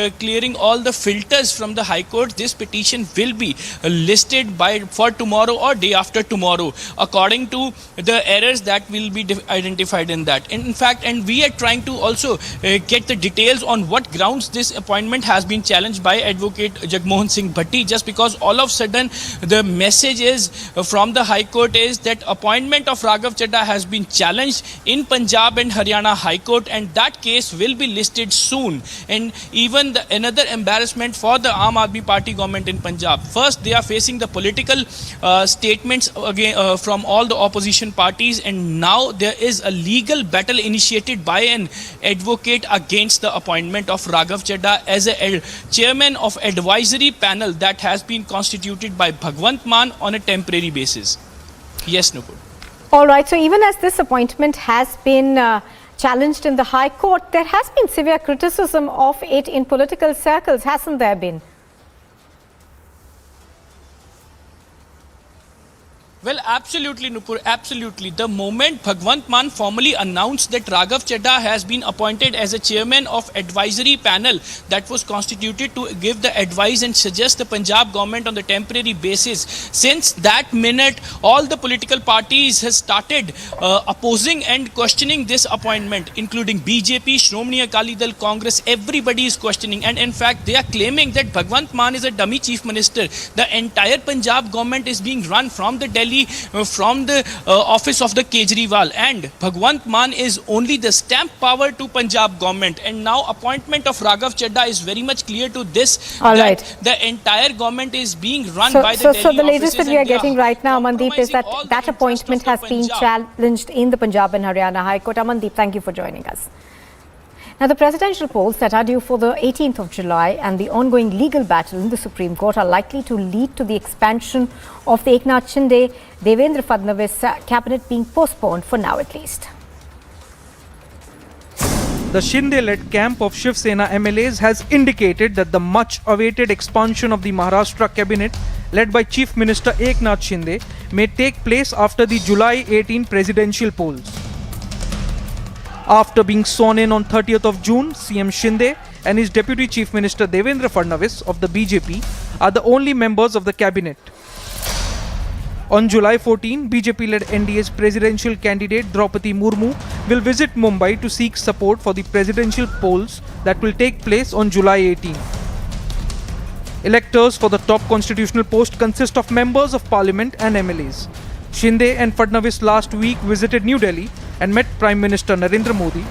clearing all the filters from the High Court, this petition will be listed for tomorrow or day after tomorrow, according to the errors that will be identified in that. In fact, and we are trying to also get the details on what grounds this appointment has been challenged by Advocate Jagmohan Singh Bhatti, just because all of a sudden the message is from the High Court is that appointment of Raghav Chadha has been challenged in Punjab and Haryana High Court, and that case will be listed soon. And even another embarrassment for the Aam Aadmi Party government in Punjab. First, they are facing the political statements again from all the opposition parties, and now there is a legal battle initiated by an advocate against the appointment of Raghav Chadha as a chairman of advisory panel that has been constituted by Bhagwant Mann on a temporary basis. Yes, Nupur. All right. So even as this appointment has been challenged in the High Court, there has been severe criticism of it in political circles, hasn't there been? Well, absolutely, Nupur, absolutely. The moment Bhagwant Mann formally announced that Raghav Chadha has been appointed as a chairman of advisory panel that was constituted to give the advice and suggest the Punjab government on the temporary basis, since that minute, all the political parties has started opposing and questioning this appointment, including BJP, Shromani Akali Dal, Congress. Everybody is questioning, and in fact, they are claiming that Bhagwant Mann is a dummy chief minister. The entire Punjab government is being run from the Delhi, from the office of the Kejriwal, and Bhagwant Mann is only the stamp power to Punjab government. And now appointment of Raghav Chadha is very much clear to this. All right. The entire government is being run by the Delhi So the latest offices, that we are getting right now, Amandeep, is that that appointment has been challenged in the Punjab and Haryana High Court. Amandeep, thank you for joining us. Now, the presidential polls that are due for the 18th of July and the ongoing legal battle in the Supreme Court are likely to lead to the expansion of the Eknath Shinde, Devendra Fadnavis cabinet being postponed for now at least. The Shinde-led camp of Shiv Sena MLAs has indicated that the much-awaited expansion of the Maharashtra cabinet led by Chief Minister Eknath Shinde may take place after the July 18 presidential polls. After being sworn in on 30th of June, CM Shinde and his Deputy Chief Minister Devendra Fadnavis of the BJP are the only members of the cabinet. On July 14, BJP-led NDA's presidential candidate Draupadi Murmu will visit Mumbai to seek support for the presidential polls that will take place on July 18. Electors for the top constitutional post consist of members of parliament and MLAs. Shinde and Fadnavis last week visited New Delhi and met Prime Minister Narendra Modi,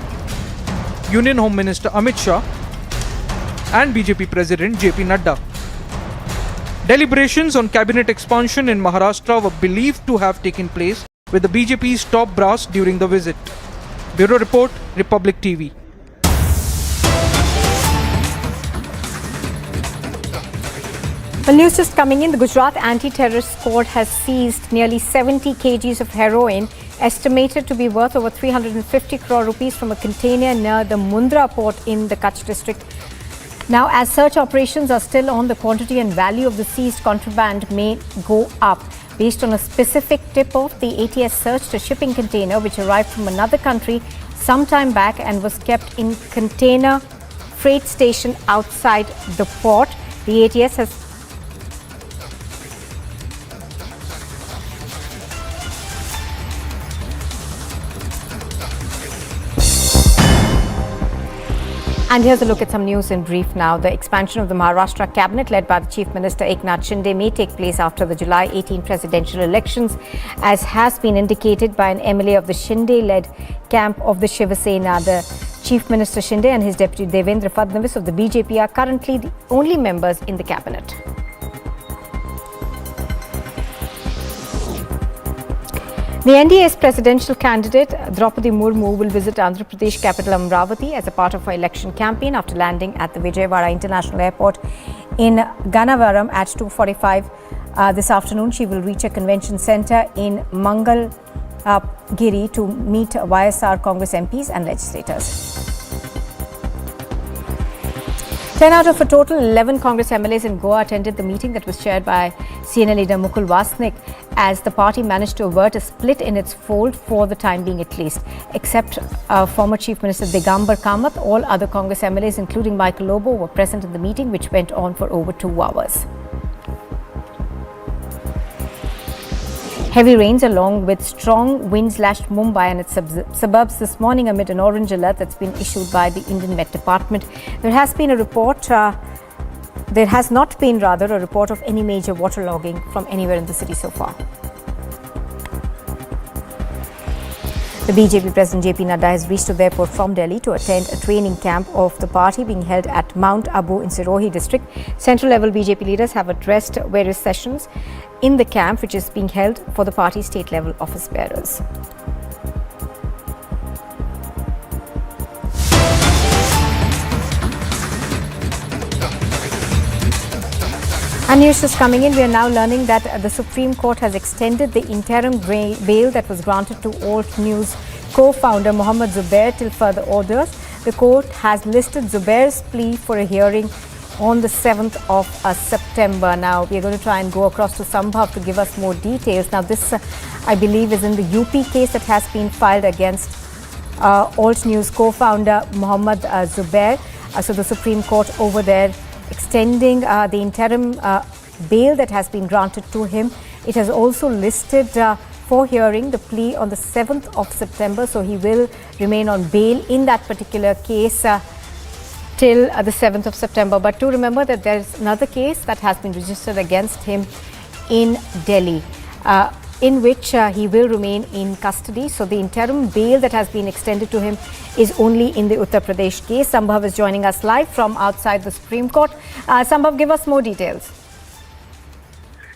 Union Home Minister Amit Shah and BJP President JP Nadda. Deliberations on cabinet expansion in Maharashtra were believed to have taken place with the BJP's top brass during the visit. Bureau Report, Republic TV. Well, news just coming in. The Gujarat Anti-Terrorist Court has seized nearly 70 kgs of heroin, estimated to be worth over 350 crore rupees from a container near the Mundra port in the Kutch district. Now, as search operations are still on, the quantity and value of the seized contraband may go up. Based on a specific tip-off, the ATS searched a shipping container which arrived from another country some time back and was kept in container freight station outside the port. The ATS has And here's a look at some news in brief now. The expansion of the Maharashtra cabinet led by the Chief Minister Eknath Shinde may take place after the July 18 presidential elections, as has been indicated by an MLA of the Shinde-led camp of the Shiv Sena. The Chief Minister Shinde and his deputy Devendra Fadnavis of the BJP are currently the only members in the cabinet. The NDA's presidential candidate Draupadi Murmu will visit Andhra Pradesh capital Amravati as a part of her election campaign after landing at the Vijayawada International Airport in Gannavaram at 2:45 this afternoon. She will reach a convention centre in Mangalgiri to meet YSR Congress MPs and legislators. 10 out of a total 11 Congress MLAs in Goa attended the meeting that was chaired by CNA leader Mukul Wasnik, as the party managed to avert a split in its fold for the time being at least. Except former Chief Minister Digambar Kamath, all other Congress MLAs including Michael Lobo were present in the meeting, which went on for over 2 hours. Heavy rains along with strong winds lashed Mumbai and its suburbs this morning amid an orange alert that's been issued by the Indian Met Department. There has not been a report of any major waterlogging from anywhere in the city so far. The BJP President JP Nadda has reached Udaipur from Delhi to attend a training camp of the party being held at Mount Abu in Sirohi district. Central level BJP leaders have addressed various sessions in the camp, which is being held for the party's state level office bearers. And news is coming in. We are now learning that the Supreme Court has extended the interim bail that was granted to Alt News co-founder Mohammad Zubair till further orders. The court has listed Zubair's plea for a hearing on the 7th of September. Now, we are going to try and go across to Sambhav to give us more details. Now, this, I believe, is in the UP case that has been filed against Alt News co-founder Mohammad Zubair. So the Supreme Court over there extending the interim bail that has been granted to him. It has also listed for hearing the plea on the 7th of September. So he will remain on bail in that particular case till the 7th of September. But do remember that there is another case that has been registered against him in Delhi, in which he will remain in custody. So the interim bail that has been extended to him is only in the Uttar Pradesh case. Sambhav is joining us live from outside the Supreme Court. Sambhav, give us more details.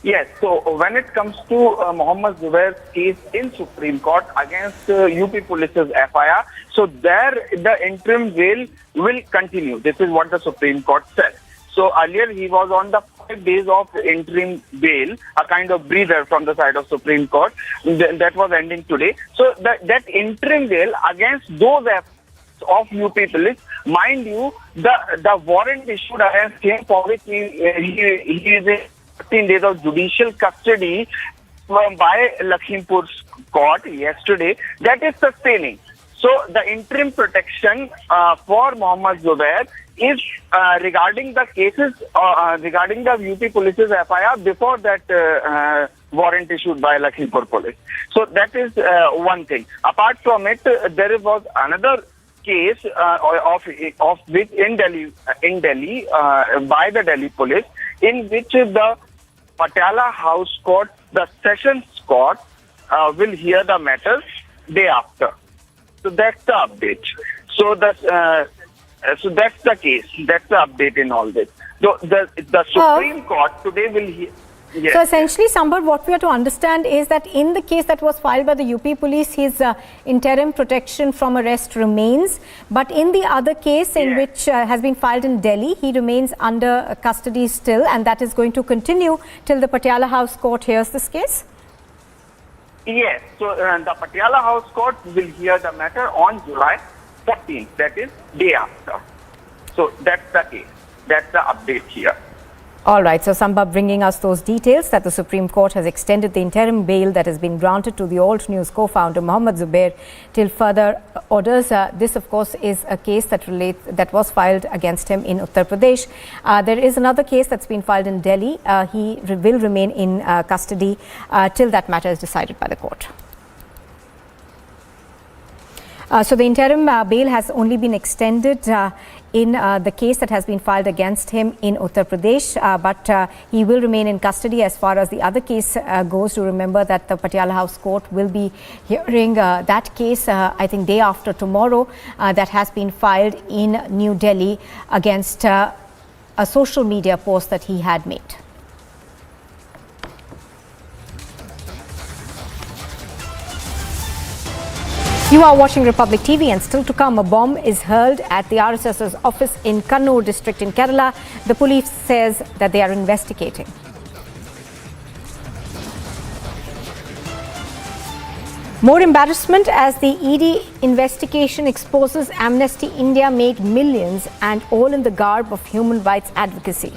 Yes, so when it comes to Mohammad Zubair's case in Supreme Court against UP Police's FIR, so there the interim bail will continue. This is what the Supreme Court said. So earlier he was on the 5 days of interim bail, a kind of breather from the side of Supreme Court that was ending today. So that interim bail against those of UP Police, mind you, the warrant issued against him for which he is in 15 days of judicial custody by Lakhimpur court yesterday, that is sustaining. So the interim protection for Mohammad Zubair is regarding the cases, regarding the UP Police's FIR before that warrant issued by Lakhimpur Police. So that is one thing. Apart from it, there was another case of which in Delhi by the Delhi Police, in which the Patiala House Court, the Sessions Court, will hear the matter day after. So that's the update. So that's the case. That's the update in all this. So the Supreme Court today will hear. Yes. So essentially, Sambhav, what we have to understand is that in the case that was filed by the UP Police, his interim protection from arrest remains. But in the other case in which has been filed in Delhi, he remains under custody still, and that is going to continue till the Patiala House Court hears this case? Yes. So the Patiala House Court will hear the matter on July 14th, that is day after. So that's the case. That's the update here. All right. So Sambhav bringing us those details that the Supreme Court has extended the interim bail that has been granted to the Alt News co-founder Mohammad Zubair till further orders. This, of course, is a case that was filed against him in Uttar Pradesh. There is another case that's been filed in Delhi. He will remain in custody till that matter is decided by the court. So the interim bail has only been extended in the case that has been filed against him in Uttar Pradesh, but he will remain in custody as far as the other case goes. To remember that the Patiala House Court will be hearing that case, I think, day after tomorrow, that has been filed in New Delhi against a social media post that he had made. You are watching Republic TV, and still to come, a bomb is hurled at the RSS's office in Kannur district in Kerala. The police says that they are investigating. More embarrassment as the ED investigation exposes Amnesty India made millions and all in the garb of human rights advocacy.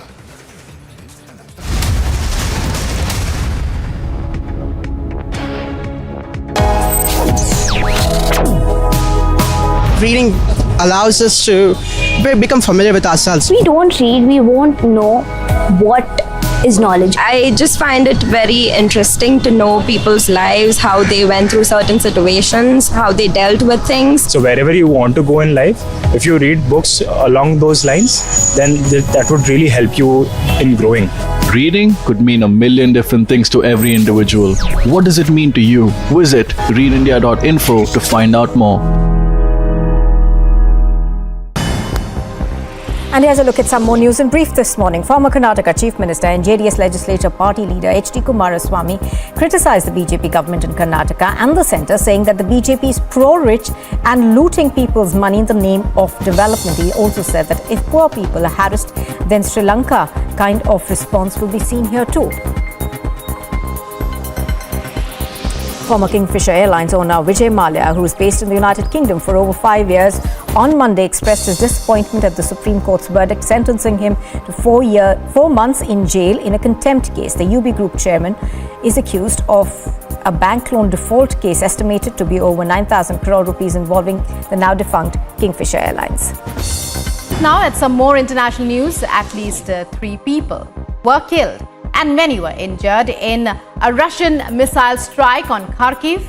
Reading allows us to become familiar with ourselves. We don't read, we won't know what is knowledge. I just find it very interesting to know people's lives, how they went through certain situations, how they dealt with things. So wherever you want to go in life, if you read books along those lines, then that would really help you in growing. Reading could mean a million different things to every individual. What does it mean to you? Visit readindia.info to find out more. And here's a look at some more news in brief this morning. Former Karnataka Chief Minister and JDS Legislature Party Leader H.D. Kumaraswamy criticised the BJP government in Karnataka and the centre, saying that the BJP is pro-rich and looting people's money in the name of development. He also said that if poor people are harassed, then Sri Lanka kind of response will be seen here too. Former Kingfisher Airlines owner Vijay Mallya, who is based in the United Kingdom for over 5 years, on Monday expressed his disappointment at the Supreme Court's verdict sentencing him to 4 months in jail in a contempt case. The UB Group chairman is accused of a bank loan default case estimated to be over 9,000 crore rupees involving the now defunct Kingfisher Airlines. Now at some more international news, at least 3 people were killed and many were injured in a Russian missile strike on Kharkiv.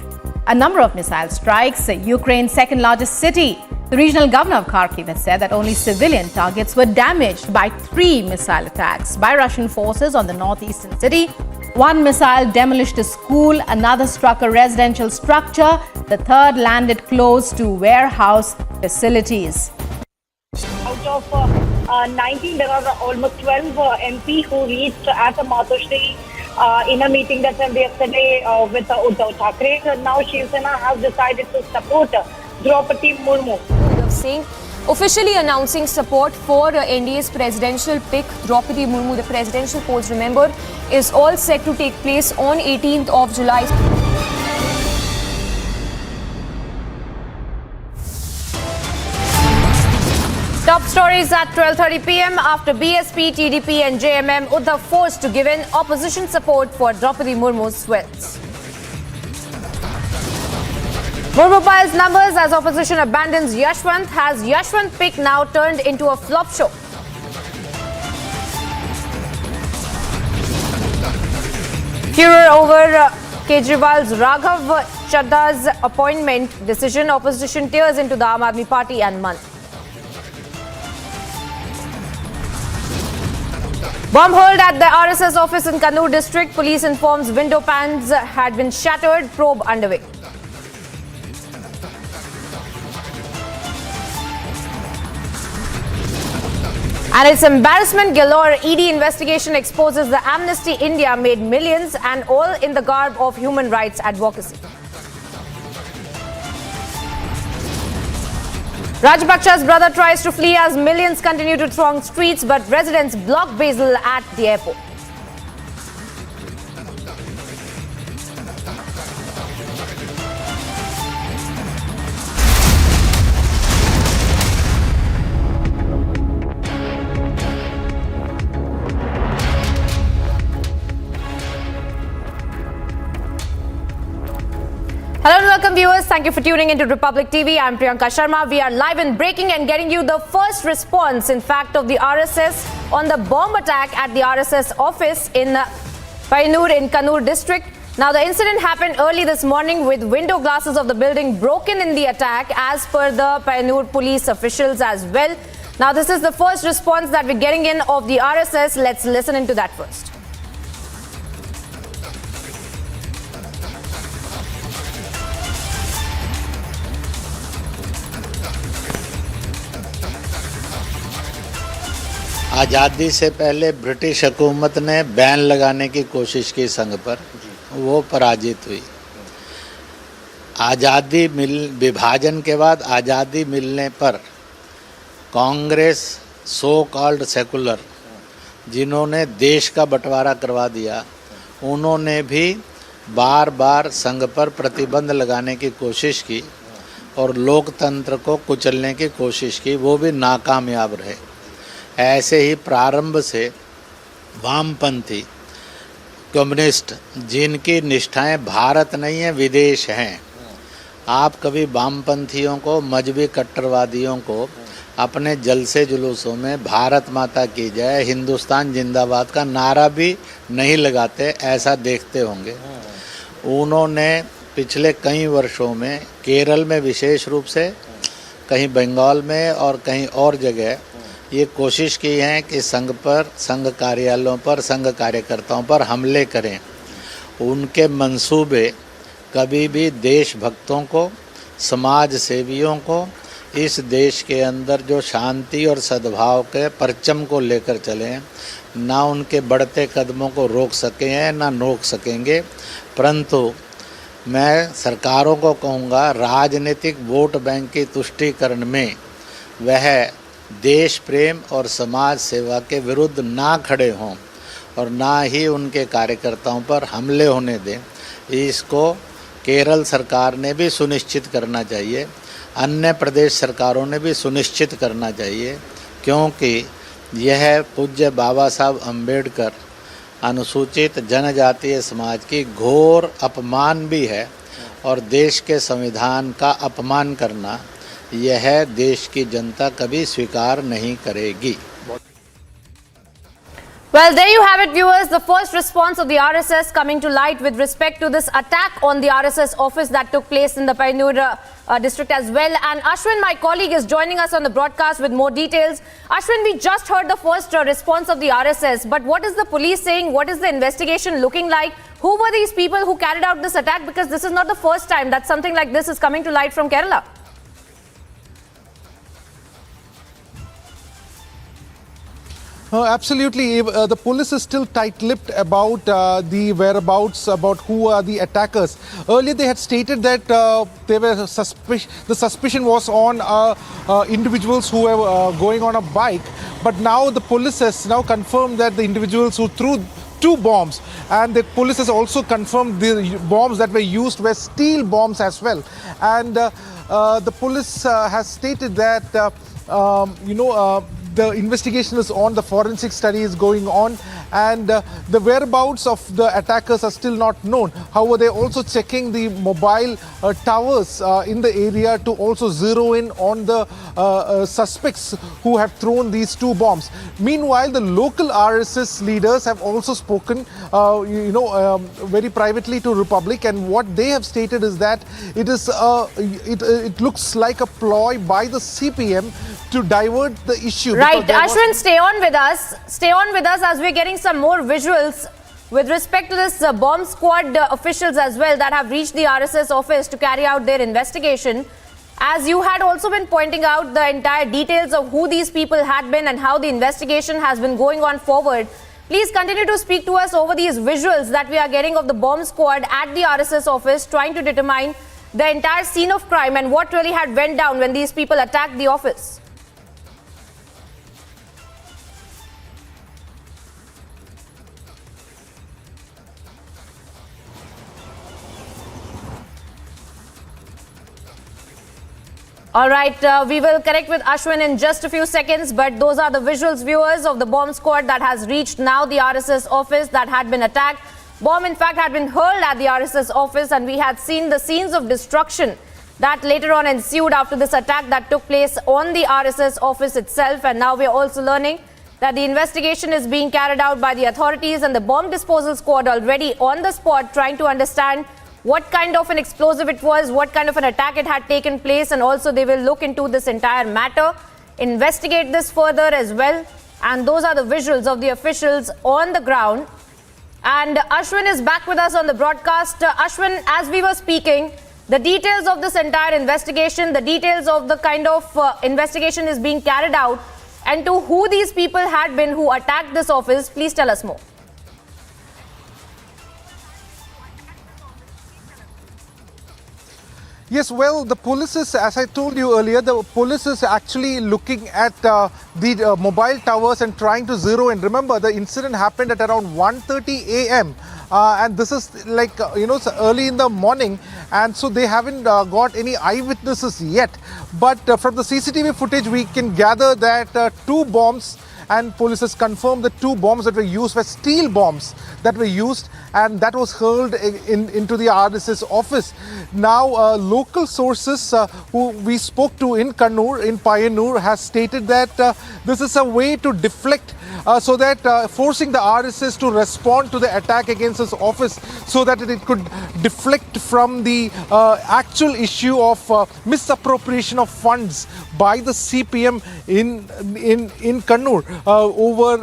A number of missile strikes, Ukraine's second largest city. The regional governor of Kharkiv has said that only civilian targets were damaged by 3 missile attacks by Russian forces on the northeastern city. 1 missile demolished a school, another struck a residential structure, the third landed close to warehouse facilities. Out of 19, there are almost 12 MP who reached at Matoshri in a meeting that held yesterday with Uddhav Thackeray. Now Shiv Sena has decided to support Draupadi Murmu. Singh officially announcing support for NDA's presidential pick Draupadi Murmu. The presidential polls, remember, is all set to take place on 18th of July. Top stories at 12:30 p.m. After BSP, TDP and JMM, Uddhav forced to give in opposition support for Draupadi Murmu swells. Murmu piles numbers as opposition abandons Yashwant. Has Yashwant pick now turned into a flop show? Furor over Kejriwal's Raghav Chadda's appointment decision. Opposition tears into the Aam Aadmi Party and Man. Bomb hurled at the RSS office in Kannur district. Police informs window panes had been shattered. Probe underway. And it's embarrassment galore. ED investigation exposes the Amnesty India made millions and all in the garb of human rights advocacy. Rajapaksa's brother tries to flee as millions continue to throng streets, but residents block Basil at the airport. Hello and welcome viewers. Thank you for tuning into Republic TV. I'm Priyanka Sharma. We are live and breaking and getting you the first response, in fact, of the RSS on the bomb attack at the RSS office in Payanur in Kannur district. Now, the incident happened early this morning with window glasses of the building broken in the attack as per the Payanur police officials as well. Now, this is the first response that we're getting in of the RSS. Let's listen into that first. आज़ादी से पहले British हुकूमत ने ban लगाने की कोशिश की संघ पर, वो पराजित हुई। आज़ादी विभाजन के बाद आज़ादी मिलने पर कांग्रेस सो कॉल्ड सेकुलर, जिन्होंने देश का बंटवारा करवा दिया, उन्होंने भी बार बार संघ पर प्रतिबंध लगाने की कोशिश की और लोकतंत्र को कुचलने की कोशिश की, वो भी नाकामयाब रहे। ऐसे ही प्रारंभ से वामपंथी कम्युनिस्ट जिनकी निष्ठाएं भारत नहीं है विदेश हैं, आप कभी वामपंथियों को, मजहबी कट्टरवादियों को अपने जलसे जुलूसों में भारत माता की जय, हिंदुस्तान जिंदाबाद का नारा भी नहीं लगाते, ऐसा देखते होंगे। उन्होंने पिछले कई वर्षों में केरल में विशेष रूप से, कहीं बंगाल में और कहीं और जगह ये कोशिश की है कि संघ पर, संघ कार्यालयों पर, संघ कार्यकर्ताओं पर हमले करें। उनके मंसूबे कभी भी देशभक्तों को, समाज सेवियों को, इस देश के अंदर जो शांति और सद्भाव के परचम को लेकर चले, ना उनके बढ़ते कदमों को रोक सके हैं, ना रोक सकेंगे। परंतु मैं सरकारों को कहूँगा, राजनीतिक वोट बैंक की तुष्टीकरण में वह देश प्रेम और समाज सेवा के विरुद्ध ना खड़े हों और ना ही उनके कार्यकर्ताओं पर हमले होने दें। इसको केरल सरकार ने भी सुनिश्चित करना चाहिए, अन्य प्रदेश सरकारों ने भी सुनिश्चित करना चाहिए, क्योंकि यह पूज्य बाबा साहब अम्बेडकर अनुसूचित जनजातीय समाज की घोर अपमान भी है और देश के संविधान का अपमान करना यह देश की जनता कभी स्वीकार नहीं करेगी। Well, there you have it, viewers. The first response of the RSS coming to light with respect to this attack on the RSS office that took place in the Payanur district as well. And Ashwin, my colleague, is joining us on the broadcast with more details. Ashwin, we just heard the first response of the RSS, but what is the police saying? What is the investigation looking like? Who were these people who carried out this attack? Because this is not the first time that something like this is coming to light from Kerala. Absolutely. The police is still tight-lipped about the whereabouts, about who are the attackers. Earlier they had stated that they were the suspicion was on individuals who were going on a bike. But now the police has now confirmed that the individuals who threw 2 bombs, and the police has also confirmed the bombs that were used were steel bombs as well. And the police has stated that the investigation is on, the forensic study is going on, and the whereabouts of the attackers are still not known. However, they're also checking the mobile towers in the area to also zero in on the suspects who have thrown these 2 bombs. Meanwhile, the local RSS leaders have also spoken, very privately to Republic, and what they have stated is that it is it looks like a ploy by the CPM to divert the issue. Right, Ashwin, stay on with us. Stay on with us as we're getting some more visuals with respect to this bomb squad officials as well that have reached the RSS office to carry out their investigation. As you had also been pointing out the entire details of who these people had been and how the investigation has been going on forward, please continue to speak to us over these visuals that we are getting of the bomb squad at the RSS office trying to determine the entire scene of crime and what really had went down when these people attacked the office. All right, we will connect with Ashwin in just a few seconds, but those are the visuals, viewers, of the bomb squad that has reached now the RSS office that had been attacked. Bomb, in fact, had been hurled at the RSS office, and we had seen the scenes of destruction that later on ensued after this attack that took place on the RSS office itself. And now we're also learning that the investigation is being carried out by the authorities and the bomb disposal squad already on the spot trying to understand what kind of an explosive it was, what kind of an attack it had taken place, and also they will look into this entire matter, investigate this further as well. And those are the visuals of the officials on the ground. And Ashwin is back with us on the broadcast. Ashwin, as we were speaking, the details of this entire investigation, the details of the kind of investigation is being carried out, and to who these people had been who attacked this office, please tell us more. Yes, well, the police is, as I told you earlier, the police is actually looking at the mobile towers and trying to zero in. Remember, the incident happened at around 1:30 a.m. and this is like so early in the morning, and so they haven't got any eyewitnesses yet. But from the CCTV footage, we can gather that 2 bombs, and police has confirmed the 2 bombs that were used were steel bombs that were used, and that was hurled into the RSS office. Now, local sources who we spoke to in Kannur, in Payanur, has stated that this is a way to deflect, so that forcing the RSS to respond to the attack against his office, so that it could deflect from the actual issue of misappropriation of funds by the CPM in Kannur. Over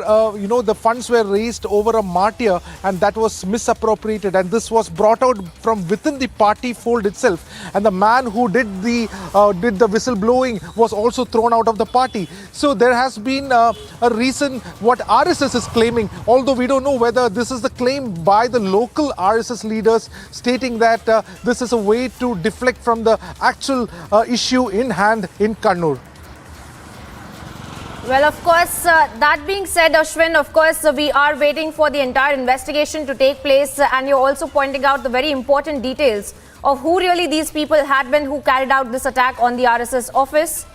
the funds were raised over a martyr, and that was misappropriated, and this was brought out from within the party fold itself, and the man who did the whistleblowing was also thrown out of the party. So there has been a reason what RSS is claiming, although we don't know whether this is the claim by the local RSS leaders, stating that this is a way to deflect from the actual issue in hand in Kannur. Well, of course, that being said, Ashwin, of course, we are waiting for the entire investigation to take place, and you're also pointing out the very important details of who really these people had been who carried out this attack on the RSS office.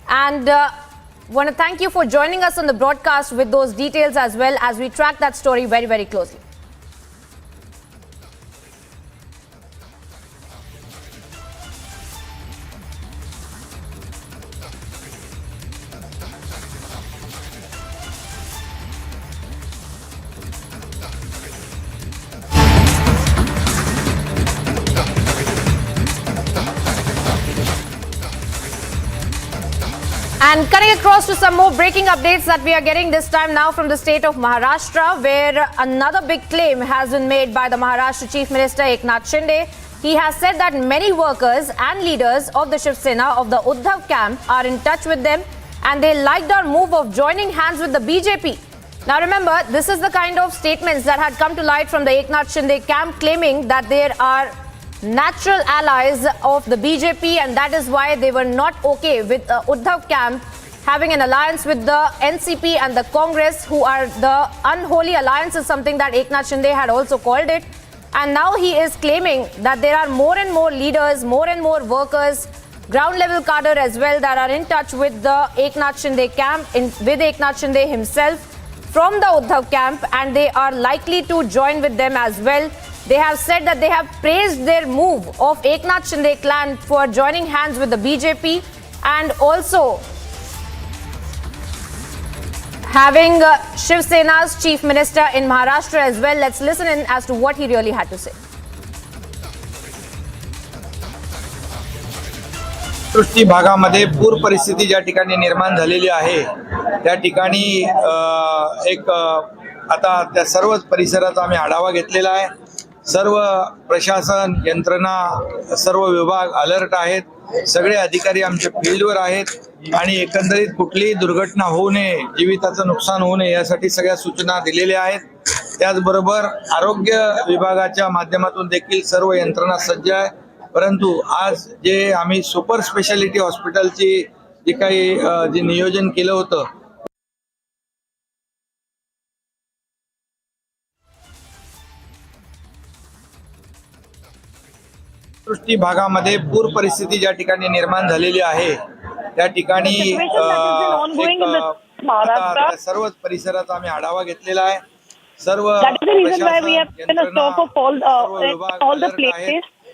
And want to thank you for joining us on the broadcast with those details as well, as we track that story very, very closely. And cutting across to some more breaking updates that we are getting this time now from the state of Maharashtra, where another big claim has been made by the Maharashtra Chief Minister Eknath Shinde. He has said that many workers and leaders of the Shiv Sena of the Uddhav camp are in touch with them, and they liked our move of joining hands with the BJP. Now remember, this is the kind of statements that had come to light from the Eknath Shinde camp, claiming that there are natural allies of the BJP, and that is why they were not okay with Uddhav camp having an alliance with the NCP and the Congress, who are the unholy alliance, is something that Eknath Shinde had also called it. And now he is claiming that there are more and more leaders, more and more workers, ground level cadre as well, that are in touch with the Eknath Shinde camp, with Eknath Shinde himself from the Uddhav camp, and they are likely to join with them as well. They have said that they have praised their move of Eknath Shinde clan for joining hands with the BJP, and also having Shiv Sena's chief minister in Maharashtra as well. Let's listen in as to what he really had to say. सृष्टी भागामध्ये पूर परिस्थिती ज्या ठिकाणी निर्माण झालेली आहे त्या ठिकाणी एक आता त्या सर्वच परिसराचा आम्ही आढावा घेतलेला आहे. सर्व प्रशासन यंत्रणा सर्व विभाग अलर्ट आहेत. सगळे अधिकारी आमच्या फील्डवर आहेत आणि एकंदरीत कुठलीही दुर्घटना होऊ नये, जीविताचं नुकसान होऊ नये यासाठी सगळ्या सूचना दिलेल्या आहेत. त्याचबरोबर आरोग्य विभागाच्या माध्यमातून देखील सर्व यंत्रणा सज्ज आहे. परंतु आज जे आम्ही सुपर स्पेशालिटी हॉस्पिटलची जे काही जे नियोजन केलं होतं, सृष्टी भागामध्ये पूर परिस्थिती ज्या ठिकाणी निर्माण झालेली आहे त्या ठिकाणी आता सर्वच परिसराचा आम्ही आढावा घेतलेला आहे. सर्व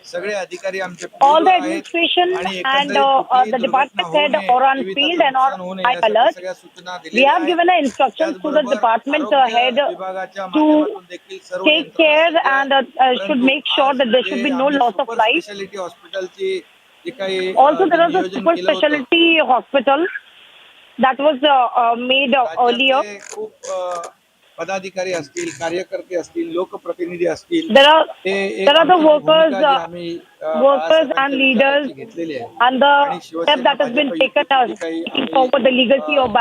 सगळे अधिकारी आमचे all the administration and the department head are on field and on high alert. We have given instructions to the department head to take care and should make sure that there should be no loss of life. Also, there was a super specialty hospital that was made earlier. पदाधिकारी असतील, कार्यकर्ते असतील, लोकप्रतिनिधी असतील, there are the workers and leaders and the step that has been taken forward the legacy of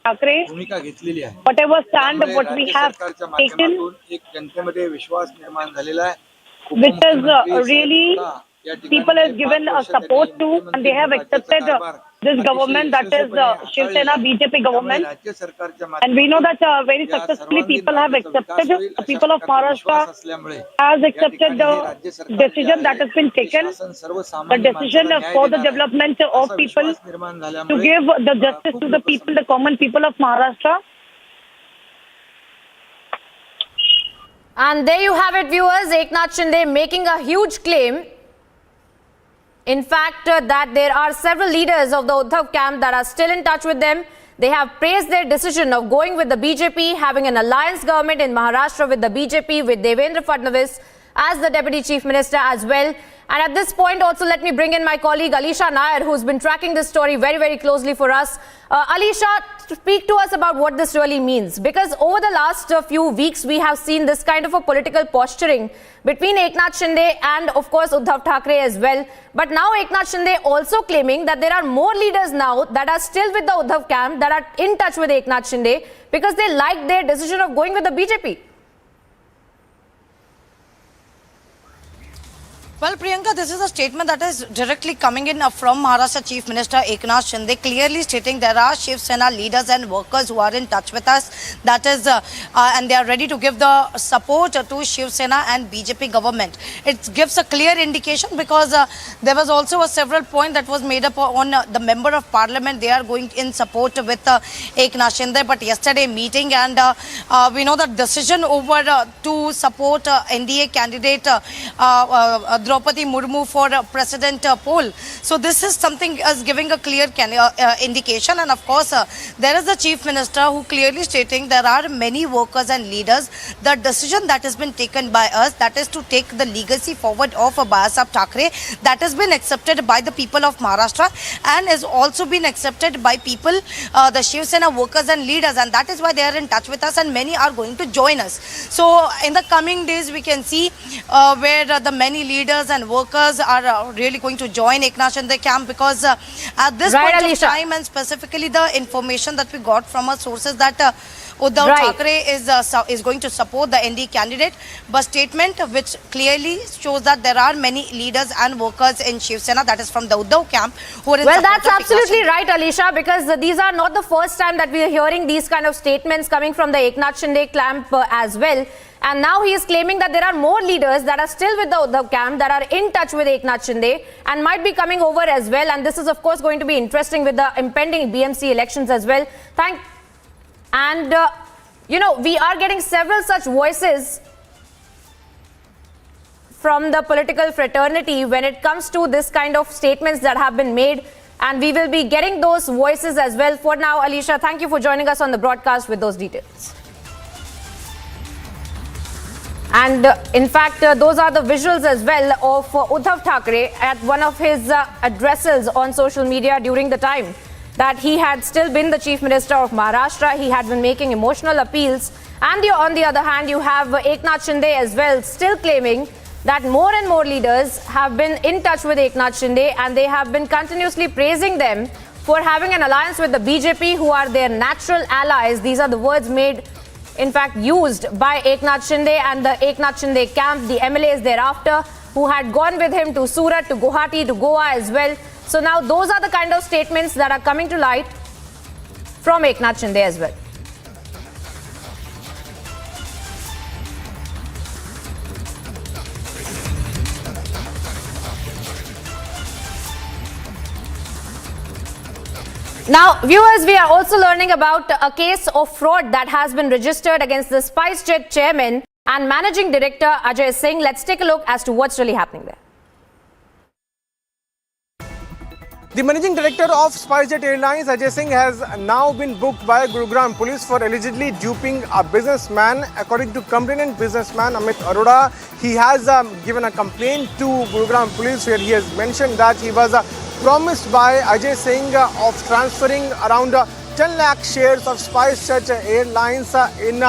Thackeray. भूमिका घेतलेली आहे. Whatever stand what we have taken, एक जनतेमध्ये विश्वास निर्माण झालेला आहे. which is really people has given a support to, and they have accepted this government, that is Shiv Sena BJP government. And we know that very successfully people have accepted, the people of Maharashtra has accepted the decision that has been taken, the decision for the development of people, to give the justice to the people, the common people of Maharashtra. And there you have it, viewers. Eknath Shinde making a huge claim. In fact, that there are several leaders of the Uddhav camp that are still in touch with them. They have praised their decision of going with the BJP, having an alliance government in Maharashtra with the BJP, with Devendra Fadnavis as the Deputy Chief Minister as well. And at this point also, let me bring in my colleague Alisha Nair, who's been tracking this story very, very closely for us. Alisha, speak to us about what this really means. Because over the last few weeks, we have seen this kind of a political posturing between Eknath Shinde and, of course, Uddhav Thackeray as well. But now Eknath Shinde also claiming that there are more leaders now that are still with the Uddhav camp, that are in touch with Eknath Shinde because they like their decision of going with the BJP. Well, Priyanka, this is a statement that is directly coming in from Maharashtra Chief Minister Eknath Shinde, clearly stating there are Shiv Sena leaders and workers who are in touch with us. That is, and they are ready to give the support to Shiv Sena and BJP government. It gives a clear indication because there was also a several point that was made up on the member of parliament. They are going in support with Eknath Shinde, but yesterday meeting, and we know that decision over to support NDA candidate Draupadi Murmu for president poll. So this is something as giving a clear indication, and of course there is the Chief Minister who clearly stating there are many workers and leaders. The decision that has been taken by us, that is to take the legacy forward of Babasaheb Thackeray, that has been accepted by the people of Maharashtra and has also been accepted by people, the Shiv Sena workers and leaders, and that is why they are in touch with us and many are going to join us. So in the coming days we can see where the many leaders and workers are really going to join Eknath Shinde camp, because at this point of time, and specifically the information that we got from our sources, that Uddhav Thackeray is going to support the ND candidate, but statement which clearly shows that there are many leaders and workers in Shiv Sena, that is from the Uddhav camp, who are in Well, that's absolutely right, Alisha, because these are not the first time that we are hearing these kind of statements coming from the Eknath Shinde camp as well. And now he is claiming that there are more leaders that are still with the Uddhav camp, that are in touch with Eknath Shinde and might be coming over as well. And this is, of course, going to be interesting with the impending BMC elections as well. You know, we are getting several such voices from the political fraternity when it comes to this kind of statements that have been made. And we will be getting those voices as well. For now, Alisha, thank you for joining us on the broadcast with those details. And in fact, those are the visuals as well of Uddhav Thackeray at one of his addresses on social media during the time that he had still been the Chief Minister of Maharashtra. He had been making emotional appeals. And on the other hand, you have Eknath Shinde as well, still claiming that more and more leaders have been in touch with Eknath Shinde and they have been continuously praising them for having an alliance with the BJP, who are their natural allies. These are the words made, in fact, used by Eknath Shinde and the Eknath Shinde camp, the MLAs thereafter, who had gone with him to Surat, to Guwahati, to Goa as well. So now those are the kind of statements that are coming to light from Eknath Shinde as well. Now, viewers, we are also learning about a case of fraud that has been registered against the SpiceJet chairman and managing director Ajay Singh. Let's take a look as to what's really happening there. The managing director of SpiceJet Airlines, Ajay Singh, has now been booked by Gurugram police for allegedly duping a businessman. According to complainant businessman Amit Arora, he has given a complaint to Gurugram police where he has mentioned that he was promised by Ajay Singh of transferring around 10 lakh shares of SpiceJet Airlines in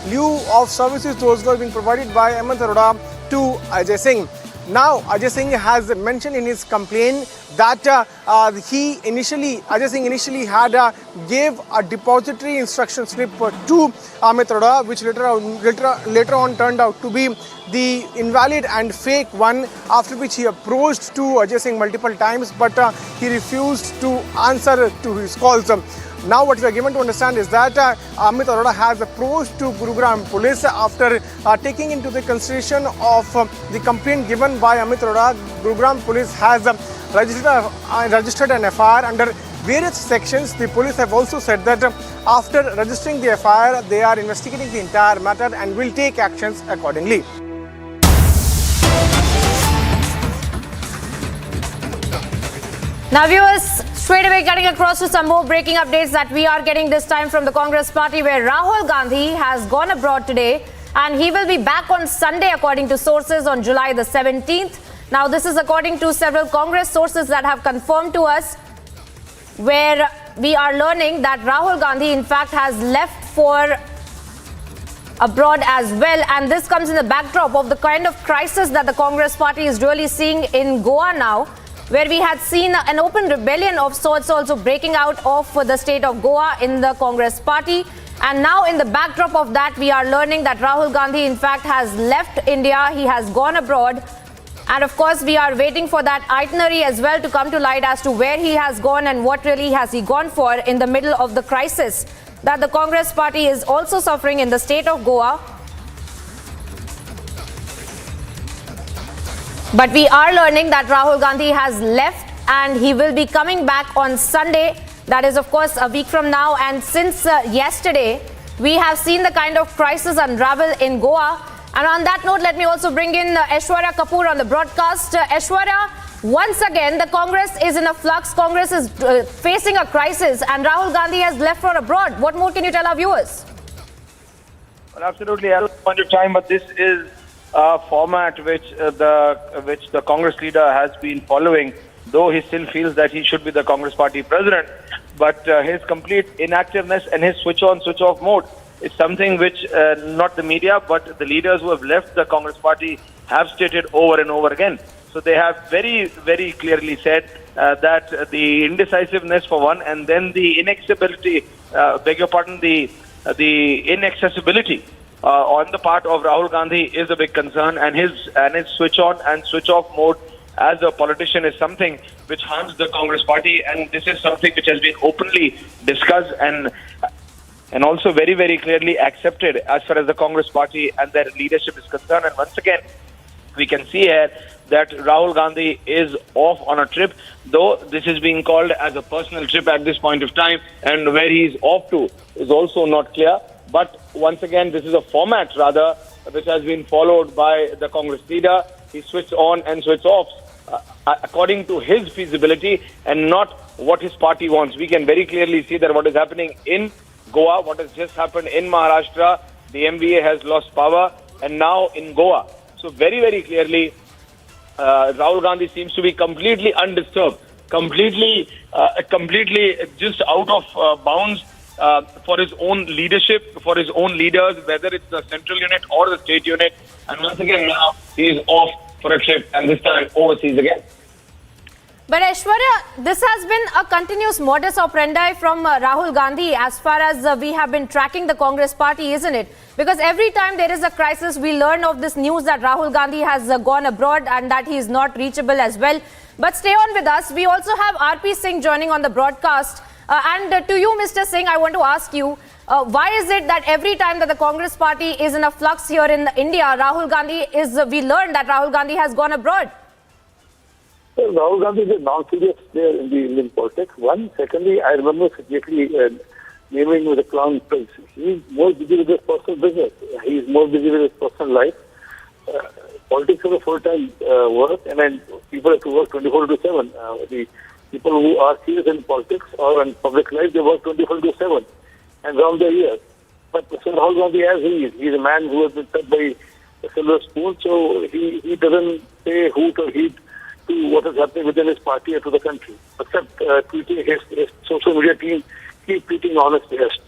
lieu of services those were being provided by Amit Arora to Ajay Singh. Now, Ajay Singh has mentioned in his complaint that Ajay Singh initially had gave a depository instruction slip to Amit Arora, which later on turned out to be the invalid and fake one, after which he approached to Ajay Singh multiple times, but he refused to answer to his calls. Now what we are given to understand is that Amit Arora has approached to Gurugram police after taking into the consideration of the complaint given by Amit Arora. Gurugram police has registered an FIR under various sections. The police have also said that after registering the FIR, they are investigating the entire matter and will take actions accordingly. Now viewers, straight away getting across to some more breaking updates that we are getting this time from the Congress party, where Rahul Gandhi has gone abroad today and he will be back on Sunday according to sources on July the 17th. Now this is according to several Congress sources that have confirmed to us, where we are learning that Rahul Gandhi in fact has left for abroad as well, and this comes in the backdrop of the kind of crisis that the Congress party is really seeing in Goa now, where we had seen an open rebellion of sorts also breaking out of the state of Goa in the Congress party. And now in the backdrop of that, we are learning that Rahul Gandhi in fact has left India, he has gone abroad. And of course, we are waiting for that itinerary as well to come to light as to where he has gone and what really has he gone for in the middle of the crisis that the Congress party is also suffering in the state of Goa. But we are learning that Rahul Gandhi has left and he will be coming back on Sunday. That is, of course, a week from now. And since yesterday, we have seen the kind of crisis unravel in Goa. And on that note, let me also bring in Aishwarya Kapoor on the broadcast. Aishwarya, once again, the Congress is in a flux. Congress is facing a crisis and Rahul Gandhi has left for abroad. What more can you tell our viewers? Well, absolutely. I'll point your time, but this is a format which the Congress leader has been following, though he still feels that he should be the Congress party president. But his complete inactiveness and his switch on, switch off mode is something which not the media, but the leaders who have left the Congress party have stated over and over again. So they have very, very clearly said that the indecisiveness for one, and then the inaccessibility, the inaccessibility on the part of Rahul Gandhi is a big concern, and his switch on and switch off mode as a politician is something which harms the Congress party, and this is something which has been openly discussed and also very, very clearly accepted as far as the Congress party and their leadership is concerned. And once again, we can see here that Rahul Gandhi is off on a trip, though this is being called as a personal trip at this point of time, and where he is off to is also not clear. But once again, this is a format rather which has been followed by the Congress leader. He switched on and switched off according to his feasibility and not what his party wants. We can very clearly see that what is happening in Goa, what has just happened in Maharashtra, the MBA has lost power, and now in Goa. So very, very clearly, Rahul Gandhi seems to be completely undisturbed, completely just out of bounds for his own leadership, for his own leaders, whether it's the central unit or the state unit. And once again, now he is off for a trip, and this time overseas again. But Aishwarya, this has been a continuous modus operandi from Rahul Gandhi as far as we have been tracking the Congress party, isn't it? Because every time there is a crisis, we learn of this news that Rahul Gandhi has gone abroad and that he is not reachable as well. But stay on with us. We also have RP Singh joining on the broadcast. And to you, Mr. Singh, I want to ask you, why is it that every time that the Congress party is in a flux here in India, Rahul Gandhi we learn that Rahul Gandhi has gone abroad? Well, Rahul Gandhi is a non-serious player in the Indian politics. One. Secondly, I remember Jaitley naming with the Crown Prince. He's more busy with his personal business. He's more busy with his personal life. Politics is a full-time work, and then people have to work 24/7. The people who are serious in politics or in public life, they work 24/7 and round the year. But so Rahul Gandhi, as he's a man who has been fed by a silver spoon, so he doesn't pay hoot or heed to what is happening within his party or to the country, except tweeting his social media team keep tweeting honest best.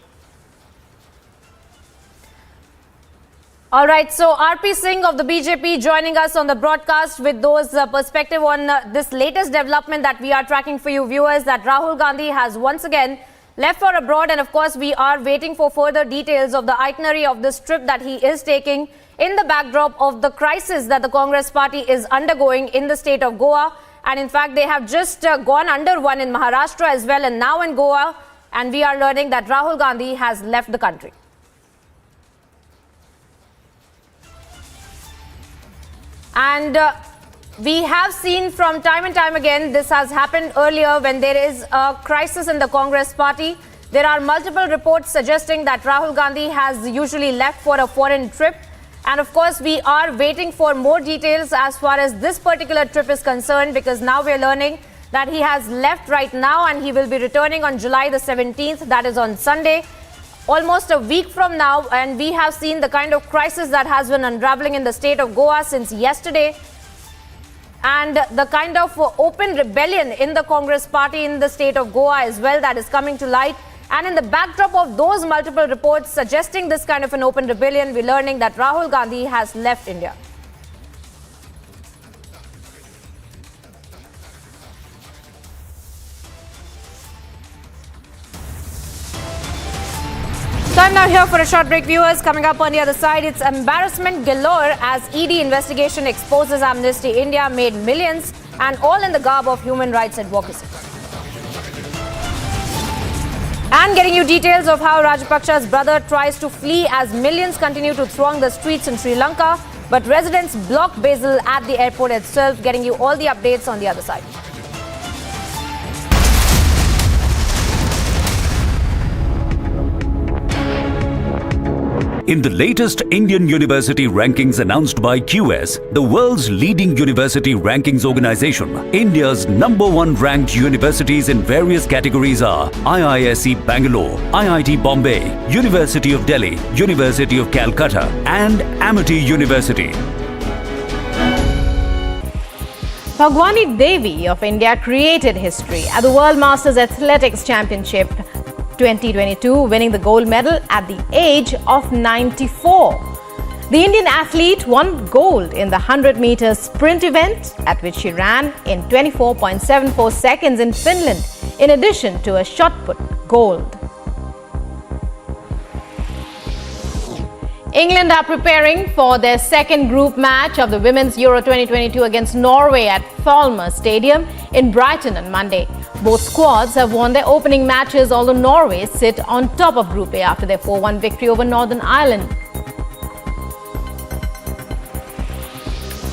All right, so RP Singh of the BJP joining us on the broadcast with those perspective on this latest development that we are tracking for you viewers, that Rahul Gandhi has once again left for abroad, and of course we are waiting for further details of the itinerary of this trip that he is taking in the backdrop of the crisis that the Congress party is undergoing in the state of Goa. And in fact, they have just gone under one in Maharashtra as well, and now in Goa, and we are learning that Rahul Gandhi has left the country. And we have seen from time and time again, this has happened earlier when there is a crisis in the Congress party. There are multiple reports suggesting that Rahul Gandhi has usually left for a foreign trip. And of course, we are waiting for more details as far as this particular trip is concerned, because now we are learning that he has left right now and he will be returning on July the 17th, that is on Sunday. Almost a week from now, and we have seen the kind of crisis that has been unraveling in the state of Goa since yesterday, and the kind of open rebellion in the Congress party in the state of Goa as well that is coming to light. And in the backdrop of those multiple reports suggesting this kind of an open rebellion, we're learning that Rahul Gandhi has left India. Time now here for a short break, viewers. Coming up on the other side, it's embarrassment galore as ED investigation exposes Amnesty India made millions, and all in the garb of human rights advocacy. And getting you details of how Rajapaksa's brother tries to flee as millions continue to throng the streets in Sri Lanka, but residents block Basil at the airport itself. Getting you all the updates on the other side. In the latest Indian university rankings announced by QS, the world's leading university rankings organization, India's #1 ranked universities in various categories are IISc Bangalore, IIT Bombay, University of Delhi, University of Calcutta, and Amity University. Bhagwani Devi of India created history at the World Masters Athletics Championship 2022, winning the gold medal at the age of 94. The Indian athlete won gold in the 100-meter sprint event, at which she ran in 24.74 seconds in Finland, in addition to a shot put gold. England are preparing for their second group match of the Women's Euro 2022 against Norway at Falmer Stadium in Brighton on Monday. Both squads have won their opening matches, although Norway sit on top of Group A after their 4-1 victory over Northern Ireland.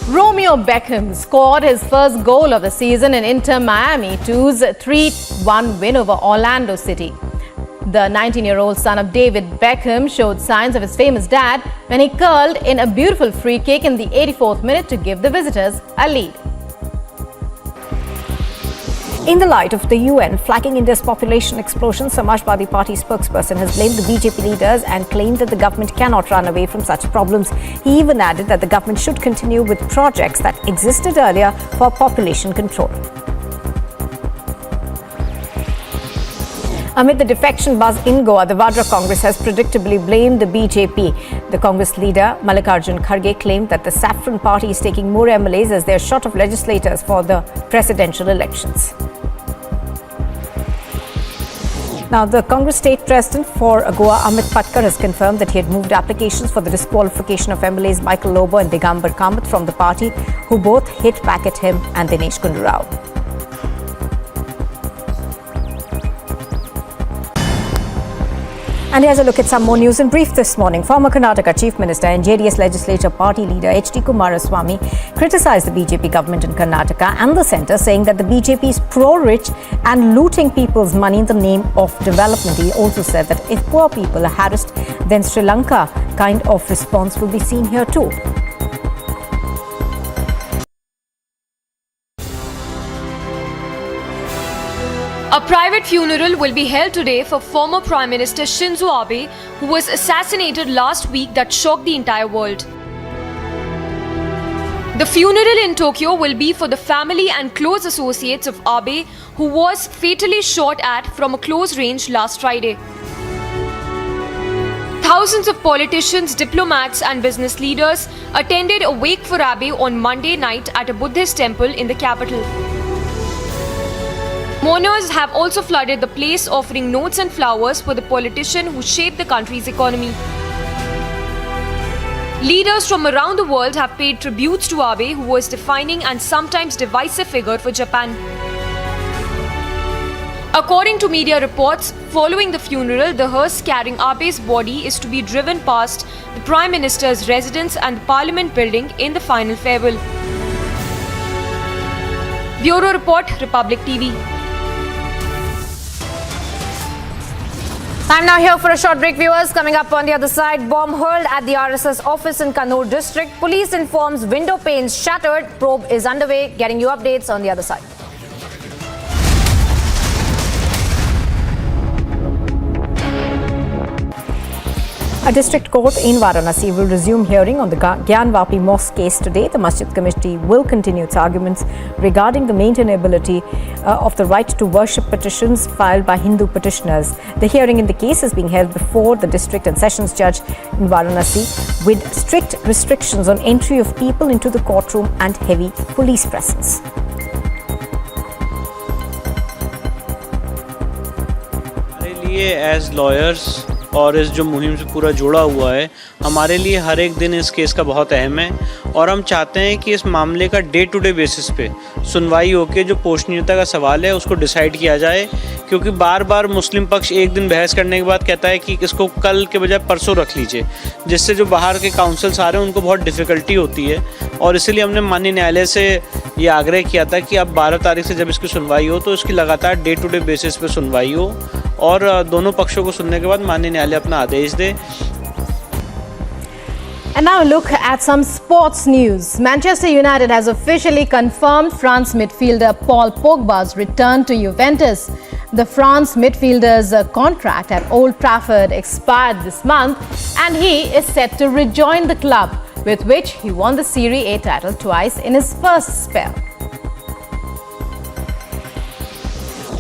Romeo Beckham scored his first goal of the season in Inter Miami 2's 3-1 win over Orlando City. The 19-year-old son of David Beckham showed signs of his famous dad when he curled in a beautiful free kick in the 84th minute to give the visitors a lead. In the light of the UN flagging India's population explosion, Samajwadi Party spokesperson has blamed the BJP leaders and claimed that the government cannot run away from such problems. He even added that the government should continue with projects that existed earlier for population control. Amid the defection buzz in Goa, the Vadra Congress has predictably blamed the BJP. The Congress leader, Mallikarjun Kharge, claimed that the Saffron Party is taking more MLAs as they are short of legislators for the presidential elections. Now, the Congress state president for Goa, Amit Patkar, has confirmed that he had moved applications for the disqualification of MLAs Michael Lobo and Digambar Kamath from the party, who both hit back at him and Dinesh Gundu Rao. And here's a look at some more news in brief this morning. Former Karnataka Chief Minister and JDS Legislature Party leader H.D. Kumaraswamy criticized the BJP government in Karnataka and the centre, saying that the BJP is pro-rich and looting people's money in the name of development. He also said that if poor people are harassed, then Sri Lanka kind of response will be seen here too. A private funeral will be held today for former Prime Minister Shinzo Abe, who was assassinated last week that shocked the entire world. The funeral in Tokyo will be for the family and close associates of Abe, who was fatally shot at from a close range last Friday. Thousands of politicians, diplomats and business leaders attended a wake for Abe on Monday night at a Buddhist temple in the capital. Mourners have also flooded the place, offering notes and flowers for the politician who shaped the country's economy. Leaders from around the world have paid tributes to Abe, who was a defining and sometimes divisive figure for Japan. According to media reports, following the funeral, the hearse carrying Abe's body is to be driven past the Prime Minister's residence and the Parliament building in the final farewell. Bureau Report, Republic TV. Time now here for a short break, viewers. Coming up on the other side, bomb hurled at the RSS office in Kannur district. Police informs window panes shattered. Probe is underway. Getting you updates on the other side. A district court in Varanasi will resume hearing on the Gyanvapi Mosque case today. The Masjid Committee will continue its arguments regarding the maintainability of the right to worship petitions filed by Hindu petitioners. The hearing in the case is being held before the district and sessions judge in Varanasi, with strict restrictions on entry of people into the courtroom and heavy police presence. हमारे लिए as lawyers और इस जो मुहिम से पूरा जुड़ा हुआ है, हमारे लिए हर एक दिन इस केस का बहुत अहम है और हम चाहते हैं कि इस मामले का डे टू डे बेसिस पे सुनवाई होकर जो पोषणीयता का सवाल है उसको डिसाइड किया जाए, क्योंकि बार बार मुस्लिम पक्ष एक दिन बहस करने के बाद कहता है कि इसको कल के बजाय परसों रख लीजिए, जिससे जो बाहर के काउंसिल्स आ रहे हैं उनको बहुत डिफ़िकल्टी होती है। और इसीलिए हमने माननीय न्यायालय से ये आग्रह किया था कि अब 12 तारीख से जब इसकी सुनवाई हो तो इसकी लगातार डे टू डे बेसिस पे सुनवाई हो और दोनों पक्षों को सुनने के बाद माननीय न्यायालय अपना आदेश दे। And now a look at some sports news. Manchester United has officially confirmed France midfielder Paul Pogba's return to Juventus. The France midfielder's contract at Old Trafford expired this month and he is set to rejoin the club, with which he won the Serie A title twice in his first spell.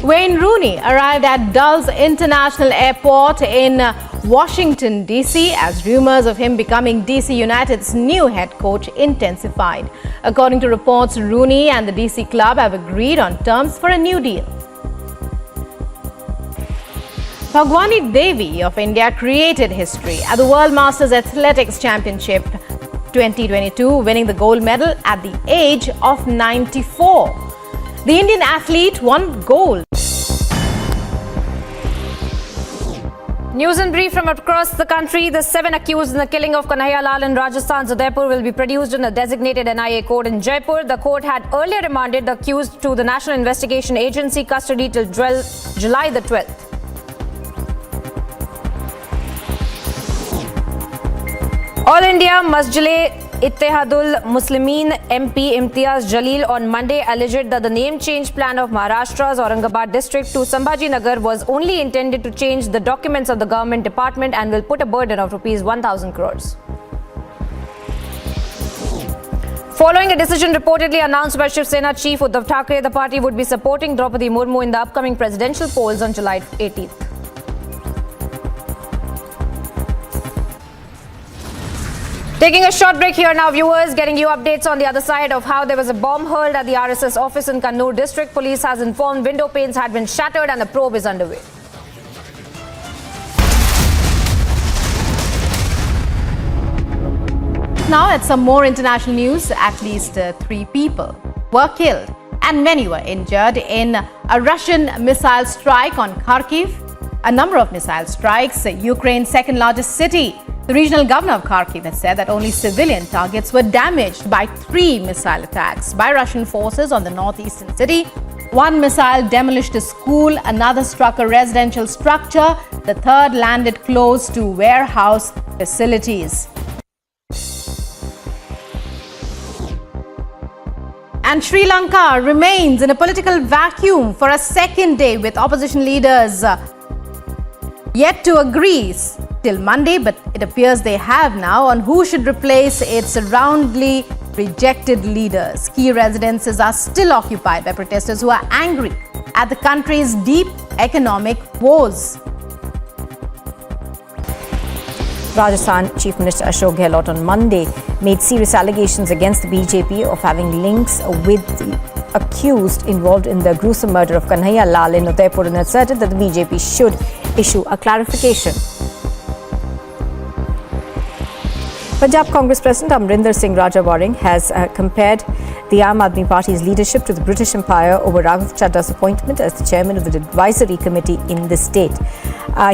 Wayne Rooney arrived at Dulles International Airport in Washington, D.C. as rumors of him becoming D.C. United's new head coach intensified. According to reports, Rooney and the D.C. club have agreed on terms for a new deal. Bhagwani Devi of India created history at the World Masters Athletics Championship 2022, winning the gold medal at the age of 94. The Indian athlete won gold. News in brief from across the country. The 7 accused in the killing of Kanhaiya Lal in Rajasthan's Udaipur will be produced in a designated NIA court in Jaipur. The court had earlier remanded the accused to the National Investigation Agency custody till July the 12th. All India Masjid-e-Ittehadul Muslimin MP Imtiaz Jalil on Monday alleged that the name change plan of Maharashtra's Aurangabad district to Sambhaji Nagar was only intended to change the documents of the government department and will put a burden of rupees 1,000 crores. Following a decision reportedly announced by Shiv Sena chief Uddhav Thackeray, the party would be supporting Draupadi Murmu in the upcoming presidential polls on July 18th. Taking a short break here now, viewers, getting you updates on the other side of how there was a bomb hurled at the RSS office in Kannur district. Police has informed window panes had been shattered and the probe is underway. Now at some more international news, at least 3 people were killed and many were injured in a Russian missile strike on Kharkiv. A number of missile strikes, Ukraine's second largest city. The regional governor of Kharkiv has said that only civilian targets were damaged by 3 missile attacks by Russian forces on the northeastern city. 1 missile demolished a school, another struck a residential structure, the third landed close to warehouse facilities. And Sri Lanka remains in a political vacuum for a second day, with opposition leaders yet to agree till Monday, but it appears they have now on who should replace its roundly rejected leaders. Key residences are still occupied by protesters who are angry at the country's deep economic woes. Rajasthan Chief Minister Ashok Gehlot on Monday made serious allegations against the BJP of having links with the accused involved in the gruesome murder of Kanhaiya Lal in Udaipur and asserted that the BJP should issue a clarification. Punjab Congress President Amrinder Singh Rajawaring has compared the Aam Aadmi Party's leadership to the British Empire over Raghav Chadda's appointment as the chairman of the advisory committee in the state.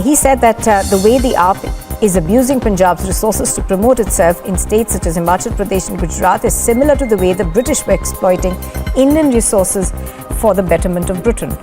He said that the way the AAP is abusing Punjab's resources to promote itself in states such as Himachal Pradesh and Gujarat is similar to the way the British were exploiting Indian resources for the betterment of Britain.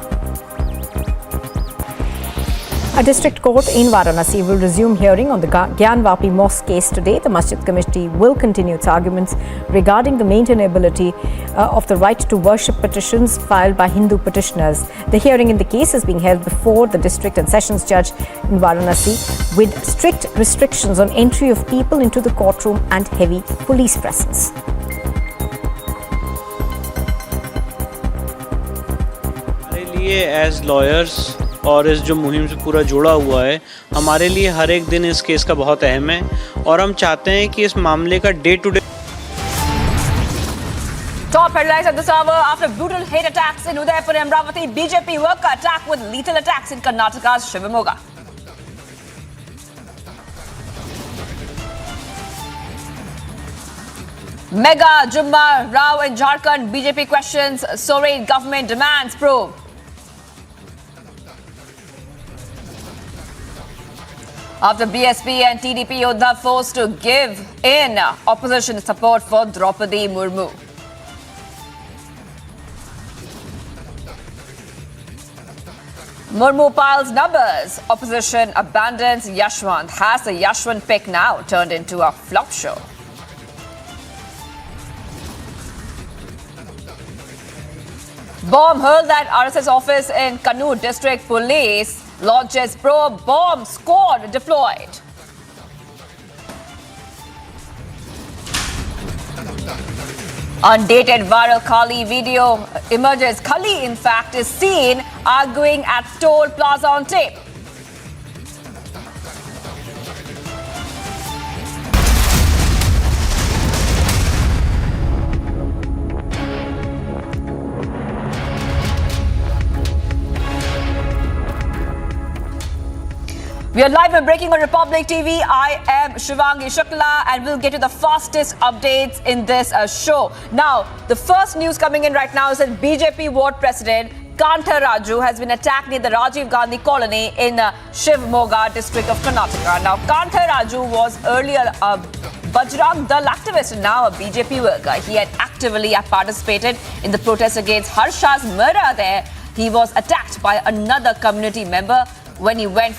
A district court in Varanasi will resume hearing on the Gyanvapi Mosque case today. The Masjid Committee will continue its arguments regarding the maintainability of the right to worship petitions filed by Hindu petitioners. The hearing in the case is being held before the district and sessions judge in Varanasi with strict restrictions on entry of people into the courtroom and heavy police presence. As lawyers और इस जो मुहिम से पूरा जुड़ा हुआ है, हमारे लिए हर एक दिन इस केस का बहुत अहम है और हम चाहते हैं कि इस मामले का day to day. Top headlines at this hour: after brutal hate attacks in Udaipur and Amravati, BJP worker attack with lethal attacks in Karnataka's Shivamogga. Mega Jumma Rao in Jharkhand, BJP questions Soren government demands probe. After BSP and TDP Yodha forced to give in opposition support for Draupadi Murmu. Murmu piles numbers. Opposition abandons Yashwant. Has the Yashwant pick now turned into a flop show? Bomb hurled at RSS office in Kannur district. Police launches probe. Bomb squad deployed. Undated viral Kali video emerges. Kali, in fact, is seen arguing at toll plaza on tape. We are live and breaking on Republic TV. I am Shivamogga and we'll get to the fastest updates in this show. Now, the first news coming in right now is that BJP ward president Kantha Raju has been attacked near the Rajiv Gandhi colony in Shivamogga district of Karnataka. Now, Kantha Raju was earlier a Bajrang Dal activist and now a BJP worker. He had actively participated in the protest against Harsha's murder there. He was attacked by another community member when he went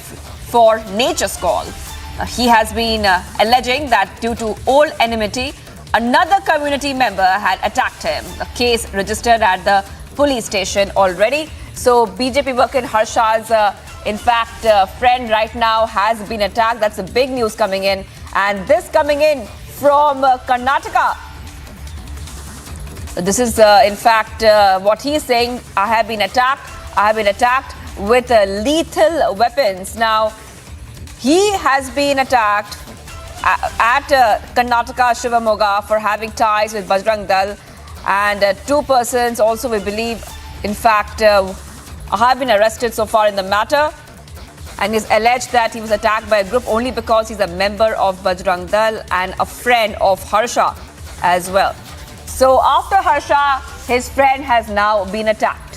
for nature's call. He has been alleging that due to old enmity, another community member had attacked him. A case registered at the police station already. So BJP worker Harsha's, friend right now has been attacked. That's the big news coming in. And this coming in from Karnataka. This is what he is saying. I have been attacked with lethal weapons. Now, he has been attacked at Karnataka Shivamogga for having ties with Bajrang Dal, and two persons also, we believe, have been arrested so far in the matter. And it's alleged that he was attacked by a group only because he's a member of Bajrang Dal and a friend of Harsha as well. So after Harsha, his friend has now been attacked.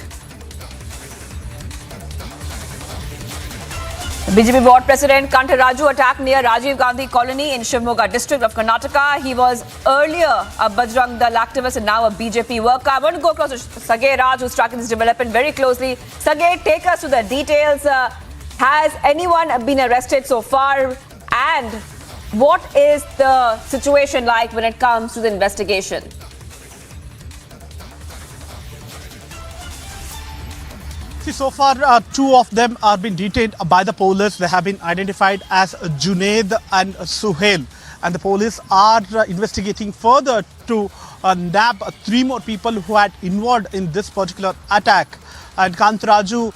BJP ward president Kantha Raju attacked near Rajiv Gandhi colony in Shivamogga district of Karnataka. He was earlier a Bajrang Dal activist and now a BJP worker. I want to go across to Sagay Raj, who's tracking this development very closely. Sagay, take us to the details. Has anyone been arrested so far? And what is the situation like when it comes to the investigation? See, so far, two of them are being detained by the police. They have been identified as Junaid and Suhail. and the police are investigating further to nab 3 more people who had involved in this particular attack. And Kantaraju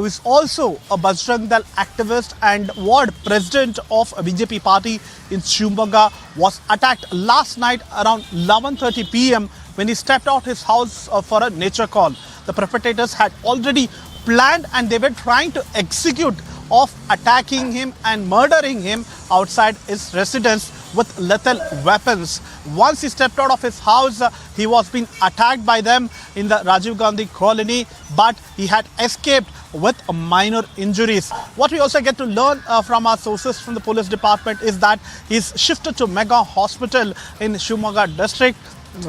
is also a Bajrang Dal activist and ward president of a BJP party in Shivamogga, was attacked last night around 11:30 p.m. when he stepped out his house for a nature call. The perpetrators had already planned and they were trying to execute of attacking him and murdering him outside his residence with lethal weapons. Once he stepped out of his house, he was being attacked by them in the Rajiv Gandhi colony, but he had escaped with minor injuries. What we also get to learn from our sources from the police department is that he's shifted to Mega Hospital in Shivamogga district,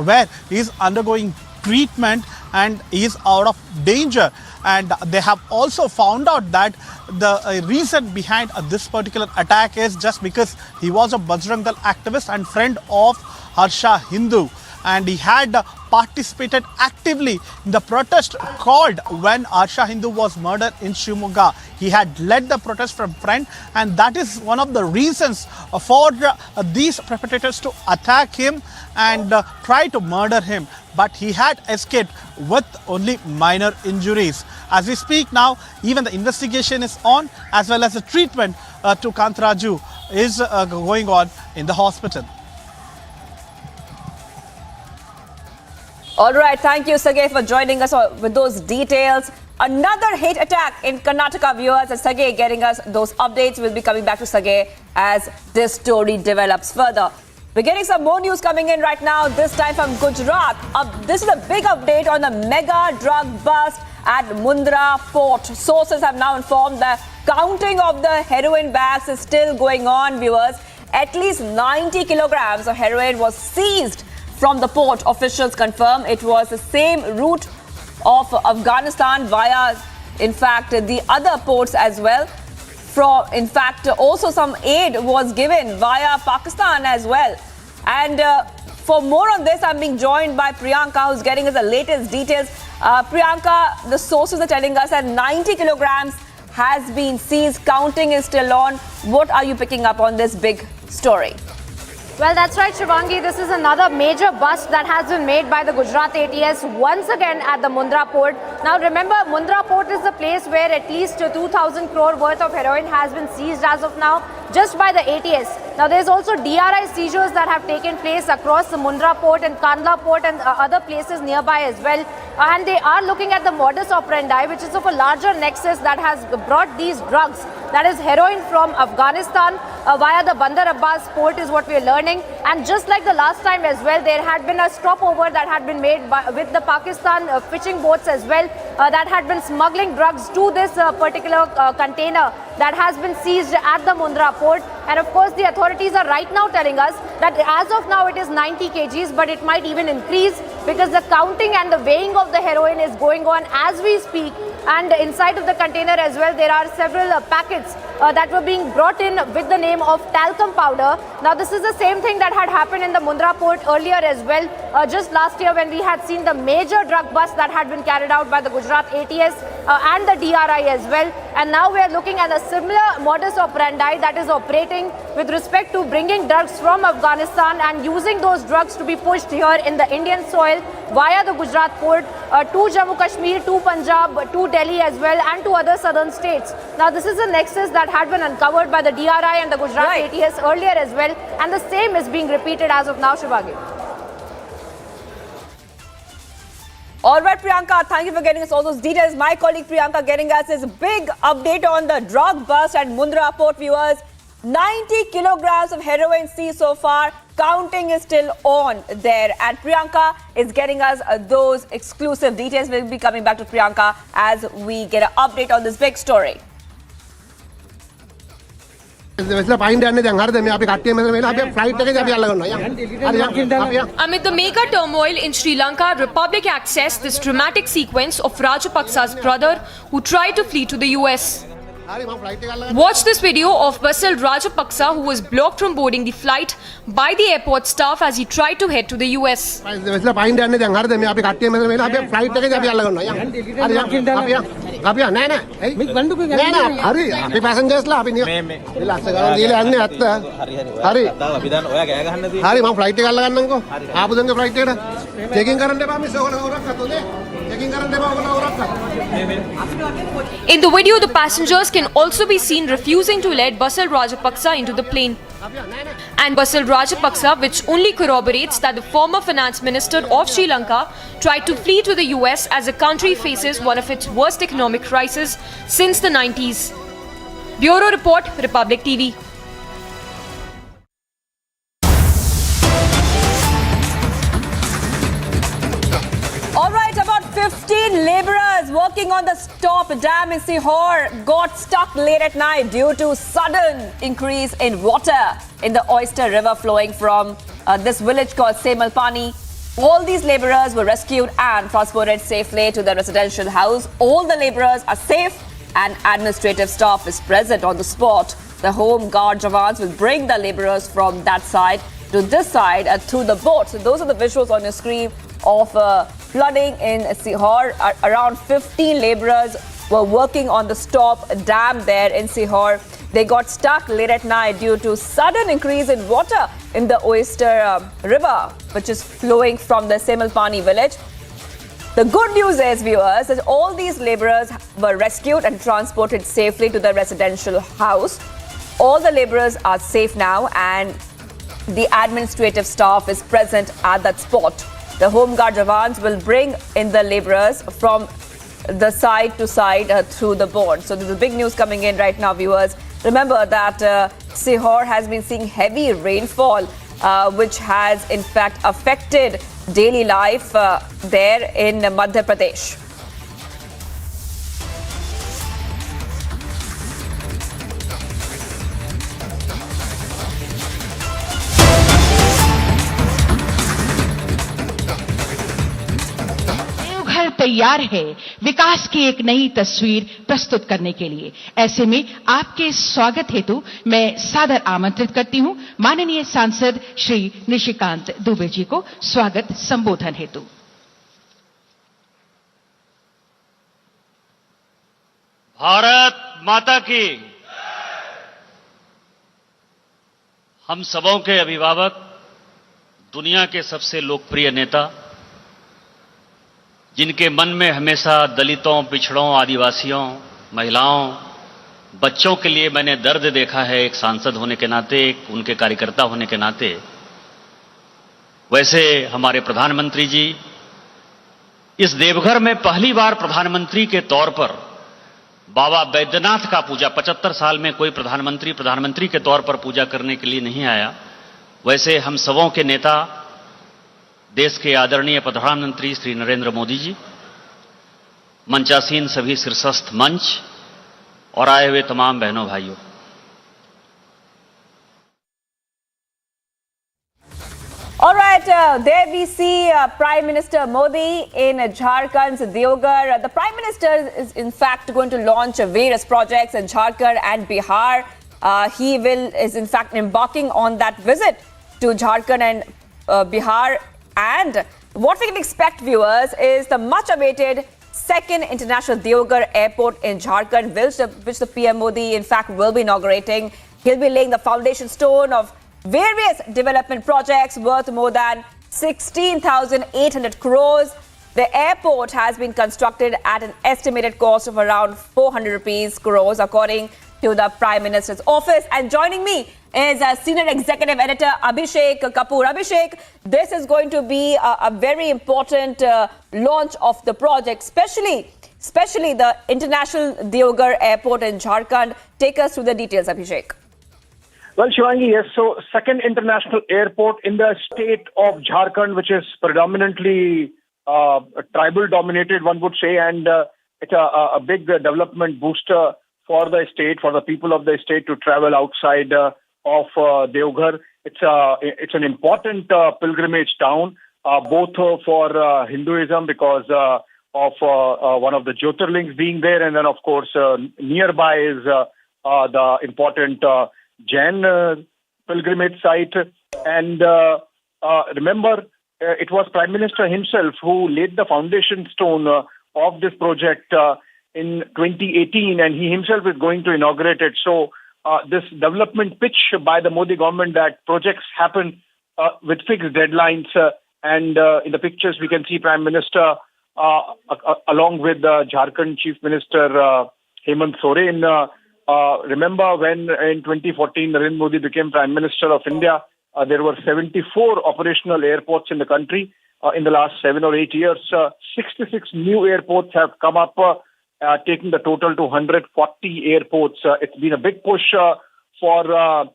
where he is undergoing treatment and he is out of danger. And they have also found out that the reason behind this particular attack is just because he was a Bajrang Dal activist and friend of Harsha Hindu, and he had participated actively in the protest called when Harsha Hindu was murdered in Shivamogga. He had led the protest from front, and that is one of the reasons for these perpetrators to attack him and try to murder him. But he had escaped with only minor injuries. As we speak now, even the investigation is on, as well as the treatment to Kantaraju is going on in the hospital. All right, thank you, Sergey, for joining us with those details. Another hate attack in Karnataka, viewers, and Sergey getting us those updates. We'll be coming back to Sergey as this story develops further. We're getting some more news coming in right now, this time from Gujarat. This is a big update on the mega drug bust at Mundra port. Sources have now informed that counting of the heroin bags is still going on, viewers. At least 90 kilograms of heroin was seized from the port. Officials confirm it was the same route of Afghanistan via, in fact, the other ports as well. In fact, also some aid was given via Pakistan as well. And for more on this, I'm being joined by Priyanka, who's getting us the latest details. Priyanka, the sources are telling us that 90 kilograms has been seized. Counting is still on. What are you picking up on this big story? Well, that's right, Shivangi. This is another major bust that has been made by the Gujarat ATS once again at the Mundra port. Now, remember, Mundra port is the place where at least 2,000 crore worth of heroin has been seized as of now, just by the ATS. Now, there's also DRI seizures that have taken place across the Mundra port and Kandla port and other places nearby as well. And they are looking at the modus operandi, which is of a larger nexus that has brought these drugs, that is heroin from Afghanistan via the Bandar Abbas port, is what we are learning. And just like the last time as well, there had been a stopover that had been made with the Pakistan fishing boats as well that had been smuggling drugs to this particular container that has been seized at the Mundra port. And of course, the authorities are right now telling us that as of now it is 90 kgs, but it might even increase because the counting and the weighing of the heroin is going on as we speak. And inside of the container as well, there are several packets that were being brought in with the name of talcum powder. Now, this is the same thing that had happened in the Mundra port earlier as well, just last year when we had seen the major drug bust that had been carried out by the Gujarat ATS and the DRI as well. And now we are looking at a similar modus operandi that is operating with respect to bringing drugs from Afghanistan and using those drugs to be pushed here in the Indian soil via the Gujarat port to Jammu Kashmir, to Punjab, to Delhi as well, and to other southern states. Now, this is a nexus that had been uncovered by the DRI and the Gujarat ATS earlier as well, and the same is being repeated as of now, Shivagi. All right, Priyanka, thank you for getting us all those details. My colleague Priyanka getting us this big update on the drug bust at Mundra port, viewers. 90 kilograms of heroin seized so far. Counting is still on there. And Priyanka is getting us those exclusive details. We'll be coming back to Priyanka as we get an update on this big story. Amid the mega turmoil in Sri Lanka, Republic accessed this dramatic sequence of Rajapaksa's brother who tried to flee to the US. Watch this video of Basil Rajapaksa, who was blocked from boarding the flight by the airport staff as he tried to head to the US. අපි නෑ නෑ ඇයි නෑ නෑ හරි අපි පැසෙන්ජර්ස්ලා අපි ලස්ස ගන්න දීලා යන්නේ ඇත්ත හරි අපි දැන් ඔයා ගෑ ගහන්න තියෙන්නේ හරි මම ෆ්ලයිට් එක අල්ල ගන්නම්කෝ ආපු දංගේ ෆ්ලයිට් එකට චෙකින් කරන්න එපා මිස් ඔයගොල්ලෝ අවුරක්කත් හොඳේ චෙකින් කරන්න එපා ඔයගොල්ලෝ අවුරක්කත්. In the video, the passengers can also be seen refusing to let Basil Rajapaksa into the plane. And Basil Rajapaksa, which only corroborates that the former finance minister of Sri Lanka tried to flee to the US as the country faces one of its worst economic crises since the 90s. Bureau Report, Republic TV. All right, about 15 laborers working on the stop dam in Sihor got stuck late at night due to sudden increase in water in the Oyster River flowing from this village called Semalpani. All these laborers were rescued and transported safely to the residential house. All the laborers are safe and administrative staff is present on the spot. The Home Guard Jawans will bring the laborers from that side to this side through the boat. So those are the visuals on your screen of flooding in Sihor. Around 15 laborers were working on the stop dam there in Sihor. They got stuck late at night due to sudden increase in water in the Oyster River, which is flowing from the Semalpani village. The good news is, viewers, that all these laborers were rescued and transported safely to the residential house. All the laborers are safe now and the administrative staff is present at that spot. The Home Guard Jawans will bring in the laborers from the side to side through the board. So there's a big news coming in right now, viewers. Remember that Sihor has been seeing heavy rainfall, which has in fact affected daily life there in Madhya Pradesh. तैयार है विकास की एक नई तस्वीर प्रस्तुत करने के लिए। ऐसे में आपके स्वागत हेतु मैं सादर आमंत्रित करती हूं माननीय सांसद श्री निशिकांत दुबे जी को स्वागत संबोधन हेतु। भारत माता की। हम सबों के अभिभावक, दुनिया के सबसे लोकप्रिय नेता, जिनके मन में हमेशा दलितों, पिछड़ों, आदिवासियों, महिलाओं, बच्चों के लिए मैंने दर्द देखा है एक सांसद होने के नाते, उनके कार्यकर्ता होने के नाते, वैसे हमारे प्रधानमंत्री जी इस देवघर में पहली बार प्रधानमंत्री के तौर पर बाबा बैद्यनाथ का पूजा, 75 साल में कोई प्रधानमंत्री के तौर पर पूजा करने के लिए नहीं आया। वैसे हम सबों के नेता, देश के आदरणीय प्रधानमंत्री श्री नरेंद्र मोदी जी, मंचासीन सभी शीर्षस्थ मंच और आए हुए तमाम बहनों भाइयों, All right, there we see Prime Minister Modi in Jharkhand's Deoghar. The Prime Minister is in fact going to launch various projects in Jharkhand and Bihar. He is in fact embarking on that visit to Jharkhand and Bihar. And what we can expect, viewers, is the much-awaited second international Deoghar airport in Jharkhand, which the PM Modi, in fact, will be inaugurating. He'll be laying the foundation stone of various development projects worth more than 16,800 crores. The airport has been constructed at an estimated cost of around 400 crores, according to the Prime Minister's office. And joining me is Senior Executive Editor Abhishek Kapoor. Abhishek, this is going to be a very important launch of the project, especially the International Deoghar Airport in Jharkhand. Take us through the details, Abhishek. Well, Shivangi, yes. So, second international airport in the state of Jharkhand, which is predominantly tribal-dominated, one would say, and it's a big development booster for the state, for the people of the state to travel outside of Deoghar. It's an important pilgrimage town, both for Hinduism because of one of the Jyotirlings being there, and then of course nearby is the important Jain pilgrimage site. And remember, it was Prime Minister himself who laid the foundation stone of this project in 2018, and he himself is going to inaugurate it. So this development pitch by the Modi government that projects happen with fixed deadlines, and in the pictures we can see Prime Minister along with Jharkhand Chief Minister Hemant Soren. Remember when in 2014 Narendra Modi became Prime Minister of India, there were 74 operational airports in the country. In the last 7 or 8 years, 66 new airports have come up, taking the total to 140 airports. It's been a big push for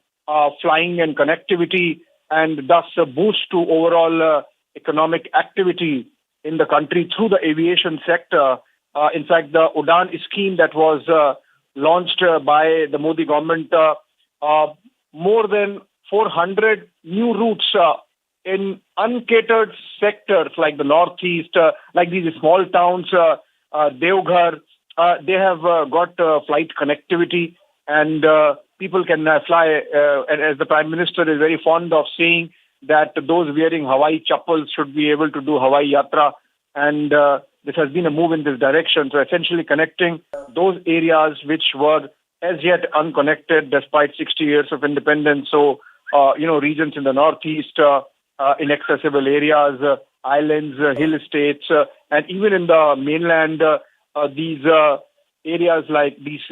flying and connectivity, and thus a boost to overall economic activity in the country through the aviation sector. In fact, the Udan scheme that was launched by the Modi government, more than 400 new routes in uncatered sectors like the northeast, like these small towns, Devghar, they have got flight connectivity, and people can fly. And as the Prime Minister is very fond of saying, that those wearing Hawaii chappals should be able to do Hawaii Yatra, and this has been a move in this direction. So essentially connecting those areas which were as yet unconnected despite 60 years of independence. So, regions in the northeast, inaccessible areas, islands, hill states, and even in the mainland, these areas like these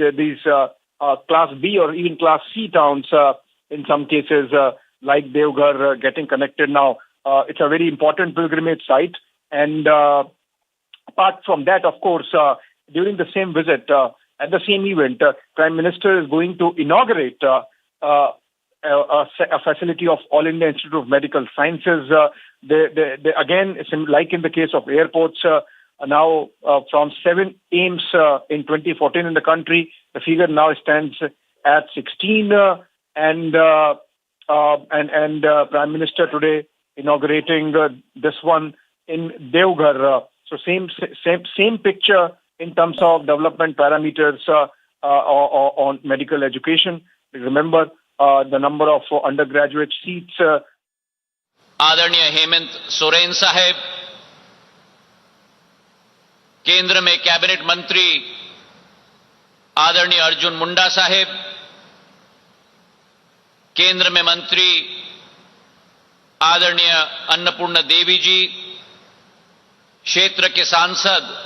Class B or even Class C towns, in some cases, like Devghar, getting connected now. It's a very important pilgrimage site. And apart from that, of course, during the same visit, at the same event, Prime Minister is going to inaugurate a facility of All India Institute of Medical Sciences. Again, like in the case of airports, now from 7 AIIMS in 2014 in the country, the figure now stands at 16, and Prime Minister today inaugurating this one in Devghar. So same picture in terms of development parameters on medical education. Remember the number of undergraduate seats. आदरणीय हेमंत सोरेन साहब, केंद्र में cabinet मंत्री आदरणीय अर्जुन मुंडा साहब, केंद्र में मंत्री आदरणीय अन्नपूर्णा देवी जी, क्षेत्र के सांसद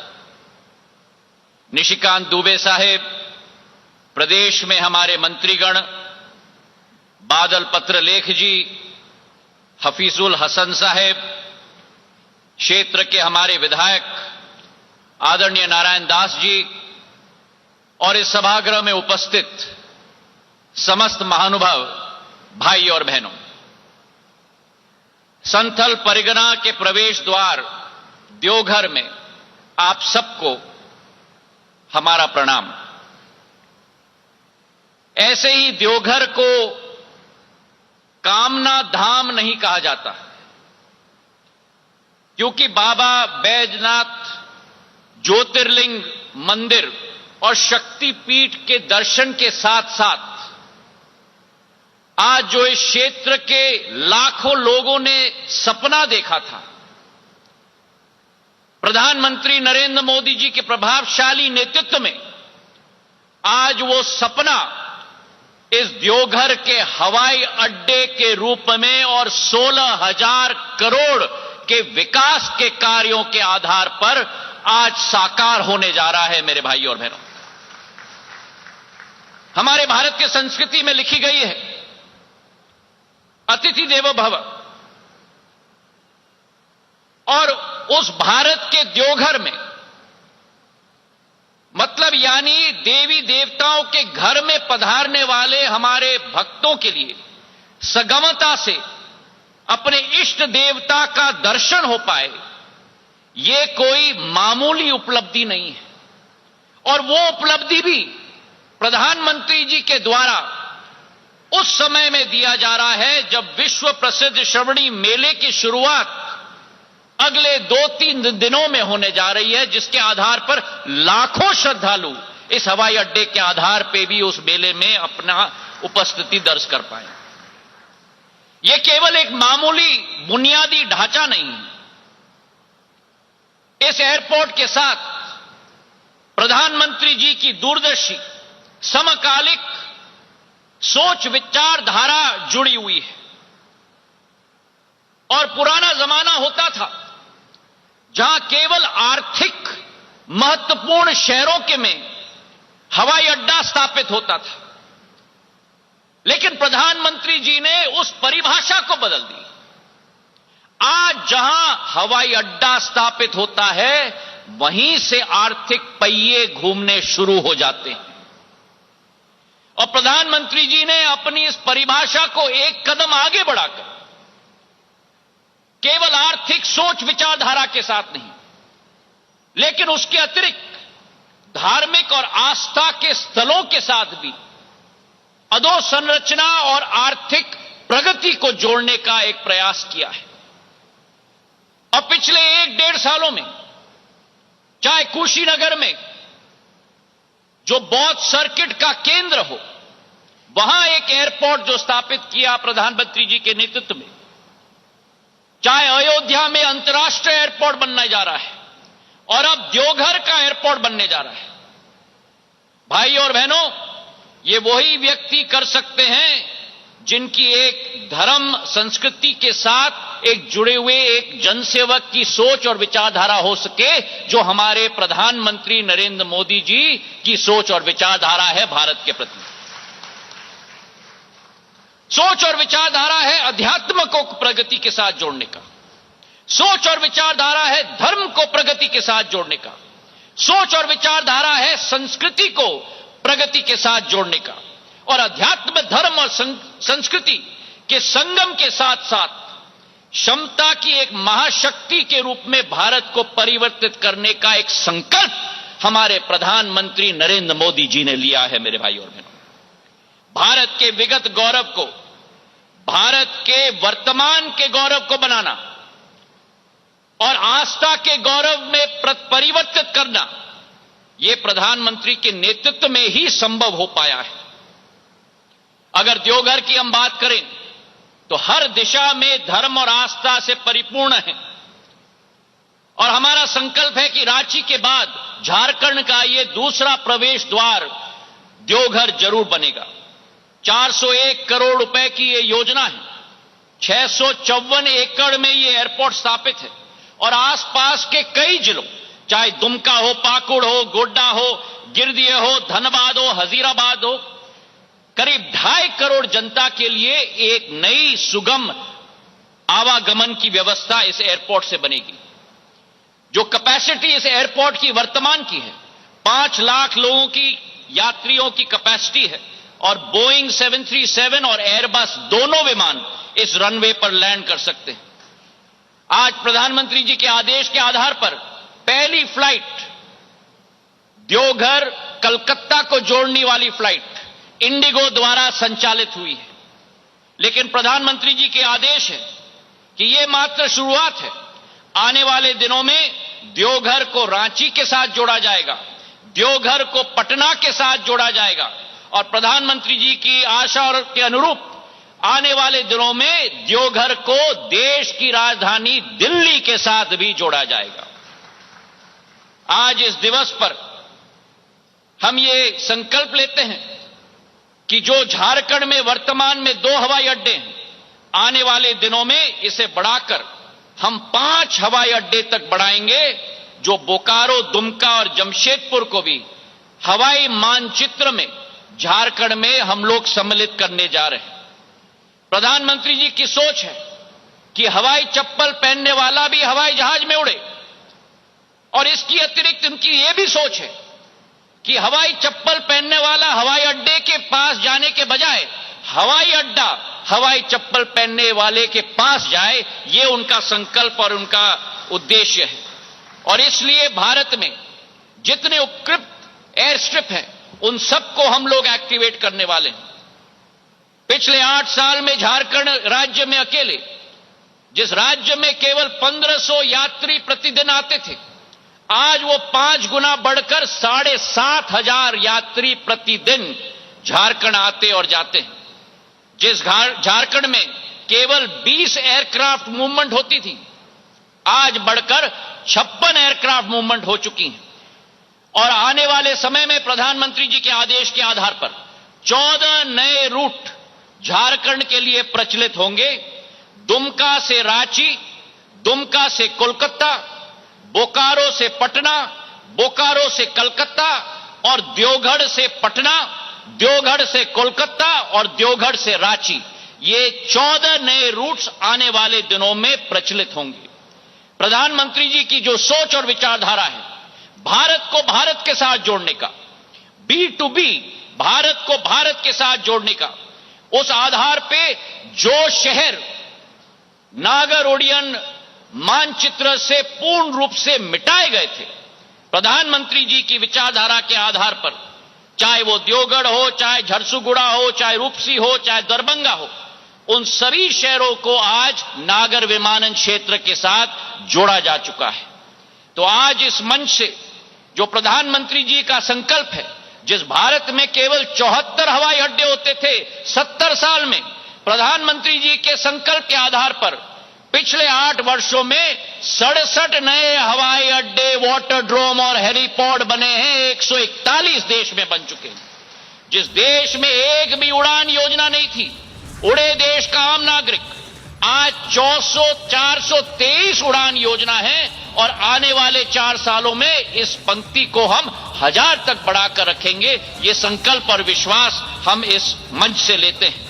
निशिकांत दुबे साहब, प्रदेश में हमारे मंत्रीगण बादल पत्रलेख जी, हफीजुल हसन साहब, क्षेत्र के हमारे विधायक आदरणीय नारायण दास जी, और इस सभागृह में उपस्थित समस्त महानुभाव भाई और बहनों, संथल परिगणा के प्रवेश द्वार देवघर में आप सबको हमारा प्रणाम। ऐसे ही देवघर को कामना धाम नहीं कहा जाता, क्योंकि बाबा बैजनाथ ज्योतिर्लिंग मंदिर और शक्तिपीठ के दर्शन के साथ साथ आज जो इस क्षेत्र के लाखों लोगों ने सपना देखा था, प्रधानमंत्री नरेंद्र मोदी जी के प्रभावशाली नेतृत्व में आज वो सपना इस देवघर के हवाई अड्डे के रूप में और 16,000 करोड़ के विकास के कार्यों के आधार पर आज साकार होने जा रहा है। मेरे भाइयों और बहनों, हमारे भारत की संस्कृति में लिखी गई है, अतिथि देवो भव, और उस भारत के देवघर में मतलब यानी देवी देवताओं के घर में पधारने वाले हमारे भक्तों के लिए सगमता से अपने इष्ट देवता का दर्शन हो पाए, ये कोई मामूली उपलब्धि नहीं है। और वो उपलब्धि भी प्रधानमंत्री जी के द्वारा उस समय में दिया जा रहा है जब विश्व प्रसिद्ध श्रवणी मेले की शुरुआत अगले 2-3 दिनों में होने जा रही है, जिसके आधार पर लाखों श्रद्धालु इस हवाई अड्डे के आधार पे भी उस मेले में अपना उपस्थिति दर्ज कर पाए। यह केवल एक मामूली बुनियादी ढांचा नहीं है। इस एयरपोर्ट के साथ प्रधानमंत्री जी की दूरदर्शी समकालिक सोच विचारधारा जुड़ी हुई है। और पुराना जमाना होता था जहां केवल आर्थिक महत्वपूर्ण शहरों के में हवाई अड्डा स्थापित होता था, लेकिन प्रधानमंत्री जी ने उस परिभाषा को बदल दी। आज जहां हवाई अड्डा स्थापित होता है वहीं से आर्थिक पहिए घूमने शुरू हो जाते हैं। और प्रधानमंत्री जी ने अपनी इस परिभाषा को एक कदम आगे बढ़ाकर केवल आर्थिक सोच विचारधारा के साथ नहीं, लेकिन उसके अतिरिक्त धार्मिक और आस्था के स्थलों के साथ भी अधोसंरचना और आर्थिक प्रगति को जोड़ने का एक प्रयास किया है। और पिछले 1-1.5 सालों में चाहे कुशीनगर में जो बौद्ध सर्किट का केंद्र हो, वहां एक एयरपोर्ट जो स्थापित किया प्रधानमंत्री जी के नेतृत्व में, चाहे अयोध्या में अंतर्राष्ट्रीय एयरपोर्ट बनने जा रहा है और अब देवघर का एयरपोर्ट बनने जा रहा है। भाई और बहनों, ये वही व्यक्ति कर सकते हैं जिनकी एक धर्म संस्कृति के साथ एक जुड़े हुए एक जनसेवक की सोच और विचारधारा हो सके, जो हमारे प्रधानमंत्री नरेंद्र मोदी जी की सोच और विचारधारा है भारत के प्रति। सोच और विचारधारा है अध्यात्म को प्रगति के साथ जोड़ने का, सोच और विचारधारा है धर्म को प्रगति के साथ जोड़ने का, सोच और विचारधारा है संस्कृति को प्रगति के साथ जोड़ने का, और अध्यात्म धर्म और संस्कृति के संगम के साथ साथ क्षमता की एक महाशक्ति के रूप में भारत को परिवर्तित करने का एक संकल्प हमारे प्रधानमंत्री नरेंद्र मोदी जी ने लिया है। मेरे भाई और बहनों, भारत के विगत गौरव को भारत के वर्तमान के गौरव को बनाना और आस्था के गौरव में परिवर्तित करना, यह प्रधानमंत्री के नेतृत्व में ही संभव हो पाया है। अगर देवघर की हम बात करें तो हर दिशा में धर्म और आस्था से परिपूर्ण है, और हमारा संकल्प है कि रांची के बाद झारखंड का यह दूसरा प्रवेश द्वार देवघर जरूर बनेगा। 401 करोड़ रुपए की यह योजना है, 654 एकड़ में यह एयरपोर्ट स्थापित है, और आसपास के कई जिलों, चाहे दुमका हो, पाकुड़ हो, गोड्डा हो, गिरदिया हो, धनबाद हो, हजीराबाद हो, करीब 2.5 करोड़ जनता के लिए एक नई सुगम आवागमन की व्यवस्था इस एयरपोर्ट से बनेगी। जो कैपेसिटी इस एयरपोर्ट की वर्तमान की है 5 लाख लोगों की यात्रियों की कैपेसिटी है, और बोइंग 737 और एयरबस दोनों विमान इस रनवे पर लैंड कर सकते हैं। आज प्रधानमंत्री जी के आदेश के आधार पर पहली फ्लाइट देवघर कलकत्ता को जोड़ने वाली फ्लाइट इंडिगो द्वारा संचालित हुई है। लेकिन प्रधानमंत्री जी के आदेश है कि यह मात्र शुरुआत है। आने वाले दिनों में देवघर को रांची के साथ जोड़ा जाएगा, देवघर को पटना के साथ जोड़ा जाएगा, और प्रधानमंत्री जी की आशा और के अनुरूप आने वाले दिनों में देवघर को देश की राजधानी दिल्ली के साथ भी जोड़ा जाएगा। आज इस दिवस पर हम ये संकल्प लेते हैं कि जो झारखंड में वर्तमान में 2 हवाई अड्डे हैं, आने वाले दिनों में इसे बढ़ाकर हम 5 हवाई अड्डे तक बढ़ाएंगे, जो बोकारो, दुमका और जमशेदपुर को भी हवाई मानचित्र में झारखंड में हम लोग सम्मिलित करने जा रहे हैं। प्रधानमंत्री जी की सोच है कि हवाई चप्पल पहनने वाला भी हवाई जहाज में उड़े, और इसकी अतिरिक्त उनकी यह भी सोच है कि हवाई चप्पल पहनने वाला हवाई अड्डे के पास जाने के बजाय हवाई अड्डा हवाई चप्पल पहनने वाले के पास जाए। यह उनका संकल्प और उनका उद्देश्य है। और इसलिए भारत में जितने उपकृत एयर स्ट्रिप हैं उन सबको हम लोग एक्टिवेट करने वाले हैं। पिछले 8 साल में झारखंड राज्य में अकेले, जिस राज्य में केवल 1500 यात्री प्रतिदिन आते थे, आज वो 5 गुना बढ़कर 7,500 यात्री प्रतिदिन झारखंड आते और जाते हैं। जिस झारखंड में केवल 20 एयरक्राफ्ट मूवमेंट होती थी, आज बढ़कर 56 एयरक्राफ्ट मूवमेंट हो चुकी हैं। और आने वाले समय में प्रधानमंत्री जी के आदेश के आधार पर 14 नए रूट झारखंड के लिए प्रचलित होंगे। दुमका से रांची, दुमका से कोलकाता, बोकारो से पटना, बोकारो से कलकत्ता और देवगढ़ से पटना, देवगढ़ से कोलकाता और देवगढ़ से रांची। ये 14 नए रूट्स आने वाले दिनों में प्रचलित होंगे। प्रधानमंत्री जी की जो सोच और विचारधारा है, भारत को भारत के साथ जोड़ने का, B2B भारत को भारत के साथ जोड़ने का, उस आधार पे जो शहर नागर ओडियन मानचित्र से पूर्ण रूप से मिटाए गए थे, प्रधानमंत्री जी की विचारधारा के आधार पर, चाहे वो देवगढ़ हो, चाहे झरसुगुड़ा हो, चाहे रूपसी हो, चाहे दरभंगा हो, उन सभी शहरों को आज नागर विमानन क्षेत्र के साथ जोड़ा जा चुका है। तो आज इस मंच से जो प्रधानमंत्री जी का संकल्प है, जिस भारत में केवल 74 हवाई अड्डे होते थे 70 साल में, प्रधानमंत्री जी के संकल्प के आधार पर पिछले 8 वर्षों में 67 नए हवाई अड्डे, वाटरड्रोम और हेलीपोर्ट बने हैं। 141 देश में बन चुके हैं। जिस देश में एक भी उड़ान योजना नहीं थी, उड़े देश का आम नागरिक, आज 423 उड़ान योजना है और आने वाले 4 सालों में इस पंक्ति को हम 1000 तक बढ़ाकर रखेंगे। ये संकल्प और विश्वास हम इस मंच से लेते हैं।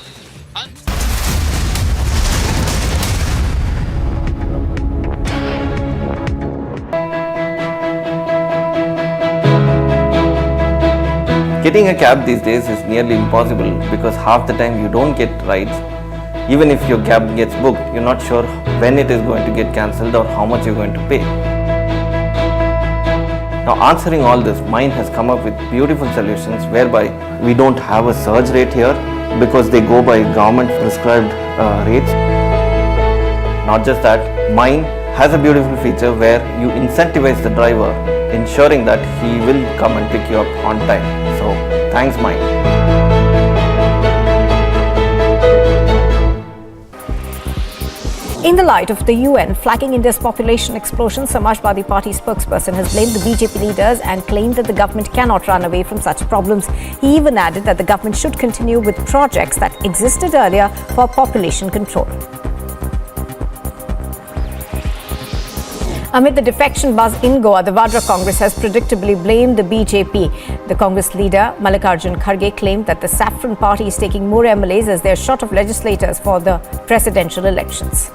Getting a cab these days is nearly impossible because half the time you don't get rides. Even if your cab gets booked, you're not sure when it is going to get cancelled or how much you're going to pay. Now, answering all this, Mind has come up with beautiful solutions whereby we don't have a surge rate here because they go by government prescribed rates. Not just that, Mind has a beautiful feature where you incentivize the driver, ensuring that he will come and pick you up on time. So, thanks Mind. In the light of the UN flagging India's population explosion, Samajwadi Party spokesperson has blamed the BJP leaders and claimed that the government cannot run away from such problems. He even added that the government should continue with projects that existed earlier for population control. Amid the defection buzz in Goa, the Vadra Congress has predictably blamed the BJP. The Congress leader, Mallikarjun Kharge, claimed that the Saffron Party is taking more MLAs as they are short of legislators for the presidential elections.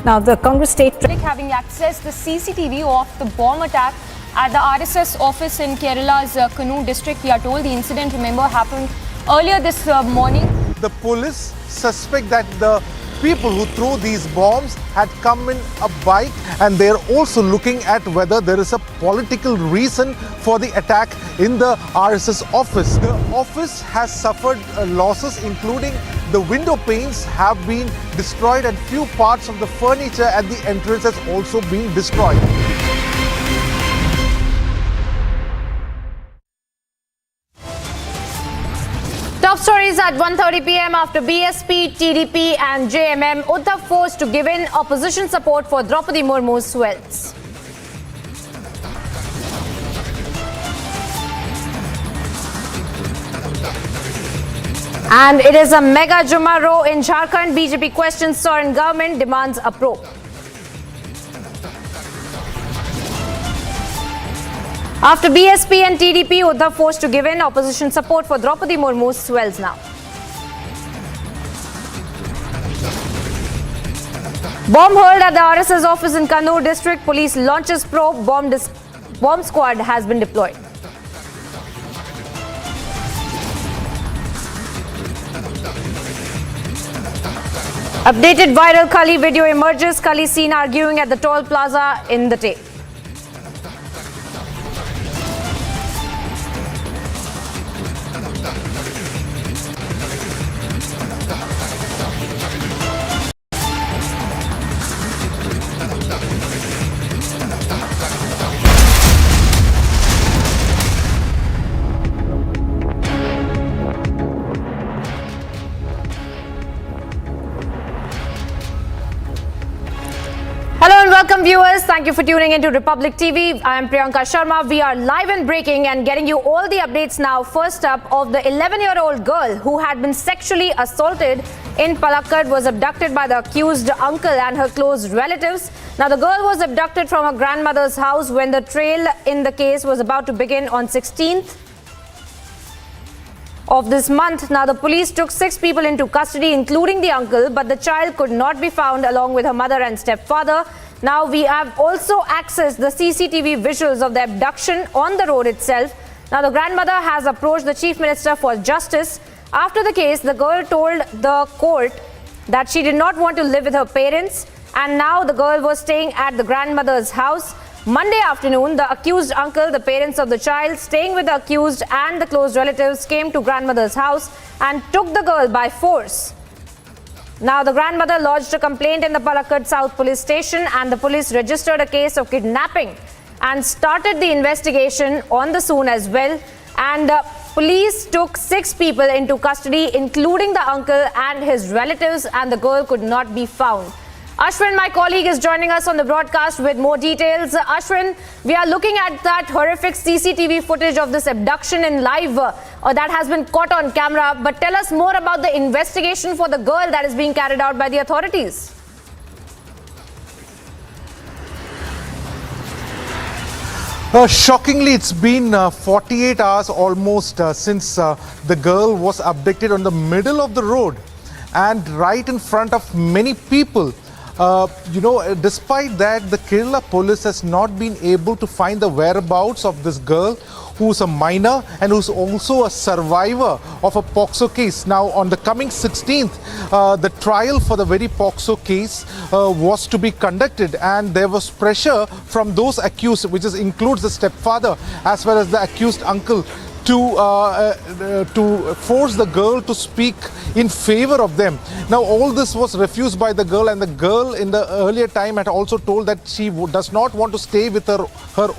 Now, the Congress state... Having accessed the CCTV of the bomb attack at the RSS office in Kerala's Kannur district, we are told the incident, remember, happened earlier this morning. The police suspect that the people who threw these bombs had come in a bike, and they're also looking at whether there is a political reason for the attack in the RSS office. The office has suffered losses, including the window panes have been destroyed and few parts of the furniture at the entrance has also been destroyed. Top stories at 1:30 p.m. after BSP, TDP and JMM, Uddhav forced to give in opposition support for Draupadi Murmu swells. And it is a mega Juma row in Jharkhand. BJP questions Soren government, demands a probe. After BSP and TDP, Uddhav forced to give in opposition support for Draupadi Murmu swells now. Bomb hurled at the RSS office in Kannur district. Police launches probe. Bomb squad has been deployed. Updated viral Kali video emerges. Kali seen arguing at the toll plaza in the tape. welcome viewers. Thank you for tuning into Republic TV. I am Priyanka Sharma. We are live and breaking and getting you all the updates now. First up, of the 11-year-old girl who had been sexually assaulted in Palakkad was abducted by the accused uncle and her close relatives. Now, the girl was abducted from her grandmother's house when the trial in the case was about to begin on 16th of this month. Now, the police took 6 people into custody, including the uncle, but the child could not be found along with her mother and stepfather. Now, we have also accessed the CCTV visuals of the abduction on the road itself. Now, the grandmother has approached the Chief Minister for justice. After the case, the girl told the court that she did not want to live with her parents, and now the girl was staying at the grandmother's house. Monday afternoon, the accused uncle, the parents of the child staying with the accused and the close relatives came to grandmother's house and took the girl by force. Now, the grandmother lodged a complaint in the Palakkad South Police Station and the police registered a case of kidnapping and started the investigation on the scene as well. And police took 6 people into custody, including the uncle and his relatives, and the girl could not be found. Ashwin, my colleague, is joining us on the broadcast with more details. Ashwin, we are looking at that horrific CCTV footage of this abduction in live that has been caught on camera. But tell us more about the investigation for the girl that is being carried out by the authorities. Shockingly, it's been 48 hours almost since the girl was abducted on the middle of the road and right in front of many people. Despite that, the Kerala police has not been able to find the whereabouts of this girl, who's a minor and who's also a survivor of a POCSO case. Now, on the coming 16th, the trial for the very POCSO case was to be conducted, and there was pressure from those accused, which includes the stepfather as well as the accused uncle, to force the girl to speak in favor of them. Now, all this was refused by the girl, and the girl in the earlier time had also told that she does not want to stay with her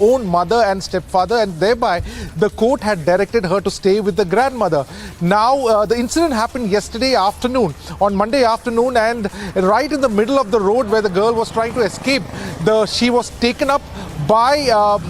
own mother and stepfather, and thereby the court had directed her to stay with the grandmother. Now, the incident happened yesterday afternoon, on Monday afternoon, and right in the middle of the road where the girl was trying to escape, she was taken up by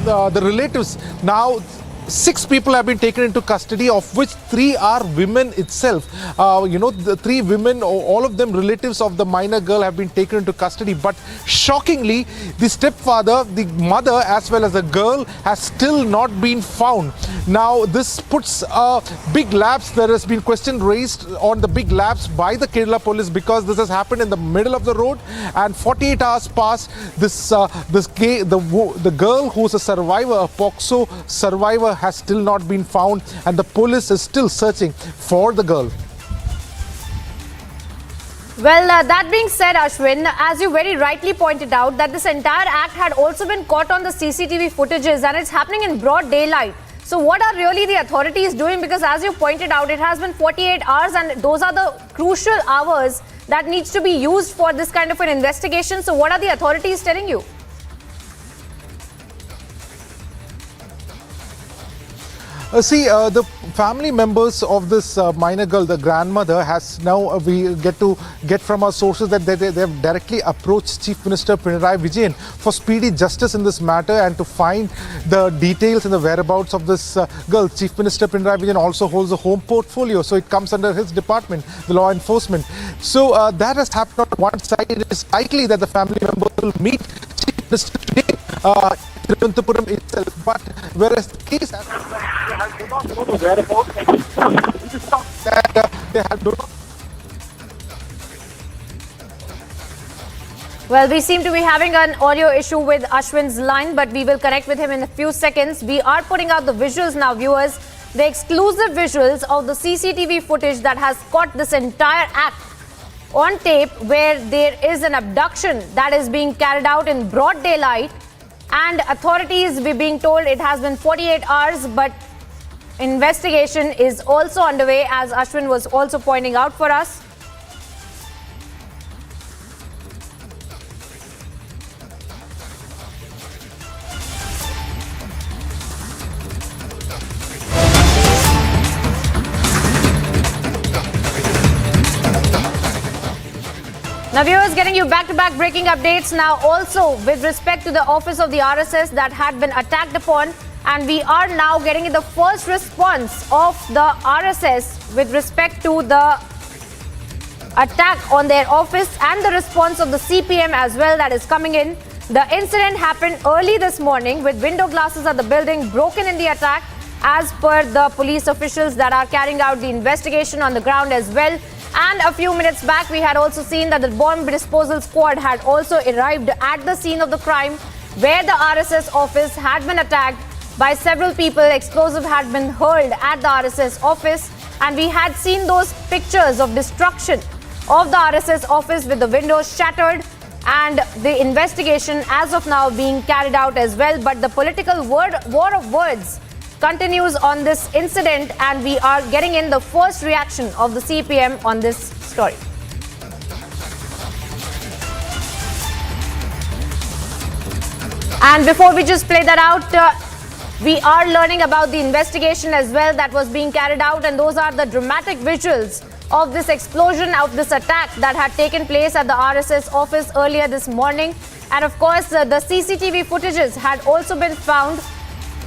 the relatives. Now, 6 people have been taken into custody, of which 3 are women itself. The 3 women, all of them relatives of the minor girl, have been taken into custody. But shockingly, the stepfather, the mother, as well as the girl has still not been found. Now, this puts a big lapse. There has been question raised on the big lapse by the Kerala police because this has happened in the middle of the road, and 48 hours passed. The girl who's a survivor, a POCSO survivor, has still not been found, and the police is still searching for the girl. Well, that being said, Ashwin, as you very rightly pointed out, that this entire act had also been caught on the CCTV footages, and it's happening in broad daylight. So what are really the authorities doing? Because as you pointed out, it has been 48 hours, and those are the crucial hours that needs to be used for this kind of an investigation. So what are the authorities telling you? The family members of this minor girl, the grandmother, has now, we get from our sources that they have directly approached Chief Minister Pinarayi Vijayan for speedy justice in this matter and to find the details and the whereabouts of this girl. Chief Minister Pinarayi Vijayan also holds a home portfolio, so it comes under his department, the law enforcement. So that has happened on one side. It is likely that the family members will meet Chief Minister today. Thiruvananthapuram itself, but whereas the case has they not know the whereabouts, they have not. Well, we seem to be having an audio issue with Ashwin's line, but we will connect with him in a few seconds. We are putting out the visuals now, viewers. The exclusive visuals of the CCTV footage that has caught this entire act on tape, where there is an abduction that is being carried out in broad daylight. And authorities, we're being told it has been 48 hours, but investigation is also underway, as Ashwin was also pointing out for us. Now, viewers, getting you back-to-back breaking updates now also with respect to the office of the RSS that had been attacked upon. And we are now getting the first response of the RSS with respect to the attack on their office and the response of the CPM as well that is coming in. The incident happened early this morning with window glasses at the building broken in the attack as per the police officials that are carrying out the investigation on the ground as well. And a few minutes back, we had also seen that the bomb disposal squad had also arrived at the scene of the crime where the RSS office had been attacked by several people. Explosive had been hurled at the RSS office, and we had seen those pictures of destruction of the RSS office with the windows shattered and the investigation as of now being carried out as well. But the political war of words continues on this incident, and we are getting in the first reaction of the CPM on this story. And before we just play that out, we are learning about the investigation as well that was being carried out, and those are the dramatic visuals of this explosion, of this attack that had taken place at the RSS office earlier this morning. And of course, the CCTV footages had also been found.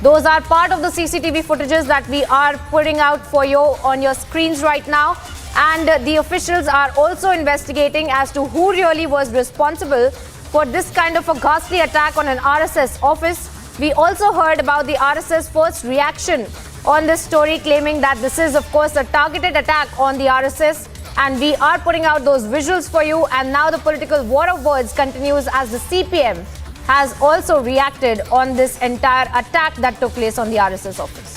Those are part of the CCTV footages that we are putting out for you on your screens right now. And the officials are also investigating as to who really was responsible for this kind of a ghastly attack on an RSS office. We also heard about the RSS first reaction on this story, claiming that this is, of course, a targeted attack on the RSS. And we are putting out those visuals for you. And now the political war of words continues as the CPM has also reacted on this entire attack that took place on the RSS office.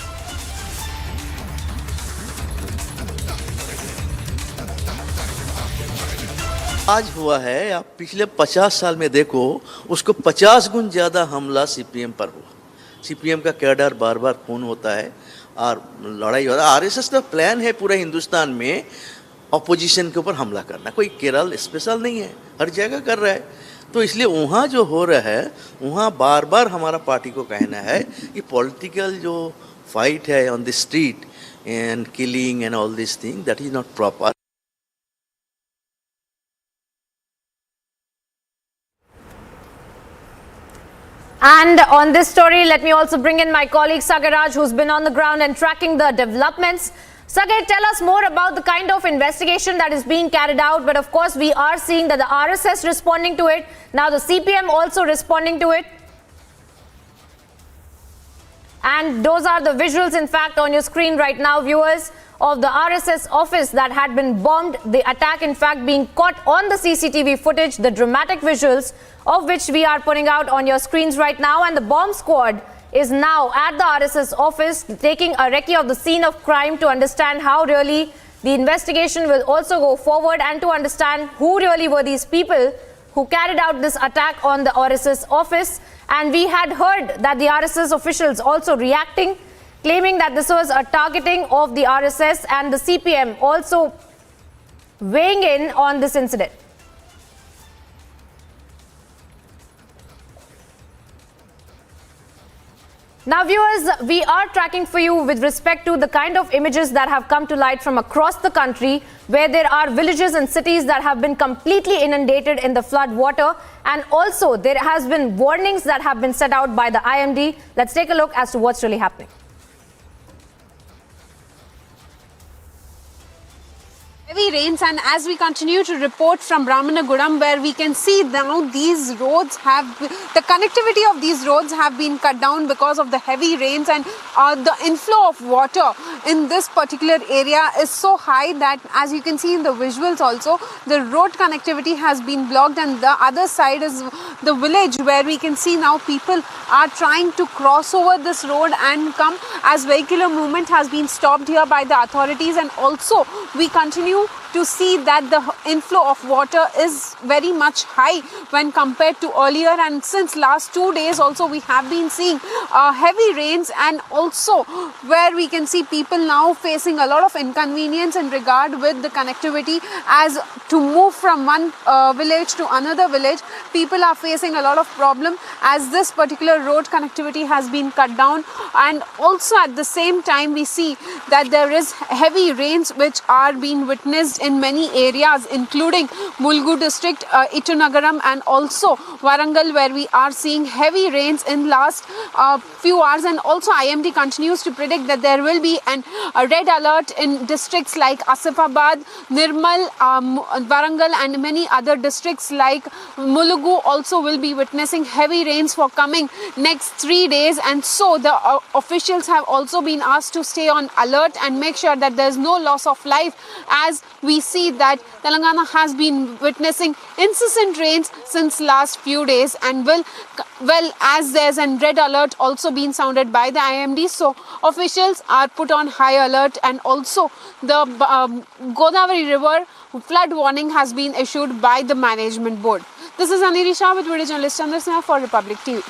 आज हुआ है, आप पिछले 50 साल में देखो, उसको 50 गुण ज़्यादा हमला सीपीएम पर हुआ। सीपीएम का कैडर बार बार खून होता है और लड़ाई हो रहा है। आरएसएस का प्लान है पूरे हिंदुस्तान में अपोजिशन के ऊपर हमला करना, कोई केरल स्पेशल नहीं है, हर जगह कर रहा है। तो इसलिए वहाँ जो हो रहा है, वहाँ बार बार हमारा पार्टी को कहना है कि पॉलिटिकल जो फाइट है on the street and killing and all this thing, that is not proper. And on this story, let me also bring in my colleague Sagaraj, who's been on the ground and tracking the developments. Sagar, tell us more about the kind of investigation that is being carried out. But of course, we are seeing that the RSS responding to it. Now the CPM also responding to it. And those are the visuals, in fact, on your screen right now, viewers, of the RSS office that had been bombed. The attack, in fact, being caught on the CCTV footage, the dramatic visuals of which we are putting out on your screens right now. And the bomb squad is now at the RSS office taking a recce of the scene of crime to understand how really the investigation will also go forward and to understand who really were these people who carried out this attack on the RSS office. And we had heard that the RSS officials also reacting, claiming that this was a targeting of the RSS, and the CPM also weighing in on this incident. Now, viewers, we are tracking for you with respect to the kind of images that have come to light from across the country, where there are villages and cities that have been completely inundated in the flood water. And also, there has been warnings that have been set out by the IMD. Let's take a look as to what's really happening. Heavy rains, and as we continue to report from Ramanagudam, where we can see now these roads the connectivity of these roads have been cut down because of the heavy rains, and the inflow of water in this particular area is so high that, as you can see in the visuals also, the road connectivity has been blocked, and the other side is the village where we can see now people are trying to cross over this road and come, as vehicular movement has been stopped here by the authorities. And also we continue to see that the inflow of water is very much high when compared to earlier, and since last 2 days also we have been seeing heavy rains, and also where we can see people now facing a lot of inconvenience in regard with the connectivity, as to move from one village to another village, people are facing a lot of problem as this particular road connectivity has been cut down. And also at the same time we see that there is heavy rains which are being witnessed in many areas, including Mulgu district, Ittunagaram, and also Warangal, where we are seeing heavy rains in last few hours. And also IMD continues to predict that there will be a red alert in districts like Asifabad, Nirmal, Warangal, and many other districts like Mulugu also will be witnessing heavy rains for coming next 3 days. And so the officials have also been asked to stay on alert and make sure that there is no loss of life, as we see that Telangana has been witnessing incessant rains since last few days, and as there's a red alert also been sounded by the IMD, so officials are put on high alert. And also the Godavari River flood warning has been issued by the management board. This is Aniri Shah with video journalist Chandra Sinha for Republic TV.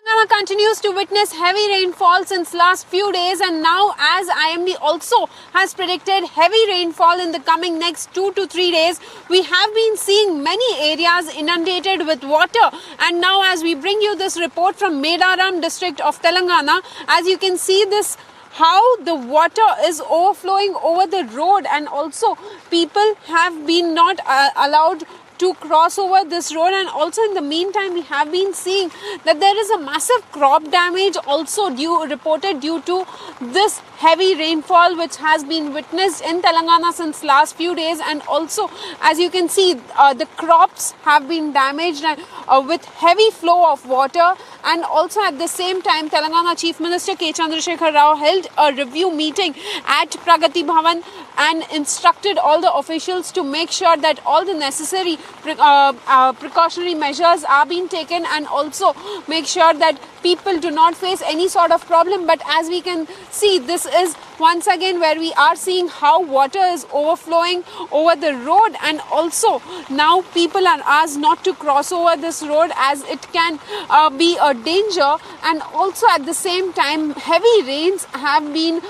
Telangana continues to witness heavy rainfall since last few days, and now as IMD also has predicted heavy rainfall in the coming next 2 to 3 days, we have been seeing many areas inundated with water. And now as we bring you this report from Medaram district of Telangana, as you can see this, how the water is overflowing over the road, and also people have been not allowed to cross over this road. And also in the meantime we have been seeing that there is a massive crop damage also reported due to this heavy rainfall which has been witnessed in Telangana since last few days. And also as you can see the crops have been damaged with heavy flow of water. And also at the same time Telangana Chief Minister K. Chandrasekhar Rao held a review meeting at Pragati Bhavan and instructed all the officials to make sure that all the necessary precautionary measures are being taken, and also make sure that people do not face any sort of problem. But as we can see, this is once again where we are seeing how water is overflowing over the road, and also now people are asked not to cross over this road as it can be a danger. And also at the same time heavy rains have been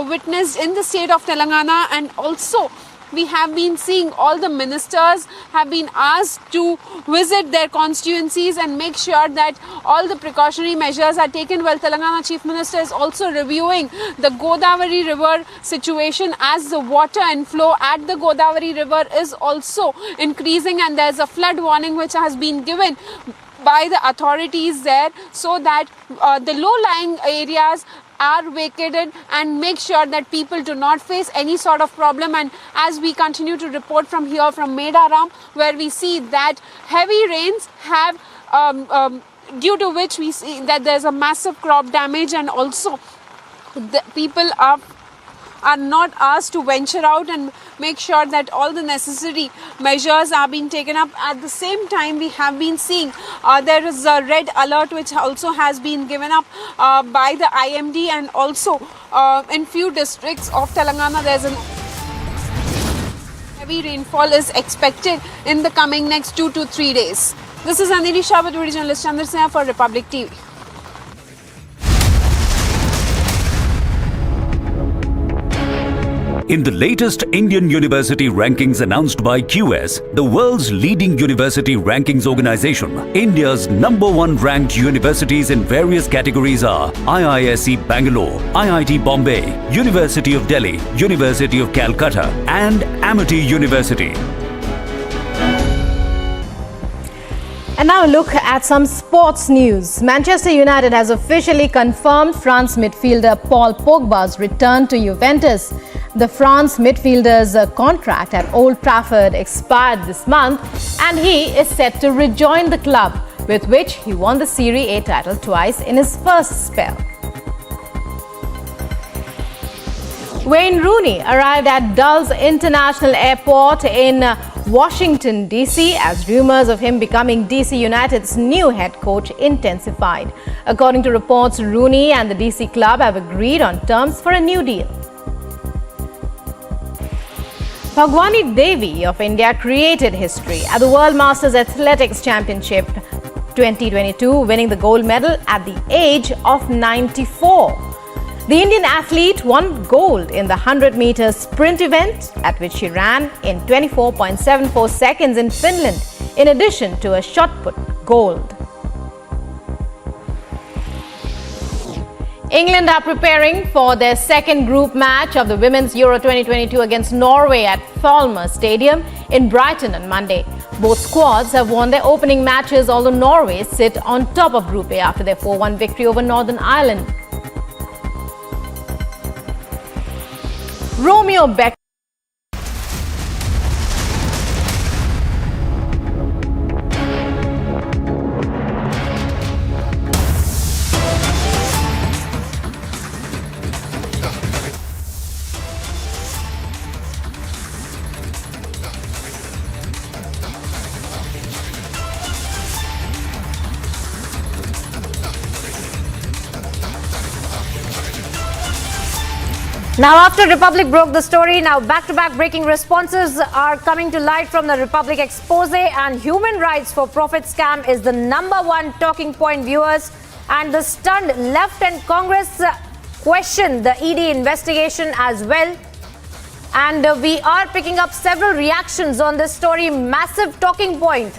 witnessed in the state of Telangana, and also we have been seeing all the ministers have been asked to visit their constituencies and make sure that all the precautionary measures are taken. While Telangana Chief Minister is also reviewing the Godavari River situation, as the water inflow at the Godavari River is also increasing, and there's a flood warning which has been given by the authorities there, so that the low-lying areas are vacated and make sure that people do not face any sort of problem. And as we continue to report from here from Medaram, where we see that heavy rains have due to which we see that there's a massive crop damage, and also the people are not asked to venture out and make sure that all the necessary measures are being taken up. At the same time we have been seeing there is a red alert which also has been given up by the IMD, and also in few districts of Telangana there's a heavy rainfall is expected in the coming next 2 to 3 days. This is Aniri Shah with video journalist Chandra Sinha for Republic TV. In the latest Indian university rankings announced by QS, the world's leading university rankings organization, India's #1 ranked universities in various categories are IISc Bangalore, IIT Bombay, University of Delhi, University of Calcutta, and Amity University. And now look at some sports news. Manchester United has officially confirmed France midfielder Paul Pogba's return to Juventus. The France midfielder's contract at Old Trafford expired this month, and he is set to rejoin the club, with which he won the Serie A title twice in his first spell. Wayne Rooney arrived at Dulles International Airport in Washington, D.C. as rumors of him becoming D.C. United's new head coach intensified. According to reports, Rooney and the D.C. club have agreed on terms for a new deal. Bhagwani Devi of India created history at the World Masters Athletics Championship 2022, winning the gold medal at the age of 94. The Indian athlete won gold in the 100-meter sprint event, at which she ran in 24.74 seconds in Finland, in addition to a shot put gold. England are preparing for their second group match of the Women's Euro 2022 against Norway at Falmer Stadium in Brighton on Monday. Both squads have won their opening matches, although Norway sit on top of Group A after their 4-1 victory over Northern Ireland. Romeo Beck. Now, after Republic broke the story, now back-to-back breaking responses are coming to light from the Republic expose, and human rights for profit scam is the #1 talking point, viewers. And the stunned left and Congress questioned the ED investigation as well. And we are picking up several reactions on this story. Massive talking point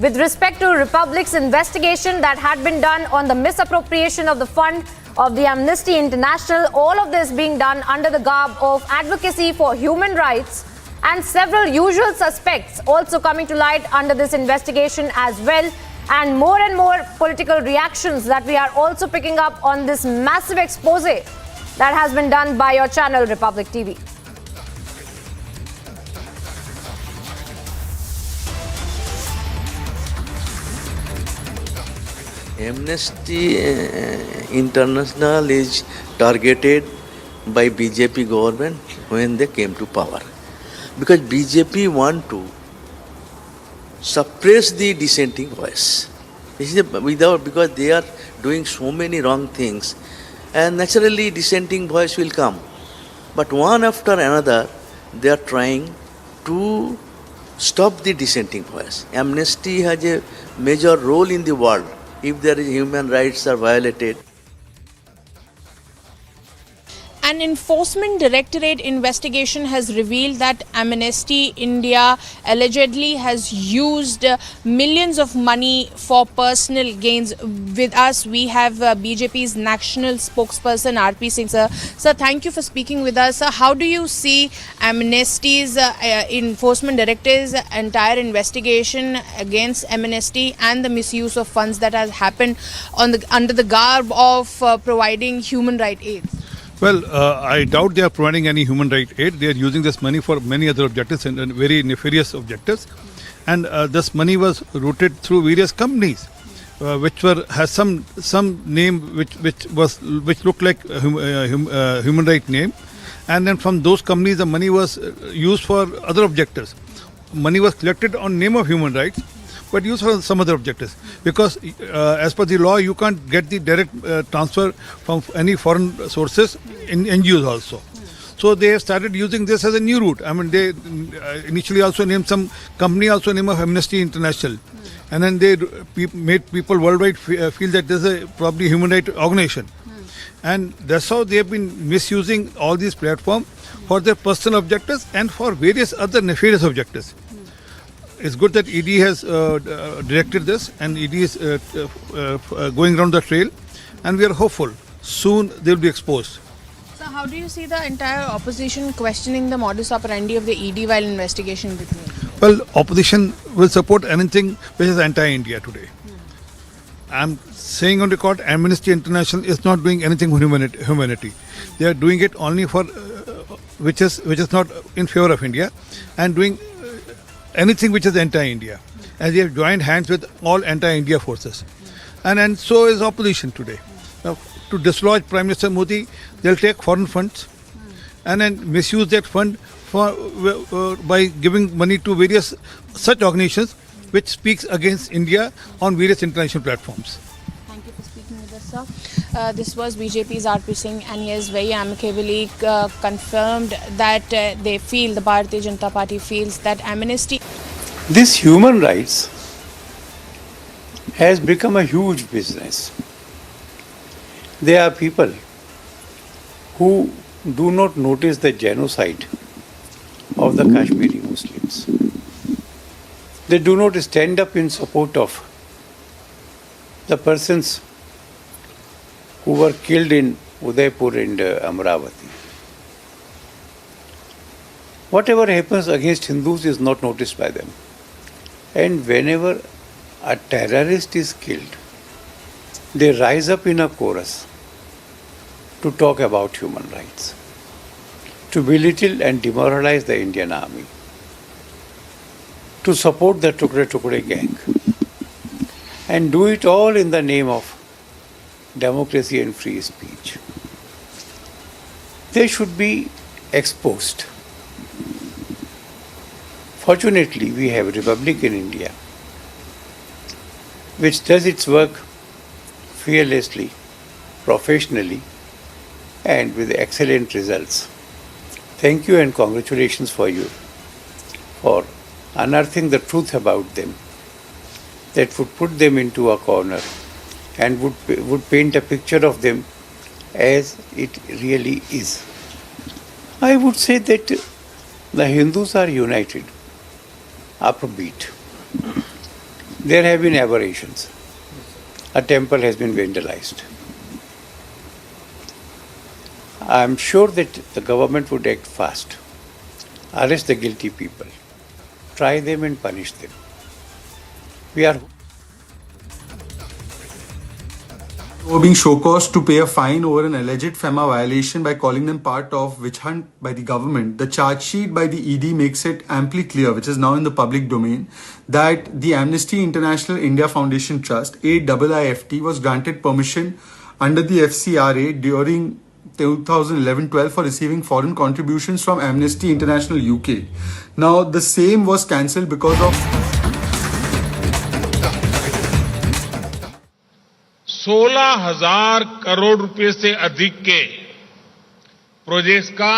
with respect to Republic's investigation that had been done on the misappropriation of the fund of the Amnesty International. All of this being done under the garb of advocacy for human rights, and several usual suspects also coming to light under this investigation as well. And more political reactions that we are also picking up on this massive expose that has been done by your channel, Republic TV. Amnesty International is targeted by BJP government when they came to power, because BJP want to suppress the dissenting voice. This is because they are doing so many wrong things, and naturally dissenting voice will come. But one after another, they are trying to stop the dissenting voice. Amnesty has a major role in the world. If there is human rights are violated. An enforcement directorate investigation has revealed that Amnesty India allegedly has used millions of money for personal gains. With us, we have BJP's national spokesperson RP Singh. Sir, thank you for speaking with us. How do you see Amnesty's enforcement directorate's entire investigation against Amnesty and the misuse of funds that has happened under the garb of providing human rights aid? Well, I doubt they are providing any human rights aid. They are using this money for many other objectives and very nefarious objectives. And this money was routed through various companies, which has some name which looked like human rights name. And then from those companies, the money was used for other objectives. Money was collected on name of human rights, but used for some other objectives. Because as per the law, you can't get the direct transfer from any foreign sources in NGOs also. So they have started using this as a new route. I mean, they initially also named some company also name of Amnesty International. And then they made people worldwide feel that this is a probably human rights organization. And that's how they have been misusing all these platforms for their personal objectives and for various other nefarious objectives. It's good that ED has directed this, and ED is going around the trail, and we are hopeful soon they will be exposed. So how do you see the entire opposition questioning the modus operandi of the ED while investigation begins? Well, opposition will support anything which is anti-India today. I'm saying on record, Amnesty International is not doing anything for humanity. They are doing it only for which is not in favor of India, and doing anything which is anti-India, as they have joined hands with all anti-India forces. And so is opposition today. Now, to dislodge Prime Minister Modi, they'll take foreign funds and then misuse that fund by giving money to various such organizations which speaks against India on various international platforms. Thank you for speaking with us, sir. This was BJP's RP Singh, and he has very amicably confirmed that the Bharatiya Janata Party feels that Amnesty. This human rights has become a huge business. There are people who do not notice the genocide of the Kashmiri Muslims. They do not stand up in support of the persons who were killed in Udaipur and Amravati. Whatever happens against Hindus is not noticed by them. And whenever a terrorist is killed, they rise up in a chorus to talk about human rights, to belittle and demoralize the Indian army, to support the Tukre Tukre gang, and do it all in the name of democracy and free speech. They should be exposed. Fortunately, we have a republic in India which does its work fearlessly, professionally, and with excellent results. Thank you and congratulations for you for unearthing the truth about them that would put them into a corner and would paint a picture of them as it really is. I would say that the Hindus are united, upbeat. There have been aberrations. A temple has been vandalized. I am sure that the government would act fast, arrest the guilty people, try them and punish them. We are were being show-caused to pay a fine over an alleged FEMA violation by calling them part of witch hunt by the government. The charge sheet by the ED makes it amply clear, which is now in the public domain, that the Amnesty International India Foundation Trust, AIIFT, was granted permission under the FCRA during 2011-12 for receiving foreign contributions from Amnesty International UK. Now, the same was cancelled because of 16,000 crore रुपए से अधिक के projects का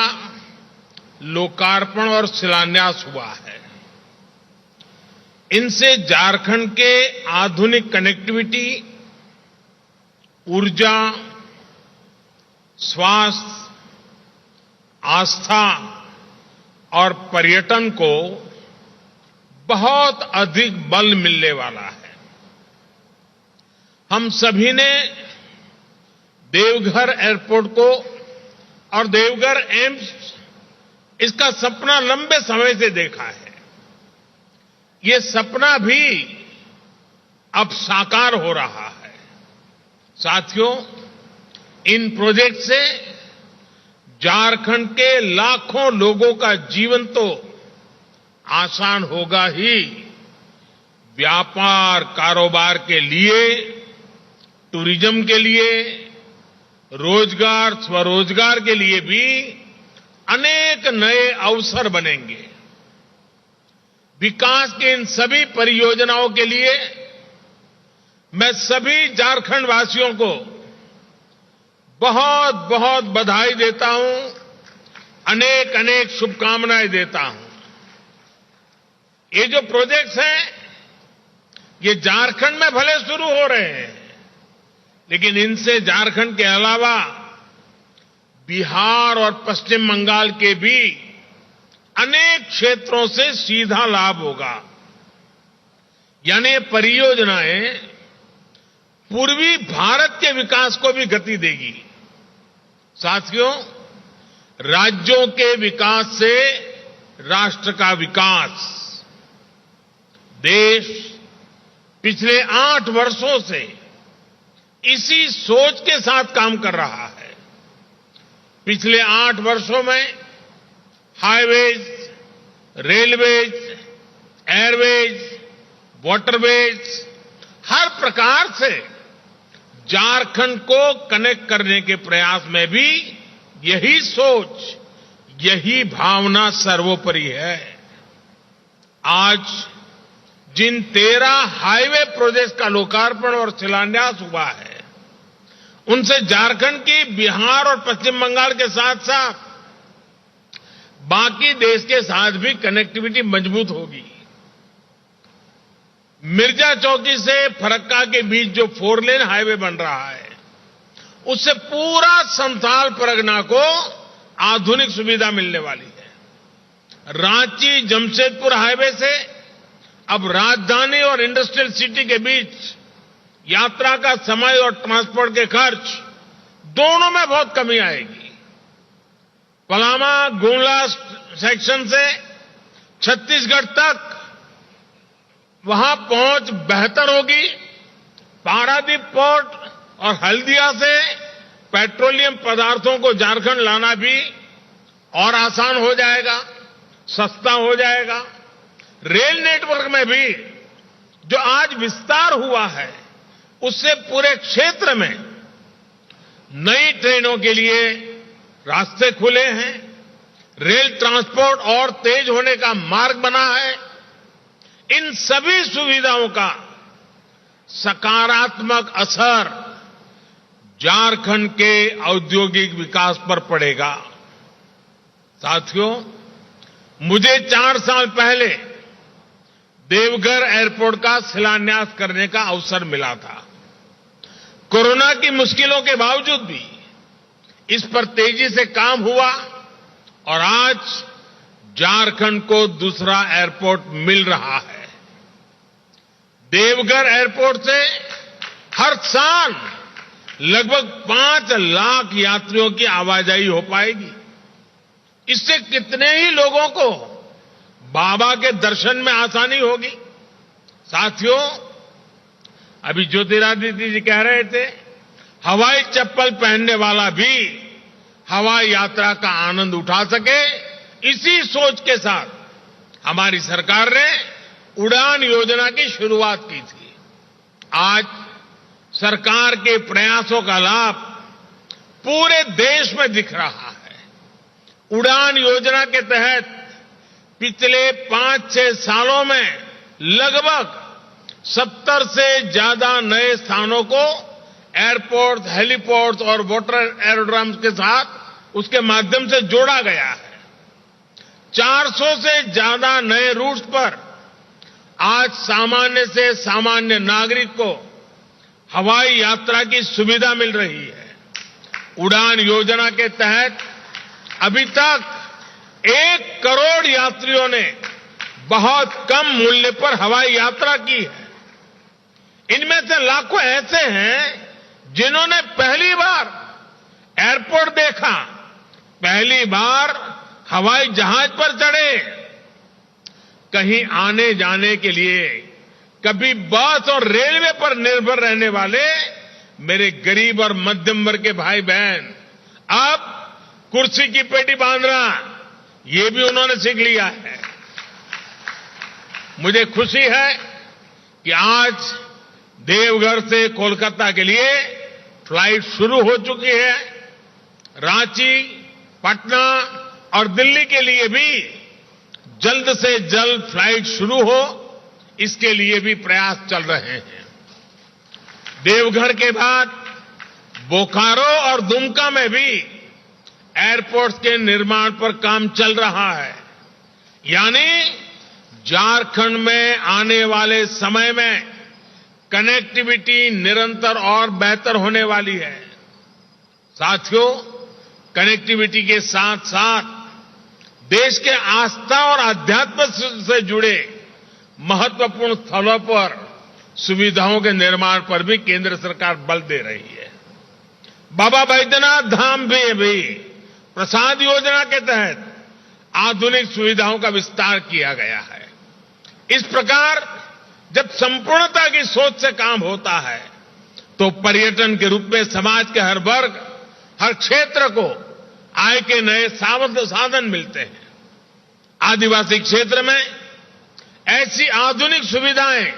लोकार्पण और शिलान्यास हुआ है। इनसे झारखंड के आधुनिक कनेक्टिविटी, ऊर्जा, स्वास्थ्य, आस्था और पर्यटन को बहुत अधिक बल मिलने वाला है। हम सभी ने देवघर एयरपोर्ट को और देवघर एम्स, इसका सपना लंबे समय से देखा है। ये सपना भी अब साकार हो रहा है। साथियों, इन प्रोजेक्ट से झारखंड के लाखों लोगों का जीवन तो आसान होगा ही, व्यापार कारोबार के लिए, टूरिज्म के लिए, रोजगार स्वरोजगार के लिए भी अनेक नए अवसर बनेंगे। विकास के इन सभी परियोजनाओं के लिए मैं सभी झारखंड वासियों को बहुत बहुत बधाई देता हूं, अनेक अनेक शुभकामनाएं देता हूं। ये जो प्रोजेक्ट्स हैं, ये झारखंड में भले शुरू हो रहे हैं, लेकिन इनसे झारखंड के अलावा बिहार और पश्चिम बंगाल के भी अनेक क्षेत्रों से सीधा लाभ होगा। यानी परियोजनाएं पूर्वी भारत के विकास को भी गति देगी। साथियों, राज्यों के विकास से राष्ट्र का विकास, देश पिछले 8 वर्षों से इसी सोच के साथ काम कर रहा है। पिछले 8 वर्षों में हाईवेज, रेलवेज, एयरवेज, वाटरवेज, हर प्रकार से झारखंड को कनेक्ट करने के प्रयास में भी यही सोच, यही भावना सर्वोपरि है। आज जिन 13 हाईवे प्रोजेक्ट्स का लोकार्पण और शिलान्यास हुआ है, उनसे झारखंड की बिहार और पश्चिम बंगाल के साथ साथ बाकी देश के साथ भी कनेक्टिविटी मजबूत होगी। मिर्जा चौकी से फरक्का के बीच जो 4 लेन हाईवे बन रहा है, उससे पूरा संथाल परगना को आधुनिक सुविधा मिलने वाली है। रांची जमशेदपुर हाईवे से अब राजधानी और इंडस्ट्रियल सिटी के बीच यात्रा का समय और ट्रांसपोर्ट के खर्च दोनों में बहुत कमी आएगी। पलामा गुमला सेक्शन से छत्तीसगढ़ तक वहां पहुंच बेहतर होगी। पारादीप पोर्ट और हल्दिया से पेट्रोलियम पदार्थों को झारखंड लाना भी और आसान हो जाएगा, सस्ता हो जाएगा। रेल नेटवर्क में भी जो आज विस्तार हुआ है, उससे पूरे क्षेत्र में नई ट्रेनों के लिए रास्ते खुले हैं। रेल ट्रांसपोर्ट और तेज होने का मार्ग बना है। इन सभी सुविधाओं का सकारात्मक असर झारखंड के औद्योगिक विकास पर पड़ेगा। साथियों, मुझे 4 साल पहले देवघर एयरपोर्ट का शिलान्यास करने का अवसर मिला था। कोरोना की मुश्किलों के बावजूद भी इस पर तेजी से काम हुआ और आज झारखंड को दूसरा एयरपोर्ट मिल रहा है। देवघर एयरपोर्ट से हर साल लगभग 5 लाख यात्रियों की आवाजाही हो पाएगी। इससे कितने ही लोगों को बाबा के दर्शन में आसानी होगी। साथियों, अभी ज्योतिरादित्य जी कह रहे थे, हवाई चप्पल पहनने वाला भी हवाई यात्रा का आनंद उठा सके। इसी सोच के साथ हमारी सरकार ने उड़ान योजना की शुरुआत की थी। आज सरकार के प्रयासों का लाभ पूरे देश में दिख रहा है। उड़ान योजना के तहत पिछले 5-6 सालों में लगभग 70 से ज्यादा नए स्थानों को एयरपोर्ट, हेलीपोर्ट और वाटर एरोड्रम्स के साथ उसके माध्यम से जोड़ा गया है। 400 से ज्यादा नए रूट्स पर आज सामान्य से सामान्य नागरिक को हवाई यात्रा की सुविधा मिल रही है। उड़ान योजना के तहत अभी तक 1 करोड़ यात्रियों ने बहुत कम मूल्य पर हवाई यात्रा की है। इनमें से लाखों ऐसे हैं जिन्होंने पहली बार एयरपोर्ट देखा, पहली बार हवाई जहाज पर चढ़े। कहीं आने जाने के लिए कभी बस और रेलवे पर निर्भर रहने वाले मेरे गरीब और मध्यम वर्ग के भाई बहन अब कुर्सी की पेटी बांधना ये भी उन्होंने सीख लिया है। मुझे खुशी है कि आज देवघर से कोलकाता के लिए फ्लाइट शुरू हो चुकी है। रांची, पटना और दिल्ली के लिए भी जल्द से जल्द फ्लाइट शुरू हो, इसके लिए भी प्रयास चल रहे हैं। देवघर के बाद बोकारो और दुमका में भी एयरपोर्ट्स के निर्माण पर काम चल रहा है। यानी झारखंड में आने वाले समय में कनेक्टिविटी निरंतर और बेहतर होने वाली है। साथियों, कनेक्टिविटी के साथ साथ देश के आस्था और आध्यात्म से जुड़े महत्वपूर्ण स्थलों पर सुविधाओं के निर्माण पर भी केंद्र सरकार बल दे रही है। बाबा बैद्यनाथ धाम में भी प्रसाद योजना के तहत आधुनिक सुविधाओं का विस्तार किया गया है। इस प्रकार जब संपूर्णता की सोच से काम होता है तो पर्यटन के रूप में समाज के हर वर्ग, हर क्षेत्र को आय के नए साधन मिलते हैं। आदिवासी क्षेत्र में ऐसी आधुनिक सुविधाएं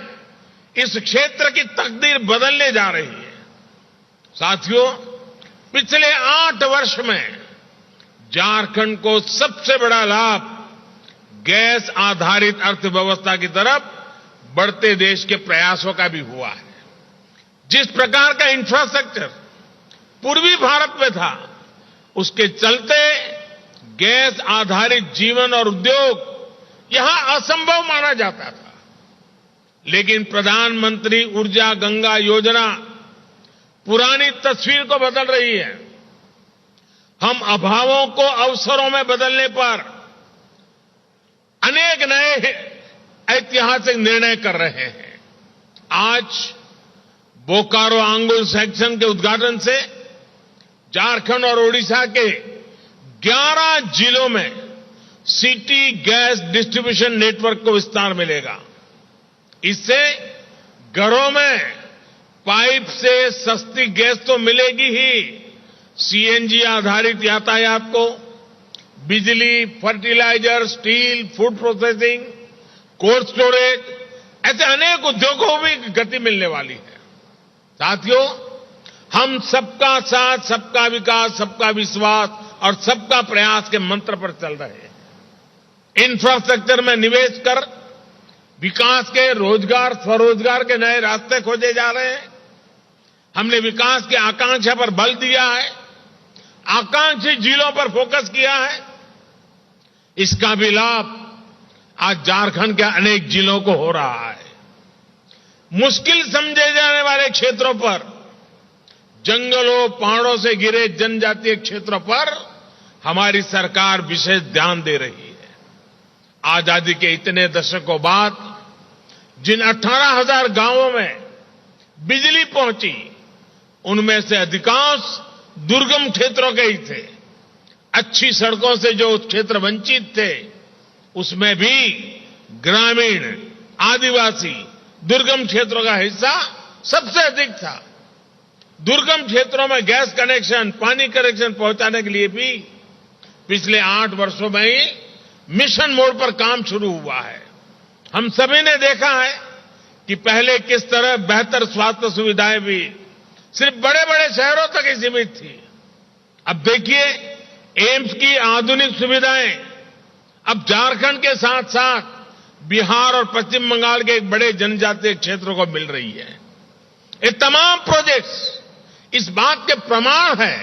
इस क्षेत्र की तकदीर बदलने जा रही है। साथियों, पिछले 8 वर्ष में झारखंड को सबसे बड़ा लाभ गैस आधारित अर्थव्यवस्था की तरफ बढ़ते देश के प्रयासों का भी हुआ है। जिस प्रकार का इंफ्रास्ट्रक्चर पूर्वी भारत में था, उसके चलते गैस आधारित जीवन और उद्योग यहां असंभव माना जाता था। लेकिन प्रधानमंत्री ऊर्जा गंगा योजना पुरानी तस्वीर को बदल रही है। हम अभावों को अवसरों में बदलने पर अनेक नए ऐतिहासिक निर्णय कर रहे हैं। आज बोकारो आंगुल सेक्शन के उद्घाटन से झारखंड और ओडिशा के 11 जिलों में सिटी गैस डिस्ट्रीब्यूशन नेटवर्क को विस्तार मिलेगा। इससे घरों में पाइप से सस्ती गैस तो मिलेगी ही, सीएनजी आधारित यातायात को बिजली, fertiliser, steel, food processing, cold storage, ऐसे अनेक उद्योगों को भी गति मिलने वाली है। साथियों, हम सबका साथ, सबका विकास, सबका विश्वास और सबका प्रयास के मंत्र पर चल रहे हैं। इंफ्रास्ट्रक्चर में निवेश कर विकास के रोजगार, स्वरोजगार के नए रास्ते खोजे जा रहे हैं। हमने विकास की आकांक्षा पर बल दिया है, आकांक्षी जिलों पर फोकस किया है। इसका भी लाभ आज झारखंड के अनेक जिलों को हो रहा है। मुश्किल समझे जाने वाले क्षेत्रों पर, जंगलों, पहाड़ों से घिरे जनजातीय क्षेत्रों पर हमारी सरकार विशेष ध्यान दे रही है। आजादी के इतने दशकों बाद जिन 18,000 गांवों में बिजली पहुंची, उनमें से अधिकांश दुर्गम क्षेत्रों के ही थे। अच्छी सड़कों से जो क्षेत्र वंचित थे, उसमें भी ग्रामीण, आदिवासी, दुर्गम क्षेत्रों का हिस्सा सबसे अधिक था। दुर्गम क्षेत्रों में गैस कनेक्शन, पानी कनेक्शन पहुंचाने के लिए भी पिछले 8 वर्षों में ही मिशन मोड पर काम शुरू हुआ है। हम सभी ने देखा है कि पहले किस तरह बेहतर स्वास्थ्य सुविधाएं भी सिर्फ बड़े बड़े शहरों तक ही सीमित थी। अब देखिए, एम्स की आधुनिक सुविधाएं अब झारखंड के साथ साथ बिहार और पश्चिम बंगाल के एक बड़े जनजातीय क्षेत्रों को मिल रही है। ये तमाम प्रोजेक्ट्स इस बात के प्रमाण है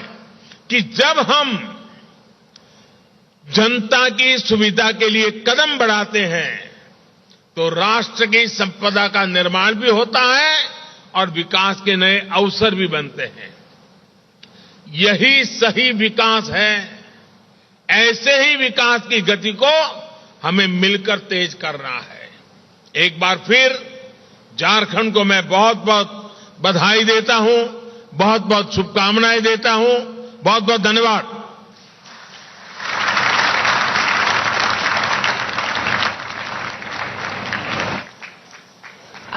कि जब हम जनता की सुविधा के लिए कदम बढ़ाते हैं तो राष्ट्र की संपदा का निर्माण भी होता है और विकास के नए अवसर भी बनते हैं। यही सही विकास है। ऐसे ही विकास की गति को हमें मिलकर तेज करना है। एक बार फिर झारखंड को मैं बहुत बहुत बधाई देता हूं, बहुत बहुत शुभकामनाएं देता हूं। बहुत बहुत धन्यवाद।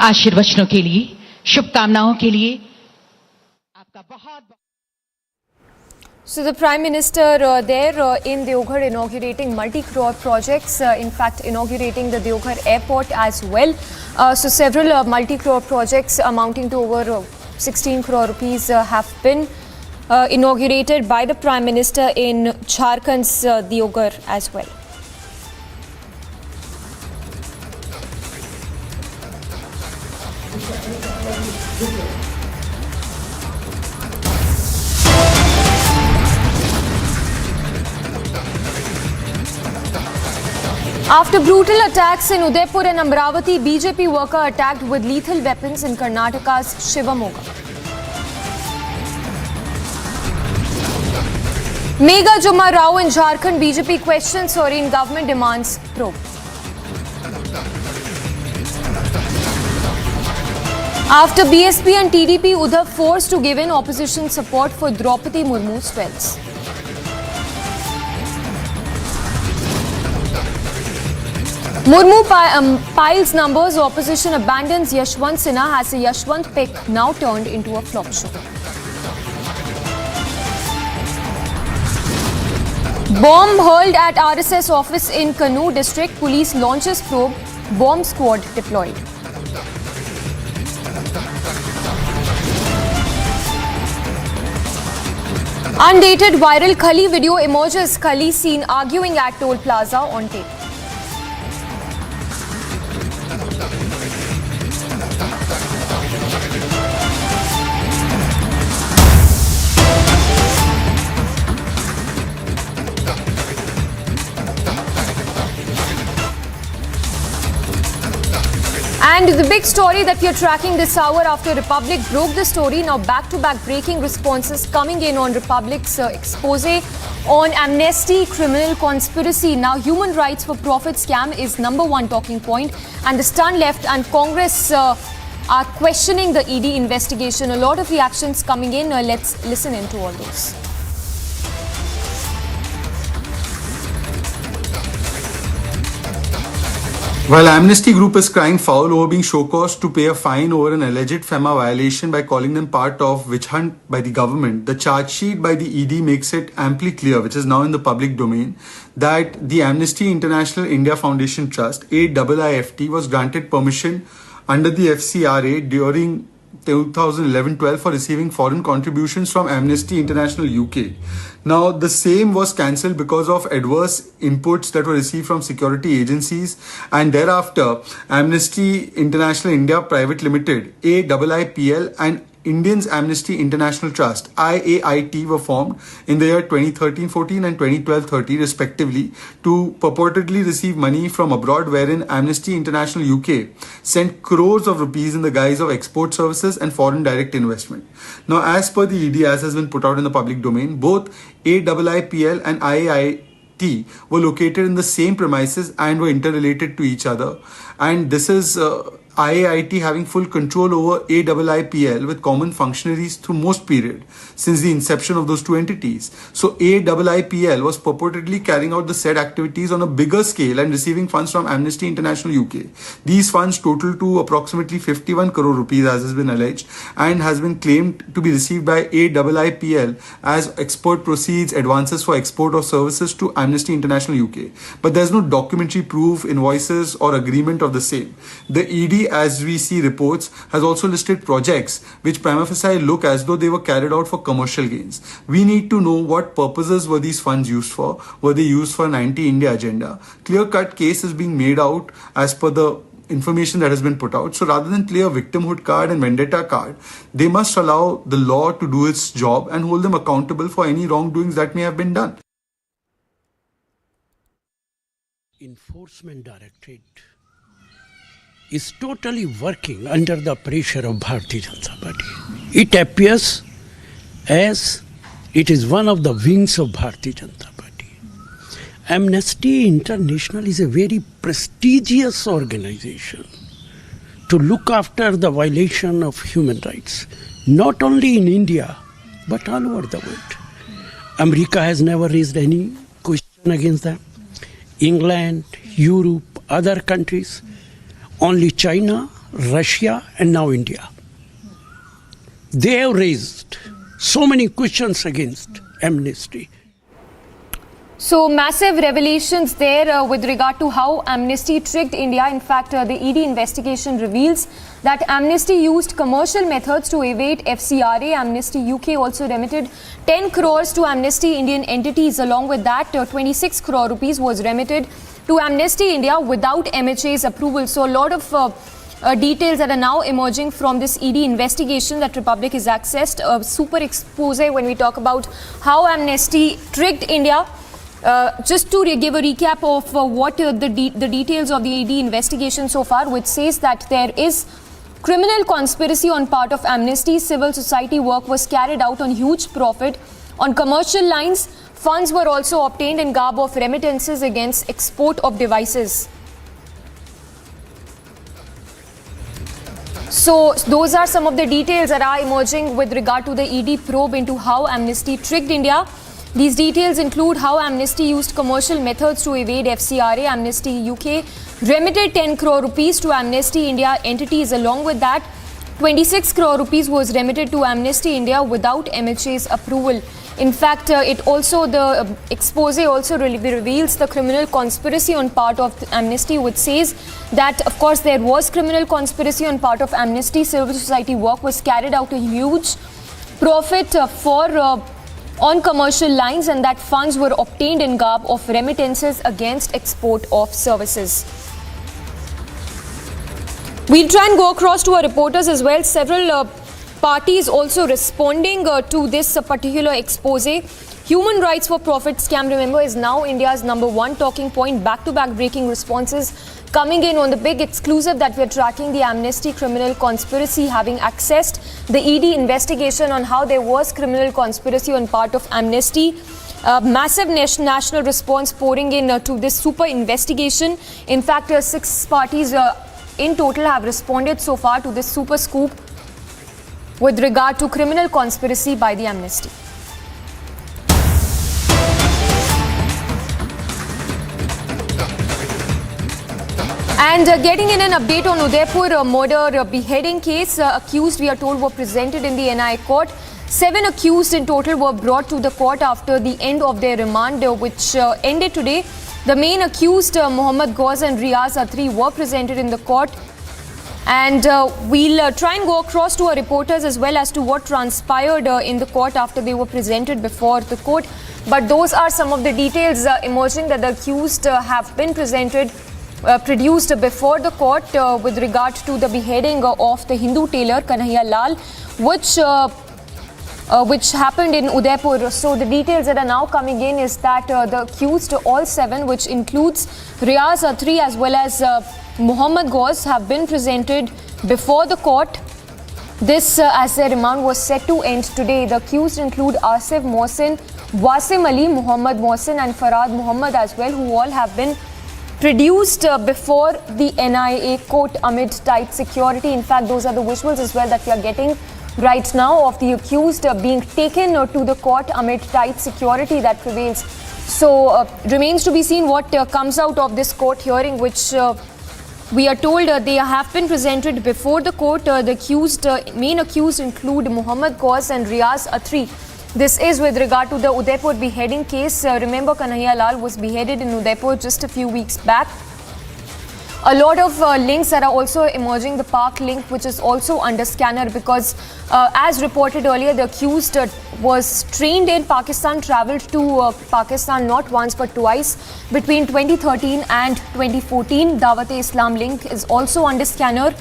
आशीर्वचनों के लिए, शुभकामनाओं के लिए आपका बहुत। So the Prime Minister there in Deoghar inaugurating multi-crore projects, in fact inaugurating the Deoghar airport as well. So several multi-crore projects amounting to over 16 crore rupees have been inaugurated by the Prime Minister in Jharkhand's Deoghar as well. After brutal attacks in Udaipur and Amravati, BJP worker attacked with lethal weapons in Karnataka's Shivamogga. Mega Juma Rao in Jharkhand, BJP questions Sorin government demands probe. After BSP and TDP, Uddhav forced to give in opposition support for Draupadi Murmu swells. Murmu piles numbers, opposition abandons Yashwant Sinha as a Yashwant pick now turned into a flop show. Bomb hurled at RSS office in Kannur district, police launches probe, bomb squad deployed. Undated viral Khali video emerges, Khali seen arguing at toll plaza on tape. And the big story that we are tracking this hour after Republic broke the story, now back-to-back breaking responses coming in on Republic's expose on amnesty, criminal conspiracy. Now human rights for profit scam is #1 talking point, and the Stun Left and Congress are questioning the ED investigation. A lot of reactions coming in. Let's listen into all those. While Amnesty Group is crying foul over being show-caused to pay a fine over an alleged FEMA violation by calling them part of witch hunt by the government, the charge sheet by the ED makes it amply clear, which is now in the public domain, that the Amnesty International India Foundation Trust, AIIFT, was granted permission under the FCRA during 2011-12 for receiving foreign contributions from Amnesty International UK. Now, the same was cancelled because of adverse inputs that were received from security agencies, and thereafter, Amnesty International India Private Limited, AIIPL, and Indians Amnesty International Trust, IAIT, were formed in the year 2013-14 and 2012-13 respectively to purportedly receive money from abroad, wherein Amnesty International UK sent crores of rupees in the guise of export services and foreign direct investment. Now, as per the ED, as has been put out in the public domain, both AIIPL and IAIT were located in the same premises and were interrelated to each other. And this is IAIT having full control over AIIPL with common functionaries through most period since the inception of those two entities. So AIIPL was purportedly carrying out the said activities on a bigger scale and receiving funds from Amnesty International UK. These funds total to approximately 51 crore rupees, as has been alleged, and has been claimed to be received by AIIPL as export proceeds, advances for export of services to Amnesty International UK. But there's no documentary proof, invoices or agreement of the same. The ED, as we see reports, has also listed projects which prima facie look as though they were carried out for commercial gains. We need to know what purposes were these funds used for. Were they used for an anti-India agenda? Clear-cut case is being made out as per the information that has been put out. So rather than play a victimhood card and vendetta card, they must allow the law to do its job and hold them accountable for any wrongdoings that may have been done. Enforcement Directorate is totally working under the pressure of Bharatiya Janata Party. It appears as it is one of the wings of Bharatiya Janata Party. Amnesty International is a very prestigious organization to look after the violation of human rights, not only in India, but all over the world. America has never raised any question against them. England, Europe, other countries, only China, Russia, and now India. They have raised so many questions against Amnesty. So massive revelations there with regard to how Amnesty tricked India. In fact, the ED investigation reveals that Amnesty used commercial methods to evade FCRA. Amnesty UK also remitted 10 crores to Amnesty Indian entities. Along with that, 26 crore rupees was remitted to Amnesty India without MHA's approval. So a lot of details that are now emerging from this ED investigation that Republic has accessed. A super expose when we talk about how Amnesty tricked India. Just to give a recap of what the details of the ED investigation so far, which says that there is criminal conspiracy on part of Amnesty. Civil society work was carried out on huge profit on commercial lines. Funds were also obtained in garb of remittances against export of devices. So those are some of the details that are emerging with regard to the ED probe into how Amnesty tricked India. These details include how Amnesty used commercial methods to evade FCRA. Amnesty UK remitted 10 crore rupees to Amnesty India entities. Along with that, 26 crore rupees was remitted to Amnesty India without MHA's approval. In fact, the expose also reveals the criminal conspiracy on part of Amnesty, which says that, of course, there was criminal conspiracy on part of Amnesty. Civil society work was carried out a huge profit on commercial lines, and that funds were obtained in garb of remittances against export of services. We'll try and go across to our reporters as well. Several parties also responding to this particular expose. Human rights for profit scam, remember, is now India's #1 talking point. Back-to-back breaking responses coming in on the big exclusive that we're tracking, the Amnesty criminal conspiracy, having accessed the ED investigation on how there was criminal conspiracy on part of Amnesty. Massive national response pouring in to this super investigation. In fact, 6 parties in total have responded so far to this super scoop with regard to criminal conspiracy by the Amnesty. And getting in an update on Udaipur murder beheading case, accused we are told were presented in the NI court. 7 accused in total were brought to the court after the end of their remand, which ended today. The main accused, Mohammad Ghaus and Riaz Atri, were presented in the court. And we'll try and go across to our reporters as well as to what transpired in the court after they were presented before the court. But those are some of the details emerging that the accused have been produced before the court with regard to the beheading of the Hindu tailor Kanhaiya Lal, which happened in Udaipur. So the details that are now coming in is that the accused, all 7, which includes Riaz Atri as well as Mohammad Ghaus, have been presented before the court. This as their remand was set to end today. The accused include Asif Mohsin, Wasim Ali, Muhammad Mohsin and Farad Muhammad as well, who all have been produced before the NIA court amid tight security. In fact, those are the visuals as well that we are getting right now of the accused being taken to the court amid tight security that prevails. So remains to be seen what comes out of this court hearing, which we are told they have been presented before the court. The main accused include Mohammad Ghaus and Riaz Atri. This is with regard to the Udaipur beheading case. Remember, Kanhaiya Lal was beheaded in Udaipur just a few weeks back. A lot of links that are also emerging. The Park link, which is also under scanner, because as reported earlier, the accused was trained in Pakistan, travelled to Pakistan not once but twice between 2013 and 2014. Dawat-e-Islam link is also under scanner.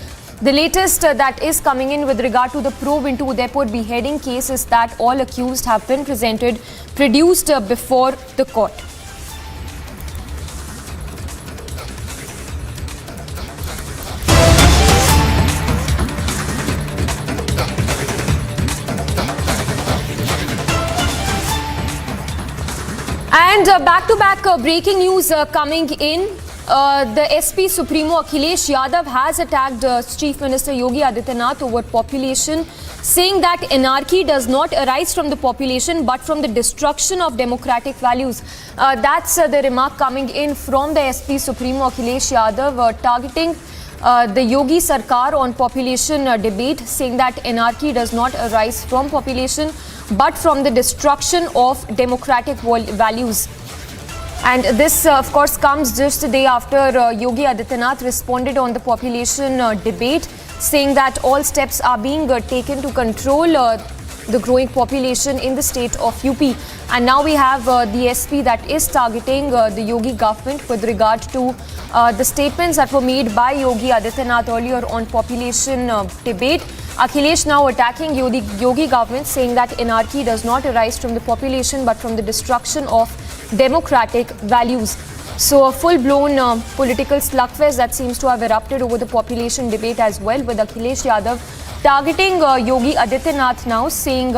The latest that is coming in with regard to the probe into Udaipur beheading case is that all accused have been produced before the court. And back-to-back breaking news coming in. The SP Supremo Akhilesh Yadav has attacked Chief Minister Yogi Adityanath over population, saying that anarchy does not arise from the population but from the destruction of democratic values. That's the remark coming in from the SP Supremo Akhilesh Yadav, targeting the Yogi Sarkar on population debate, saying that anarchy does not arise from population but from the destruction of democratic values. And this, of course, comes just a day after Yogi Adityanath responded on the population debate, saying that all steps are being taken to control the growing population in the state of UP. And now we have the SP that is targeting the Yogi government with regard to the statements that were made by Yogi Adityanath earlier on population debate. Akhilesh now attacking Yogi government, saying that anarchy does not arise from the population but from the destruction of democratic values. So a full-blown political slugfest that seems to have erupted over the population debate as well, with Akhilesh Yadav targeting Yogi Adityanath now, saying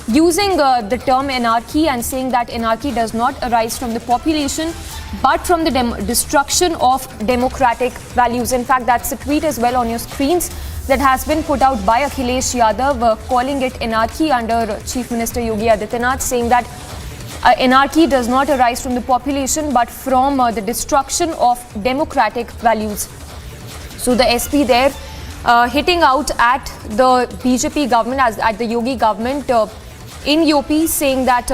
using the term anarchy and saying that anarchy does not arise from the population but from the destruction of democratic values. In fact, that's a tweet as well on your screens that has been put out by Akhilesh Yadav, calling it anarchy under Chief Minister Yogi Adityanath, saying that anarchy does not arise from the population but from the destruction of democratic values. So the SP there hitting out at the BJP government, at the Yogi government in UP, saying that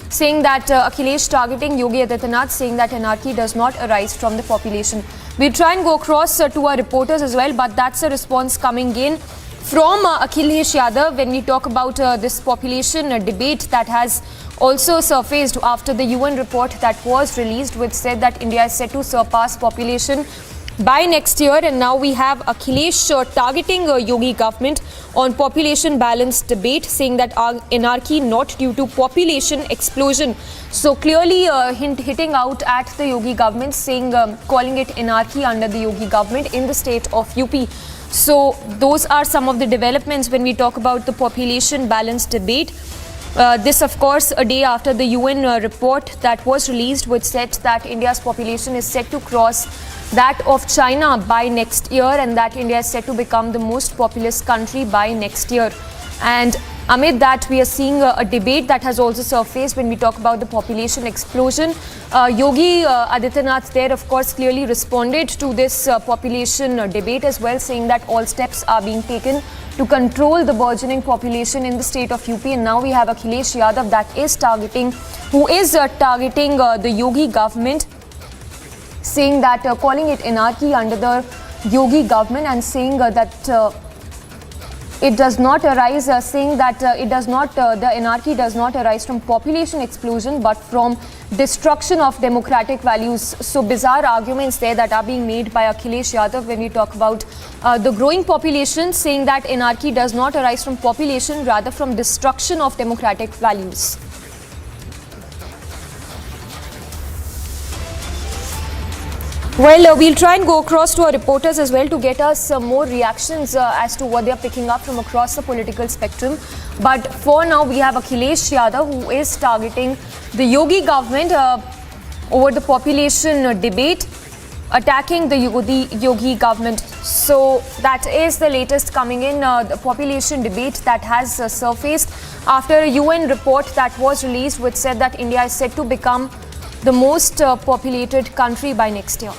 Akhilesh targeting Yogi Adityanath, saying that anarchy does not arise from the population. We'll try and go across to our reporters as well, but that's a response coming in from Akhilesh Yadav when we talk about this population debate that has also surfaced after the UN report that was released, which said that India is set to surpass population by next year. And now we have Akhilesh targeting Yogi government on population balance debate, saying that anarchy not due to population explosion. So clearly hitting out at the Yogi government, saying calling it anarchy under the Yogi government in the state of UP. So those are some of the developments when we talk about the population balance debate. This, of course, a day after the UN report that was released, which said that India's population is set to cross that of China by next year, and that India is set to become the most populous country by next year. And amid that, we are seeing a debate that has also surfaced when we talk about the population explosion. Yogi Adityanath there, of course, clearly responded to this population debate as well, saying that all steps are being taken to control the burgeoning population in the state of UP. And now we have Akhilesh Yadav who is targeting the Yogi government, saying that calling it anarchy under the Yogi government, and saying that it does not arise, saying that the anarchy does not arise from population explosion but from destruction of democratic values. So bizarre arguments there that are being made by Akhilesh Yadav when we talk about the growing population, saying that anarchy does not arise from population, rather from destruction of democratic values. Well, we'll try and go across to our reporters as well to get us more reactions as to what they're picking up from across the political spectrum. But for now, we have Akhilesh Yadav, who is targeting the Yogi government over the population debate, attacking the Yogi government. So that is the latest coming in, the population debate that has surfaced after a UN report that was released, which said that India is set to become the most populated country by next year.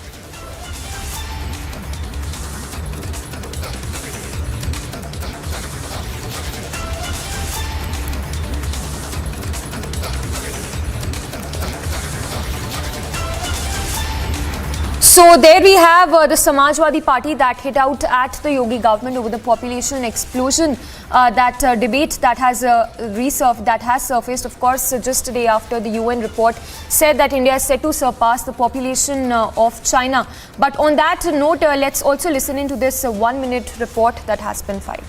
So there we have the Samajwadi Party that hit out at the Yogi government over the population explosion. That debate that has surfaced, of course, just a day after the UN report said that India is set to surpass the population of China. But on that note, let's also listen into this 1-minute report that has been filed.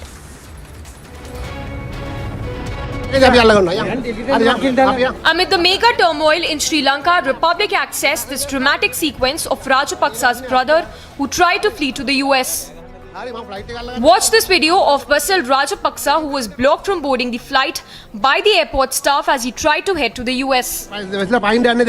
Amid the mega turmoil in Sri Lanka, Republic accessed this dramatic sequence of Rajapaksa's brother who tried to flee to the US. Watch this video of Basil Rajapaksa, who was blocked from boarding the flight by the airport staff as he tried to head to the US. In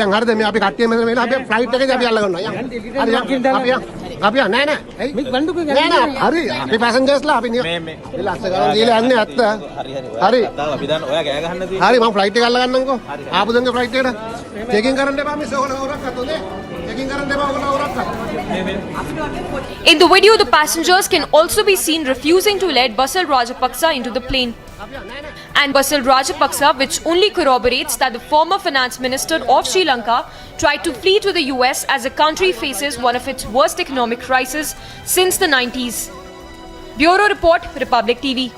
the video, the passengers can also be seen refusing to let Basil Rajapaksa into the plane. And Basil Rajapaksa, which only corroborates that the former finance minister of Sri Lanka tried to flee to the US as the country faces one of its worst economic crises since the 90s. Bureau Report, Republic TV.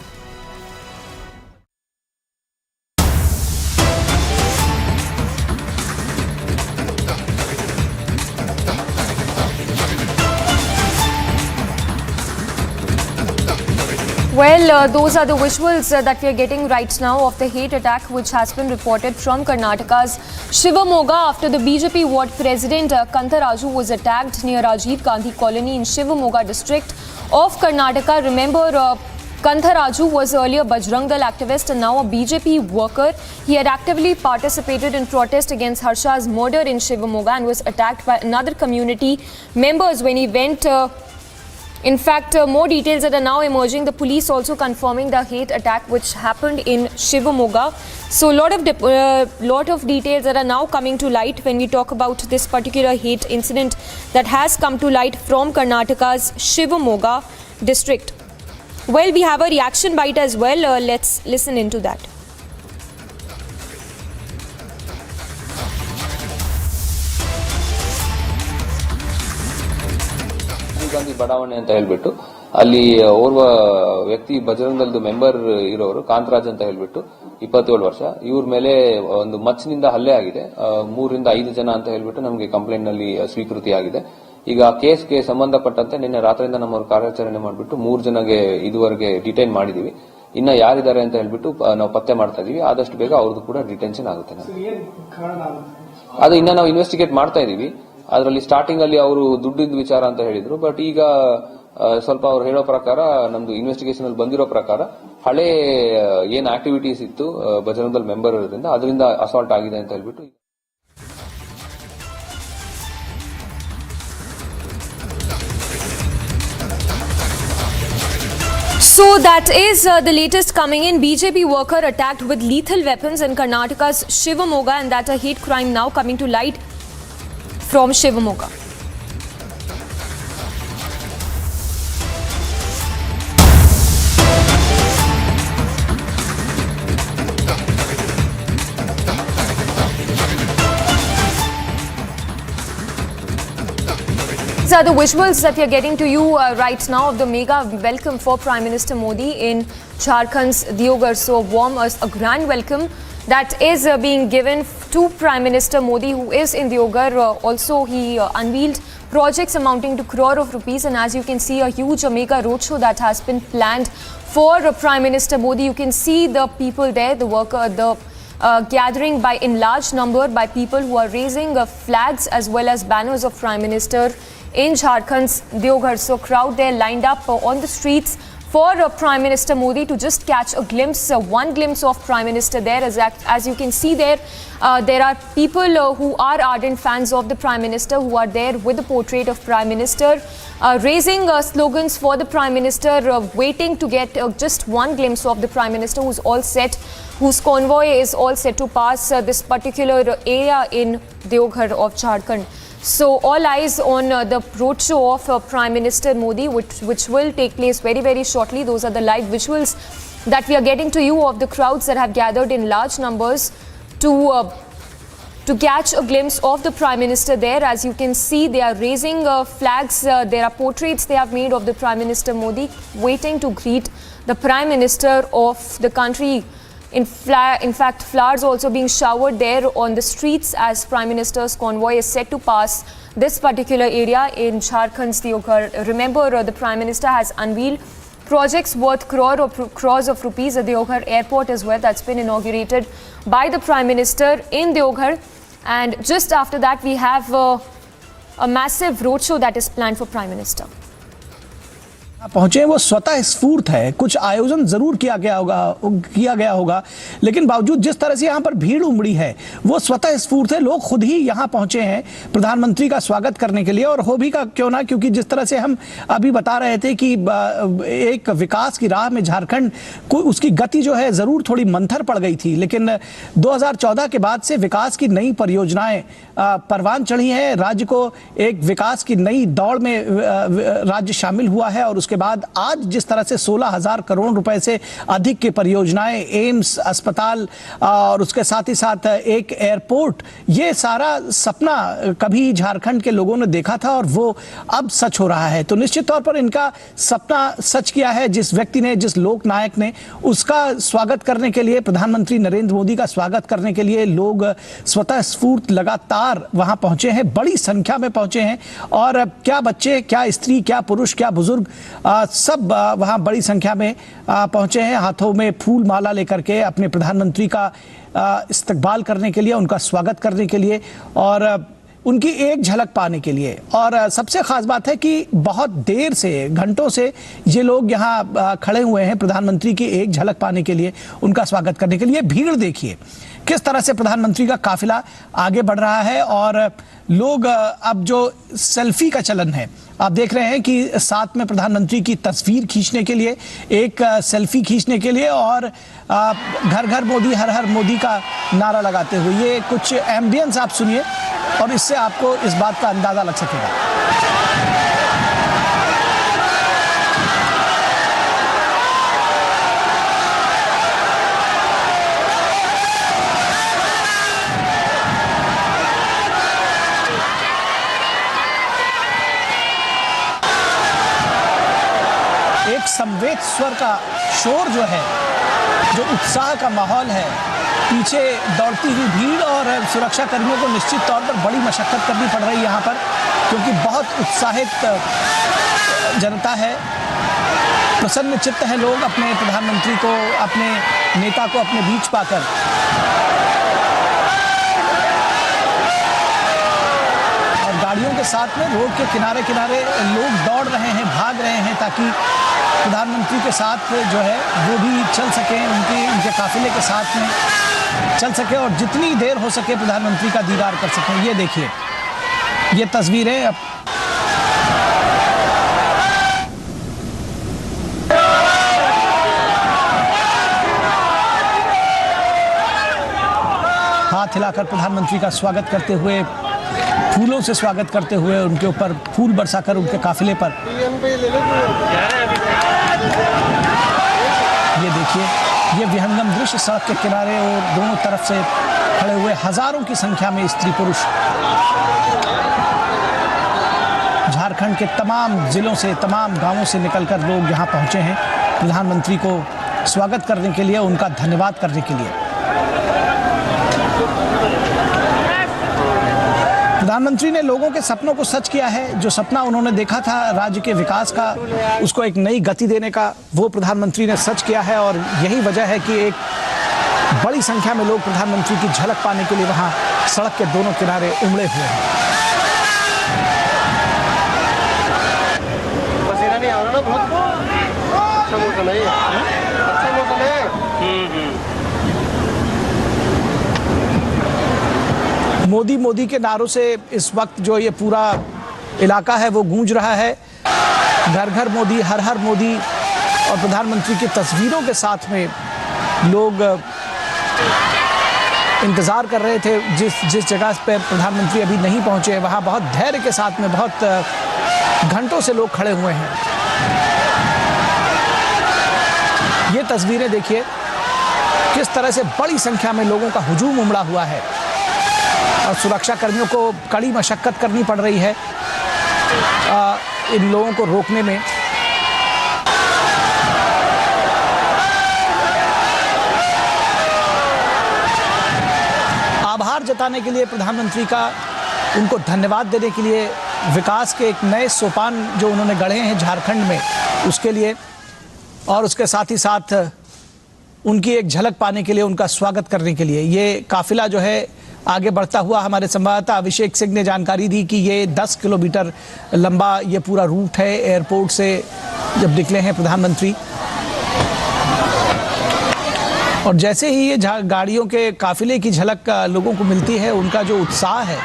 Well, those are the visuals that we are getting right now of the hate attack which has been reported from Karnataka's Shivamogga after the BJP ward president Kantharaju was attacked near Rajiv Gandhi colony in Shivamogga district of Karnataka. Remember, Kantharaju was earlier Bajrang Dal activist and now a BJP worker. He had actively participated in protest against Harsha's murder in Shivamogga and was attacked by another community members when he went. In fact, more details that are now emerging. The police also confirming the hate attack which happened in Shivamogga. So, lot of details that are now coming to light when we talk about this particular hate incident that has come to light from Karnataka's Shivamogga district. Well, we have a reaction bite as well. Let's listen into that. Gandhi ಬಡಾವಣೆ ಅಂತ ಹೇಳ್ಬಿಟ್ಟು ಅಲ್ಲಿ ಓರ್ವ ವ್ಯಕ್ತಿ ಬಜರಂಗದಳದ member ಇರೋರು ಕಾಂತರಾಜ್ ಅಂತ ಹೇಳ್ಬಿಟ್ಟು 27 ವರ್ಷ ಇವ್ರ ಮೇಲೆ ಒಂದು ಮಚ್ಚಿನಿಂದ ಹಲ್ಲೆ ಆಗಿದೆ 3 ರಿಂದ 5 ಜನ ಅಂತ ಹೇಳ್ಬಿಟ್ಟು ನಮಗೆ ಕಂಪ್ಲೇಂಟ್ ನಲ್ಲಿ ಸ್ವೀಕೃತಿ ಆಗಿದೆ ಈಗ ಕೇಸ್ಗೆ ಸಂಬಂಧಪಟ್ಟಂತೆ ನಿನ್ನೆ ರಾತ್ರಿಯಿಂದ ನಮ್ಮವರು ಕಾರ್ಯಾಚರಣೆ ಮಾಡಿಬಿಟ್ಟು 3 ಜನಗೆ ಇದುವರೆಗೆ ಡಿಟೈನ್ ಮಾಡಿದೀವಿ ಇನ್ನ ಯಾರಿದ್ದಾರೆ ಅಂತ ಹೇಳ್ಬಿಟ್ಟು ನಾವು ಪತ್ತೆ ಮಾಡ್ತಾ ಇದೀವಿ ಆದಷ್ಟು ಬೇಗ ಅವ್ರದ್ದು ಕೂಡ ಡಿಟೆನ್ಷನ್ ಆಗುತ್ತೆ ಅದು ಇನ್ನ ನಾವು ಇನ್ವೆಸ್ಟಿಗೇಟ್ ಮಾಡ್ತಾ ಇದೀವಿ ಅದರಲ್ಲಿ ಸ್ಟಾರ್ಟಿಂಗ್ ಅಲ್ಲಿ ಅವರು ದುಡ್ಡಿನ ವಿಚಾರ ಅಂತ ಹೇಳಿದ್ರು ಬಟ್ ಈಗ ಸ್ವಲ್ಪ ಅವ್ರು ಹೇಳೋ ಪ್ರಕಾರ ನಮ್ದು ಇನ್ವೆಸ್ಟಿಗೇಷನ್ ಅಲ್ಲಿ ಬಂದಿರೋ ಪ್ರಕಾರ ಹಳೆ ಏನ್ ಆಕ್ಟಿವಿಟೀಸ್ ಇತ್ತು ಬಜರಂಗ್ ದಳ ಮೆಂಬರ್ ಇರೋದ್ರಿಂದ ಅದರಿಂದ ಅಸಾಲ್ಟ್ ಆಗಿದೆ ಅಂತ ಹೇಳ್ಬಿಟ್ಟು So that is the latest coming in. BJP worker attacked with lethal weapons in Karnataka's Shivamogga, and that a hate crime now coming to light from Shivamogga. These are the visuals that we are getting to you right now of the mega welcome for Prime Minister Modi in Jharkhand's Deoghar. So a grand welcome that is being given to Prime Minister Modi, who is in Deoghar. Also, he unveiled projects amounting to crore of rupees, and as you can see, a huge mega roadshow that has been planned for Prime Minister Modi. You can see the people there, gathering in large number by people who are raising flags as well as banners of Prime Minister in Jharkhand's Deoghar. So crowd there lined up on the streets for Prime Minister Modi to just catch a glimpse, one glimpse of Prime Minister there. As you can see there, there are people who are ardent fans of the Prime Minister who are there with the portrait of Prime Minister, raising slogans for the Prime Minister, waiting to get just one glimpse of the Prime Minister whose convoy is all set to pass this particular area in Deoghar of Jharkhand. So all eyes on the roadshow of Prime Minister Modi, which will take place very, very shortly. Those are the live visuals that we are getting to you of the crowds that have gathered in large numbers to catch a glimpse of the Prime Minister there. As you can see, they are raising flags. There are portraits they have made of the Prime Minister Modi, waiting to greet the Prime Minister of the country. In fact, flowers also being showered there on the streets as Prime Minister's convoy is set to pass this particular area in Jharkhand's Deoghar. Remember, the Prime Minister has unveiled projects worth crores of rupees at Deoghar Airport as well. That's been inaugurated by the Prime Minister in Deoghar. And just after that, we have a massive roadshow that is planned for Prime Minister. पहुंचे वो स्वतः स्फूर्त है। कुछ आयोजन जरूर किया गया होगा, लेकिन बावजूद जिस तरह से यहाँ पर भीड़ उमड़ी है वो स्वतः स्फूर्त है। लोग खुद ही यहाँ पहुंचे हैं प्रधानमंत्री का स्वागत करने के लिए, और हो भी का क्यों ना, क्योंकि जिस तरह से हम अभी बता रहे थे कि एक विकास की राह में झारखंड को उसकी गति जो है जरूर थोड़ी मंथर पड़ गई थी, लेकिन 2014 के बाद से विकास की नई परियोजनाएं परवान चढ़ी हैं। राज्य को एक विकास की नई दौड़ में राज्य शामिल हुआ है, और के बाद आज जिस तरह से 16,000 करोड़ रुपए से अधिक की परियोजनाएं, एम्स अस्पताल और उसके साथ ही साथ एक एयरपोर्ट, ये सारा सपना कभी झारखंड के लोगों ने देखा था और वो अब सच हो रहा है। तो निश्चित तौर पर इनका सपना सच किया है जिस व्यक्ति ने, जिस लोक नायक ने। उसका स्वागत करने के लिए, प्रधानमंत्री नरेंद्र मोदी का स्वागत करने के लिए लोग स्वतः स्फूर्त लगातार वहां पहुंचे हैं, बड़ी संख्या में पहुंचे हैं। और क्या बच्चे, क्या स्त्री, क्या पुरुष, क्या बुजुर्ग, सब वहां बड़ी संख्या में पहुंचे हैं, हाथों में फूल माला लेकर के अपने प्रधानमंत्री का इस्तकबाल करने के लिए, उनका स्वागत करने के लिए और उनकी एक झलक पाने के लिए। और सबसे खास बात है कि बहुत देर से, घंटों से ये लोग यहाँ खड़े हुए हैं प्रधानमंत्री की एक झलक पाने के लिए, उनका स्वागत करने के लिए। भीड़ देखिए किस तरह से प्रधानमंत्री का काफिला आगे बढ़ रहा है, और लोग अब जो सेल्फी का चलन है, आप देख रहे हैं कि साथ में प्रधानमंत्री की तस्वीर खींचने के लिए, एक सेल्फी खींचने के लिए, और घर घर मोदी, हर हर मोदी का नारा लगाते हुए। ये कुछ एम्बियंस आप सुनिए और इससे आपको इस बात का अंदाजा लग सकेगा। एक संवेद स्वर का शोर जो है, जो उत्साह का माहौल है, पीछे दौड़ती हुई भीड़, और सुरक्षा कर्मियों को निश्चित तौर पर बड़ी मशक्कत करनी पड़ रही है यहाँ पर, क्योंकि बहुत उत्साहित जनता है, प्रसन्न चित्त है लोग अपने प्रधानमंत्री को, अपने नेता को अपने बीच पाकर। और गाड़ियों के साथ में रोड के किनारे किनारे लोग दौड़ रहे हैं, भाग रहे हैं, ताकि प्रधानमंत्री के साथ जो है वो भी चल सकें, उनके काफिले के साथ में चल सके और जितनी देर हो सके प्रधानमंत्री का दीदार कर सकें। ये देखिए, ये तस्वीरें हाथ हिलाकर प्रधानमंत्री का स्वागत करते हुए, फूलों से स्वागत करते हुए, उनके ऊपर फूल बरसाकर उनके काफिले पर। ये देखिए, ये विहंगम दृश्य सड़क के किनारे और दोनों तरफ से खड़े हुए हजारों की संख्या में स्त्री पुरुष झारखंड के तमाम जिलों से, तमाम गांवों से निकलकर लोग यहाँ पहुंचे हैं प्रधानमंत्री को स्वागत करने के लिए, उनका धन्यवाद करने के लिए। प्रधानमंत्री ने लोगों के सपनों को सच किया है। जो सपना उन्होंने देखा था राज्य के विकास का, उसको एक नई गति देने का, वो प्रधानमंत्री ने सच किया है। और यही वजह है कि एक बड़ी संख्या में लोग प्रधानमंत्री की झलक पाने के लिए वहां सड़क के दोनों किनारे उमड़े हुए हैं। पसीना नहीं आ रहा ना बहुत? अच्छा मौसम है, अच्छा मौसम है। मोदी मोदी के नारों से इस वक्त जो ये पूरा इलाका है वो गूंज रहा है। घर घर मोदी, हर हर मोदी, और प्रधानमंत्री की तस्वीरों के साथ में लोग इंतज़ार कर रहे थे। जिस जगह पे प्रधानमंत्री अभी नहीं पहुंचे, वहाँ बहुत धैर्य के साथ में बहुत घंटों से लोग खड़े हुए हैं। ये तस्वीरें देखिए, किस तरह से बड़ी संख्या में लोगों का हुजूम उमड़ा हुआ है और सुरक्षा कर्मियों को कड़ी मशक्कत करनी पड़ रही है इन लोगों को रोकने में। आभार जताने के लिए प्रधानमंत्री का, उनको धन्यवाद देने के लिए, विकास के एक नए सोपान जो उन्होंने गढ़े हैं झारखंड में, उसके लिए, और उसके साथ ही साथ उनकी एक झलक पाने के लिए, उनका स्वागत करने के लिए ये काफिला जो है आगे बढ़ता हुआ। हमारे संवाददाता अभिषेक सिंह ने जानकारी दी कि ये 10 किलोमीटर लंबा ये पूरा रूट है। एयरपोर्ट से जब निकले हैं प्रधानमंत्री, और जैसे ही ये गाड़ियों के काफिले की झलक लोगों को मिलती है, उनका जो उत्साह है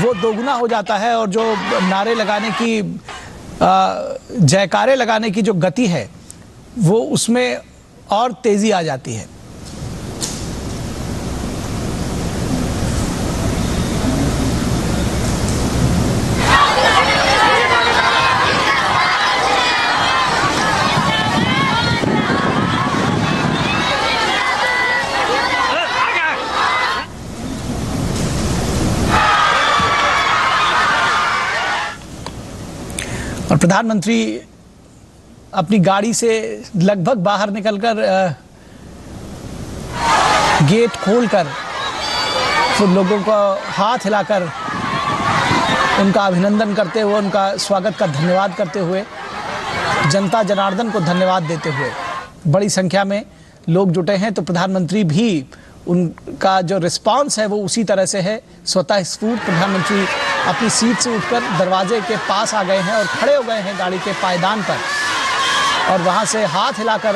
वो दोगुना हो जाता है, और जो नारे लगाने की, जयकारे लगाने की जो गति है वो उसमें और तेजी आ जाती है। और प्रधानमंत्री अपनी गाड़ी से लगभग बाहर निकलकर गेट खोलकर फिर लोगों को हाथ हिलाकर उनका अभिनंदन करते हुए, उनका स्वागत का धन्यवाद करते हुए, जनता जनार्दन को धन्यवाद देते हुए बड़ी संख्या में लोग जुटे हैं। तो प्रधानमंत्री भी, उनका जो रिस्पांस है वो उसी तरह से है, स्वतः स्फूर्त। प्रधानमंत्री अपनी सीट से उठकर दरवाजे के पास आ गए हैं और खड़े हो गए हैं गाड़ी के पायदान पर, और वहां से हाथ हिलाकर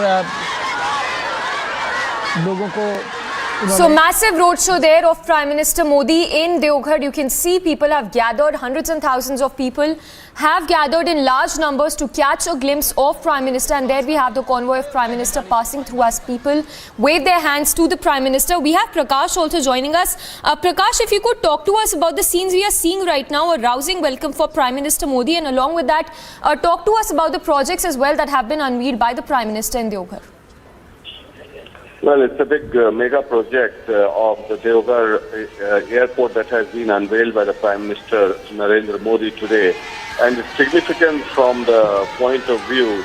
लोगों को। So massive roadshow there of Prime Minister Modi in Deoghar. You can see people have gathered, hundreds and thousands of people have gathered in large numbers to catch a glimpse of Prime Minister. And there we have the convoy of Prime Minister passing through as people wave their hands to the Prime Minister. We have Prakash also joining us. Prakash, if you could talk to us about the scenes we are seeing right now, a rousing welcome for Prime Minister Modi, and along with that, talk to us about the projects as well that have been unveiled by the Prime Minister in Deoghar. Well, it's a big mega project of the Deoghar airport that has been unveiled by the Prime Minister Narendra Modi today. And it's significant from the point of view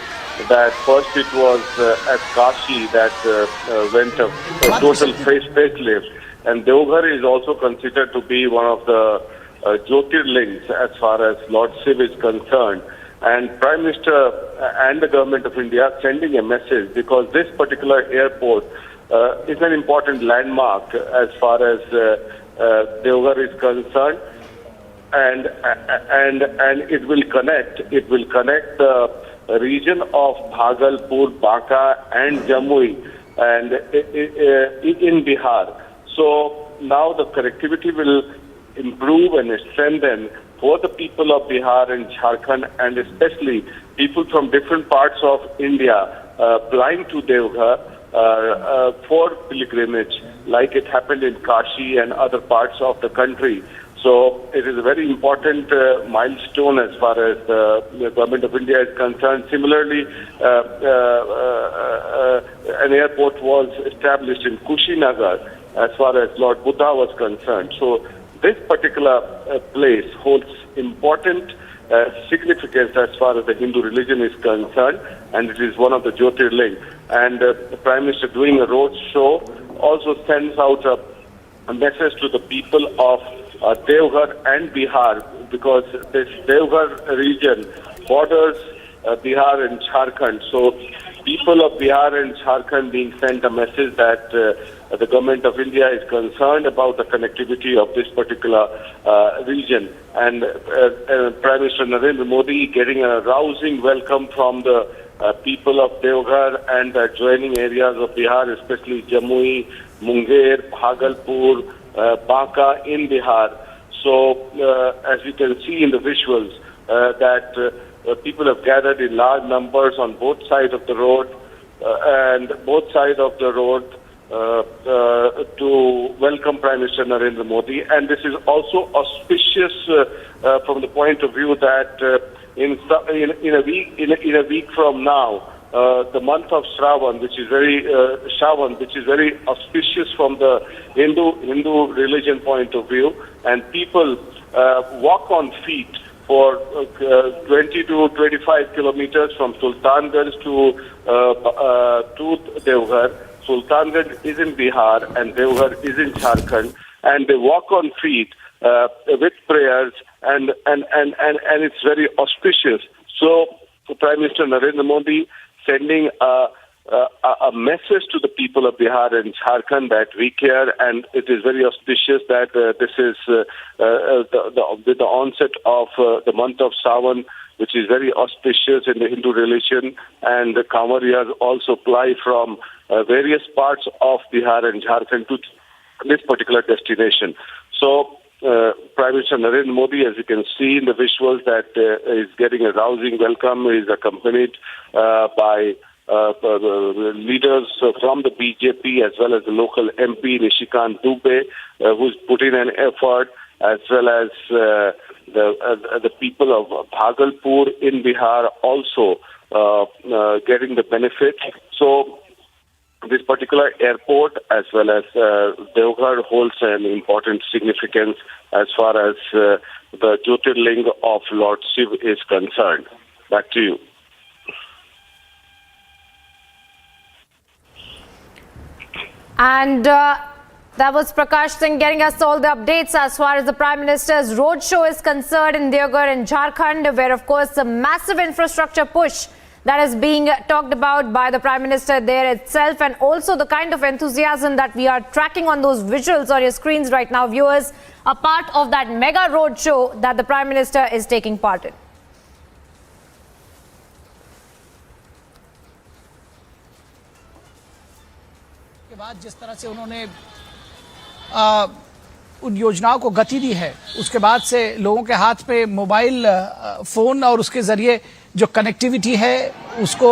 that first it was at Kashi that went a total facelift. And Deoghar is also considered to be one of the Jyotirlings as far as Lord Shiv is concerned. And Prime Minister and the Government of India sending a message, because this particular airport is an important landmark as far as Deoghar is concerned, and it will connect the region of Bhagalpur, Banka and Jamui and in Bihar. So now the connectivity will improve and strengthen for the people of Bihar and Jharkhand, and especially people from different parts of India flying to Deoghar for pilgrimage, like it happened in Kashi and other parts of the country. So it is a very important milestone as far as the government of India is concerned. Similarly, an airport was established in Kushinagar as far as Lord Buddha was concerned. So this particular place holds important significance as far as the Hindu religion is concerned, and it is one of the Jyotirling. And the Prime Minister doing a road show also sends out a message to the people of Devghar and Bihar, because this Devghar region borders Bihar and Jharkhand. So people of Bihar and Jharkhand being sent a message that the government of India is concerned about the connectivity of this particular region. And Prime Minister Narendra Modi getting a rousing welcome from the people of Devghar and the adjoining areas of Bihar, especially Jamui, Munger, Bhagalpur, Banka in Bihar. So, as you can see in the visuals, that people have gathered in large numbers on both sides of the road, to welcome Prime Minister Narendra Modi. And this is also auspicious from the point of view that in a week from now, the month of Shravan, which is very auspicious from the Hindu religion point of view, and people walk on feet for 20 to 25 kilometers from Sultanganj to Devghar. Sultanganj is in Bihar and Devghar is in Jharkhand, and they walk on feet with prayers, and it's very auspicious. So, Prime Minister Narendra Modi sending a message to the people of Bihar and Jharkhand that we care, and it is very auspicious that this is with the onset of the month of Sawan, which is very auspicious in the Hindu religion, and the Kamariyas also fly from various parts of Bihar and Jharkhand to this particular destination. So, Prime Minister Narendra Modi, as you can see in the visuals, that is getting a rousing welcome. He is accompanied by leaders from the BJP as well as the local MP Nishikant Dubey, who's put in an effort, as well as the people of Bhagalpur in Bihar also getting the benefit. So this particular airport as well as Devghar holds an important significance as far as the Jyotirling of Lord Shiv is concerned. Back to you. And that was Prakash Singh getting us all the updates as far as the Prime Minister's roadshow is concerned in Devghar and Jharkhand, where of course the massive infrastructure push that is being talked about by the Prime Minister there itself, and also the kind of enthusiasm that we are tracking on those visuals on your screens right now, viewers, are part of that mega roadshow that the Prime Minister is taking part in. के बाद जिस तरह से उन्होंने उन योजनाओं को गति दी है, उसके बाद से लोगों के हाथ पे मोबाइल फोन और उसके जरिए जो कनेक्टिविटी है उसको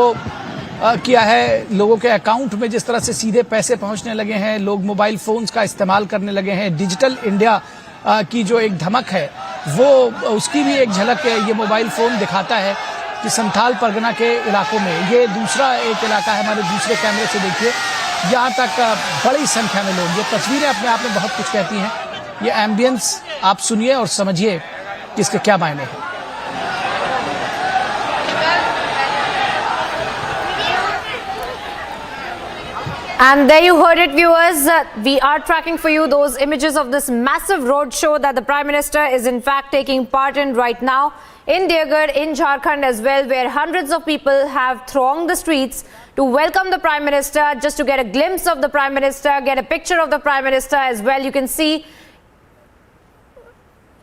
किया है, लोगों के अकाउंट में जिस तरह से सीधे पैसे पहुंचने लगे हैं, लोग मोबाइल फोन्स का इस्तेमाल करने लगे हैं, डिजिटल इंडिया की जो एक धमक है वो उसकी भी एक झलक ये मोबाइल फोन दिखाता है कि संथाल परगना के इलाकों में, ये दूसरा एक इलाका है, हमारे दूसरे कैमरे से देखिए, यहाँ तक बड़ी संख्या में लोग, ये तस्वीरें अपने आप में बहुत कुछ कहती हैं, ये एम्बियंस आप सुनिए और समझिए कि इसके क्या मायने हैं। And there you heard it, viewers. We are tracking for you those images of this massive road show that the Prime Minister is in fact taking part in right now in Devghar, in Jharkhand as well, where hundreds of people have thronged the streets to welcome the Prime Minister, just to get a glimpse of the Prime Minister, get a picture of the Prime Minister as well. You can see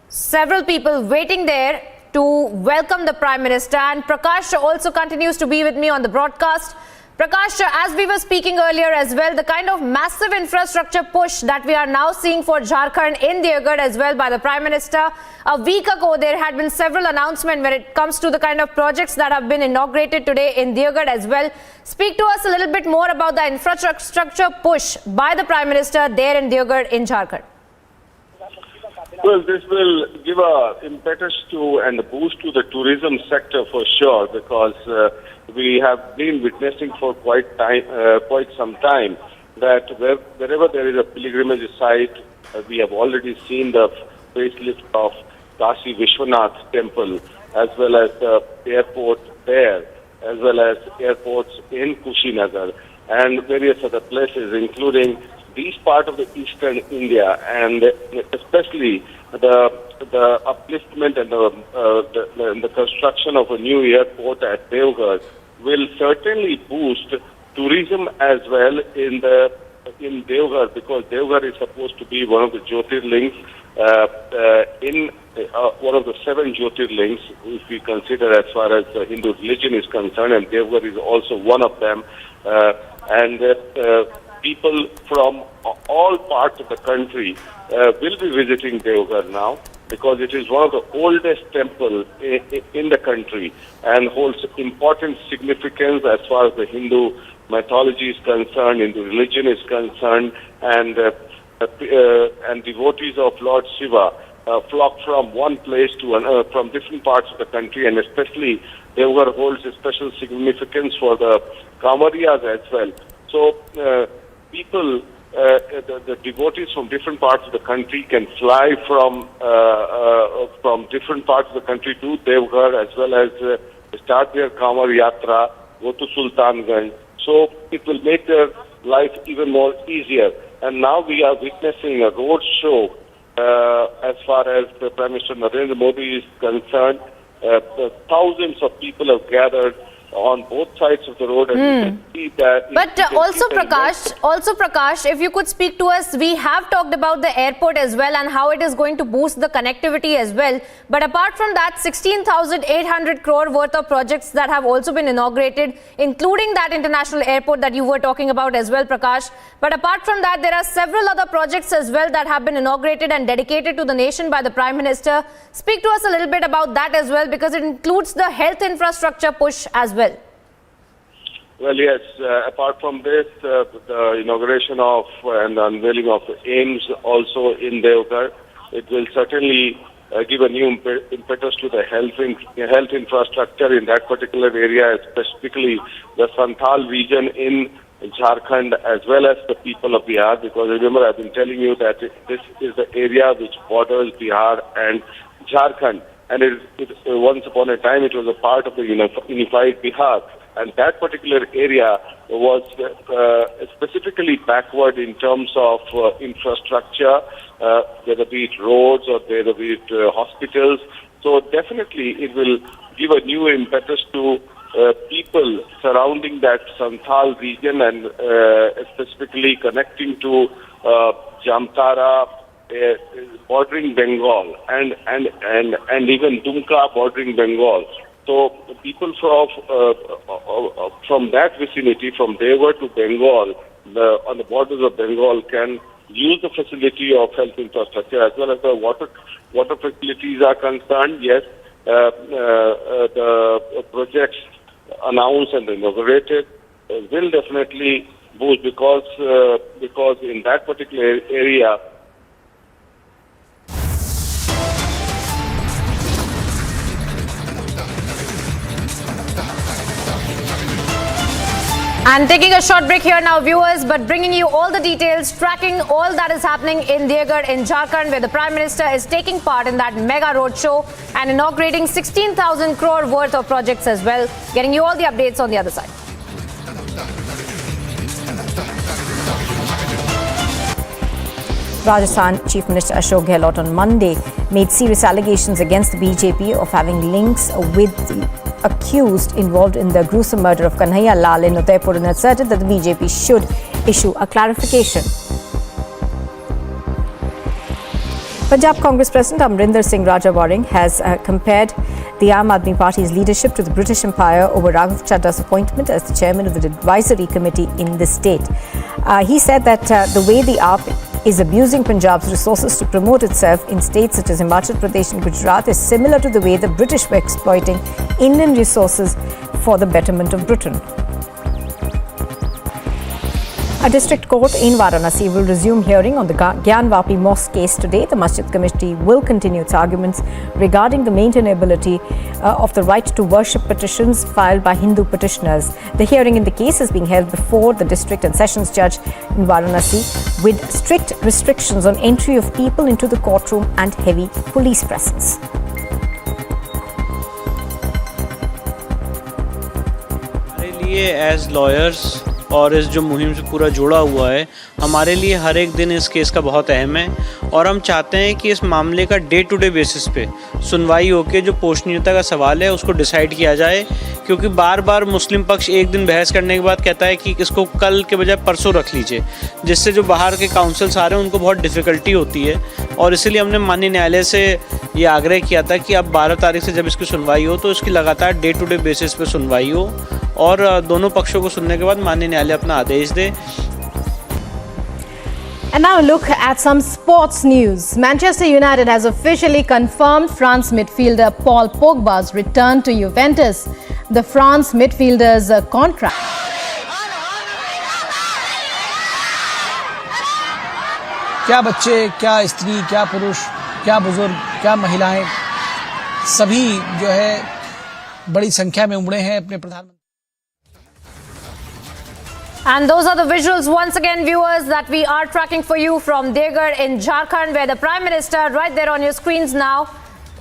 several people waiting there to welcome the Prime Minister, and Prakash also continues to be with me on the broadcast. Prakash, as we were speaking earlier as well, the kind of massive infrastructure push that we are now seeing for Jharkhand in Deoghar as well by the Prime Minister. A week ago, there had been several announcements when it comes to the kind of projects that have been inaugurated today in Deoghar as well. Speak to us a little bit more about the infrastructure push by the Prime Minister there in Deoghar in Jharkhand. Well, this will give a impetus to and a boost to the tourism sector for sure, because we have been witnessing for quite some time that wherever there is a pilgrimage site, we have already seen the facelift of Kashi Vishwanath temple, as well as the airport there, as well as airports in Kushinagar and various other places, including these part of the eastern India, and especially the upliftment and the construction of a new airport at Deoghar will certainly boost tourism as well in Deoghar, because Deoghar is supposed to be one of the Jyotirlings one of the 7 Jyotirlings, if we consider as far as the Hindu religion is concerned, and Deoghar is also one of them. People from all parts of the country will be visiting Deoghar now, because it is one of the oldest temples in the country and holds important significance as far as the Hindu mythology is concerned, Hindu religion is concerned, and devotees of Lord Shiva flock from one place to another, from different parts of the country, and especially Deoghar holds a special significance for the Kamariyas as well. So people, the devotees from different parts of the country can fly from different parts of the country to Deoghar, as well as start their Kamar Yatra, go to Sultanganj. So it will make their life even more easier. And now we are witnessing a road show as far as the Prime Minister Narendra Modi is concerned. Thousands of people have gathered on both sides of the road, and you can see that. But also Prakash, if you could speak to us, we have talked about the airport as well and how it is going to boost the connectivity as well. But apart from that, 16,800 crore worth of projects that have also been inaugurated, including that international airport that you were talking about as well, Prakash. But apart from that, there are several other projects as well that have been inaugurated and dedicated to the nation by the Prime Minister. Speak to us a little bit about that as well, because it includes the health infrastructure push as well. Well, yes. Apart from this, the inauguration of and the unveiling of AIIMS also in Deoghar, it will certainly give a new impetus to the health infrastructure in that particular area, specifically the Santhal region in Jharkhand, as well as the people of Bihar. Because remember, I've been telling you that this is the area which borders Bihar and Jharkhand, and once upon a time it was a part of the unified Bihar. And that particular area was specifically backward in terms of infrastructure, whether be it roads or whether be it hospitals. So definitely it will give a new impetus to people surrounding that Santhal region, and specifically connecting to Jamtara, bordering Bengal, and even Dumka bordering Bengal. So people from that vicinity, from Deoghar to Bengal, on the borders of Bengal, can use the facility of health infrastructure as well as the water facilities are concerned. Yes, the projects announced and inaugurated will definitely boost, because in that particular area. And taking a short break here now, viewers, but bringing you all the details, tracking all that is happening in Deoghar in Jharkhand, where the Prime Minister is taking part in that mega roadshow and inaugurating 16,000 crore worth of projects as well. Getting you all the updates on the other side. Rajasthan Chief Minister Ashok Gehlot on Monday made serious allegations against the BJP of having links with the accused involved in the gruesome murder of Kanhaiya Lal in Udaipur, and asserted that the BJP should issue a clarification. Punjab Congress President Amrinder Singh Raja Waring has compared the Aam Aadmi Party's leadership to the British Empire over Raghav Chadda's appointment as the chairman of the advisory committee in the state. He said that the way the AAP is abusing Punjab's resources to promote itself in states such as Himachal Pradesh and Gujarat is similar to the way the British were exploiting Indian resources for the betterment of Britain. A district court in Varanasi will resume hearing on the Gyanvapi Mosque case today. The Masjid Committee will continue its arguments regarding the maintainability of the right to worship petitions filed by Hindu petitioners. The hearing in the case is being held before the district and sessions judge in Varanasi, with strict restrictions on entry of people into the courtroom and heavy police presence. As lawyers और इस जो मुहिम से पूरा जुड़ा हुआ है, हमारे लिए हर एक दिन इस केस का बहुत अहम है और हम चाहते हैं कि इस मामले का डे टू डे बेसिस पे सुनवाई होकर जो पोषणीयता का सवाल है उसको डिसाइड किया जाए, क्योंकि बार बार मुस्लिम पक्ष एक दिन बहस करने के बाद कहता है कि इसको कल के बजाय परसों रख लीजिए, जिससे जो बाहर के काउंसिल्स आ रहे हैं उनको बहुत डिफ़िकल्टी होती है। और इसीलिए हमने माननीय न्यायालय से ये आग्रह किया था कि अब 12 तारीख से जब इसकी सुनवाई हो तो इसकी लगातार डे टू डे बेसिस पे सुनवाई हो और दोनों पक्षों को सुनने के बाद माननीय न्यायालय अपना आदेश दे। And now look at some sports news. Manchester United has officially confirmed France midfielder Paul Pogba's return to Juventus. The France midfielder's contract. क्या बच्चे, क्या स्त्री, क्या पुरुष, क्या बुजुर्ग, क्या महिलाएं, सभी जो है बड़ी संख्या में उमड़े हैं अपने प्रधानमंत्री। And those are the visuals once again, viewers, that we are tracking for you from Deoghar in Jharkhand, where the Prime Minister, right there on your screens now,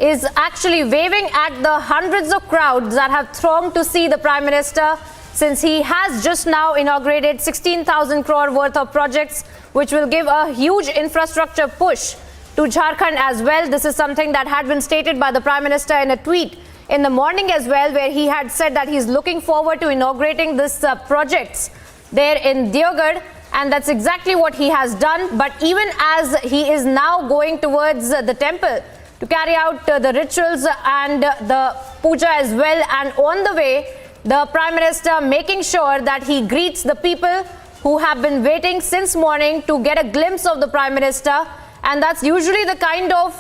is actually waving at the hundreds of crowds that have thronged to see the Prime Minister, since he has just now inaugurated 16,000 crore worth of projects, which will give a huge infrastructure push to Jharkhand as well. This is something that had been stated by the Prime Minister in a tweet in the morning as well, where he had said that he's looking forward to inaugurating this projects there in Deoghar, and that's exactly what he has done. But even as he is now going towards the temple to carry out the rituals and the puja as well, and on the way, the Prime Minister making sure that he greets the people who have been waiting since morning to get a glimpse of the Prime Minister. And that's usually the kind of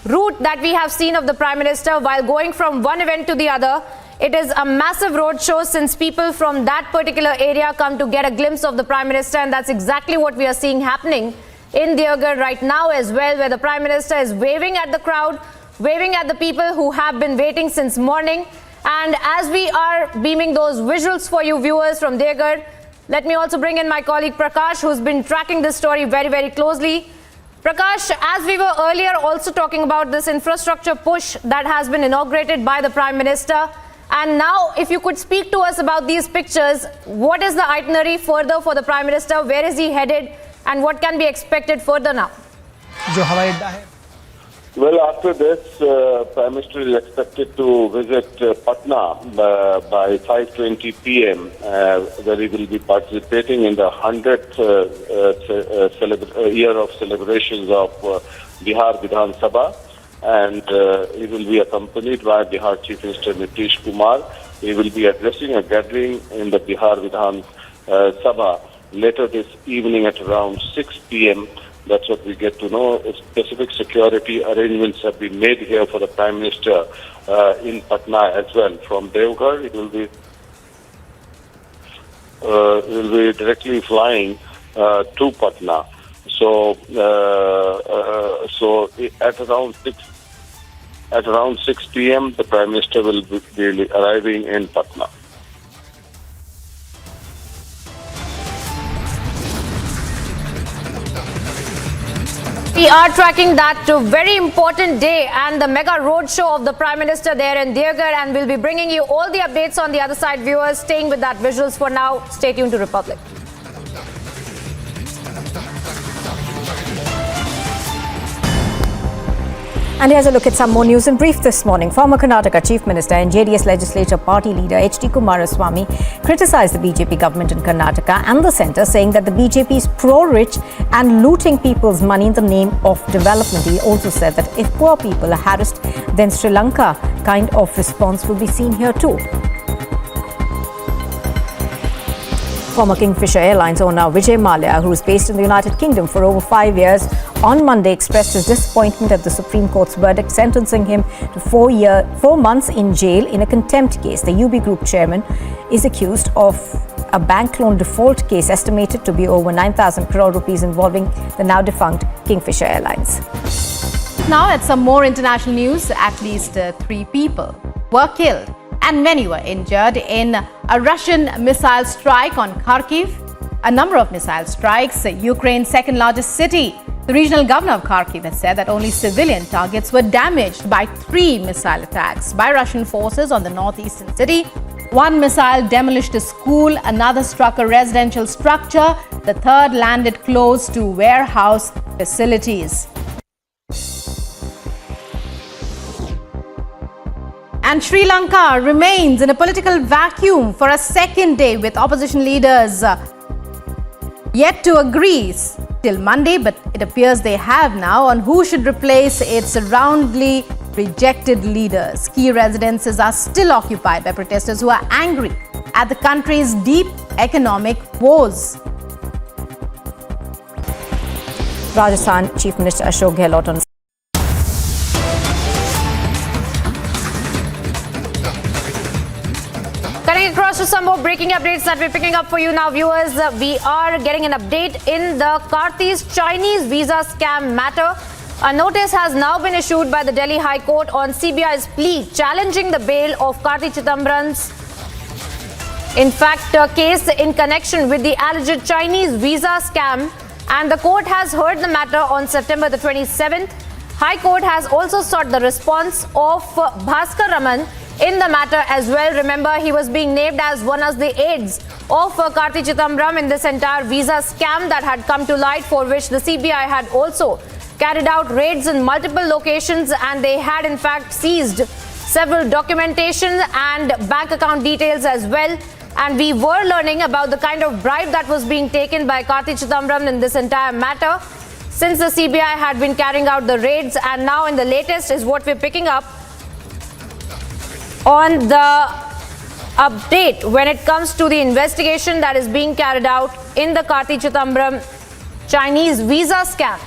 route that we have seen of the Prime Minister while going from one event to the other. It is a massive roadshow, since people from that particular area come to get a glimpse of the Prime Minister, and that's exactly what we are seeing happening in Deoghar right now as well, where the Prime Minister is waving at the crowd, waving at the people who have been waiting since morning. And as we are beaming those visuals for you viewers from Deoghar, let me also bring in my colleague Prakash, who's been tracking this story very, very closely. Prakash, as we were earlier also talking about this infrastructure push that has been inaugurated by the Prime Minister, and now if you could speak to us about these pictures, what is the itinerary further for the Prime Minister? Where is he headed and what can be expected further now? Well, after this, Prime Minister is expected to visit Patna by 5:20 p.m., where he will be participating in the 100th year of celebrations of Bihar Vidhan Sabha. And he will be accompanied by Bihar Chief Minister Nitish Kumar. He will be addressing a gathering in the Bihar Vidhan Sabha later this evening at around 6 p.m. That's what we get to know. Specific security arrangements have been made here for the Prime Minister in Patna as well. From Deoghar, it will be directly flying to Patna. So at around 6 p.m., the Prime Minister will be arriving in Patna. We are tracking that very important day and the mega roadshow of the Prime Minister there in Deoghar, and we'll be bringing you all the updates on the other side, viewers. Staying with that visuals for now. Stay tuned to Republic. And here's a look at some more news in brief this morning. Former Karnataka Chief Minister and JDS Legislature Party leader H.D. Kumaraswamy criticized the BJP government in Karnataka and the centre, saying that the BJP is pro-rich and looting people's money in the name of development. He also said that if poor people are harassed, then Sri Lanka kind of response will be seen here too. Former Kingfisher Airlines owner Vijay Mallya, who is based in the United Kingdom for over 5 years, on Monday expressed his disappointment at the Supreme Court's verdict sentencing him to 4 months in jail in a contempt case. The UB Group chairman is accused of a bank loan default case estimated to be over 9,000 crore rupees involving the now defunct Kingfisher Airlines. Now at some more international news, at least 3 people were killed and many were injured in a Russian missile strike on Kharkiv. A number of missile strikes, Ukraine's second largest city. The regional governor of Kharkiv has said that only civilian targets were damaged by 3 missile attacks by Russian forces on the northeastern city. 1 missile demolished a school, another struck a residential structure, the third landed close to warehouse facilities. And Sri Lanka remains in a political vacuum for a second day, with opposition leaders yet to agree till Monday, but it appears they have now, on who should replace its roundly rejected leaders. Key residences are still occupied by protesters who are angry at the country's deep economic woes. Rajasthan Chief Minister Ashok Gehlot on Cutting across to some more breaking updates that we're picking up for you now, viewers. We are getting an update in the Karti's Chinese visa scam matter. A notice has now been issued by the Delhi High Court on CBI's plea challenging the bail of Karti Chidambaram's case in connection with the alleged Chinese visa scam, and the court has heard the matter on September the 27th. High Court has also sought the response of Bhaskar Raman in the matter as well. Remember, he was being named as one of the aides of Karti Chidambaram in this entire visa scam that had come to light, for which the CBI had also carried out raids in multiple locations, and they had in fact seized several documentation and bank account details as well. And we were learning about the kind of bribe that was being taken by Karti Chidambaram in this entire matter since the CBI had been carrying out the raids. And now in the latest is what we're picking up on the update when it comes to the investigation that is being carried out in the Karti Chidambaram Chinese visa scam.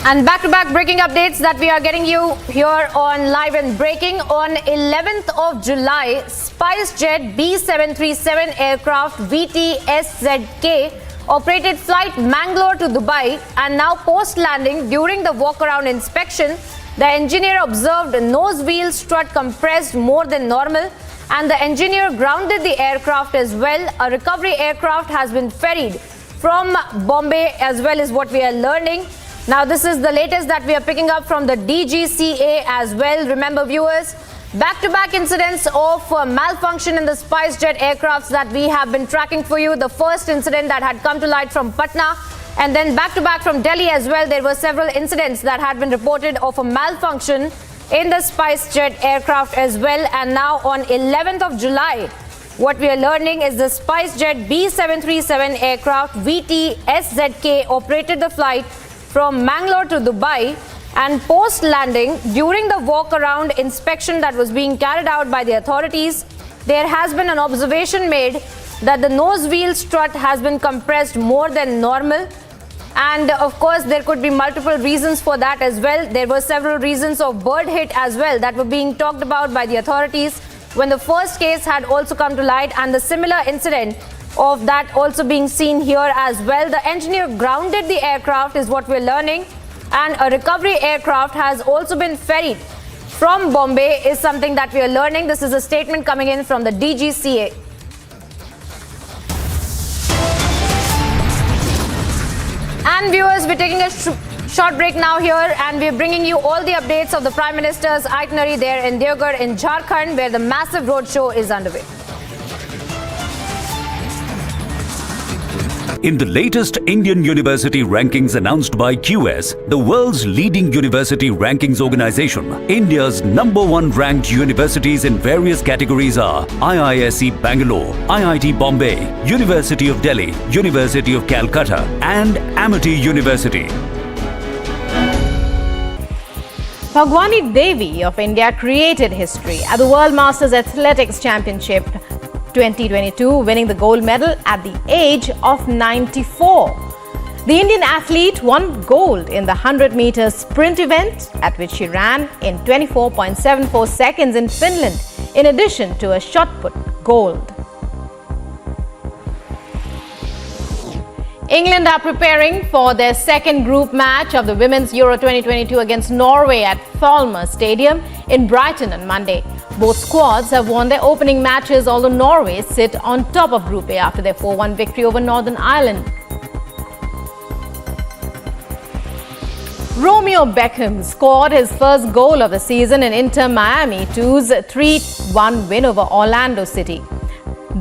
And back-to-back breaking updates that we are getting you here on Live and Breaking. On 11th of July, SpiceJet B737 aircraft VTSZK operated flight Mangalore to Dubai, and now post-landing during the walk-around inspection, the engineer observed nose wheel strut compressed more than normal, and the engineer grounded the aircraft as well. A recovery aircraft has been ferried from Bombay as well, is what we are learning. Now, this is the latest that we are picking up from the DGCA as well. Remember, viewers, back-to-back incidents of malfunction in the SpiceJet aircrafts that we have been tracking for you. The first incident that had come to light from Patna, and then back-to-back from Delhi as well. There were several incidents that had been reported of a malfunction in the SpiceJet aircraft as well. And now on 11th of July, what we are learning is the SpiceJet B737 aircraft VTSZK operated the flight from Mangalore to Dubai, and post-landing during the walk-around inspection that was being carried out by the authorities, there has been an observation made that the nose wheel strut has been compressed more than normal. And of course, there could be multiple reasons for that as well. There were several reasons of bird hit as well that were being talked about by the authorities when the first case had also come to light, and the similar incident of that also being seen here as well. The engineer grounded the aircraft is what we're learning, and a recovery aircraft has also been ferried from Bombay is something that we are learning. This is a statement coming in from the DGCA. And viewers, we're taking a Short break now here, and we're bringing you all the updates of the Prime Minister's itinerary there in Deoghar in Jharkhand, where the massive roadshow is underway. In the latest Indian university rankings announced by QS, the world's leading university rankings organization, India's #1 ranked universities in various categories are IISc Bangalore, IIT Bombay, University of Delhi, University of Calcutta, and Amity University. Bhagwani Devi of India created history at the World Masters Athletics Championship 2022, winning the gold medal at the age of 94. The Indian athlete won gold in the 100-meter sprint event, at which she ran in 24.74 seconds in Finland, in addition to a shot put gold. England are preparing for their second group match of the Women's Euro 2022 against Norway at Falmer Stadium in Brighton on Monday. Both squads have won their opening matches, although Norway sit on top of Group A after their 4-1 victory over Northern Ireland. Romeo Beckham scored his first goal of the season in Inter Miami 2's 3-1 win over Orlando City.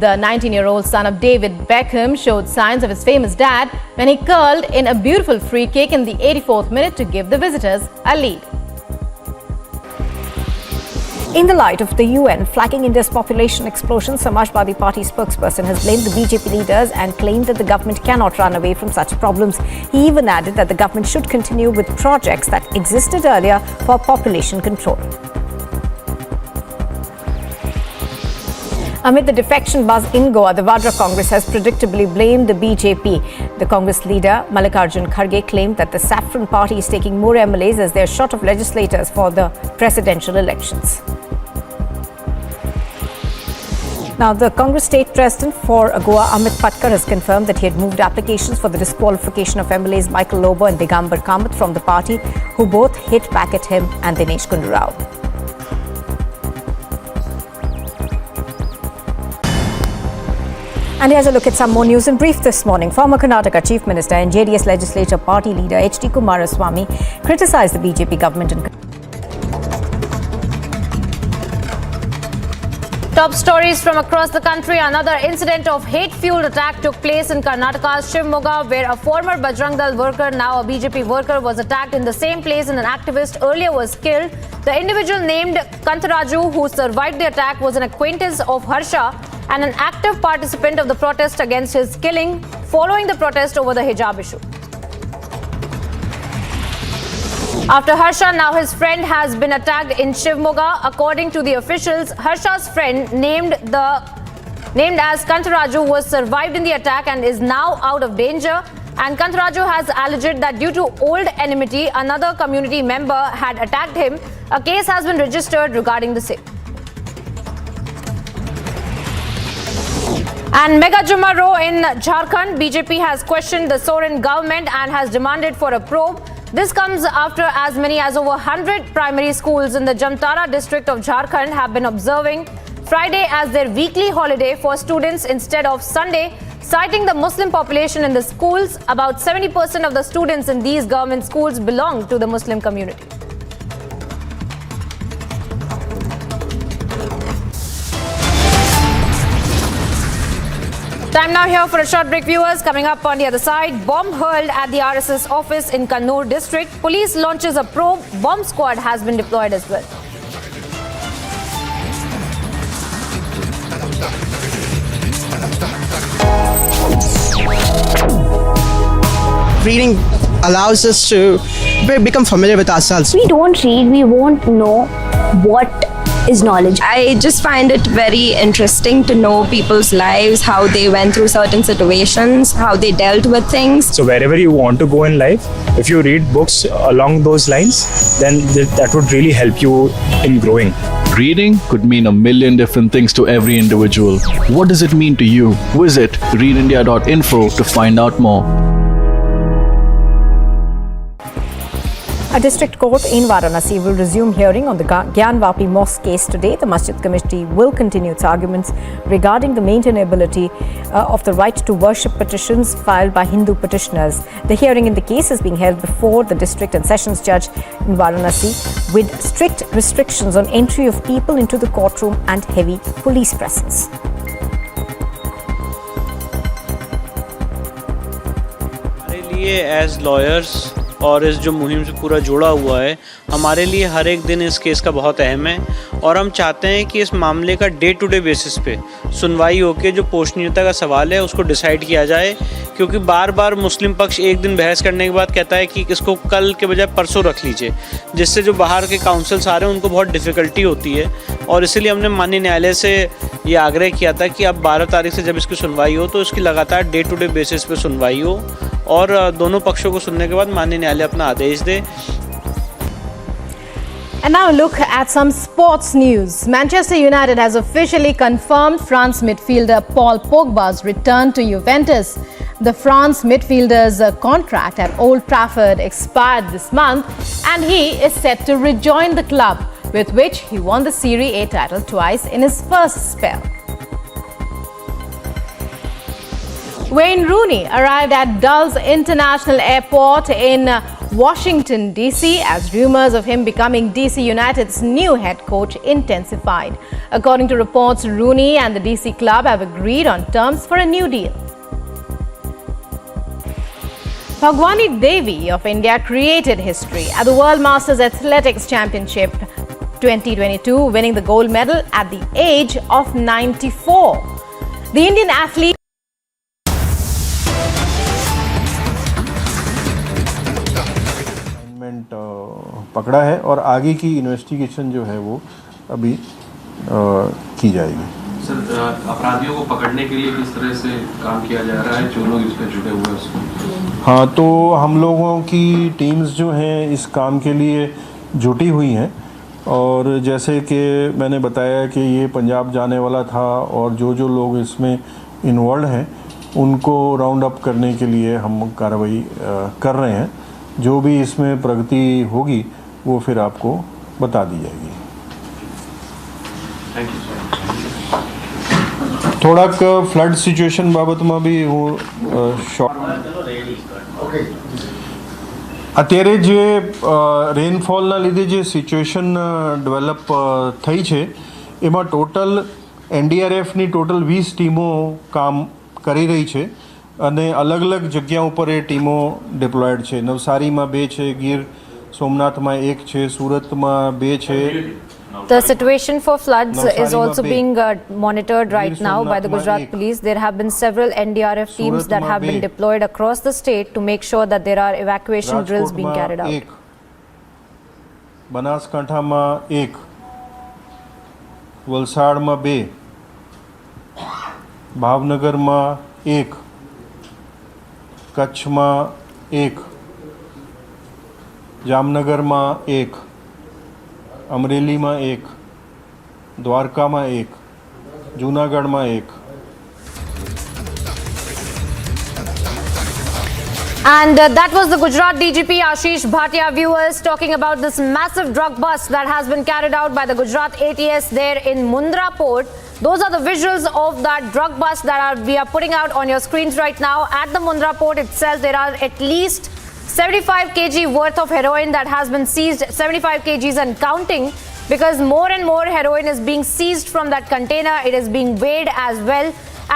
The 19-year-old son of David Beckham showed signs of his famous dad when he curled in a beautiful free kick in the 84th minute to give the visitors a lead. In the light of the UN flagging India's population explosion, Samajwadi Party spokesperson has blamed the BJP leaders and claimed that the government cannot run away from such problems. He even added that the government should continue with projects that existed earlier for population control. Amid the defection buzz in Goa, the Vadra Congress has predictably blamed the BJP. The Congress leader, Mallikarjun Kharge, claimed that the Saffron Party is taking more MLAs as they are short of legislators for the presidential elections. Now, the Congress state president for Goa, Amit Patkar, has confirmed that he had moved applications for the disqualification of MLAs Michael Lobo and Digambar Kamath from the party, who both hit back at him and Dinesh Gundu Rao. And here's a look at some more news in brief this morning. Former Karnataka Chief Minister and JDS Legislature Party leader H.D. Kumaraswamy criticized the BJP government and Top stories from across the country. Another incident of hate-fueled attack took place in Karnataka's Shivamogga, where a former Bajrang Dal worker, now a BJP worker, was attacked in the same place and an activist earlier was killed. The individual named Kantaraju, who survived the attack, was an acquaintance of Harsha and an active participant of the protest against his killing following the protest over the hijab issue. After Harsha, now his friend has been attacked in Shivamogga. According to the officials, Harsha's friend, named as Kantaraju, was survived in the attack and is now out of danger. And Kantaraju has alleged that due to old enmity, another community member had attacked him. A case has been registered regarding the same. And Mega Jumaro in Jharkhand, BJP has questioned the Soren government and has demanded for a probe. This comes after as many as over 100 primary schools in the Jamtara district of Jharkhand have been observing Friday as their weekly holiday for students instead of Sunday, citing the Muslim population in the schools. About 70% of the students in these government schools belong to the Muslim community. Time now here for a short break, viewers. Coming up on the other side, bomb hurled at the RSS office in Kannur district. Police launches a probe. Bomb squad has been deployed as well. Reading allows us to become familiar with ourselves. We don't read, we won't know what is knowledge. I just find it very interesting to know people's lives, how they went through certain situations, how they dealt with things. So wherever you want to go in life, if you read books along those lines, then that would really help you in growing. Reading could mean a million different things to every individual. What does it mean to you? Visit readindia.info to find out more. A district court in Varanasi will resume hearing on the Gyanvapi Mosque case today. The Masjid Committee will continue its arguments regarding the maintainability of the right to worship petitions filed by Hindu petitioners. The hearing in the case is being held before the district and sessions judge in Varanasi, with strict restrictions on entry of people into the courtroom and heavy police presence. As lawyers और इस जो मुहिम से पूरा जुड़ा हुआ है, हमारे लिए हर एक दिन इस केस का बहुत अहम है और हम चाहते हैं कि इस मामले का डे टू डे बेसिस पे सुनवाई होकर जो पोषणीयता का सवाल है उसको डिसाइड किया जाए, क्योंकि बार बार मुस्लिम पक्ष एक दिन बहस करने के बाद कहता है कि इसको कल के बजाय परसों रख लीजिए, जिससे जो बाहर के काउंसिल्स आ रहे हैं उनको बहुत डिफ़िकल्टी होती है। और इसीलिए हमने माननीय न्यायालय से ये आग्रह किया था कि अब 12 तारीख से जब इसकी सुनवाई हो तो इसकी लगातार डे टू डे बेसिस पे सुनवाई हो और दोनों पक्षों को सुनने के बाद माननीय न्यायालय अपना आदेश दे। And now look at some sports news. Manchester United has officially confirmed France midfielder Paul Pogba's return to Juventus. The France midfielder's contract at Old Trafford expired this month and he is set to rejoin the club, with which he won the Serie A title twice in his first spell. Wayne Rooney arrived at Dulles International Airport in Washington, D.C. as rumours of him becoming D.C. United's new head coach intensified. According to reports, Rooney and the D.C. club have agreed on terms for a new deal. Bhagwani Devi of India created history at the World Masters Athletics Championship 2022, winning the gold medal at the age of 94. The Indian athlete पकड़ा है और आगे की investigation जो है वो अभी की जाएगी। सर, अपराधियों को पकड़ने के लिए किस तरह से काम किया जा रहा है, जो लोग इसमें जुड़े हुए हैं उसमें? हाँ, तो हम लोगों की टीम्स जो हैं इस काम के लिए जुटी हुई हैं और जैसे कि मैंने बताया कि ये पंजाब जाने वाला था और जो जो लोग इसमें इन्वॉल्व हैं उनको राउंड अप करने के लिए हम कार्रवाई कर रहे हैं। जो भी इसमें प्रगति होगी वो फिर आपको बता दी जाएगी। Thank you sir. થોડાક ફ્લડ સિચ્યુએશન બાબતમાં બી હું અત્યારે જે રેનફોલના લીધે જે સિચ્યુએશન ડેવલપ થઈ છે એમાં ટોટલ એનડીઆરએફની ટોટલ 20 ટીમો કામ કરી રહી છે અને અલગ અલગ જગ્યા ઉપર એ ટીમો ડિપ્લોયડ છે। નવસારીમાં 2 છે, ગીર સોમનાથમાં 1 છે, સુરતમાં 2 છે। The situation for floods is also being monitored right now by the Gujarat police. There have been several NDRF teams that have been deployed across the state to make sure that there are evacuation drills being carried out. બનાસકાંઠામાં 1, વલસાડમાં 2, ભાવનગરમાં 1, કચ્છમાં 1, જામનગરમાં 1, અમરેલીમાં 1, દ્વારકામાં 1, જૂનાગઢમાં 1। And that was the Gujarat DGP Ashish Bhatia, viewers, talking about this massive drug bust that has been carried out by the Gujarat ATS there in Mundra port. Those are the visuals of that drug bust that we are putting out on your screens right now. At the Mundra port itself, there are at least 75 kg worth of heroin that has been seized, 75 kgs and counting, because more and more heroin is being seized from that container. It is being weighed as well.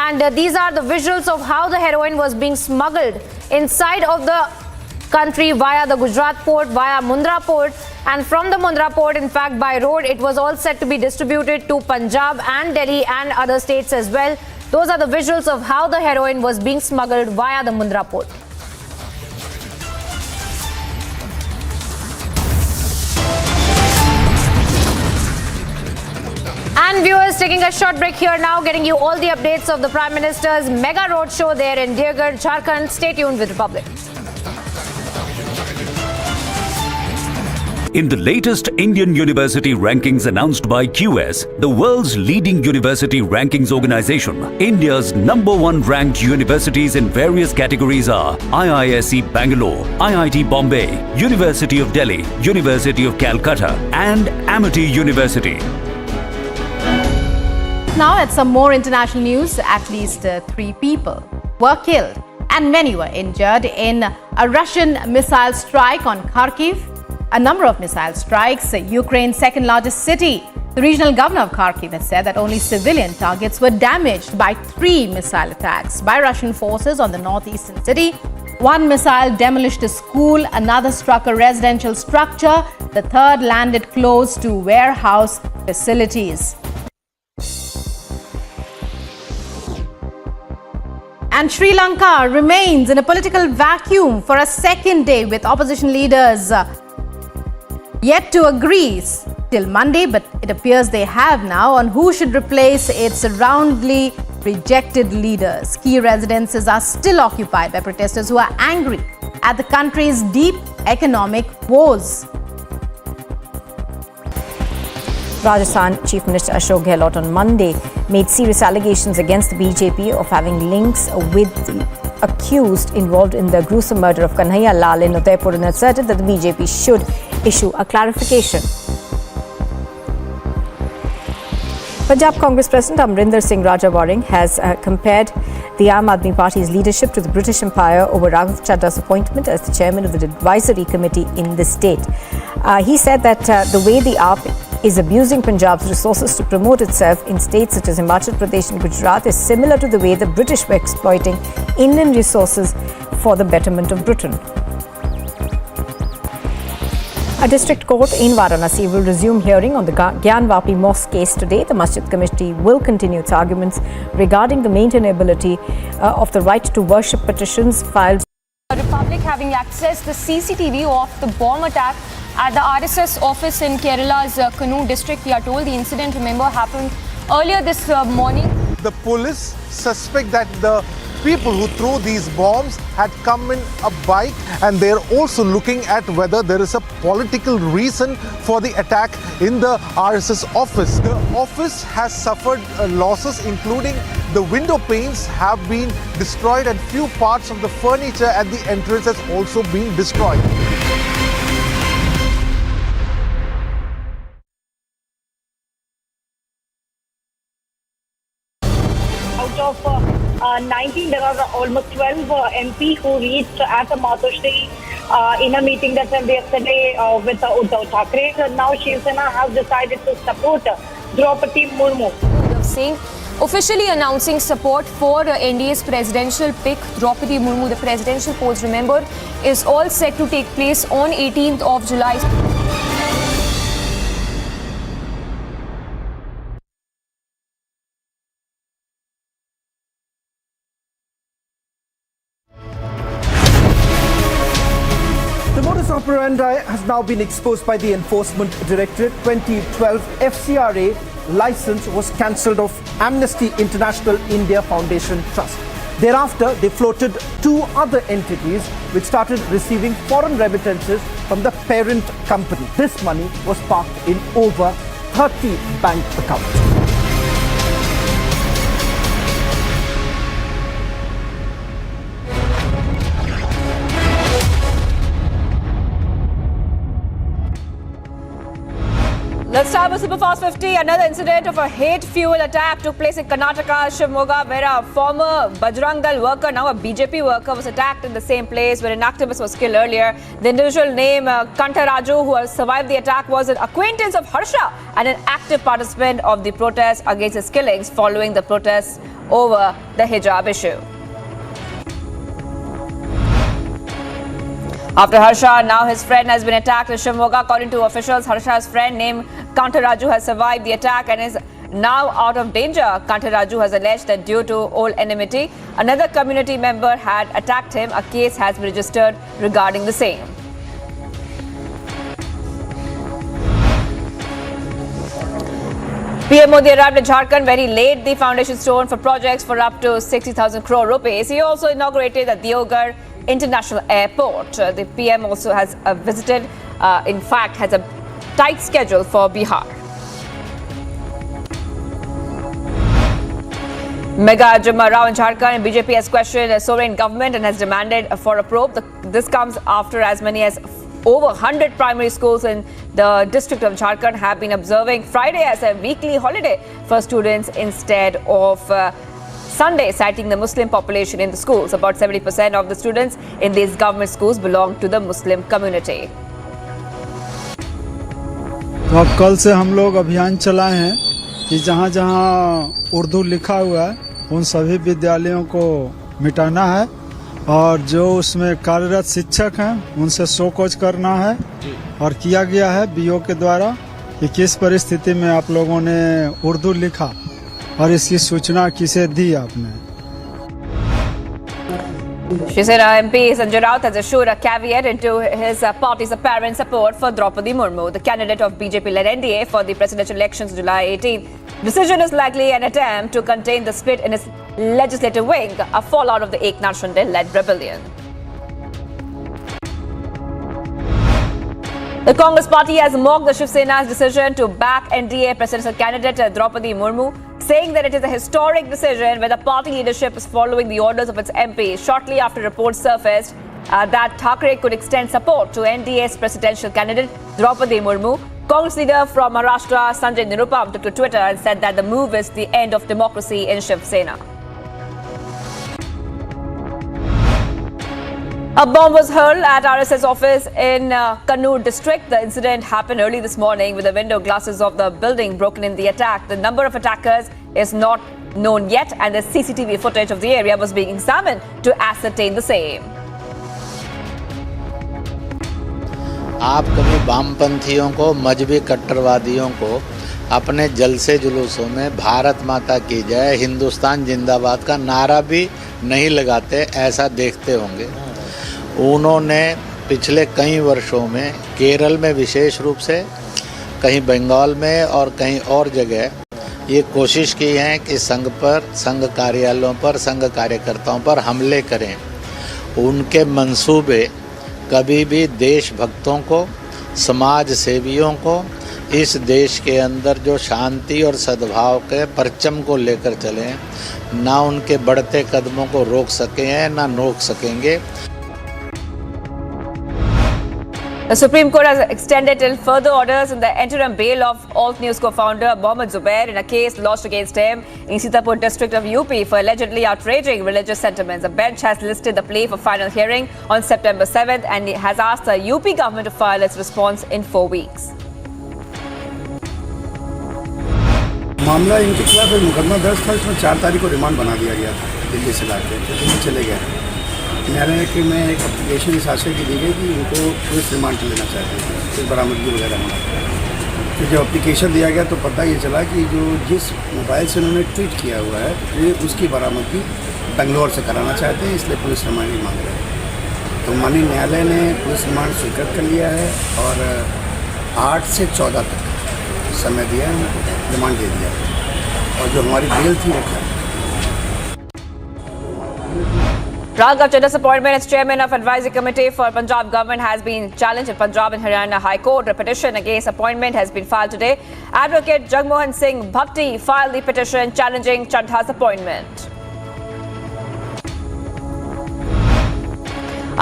And these are the visuals of how the heroin was being smuggled inside of the country via the Gujarat port, via Mundra port, and from the Mundra port, in fact, by road, it was all set to be distributed to Punjab and Delhi and other states as well. Those are the visuals of how the heroin was being smuggled via the Mundra port. And viewers, taking a short break here now, getting you all the updates of the Prime Minister's mega roadshow there in Deoghar, Jharkhand. Stay tuned with Republic. In the latest Indian university rankings announced by QS, the world's leading university rankings organization, India's #1 ranked universities in various categories are IISc Bangalore, IIT Bombay, University of Delhi, University of Calcutta, and Amity University. Now, at some more international news, at least 3 people were killed and many were injured in a Russian missile strike on Kharkiv. A number of missile strikes, Ukraine's second largest city. The regional governor of Kharkiv has said that only civilian targets were damaged by 3 missile attacks by Russian forces on the northeastern city. One missile demolished a school, another struck a residential structure, the third landed close to warehouse facilities. And Sri Lanka remains in a political vacuum for a second day, with opposition leaders yet to agree till Monday, but it appears they have now, on who should replace its roundly rejected leaders. Key residences are still occupied by protesters who are angry at the country's deep economic woes. Rajasthan Chief Minister Ashok Gehlot on Monday made serious allegations against the BJP of having links with the accused involved in the gruesome murder of Kanhaiya Lal in Udaipur, and asserted that the BJP should issue a clarification. Punjab Congress President Amrinder Singh Rajawaring has compared the Aam Aadmi Party's leadership to the British Empire over Raghav Chadra's appointment as the chairman of the advisory committee in the state. He said that the way the AAP is abusing Punjab's resources to promote itself in states such as Himachal Pradesh and Gujarat is similar to the way the British were exploiting Indian resources for the betterment of Britain. A district court in Varanasi will resume hearing on the Gyanvapi Mosque case today. The Masjid Committee will continue its arguments regarding the maintainability of the right to worship petitions filed. The Republic having accessed the CCTV of the bomb attack at the RSS office in Kerala's Kannur district. We are told the incident, remember, happened earlier this morning. The police suspect that the people who threw these bombs had come in a bike, and they're also looking at whether there is a political reason for the attack in the RSS office. The office has suffered losses, including the window panes have been destroyed and few parts of the furniture at the entrance has also been destroyed. Of 19, there are almost 12 MP who reached at Matoshri in a meeting that held yesterday with Uddhav Thackeray. Now Shiv Sena has decided to support Draupadi Murmu. Singh officially announcing support for NDA's presidential pick, Draupadi Murmu. The presidential polls, remember, is all set to take place on 18th of July. The modus operandi has now been exposed by the Enforcement Directorate. 2012 FCRA license was cancelled of Amnesty International India Foundation Trust. Thereafter, they floated 2 other entities which started receiving foreign remittances from the parent company. This money was parked in over 30 bank accounts. Let's start with Superfast 50. Another incident of a hate fuel attack took place in Karnataka, Shivamogga, where a former Bajrang Dal worker, now a BJP worker, was attacked in the same place where an activist was killed earlier. The individual named Kantaraju, who has survived the attack, was an acquaintance of Harsha and an active participant of the protest against his killings following the protests over the hijab issue. After Harsha, now his friend has been attacked in Shivamogga. According to officials, Harsha's friend named Kantaraju has survived the attack and is now out of danger. Kantaraju has alleged that due to old enmity, another community member had attacked him. A case has been registered regarding the same. PM Modi arrived in Jharkhand where he laid the foundation stone for projects for up to 60,000 crore rupees. He also inaugurated the Deoghar International Airport. The PM also has visited, in fact, has a tight schedule for Bihar. Mega Ajma Rao in Jharkhand, BJP has questioned a sovereign government and has demanded for a probe. This comes after as many as over 100 primary schools in the district of Jharkhand have been observing Friday as a weekly holiday for students instead of Sunday, citing the Muslim population in the schools. About 70% of the students in these government schools belong to the Muslim community. तो अब कल से हम लोग अभियान चलाए हैं कि जहाँ जहाँ उर्दू लिखा हुआ है उन सभी विद्यालयों को मिटाना है और जो उसमें कार्यरत शिक्षक हैं उनसे शोकॉज करना है और किया गया है बीओ के द्वारा कि किस परिस्थिति में आप लोगों ने उर्दू लिखा और इसकी सूचना किसे दी आपने। Shivsena MP Sanjay Raut has assured a caveat into his party's apparent support for Draupadi Murmu, the candidate of BJP-led NDA for the presidential elections July 18. Decision is likely an attempt to contain the split in its legislative wing, a fallout of the Eknath Shinde-led rebellion. The Congress party has mocked the Shiv Sena's decision to back NDA presidential candidate Draupadi Murmu, saying that it is a historic decision where the party leadership is following the orders of its MP shortly after reports surfaced that Thackeray could extend support to NDA's presidential candidate Draupadi Murmu. Congress leader from Maharashtra Sanjay Nirupam took to Twitter and said that the move is the end of democracy in Shiv Sena. A bomb was hurled at RSS office in Kannur district. The incident happened early this morning with the window glasses of the building broken in the attack. The number of attackers is not known yet and the CCTV footage of the area was being examined to ascertain the same. आप कभी वामपंथियों को, मजहबी कट्टरवादियों को अपने जलसे जुलूसों में भारत माता की जय, हिंदुस्तान जिंदाबाद का नारा भी नहीं लगाते, ऐसा देखते होंगे। उन्होंने पिछले कई वर्षों में केरल में विशेष रूप से, कहीं बंगाल में और कहीं और जगह ये कोशिश की है कि संघ पर, संघ कार्यालयों पर, संघ कार्यकर्ताओं पर हमले करें। उनके मंसूबे कभी भी देशभक्तों को, समाज सेवियों को, इस देश के अंदर जो शांति और सद्भाव के परचम को लेकर चले, ना उनके बढ़ते कदमों को रोक सके हैं, ना रोक सकेंगे। The Supreme Court has extended till further orders in the interim bail of Alt News co-founder Mohammed Zubair in a case lodged against him in Sitapur district of UP for allegedly outraging religious sentiments. The bench has listed the plea for final hearing on September 7th and has asked the UP government to file its response in 4 weeks. मामला इनके खिलाफ एक मुकदमा दर्ज था, इसमें 4 तारीख को रिमांड बना दिया गया था दिल्ली से लाके, तो दिल्ली चले गए। न्यायालय के में एक एप्लीकेशन इस आशय की दी गई कि इनको पुलिस रिमांड लेना चाहते हैं, कुछ बरामदगी वगैरह होना। तो जब एप्लीकेशन दिया गया तो पता ये चला कि जो जिस मोबाइल से उन्होंने ट्वीट किया हुआ है, ये उसकी बरामदगी बेंगलोर से कराना चाहते हैं, इसलिए पुलिस रिमांड ही मांग रहे हैं। तो माननीय न्यायालय ने पुलिस रिमांड स्वीकृत कर लिया है और 8 से 14 तक समय दिया है, रिमांड दे दिया और जो हमारी बेल थी वो खाली। Raghav Chandra's appointment as chairman of advisory committee for Punjab government has been challenged in Punjab and Haryana High Court. A petition against appointment has been filed today. Advocate Jagmohan Singh Bhatti filed the petition challenging Chandra's appointment.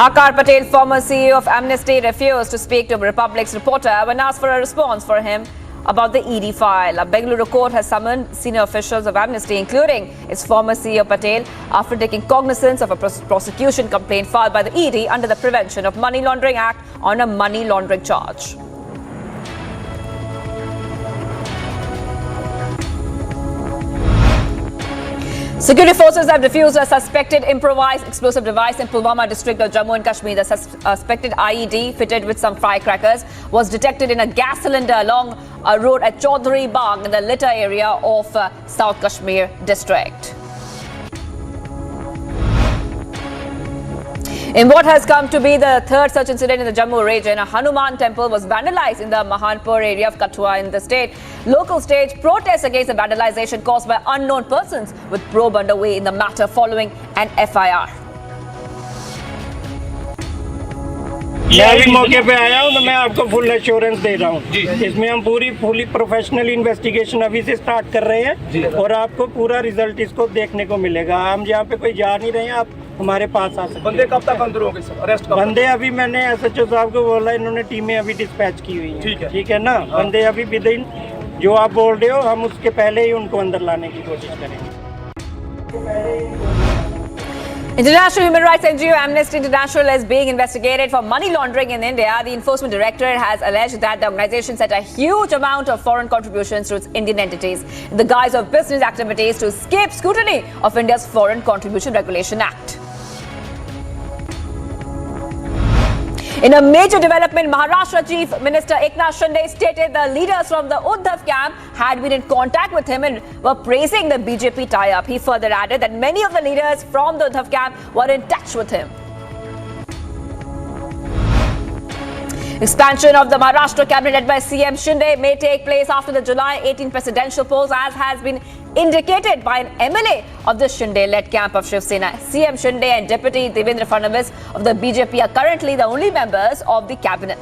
Akar Patel, former CEO of Amnesty, refused to speak to Republic's reporter when asked for a response for him about the ED file. A Bengaluru court has summoned senior officials of Amnesty, including its former CEO Patel, after taking cognizance of a prosecution complaint filed by the ED under the Prevention of Money Laundering Act on a money laundering charge. Security forces have defused a suspected improvised explosive device in Pulwama district of Jammu and Kashmir. The suspected IED, fitted with some firecrackers, was detected in a gas cylinder along a road at Chaudhary Bagh in the Litter area of South Kashmir district. In what has come to be the third such incident in the Jammu region, a Hanuman temple was vandalized in the Mahanpur area of Kathua in the state. Local staged protests against the vandalization caused by unknown persons, with probe underway in the matter following an FIR. मैं अभी मौके पे आया हूँ तो मैं आपको full assurance दे रहा हूँ। इसमें हम फुली प्रोफेशनल इन्वेस्टिगेशन अभी से स्टार्ट कर रहे हैं और आपको पूरा रिजल्ट इसको देखने को मिलेगा। हम यहाँ पे कोई जा नहीं रहे हैं, आप हमारे पास आ सकते हैं। बंदे कब तक अंदर होंगे सर? अरेस्ट कब? बंदे अभी मैंने SHO साहब को बोला, इन्होंने टीमें अभी डिस्पैच की हुई हैं। ठीक है ना? बंदे अभी विदिन जो आप बोल रहे हो, हम उसके पहले ही उनको अंदर लाने की कोशिश करेंगे। International Human Rights NGO Amnesty International is being investigated for money laundering in India. The Enforcement Directorate has alleged that the organization sent a huge amount of foreign contributions to its Indian entities in the guise of business activities to escape scrutiny of India's Foreign Contribution Regulation Act. In a major development, Maharashtra Chief Minister Eknath Shinde stated the leaders from the Uddhav camp had been in contact with him and were praising the BJP tie-up. He further added that many of the leaders from the Uddhav camp were in touch with him. Expansion of the Maharashtra cabinet led by CM Shinde may take place after the July 18 presidential polls, as has been indicated by an MLA of the Shinde-led camp of Shiv Sena. CM Shinde and Deputy Devendra Fadnavis of the BJP are currently the only members of the cabinet.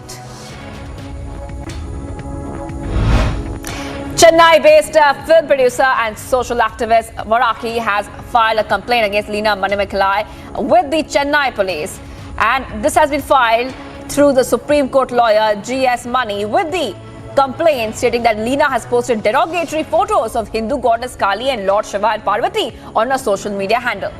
Chennai-based film producer and social activist Amravati has filed a complaint against Leena Manimekalai with the Chennai police, and this has been filed through the Supreme Court lawyer G.S. Mani with the complaint stating that Leena has posted derogatory photos of Hindu goddess Kali and Lord Shiva and Parvati on a social media handle.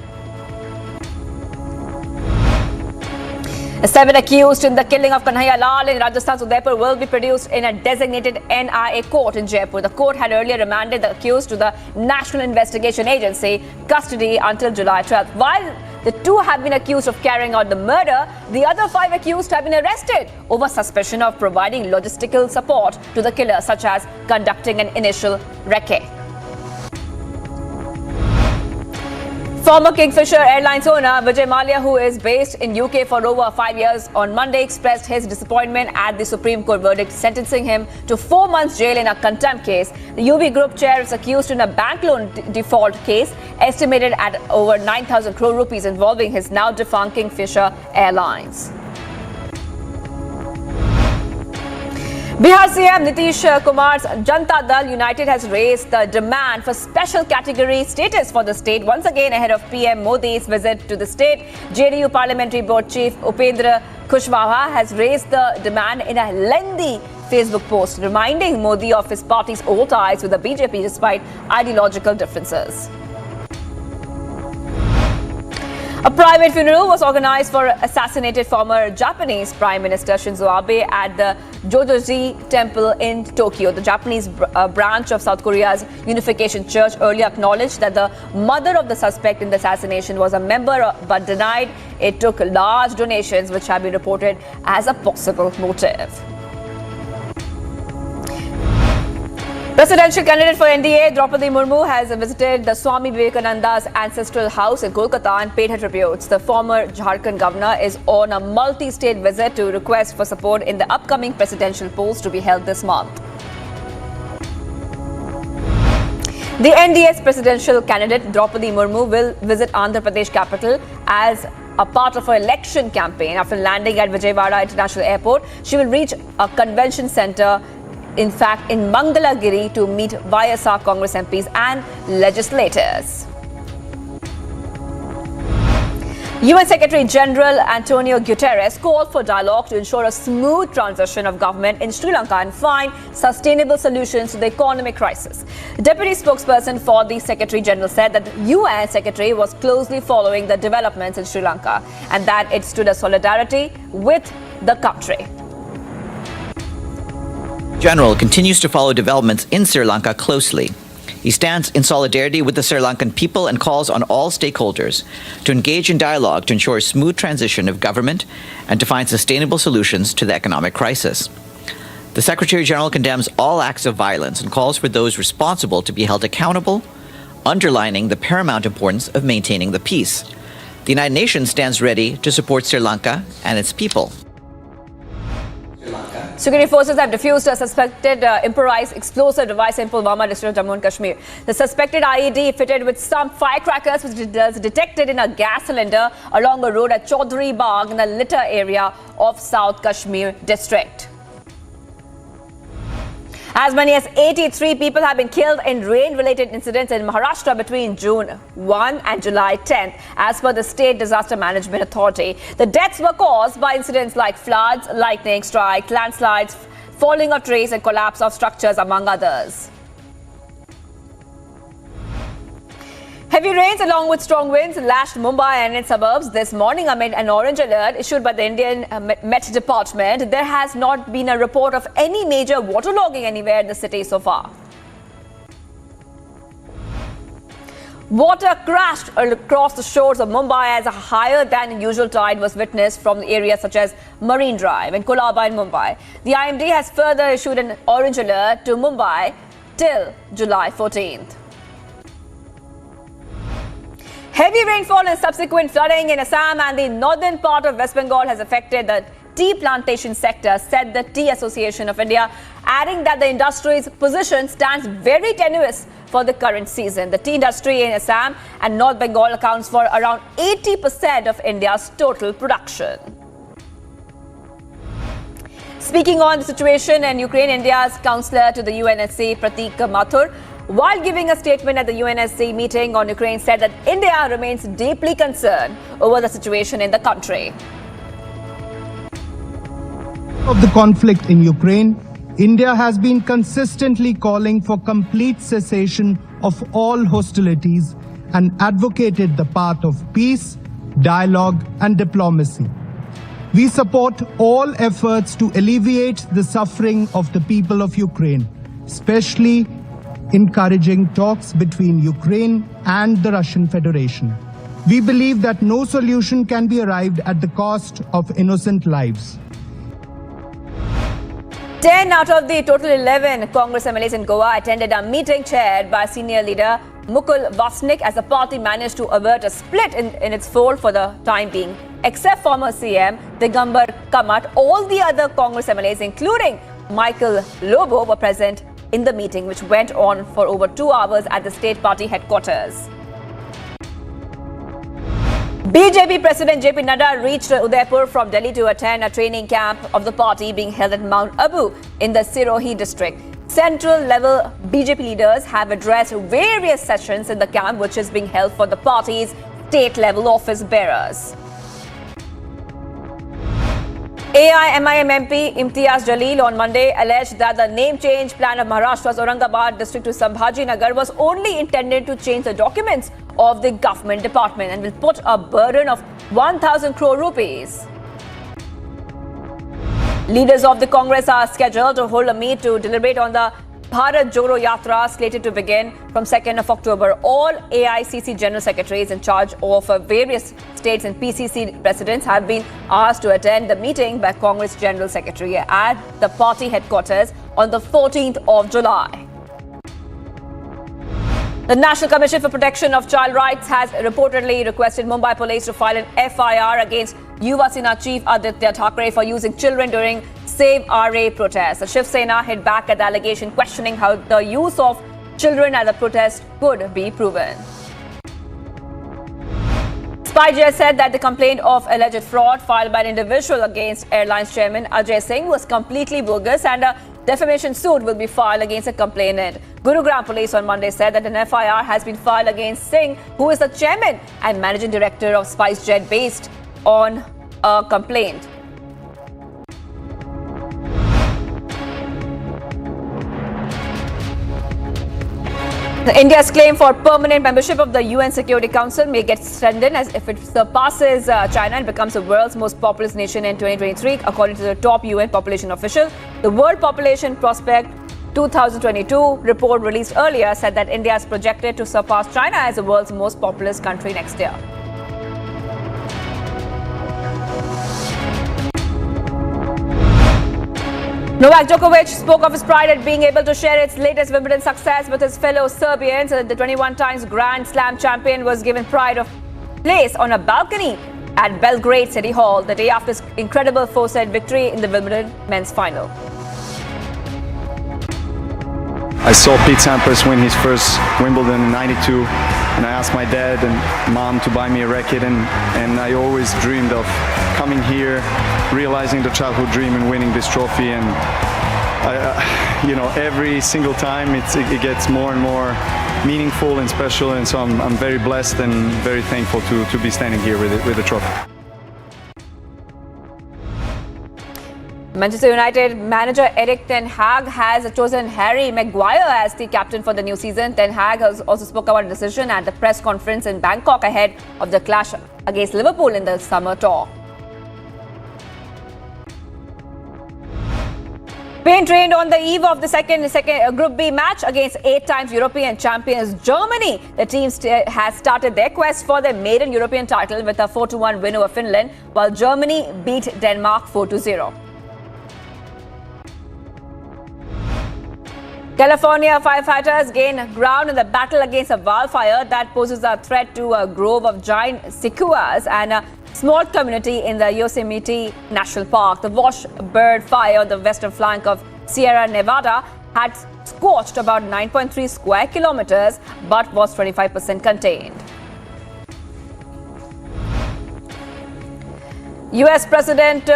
The 7 accused in the killing of Kanhaiya Lal in Rajasthan's Udaipur will be produced in a designated NIA court in Jaipur. The court had earlier remanded the accused to the National Investigation Agency custody until July 12th. While the two have been accused of carrying out the murder, the other 5 accused have been arrested over suspicion of providing logistical support to the killer, such as conducting an initial recce. Former Kingfisher Airlines owner Vijay Mallya, who is based in UK for over 5 years, on Monday expressed his disappointment at the Supreme Court verdict sentencing him to 4 months jail in a contempt case. The UB Group chair is accused in a bank loan default case estimated at over 9,000 crore rupees involving his now defunct Kingfisher Airlines. Bihar CM Nitish Kumar's Janata Dal United has raised the demand for special category status for the state once again ahead of PM Modi's visit to the state. JDU Parliamentary Board Chief Upendra Kushwaha has raised the demand in a lengthy Facebook post, reminding Modi of his party's old ties with the BJP despite ideological differences. A private funeral was organized for assassinated former Japanese Prime Minister Shinzo Abe at the Jojoji Temple in Tokyo. The Japanese branch of South Korea's Unification Church earlier acknowledged that the mother of the suspect in the assassination was a member but denied it took large donations, which have been reported as a possible motive. Presidential candidate for NDA Draupadi Murmu has visited the Swami Vivekananda's ancestral house in Kolkata and paid her tributes. The former Jharkhand governor is on a multi-state visit to request for support in the upcoming presidential polls to be held this month. The NDA's presidential candidate Draupadi Murmu will visit Andhra Pradesh capital as a part of her election campaign. After landing at Vijayawada International Airport, she will reach a convention centre in Mangalagiri to meet YSR Congress MPs and legislators. UN Secretary General Antonio Guterres called for dialogue to ensure a smooth transition of government in Sri Lanka and find sustainable solutions to the economic crisis. The deputy spokesperson for the Secretary General said that the UN Secretary was closely following the developments in Sri Lanka and that it stood as solidarity with the country. General continues to follow developments in Sri Lanka closely. He stands in solidarity with the Sri Lankan people and calls on all stakeholders to engage in dialogue to ensure a smooth transition of government and to find sustainable solutions to the economic crisis. The Secretary General condemns all acts of violence and calls for those responsible to be held accountable, underlining the paramount importance of maintaining the peace. The United Nations stands ready to support Sri Lanka and its people. Security forces have defused a suspected improvised explosive device in Pulwama district of Jammu and Kashmir. The suspected IED fitted with some firecrackers was detected in a gas cylinder along a road at Chaudhary Bagh in the Litter area of South Kashmir district. As many as 83 people have been killed in rain-related incidents in Maharashtra between June 1 and July 10th, as per the State Disaster Management Authority. The deaths were caused by incidents like floods, lightning strikes, landslides, falling of trees and collapse of structures, among others. Heavy rains along with strong winds lashed Mumbai and its suburbs this morning amid an orange alert issued by the Indian Met Department. There has not been a report of any major waterlogging anywhere in the city so far. Water crashed across the shores of Mumbai as a higher than usual tide was witnessed from areas such as Marine Drive and Colaba in Mumbai. The IMD has further issued an orange alert to Mumbai till July 14th. Heavy rainfall and subsequent flooding in Assam and the northern part of West Bengal has affected the tea plantation sector, said the Tea Association of India, adding that the industry's position stands very tenuous for the current season. The tea industry in Assam and North Bengal accounts for around 80% of India's total production. Speaking on the situation in Ukraine, India's counselor to the UNSC, Pratik Mathur, while giving a statement at the UNSC meeting on Ukraine, said that India remains deeply concerned over the situation in the country. Of the conflict in Ukraine, India has been consistently calling for complete cessation of all hostilities and advocated the path of peace, dialogue and diplomacy. We support all efforts to alleviate the suffering of the people of Ukraine, especially encouraging talks between Ukraine and the Russian Federation. We believe that no solution can be arrived at the cost of innocent lives. 10 out of the total 11 Congress MLAs in Goa attended a meeting chaired by senior leader Mukul Vasnik as the party managed to avert a split in its fold for the time being. Except former CM Digambar Kamat, all the other Congress MLAs, including Michael Lobo, were present in the meeting, which went on for over 2 hours at the state party headquarters. BJP President JP Nadda reached Udaipur from Delhi to attend a training camp of the party being held at Mount Abu in the Sirohi district. Central-level BJP leaders have addressed various sessions in the camp, which is being held for the party's state-level office bearers. AIMIM MP Imtiaz Jalil on Monday alleged that the name change plan of Maharashtra's Aurangabad district to Sambhajinagar was only intended to change the documents of the government department and will put a burden of 1,000 crore rupees. Leaders of the Congress are scheduled to hold a meet to deliberate on the Bharat Jodo Yatra slated to begin from 2nd of October. All AICC General Secretaries in charge of various states and PCC presidents have been asked to attend the meeting by Congress General Secretary at the party headquarters on the 14th of July. The National Commission for Protection of Child Rights has reportedly requested Mumbai police to file an FIR against Yuva Sena chief Aditya Thackeray for using children during Save RA protests. The Shiv Sena hit back at the allegation, questioning how the use of children at the protest could be proven. SpyJet said that the complaint of alleged fraud filed by an individual against airlines chairman Ajay Singh was completely bogus and a defamation suit will be filed against the complainant. Gurugram police on Monday said that an FIR has been filed against Singh, who is the chairman and managing director of SpiceJet, based on a complaint. India's claim for permanent membership of the UN Security Council may get strengthened as if it surpasses China and becomes the world's most populous nation in 2023, according to the top UN population official. The World Population Prospect 2022 report released earlier said that India is projected to surpass China as the world's most populous country next year. Novak Djokovic spoke of his pride at being able to share its latest Wimbledon success with his fellow Serbians. The 21 times Grand Slam champion was given pride of place on a balcony at Belgrade City Hall the day after his incredible 4-set victory in the Wimbledon men's final. I saw Pete Sampras win his first Wimbledon in '92, and I asked my dad and mom to buy me a racket, and I always dreamed of coming here, realizing the childhood dream and winning this trophy. And every single time it gets more and more meaningful and special, and so I'm very blessed and very thankful to be standing here with the trophy. Manchester United manager Erik ten Hag has chosen Harry Maguire as the captain for the new season. Ten Hag has also spoke about a decision at the press conference in Bangkok ahead of the clash against Liverpool in the summer tour. Spain trained on the eve of the second Group B match against 8-time European champions Germany. The team has started their quest for their maiden European title with a 4-1 win over Finland, while Germany beat Denmark 4-0. California firefighters gain ground in the battle against a wildfire that poses a threat to a grove of giant sequoias and a small community in the Yosemite National Park. The Washbird fire on the western flank of Sierra Nevada had scorched about 9.3 square kilometers but was 25% contained. US President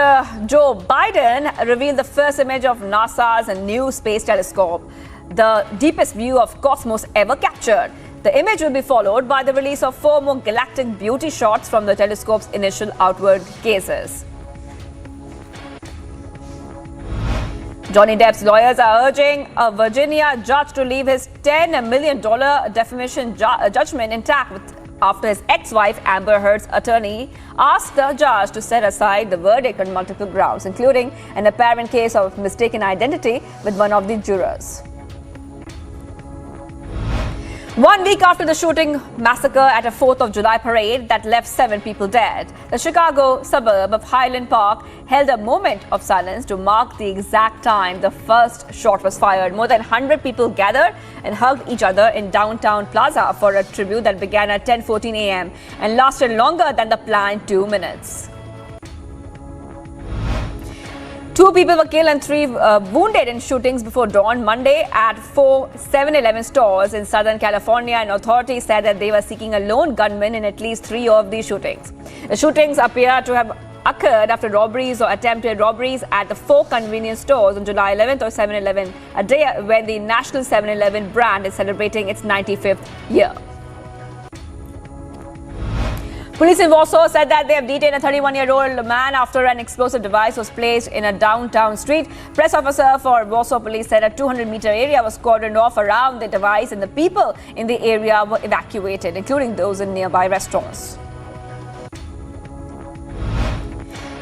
Joe Biden revealed the first image of NASA's new space telescope, the deepest view of cosmos ever captured. The image will be followed by the release of 4 more galactic beauty shots from the telescope's initial outward gazes. Johnny Depp's lawyers are urging a Virginia judge to leave his $10 million defamation judgment intact after his ex-wife Amber Heard's attorney asked the judge to set aside the verdict on multiple grounds, including an apparent case of mistaken identity with one of the jurors. 1 week after the shooting massacre at a 4th of July parade that left 7 people dead, the Chicago suburb of Highland Park held a moment of silence to mark the exact time the first shot was fired. More than 100 people gathered and hugged each other in downtown Plaza for a tribute that began at 10:14 a.m. and lasted longer than the planned 2 minutes. 2 people were killed and 3 wounded in shootings before dawn Monday at 4 7-Eleven stores in Southern California, and authorities said that they were seeking a lone gunman in at least 3 of these shootings. The shootings appear to have occurred after robberies or attempted robberies at the 4 convenience stores on July 11th or 7-Eleven, a day when the national 7-Eleven brand is celebrating its 95th year. Police in Warsaw said that they have detained a 31-year-old man after an explosive device was placed in a downtown street. Press officer for Warsaw Police said a 200-meter area was cordoned off around the device and the people in the area were evacuated, including those in nearby restaurants.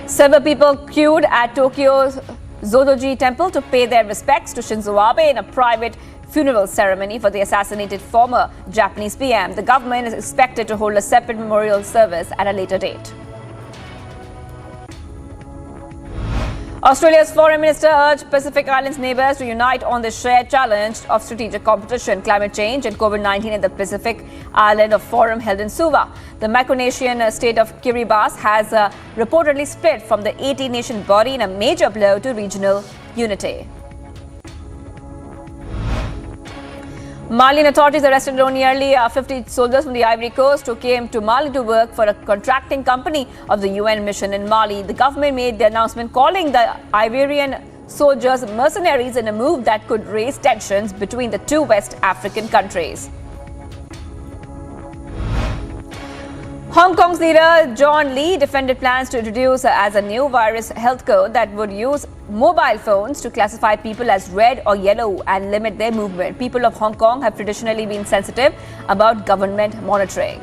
Several people queued at Tokyo's Zodoji Temple to pay their respects to Shinzo Abe in a private funeral ceremony for the assassinated former Japanese PM. The government is expected to hold a separate memorial service at a later date. Australia's foreign minister urged Pacific Islands neighbours to unite on the shared challenge of strategic competition, climate change and COVID-19 at the Pacific Island of Forum held in Suva. The Micronesian state of Kiribati has reportedly split from the 18-nation body in a major blow to regional unity. Malian authorities arrested nearly 50 soldiers from the Ivory Coast who came to Mali to work for a contracting company of the UN mission in Mali. The government made the announcement calling the Ivorian soldiers mercenaries in a move that could raise tensions between the 2 West African countries. Hong Kong's leader John Lee defended plans to introduce as a new virus health code that would use mobile phones to classify people as red or yellow and limit their movement. People of Hong Kong have traditionally been sensitive about government monitoring.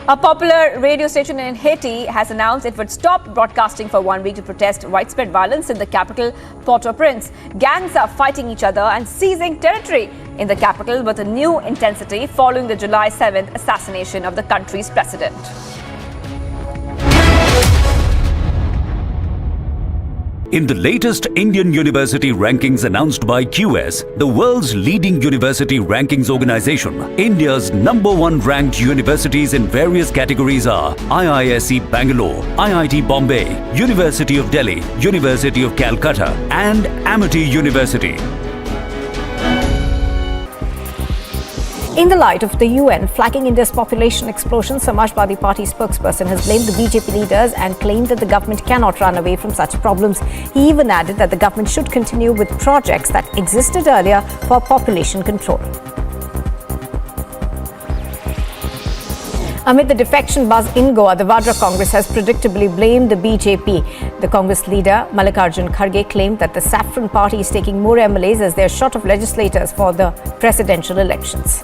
A popular radio station in Haiti has announced it would stop broadcasting for 1 week to protest widespread violence in the capital, Port-au-Prince. Gangs are fighting each other and seizing territory in the capital with a new intensity following the July 7th assassination of the country's president. In the latest Indian university rankings announced by QS, the world's leading university rankings organization, India's #1 ranked universities in various categories are IISc Bangalore, IIT Bombay, University of Delhi, University of Calcutta, and Amity University. In the light of the UN flagging India's population explosion, Samajwadi Party spokesperson has blamed the BJP leaders and claimed that the government cannot run away from such problems. He even added that the government should continue with projects that existed earlier for population control. Amid the defection buzz in Goa, the Vadra Congress has predictably blamed the BJP. The Congress leader, Mallikarjun Kharge, claimed that the Saffron Party is taking more MLAs as they are short of legislators for the presidential elections.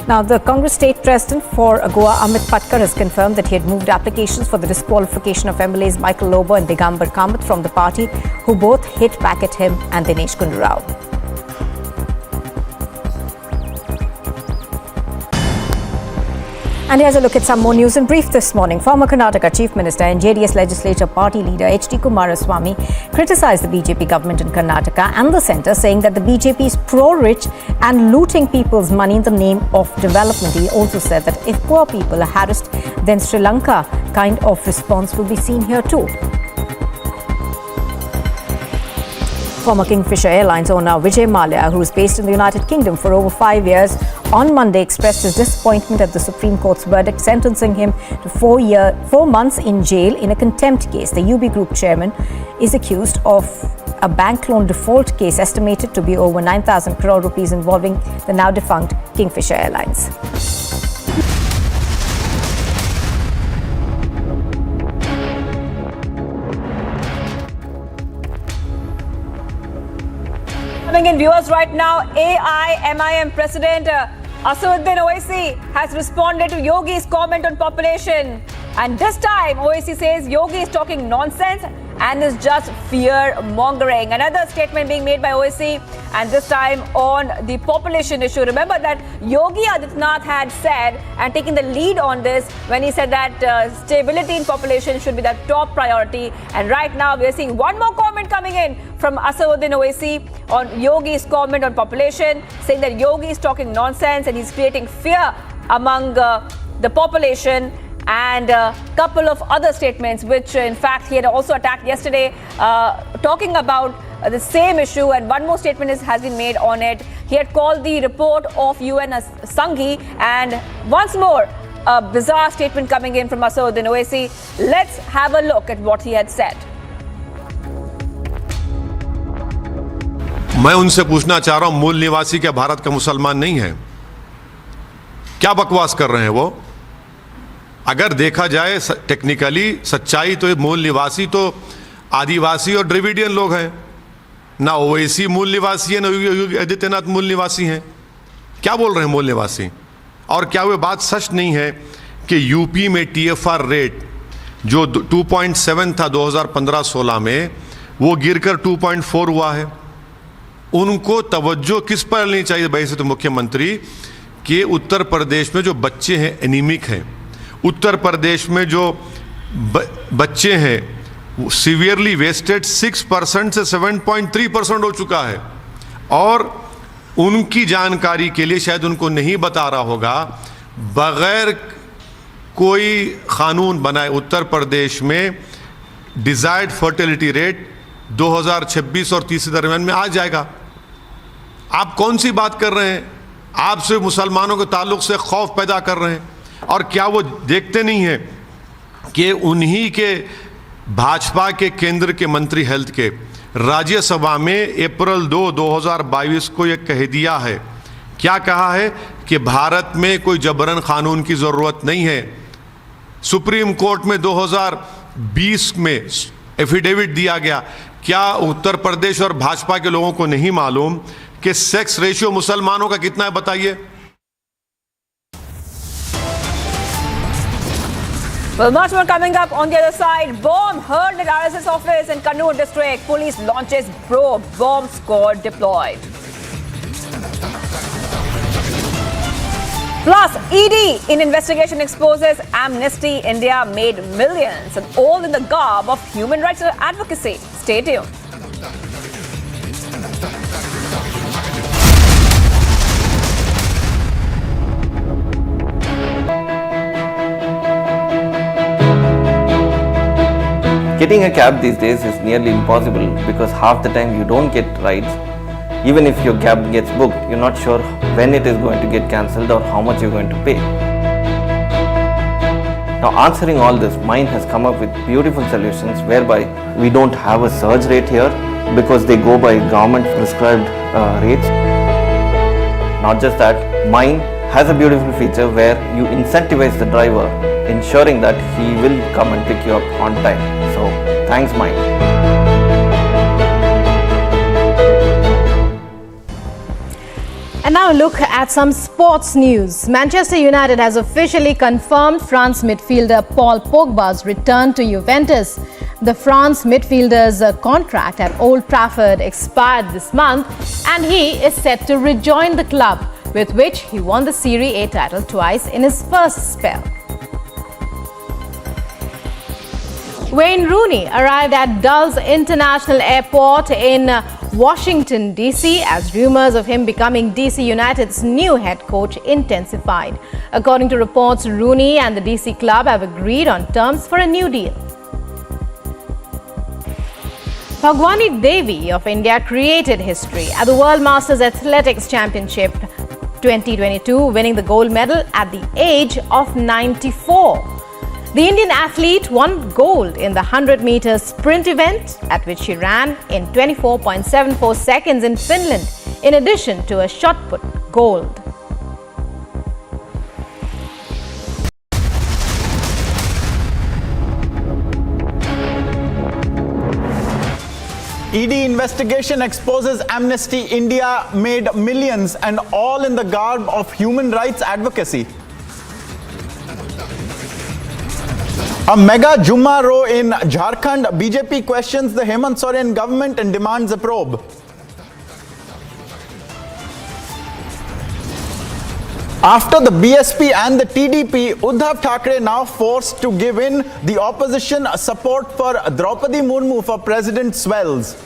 Now, the Congress state president for Goa, Amit Patkar, has confirmed that he had moved applications for the disqualification of MLAs Michael Lobo and Digambar Kamath from the party, who both hit back at him and Dinesh Gundu Rao. And here's a look at some more news in brief this morning. Former Karnataka Chief Minister and JDS Legislature Party leader H.D. Kumaraswamy criticized the BJP government in Karnataka and the centre, saying that the BJP is pro-rich and looting people's money in the name of development. He also said that if poor people are harassed, then Sri Lanka kind of response will be seen here too. Former Kingfisher Airlines owner Vijay Mallya, who is based in the United Kingdom for over 5 years, on Monday expressed his disappointment at the Supreme Court's verdict sentencing him to 4 months in jail in a contempt case. The UB Group chairman is accused of a bank loan default case estimated to be over 9,000 crore rupees involving the now defunct Kingfisher Airlines. Coming in, viewers, right now, AIMIM President Asaduddin Owaisi has responded to Yogi's comment on population. And this time, Owaisi says Yogi is talking nonsense and is just fear-mongering. Another statement being made by Owaisi, and this time on the population issue. Remember that Yogi Adityanath had said and taken the lead on this when he said that stability in population should be the top priority. And right now, we are seeing one more comment coming in from Asaduddin Owaisi on Yogi's comment on population, saying that Yogi is talking nonsense and he's creating fear among the population, and a couple of other statements which in fact he had also attacked yesterday, talking about the same issue, and one more statement has been made on it. He had called the report of UN as Sanghi, and once more a bizarre statement coming in from Asaduddin Owaisi. Let's have a look at what he had said. मैं उनसे पूछना चाह रहा हूं, मूल निवासी क्या भारत का मुसलमान नहीं है? क्या बकवास कर रहे हैं वो? अगर देखा जाए टेक्निकली सच्चाई तो मूल निवासी तो आदिवासी और द्रविडियन लोग हैं। ना ओवैसी मूल निवासी है, ना योगी आदित्यनाथ मूल निवासी हैं। क्या बोल रहे हैं मूल निवासी? और क्या वो बात सच नहीं है कि यूपी में TFR रेट जो 2.7 था 2015-16 में, वो गिरकर 2.4 हुआ है? उनको तवज्जो किस पर लेनी चाहिए वैसे तो मुख्यमंत्री, कि उत्तर प्रदेश में जो बच्चे हैं एनीमिक हैं, उत्तर प्रदेश में जो बच्चे हैं सीवियरली वेस्टेड 6% से 7.3% हो चुका है। और उनकी जानकारी के लिए शायद उनको नहीं बता रहा होगा, बगैर कोई कानून बनाए उत्तर प्रदेश में डिजायर्ड फर्टिलिटी रेट 2026 और 30 के दरमियान में आ जाएगा। आप कौन सी बात कर रहे हैं? आप सिर्फ मुसलमानों के ताल्लुक से खौफ पैदा कर रहे हैं। और क्या वो देखते नहीं हैं कि उन्हीं के भाजपा के केंद्र के मंत्री हेल्थ के राज्यसभा में अप्रैल 2, 2022 को ये कह दिया है, क्या कहा है कि भारत में कोई जबरन कानून की ज़रूरत नहीं है। सुप्रीम कोर्ट में 2020 में एफिडेविट दिया गया। क्या उत्तर प्रदेश और भाजपा के लोगों को नहीं मालूम कि सेक्स रेशियो मुसलमानों का कितना है? बताइए। Well, much more coming up on the other side. Bomb heard at RSS office in Kannur district. Police launches probe. Bomb squad deployed. Plus, ED in investigation exposes Amnesty India made millions, and all in the garb of human rights advocacy. Stay tuned. Getting a cab these days is nearly impossible because half the time you don't get rides. Even if your cab gets booked, you're not sure when it is going to get cancelled or how much you're going to pay. Now, answering all this, Mind has come up with beautiful solutions whereby we don't have a surge rate here because they go by government prescribed rates. Not just that, Mind has a beautiful feature where you incentivize the driver, ensuring that he will come and pick you up on time. So, thanks Mind. And now look at some sports news. Manchester United has officially confirmed France midfielder Paul Pogba's return to Juventus. The France midfielder's contract at Old Trafford expired this month and he is set to rejoin the club, with which he won the Serie A title twice in his first spell. Wayne Rooney arrived at Dulles International Airport in Washington, D.C. as rumors of him becoming DC United's new head coach intensified. According to reports, Rooney and the DC club have agreed on terms for a new deal. Bhagwani Devi of India created history at the World Masters Athletics Championship 2022, winning the gold medal at the age of 94. The Indian athlete won gold in the 100-meter sprint event, at which she ran in 24.74 seconds in Finland, in addition to a shot put gold. ED investigation exposes Amnesty India made millions, and all in the garb of human rights advocacy. A mega Jumma row in Jharkhand, BJP questions the Hemant Soren government and demands a probe. After the BSP and the TDP, Uddhav Thackeray now forced to give in. The opposition support for Draupadi Murmu for president swells.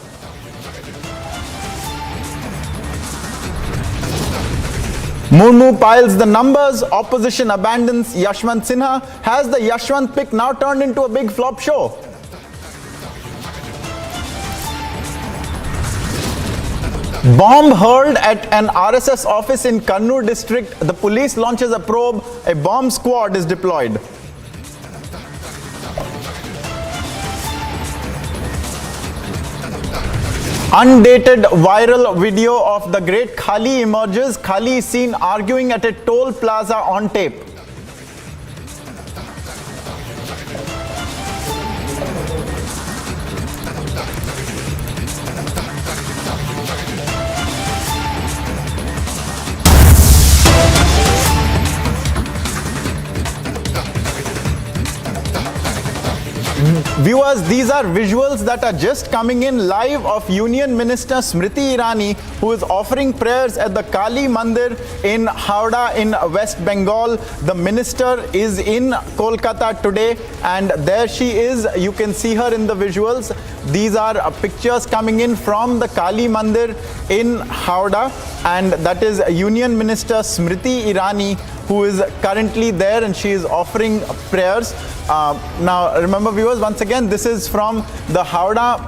Murmu piles the numbers, opposition abandons Yashwant Sinha. Has the Yashwant pick now turned into a big flop show? Bomb hurled at an RSS office in Kannur district. The police launches a probe. A bomb squad is deployed. Undated viral video of the great Khali emerges. Khali is seen arguing at a toll plaza on tape. Viewers, these are visuals that are just coming in live of Union Minister Smriti Irani, who is offering prayers at the Kali Mandir in Howrah in West Bengal. The minister is in Kolkata today, and there she is. You can see her in the visuals. These are pictures coming in from the Kali Mandir in Howrah, and that is Union Minister Smriti Irani, who is currently there, and she is offering prayers. Now remember viewers, once again, this is from the Howrah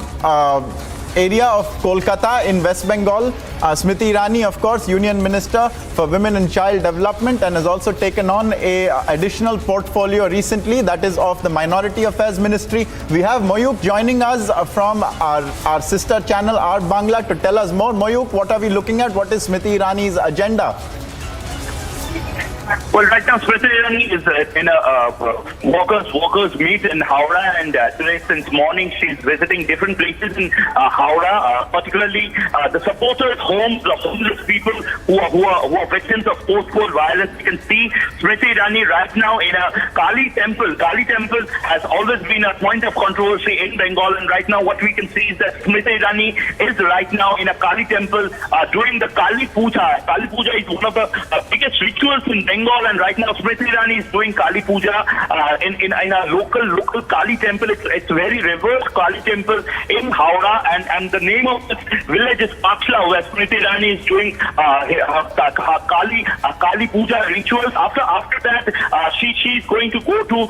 area of Kolkata in West Bengal. Smriti Irani, of course, Union Minister for Women and Child Development, and has also taken on a additional portfolio recently, that is of the Minority Affairs Ministry. We have Moyuk joining us from our sister channel, Art Bangla, to tell us more. Moyuk, what are we looking at? What is Smriti Irani's agenda? Well, right now, Smriti Irani is in a workers meet in Howrah, and today since morning she's visiting different places in Howrah, particularly the supporters' homes of homeless people who are victims of post-war violence. You can see Smriti Irani right now in a Kali temple. Kali temple has always been a point of controversy in Bengal, and right now what we can see is that Smriti Irani is right now in a Kali temple doing the Kali Puja. Kali Puja is one of the biggest rituals in Bengal, and right now Smriti Irani is doing Kali Puja in a local Kali temple. It's very revered Kali temple in Howrah, and the name of this village is Pakshla, where Smriti Irani is doing Kali Puja rituals. After that, she's going to go to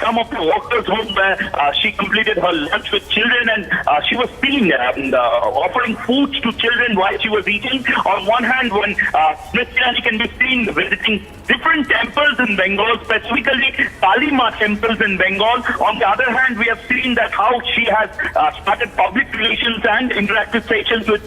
some of the workers' homes where she completed her lunch with children, and she was seen offering foods to children while she was eating. On one hand, when Smriti Irani can be seen visiting different temples in Bengal, specifically Kali Ma temples in Bengal. On the other hand, we have seen that how she has started public relations and interactive sessions with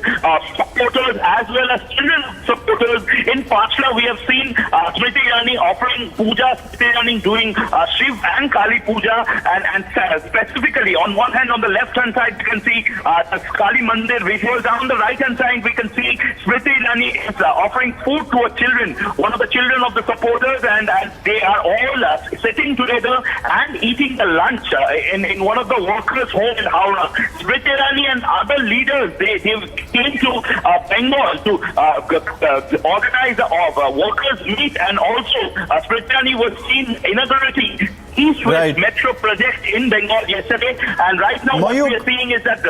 supporters as well as children supporters. In Pachla, we have seen Smriti Irani offering puja, Smriti Irani doing Shiv and Kali Puja, and specifically on one hand, on the left hand side, we can see the Kali Mandir visuals. On the right hand side, we can see Smriti Irani is offering food to children, one of the children of the supporters, and they are all sitting together and eating the lunch in one of the workers' home in Howrah. Smriti Irani and other leaders, they came to Bengal to organize a workers' meet, and also Smriti Irani was seen inaugurating East-West Metro project in Bengal yesterday, and right now what we are seeing is that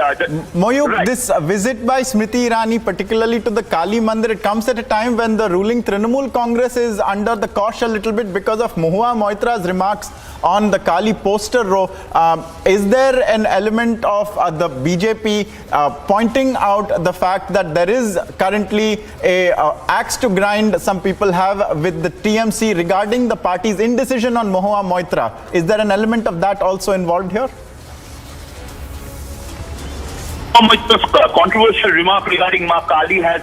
Moyuk, this visit by Smriti Irani, particularly to the Kali Mandir, it comes at a time when the ruling Trinamool Congress is under the cosh a little bit because of Mahua Moitra's remarks on the Kali poster row. Is there an element of the BJP pointing out the fact that there is currently a axe to grind some people have with the TMC regarding the party's indecision on Mahua Moitra? Is there an element of that also involved here? Controversial remark regarding Ma Kali has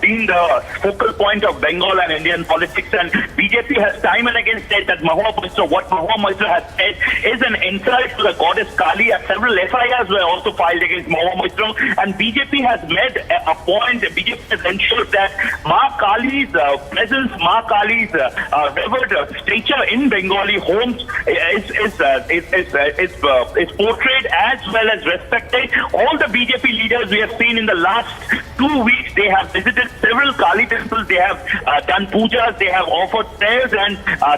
been the focal point of Bengal and Indian politics, and BJP has time and again said that what Mahua Moitra has said is an insult to the goddess Kali. Several FIRs were also filed against Mahua Moitra, and BJP has made a point. BJP has ensured that Ma Kali's presence, Ma Kali's revered stature in Bengali homes is portrayed as well as respected. All the BJP leaders we have seen in the last 2 weeks, they have visited several Kali temples, they have done pujas, they have offered prayers, and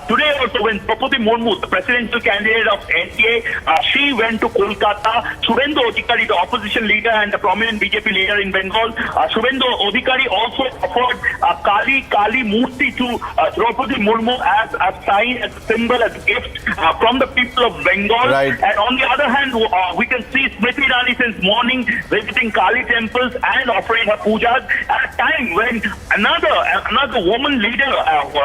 today also when Draupadi Murmu, the presidential candidate of NDA, she went to Kolkata. Shivamogga Adhikari, the opposition leader and the prominent BJP leader in Bengal, Shivamogga Adhikari also offered Kali Murti to Draupadi Murmu as a sign, as a symbol, as a gift from the people of Bengal. And on the other hand, we can see Smriti Irani since morning visiting Kali temples and offering her pujas at a time when another woman leader,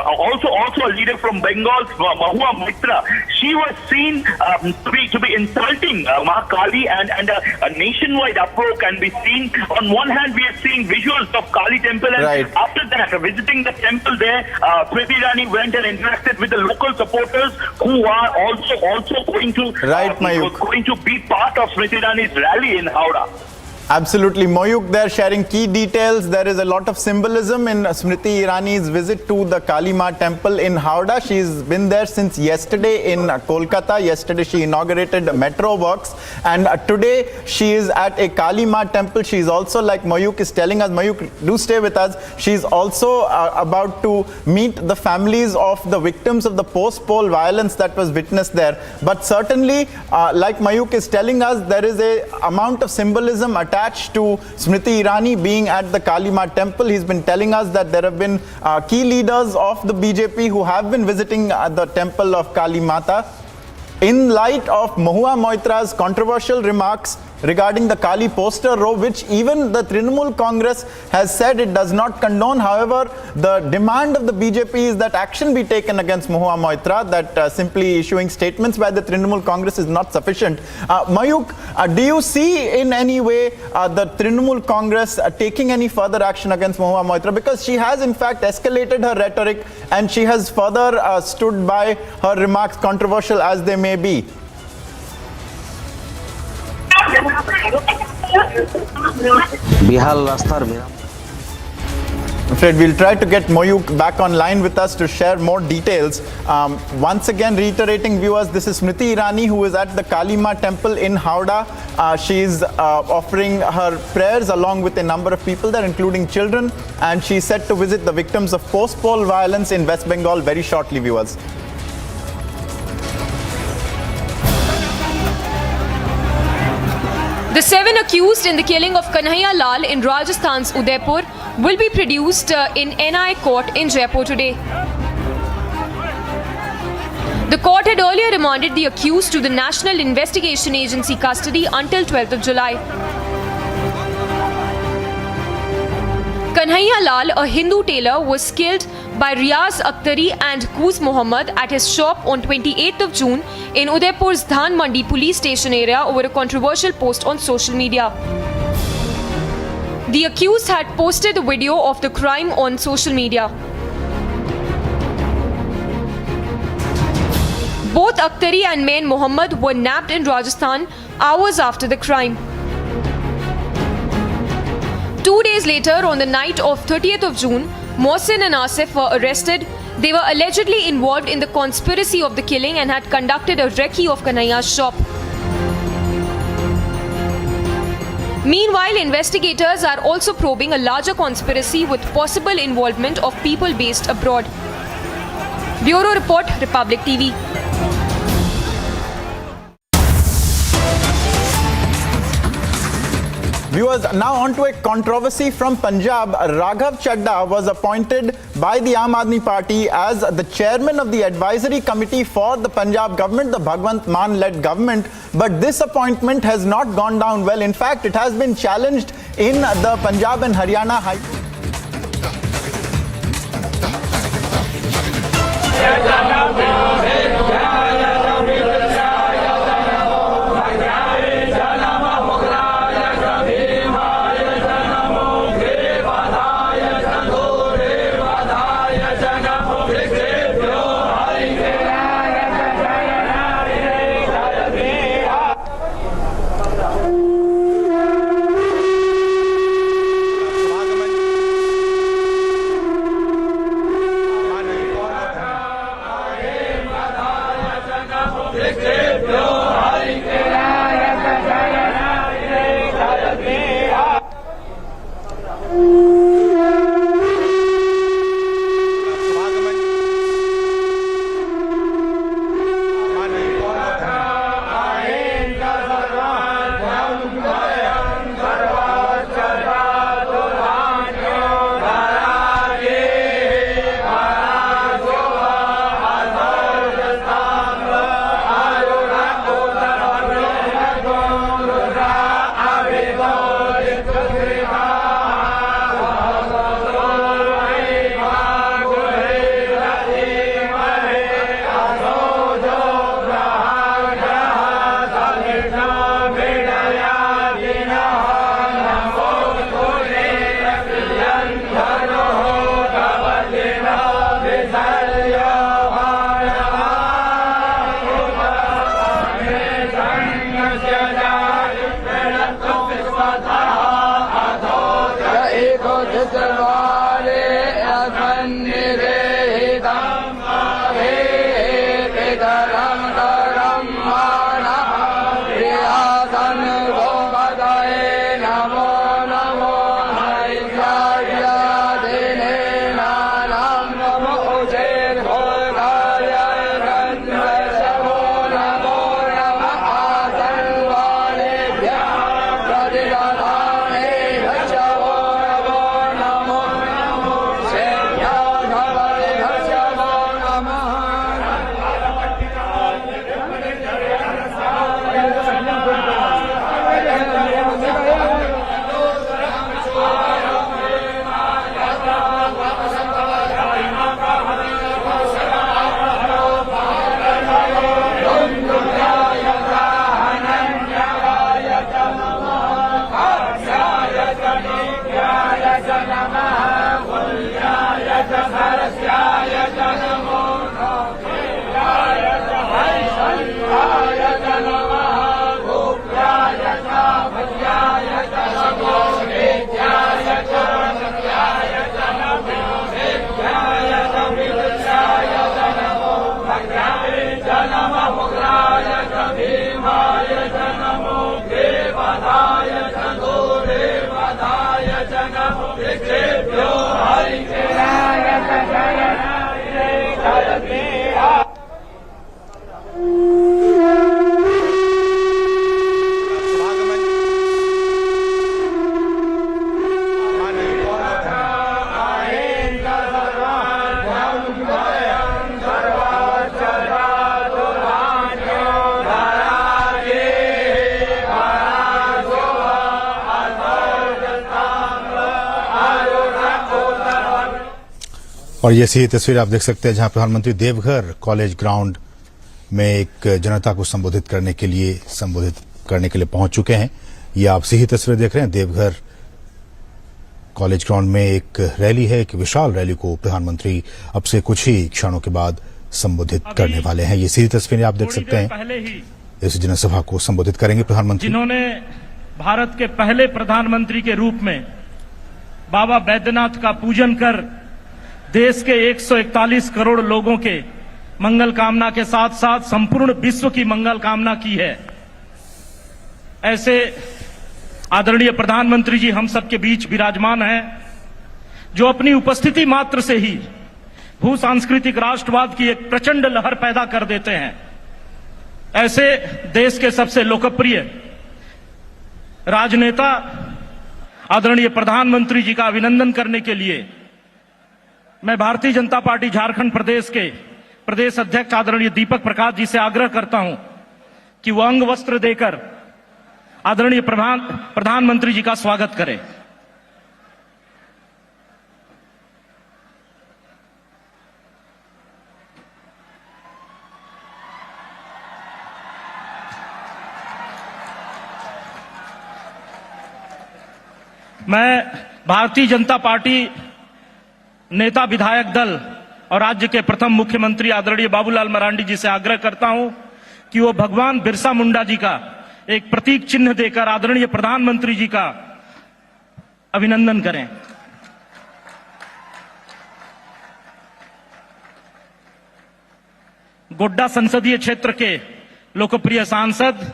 also a leader from Bengal, Mahua Moitra, she was seen to be insulting Ma Kali, and a nationwide uproar can be seen. On one hand, we are seeing visuals of Kali temple, and after that, visiting the temple there, Smriti Irani went and interacted with the local supporters who are also going to be part of Smriti Irani's rally in Howrah. Absolutely. Moyuk there sharing key details. There is a lot of symbolism in Smriti Irani's visit to the Kali Ma temple in Howrah. She's been there since yesterday in Kolkata. Yesterday she inaugurated metro works, and today she is at a Kali Ma temple. She's also, like Moyuk is telling us, Moyuk, do stay with us. She's also about to meet the families of the victims of the post-poll violence that was witnessed there. But certainly, like Moyuk is telling us, there is a amount of symbolism attached to Smriti Irani being at the Kali Ma temple. He's been telling us that there have been key leaders of the BJP who have been visiting the temple of Kali Mata. In light of Mahua Moitra's controversial remarks, regarding the Kali poster row, which even the Trinamool Congress has said it does not condone. However, the demand of the BJP is that action be taken against Mahua Moitra, that simply issuing statements by the Trinamool Congress is not sufficient. Mayuk, do you see in any way the Trinamool Congress taking any further action against Mahua Moitra? Because she has in fact escalated her rhetoric and she has further stood by her remarks, controversial as they may be. I'm afraid we'll try to get Mayuk back online with us to share more details. Once again, reiterating viewers, this is Smriti Irani, who is at the Kalima temple in Howrah. She's offering her prayers along with a number of people there, including children, and she's set to visit the victims of post-poll violence in West Bengal very shortly, viewers. The 7 accused in the killing of Kanhaiya Lal in Rajasthan's Udaipur will be produced in NI court in Jaipur today. The court had earlier remanded the accused to the National Investigation Agency custody until 12th of July. Kanhaiya Lal, a Hindu tailor, was killed by Riaz Akhtari and Kuz Mohammed at his shop on 28th of June in Udaipur's Dhan Mandi police station area over a controversial post on social media. The accused had posted a video of the crime on social media. Both Akhtari and Main Mohammed were nabbed in Rajasthan hours after the crime. 2 days later, on the night of 30th of June, Mohsin and Asif were arrested. They were allegedly involved in the conspiracy of the killing and had conducted a recce of Kanhaiya's shop. Meanwhile, investigators are also probing a larger conspiracy with possible involvement of people based abroad. Bureau Report, Republic TV. Viewers, now on to a controversy from Punjab. Raghav Chadda was appointed by the Aam Aadmi Party as the chairman of the advisory committee for the Punjab government, the Bhagwant Mann-led government. But this appointment has not gone down well. In fact, it has been challenged in the Punjab and Haryana High Court. और ये सी तस्वीर आप देख सकते हैं जहां प्रधानमंत्री Deoghar college ground में एक जनता को संबोधित करने के लिए पहुंच चुके हैं। ये आप सही तस्वीर देख रहे हैं। देवघर कॉलेज ग्राउंड में एक रैली है, एक विशाल रैली को प्रधानमंत्री अब से कुछ ही क्षणों के बाद संबोधित करने वाले हैं। ये सीधी तस्वीरें आप देख सकते हैं। पहले ही इस जनसभा को संबोधित करेंगे प्रधानमंत्री, जिन्होंने भारत के पहले प्रधानमंत्री के रूप में बाबा बैद्यनाथ का पूजन कर देश के 141 करोड़ लोगों के मंगल कामना के साथ साथ संपूर्ण विश्व की मंगल कामना की है। ऐसे आदरणीय प्रधानमंत्री जी हम सबके बीच विराजमान हैं, जो अपनी उपस्थिति मात्र से ही भू सांस्कृतिक राष्ट्रवाद की एक प्रचंड लहर पैदा कर देते हैं। ऐसे देश के सबसे लोकप्रिय राजनेता आदरणीय प्रधानमंत्री जी का अभिनंदन करने के लिए मैं भारतीय जनता पार्टी झारखंड प्रदेश के प्रदेश अध्यक्ष आदरणीय दीपक प्रकाश जी से आग्रह करता हूं कि वो अंग वस्त्र देकर आदरणीय प्रधानमंत्री जी का स्वागत करें। मैं भारतीय जनता पार्टी नेता विधायक दल और राज्य के प्रथम मुख्यमंत्री आदरणीय बाबूलाल मरांडी जी से आग्रह करता हूं कि वो भगवान बिरसा मुंडा जी का एक प्रतीक चिन्ह देकर आदरणीय प्रधानमंत्री जी का अभिनंदन करें। गोड्डा संसदीय क्षेत्र के लोकप्रिय सांसद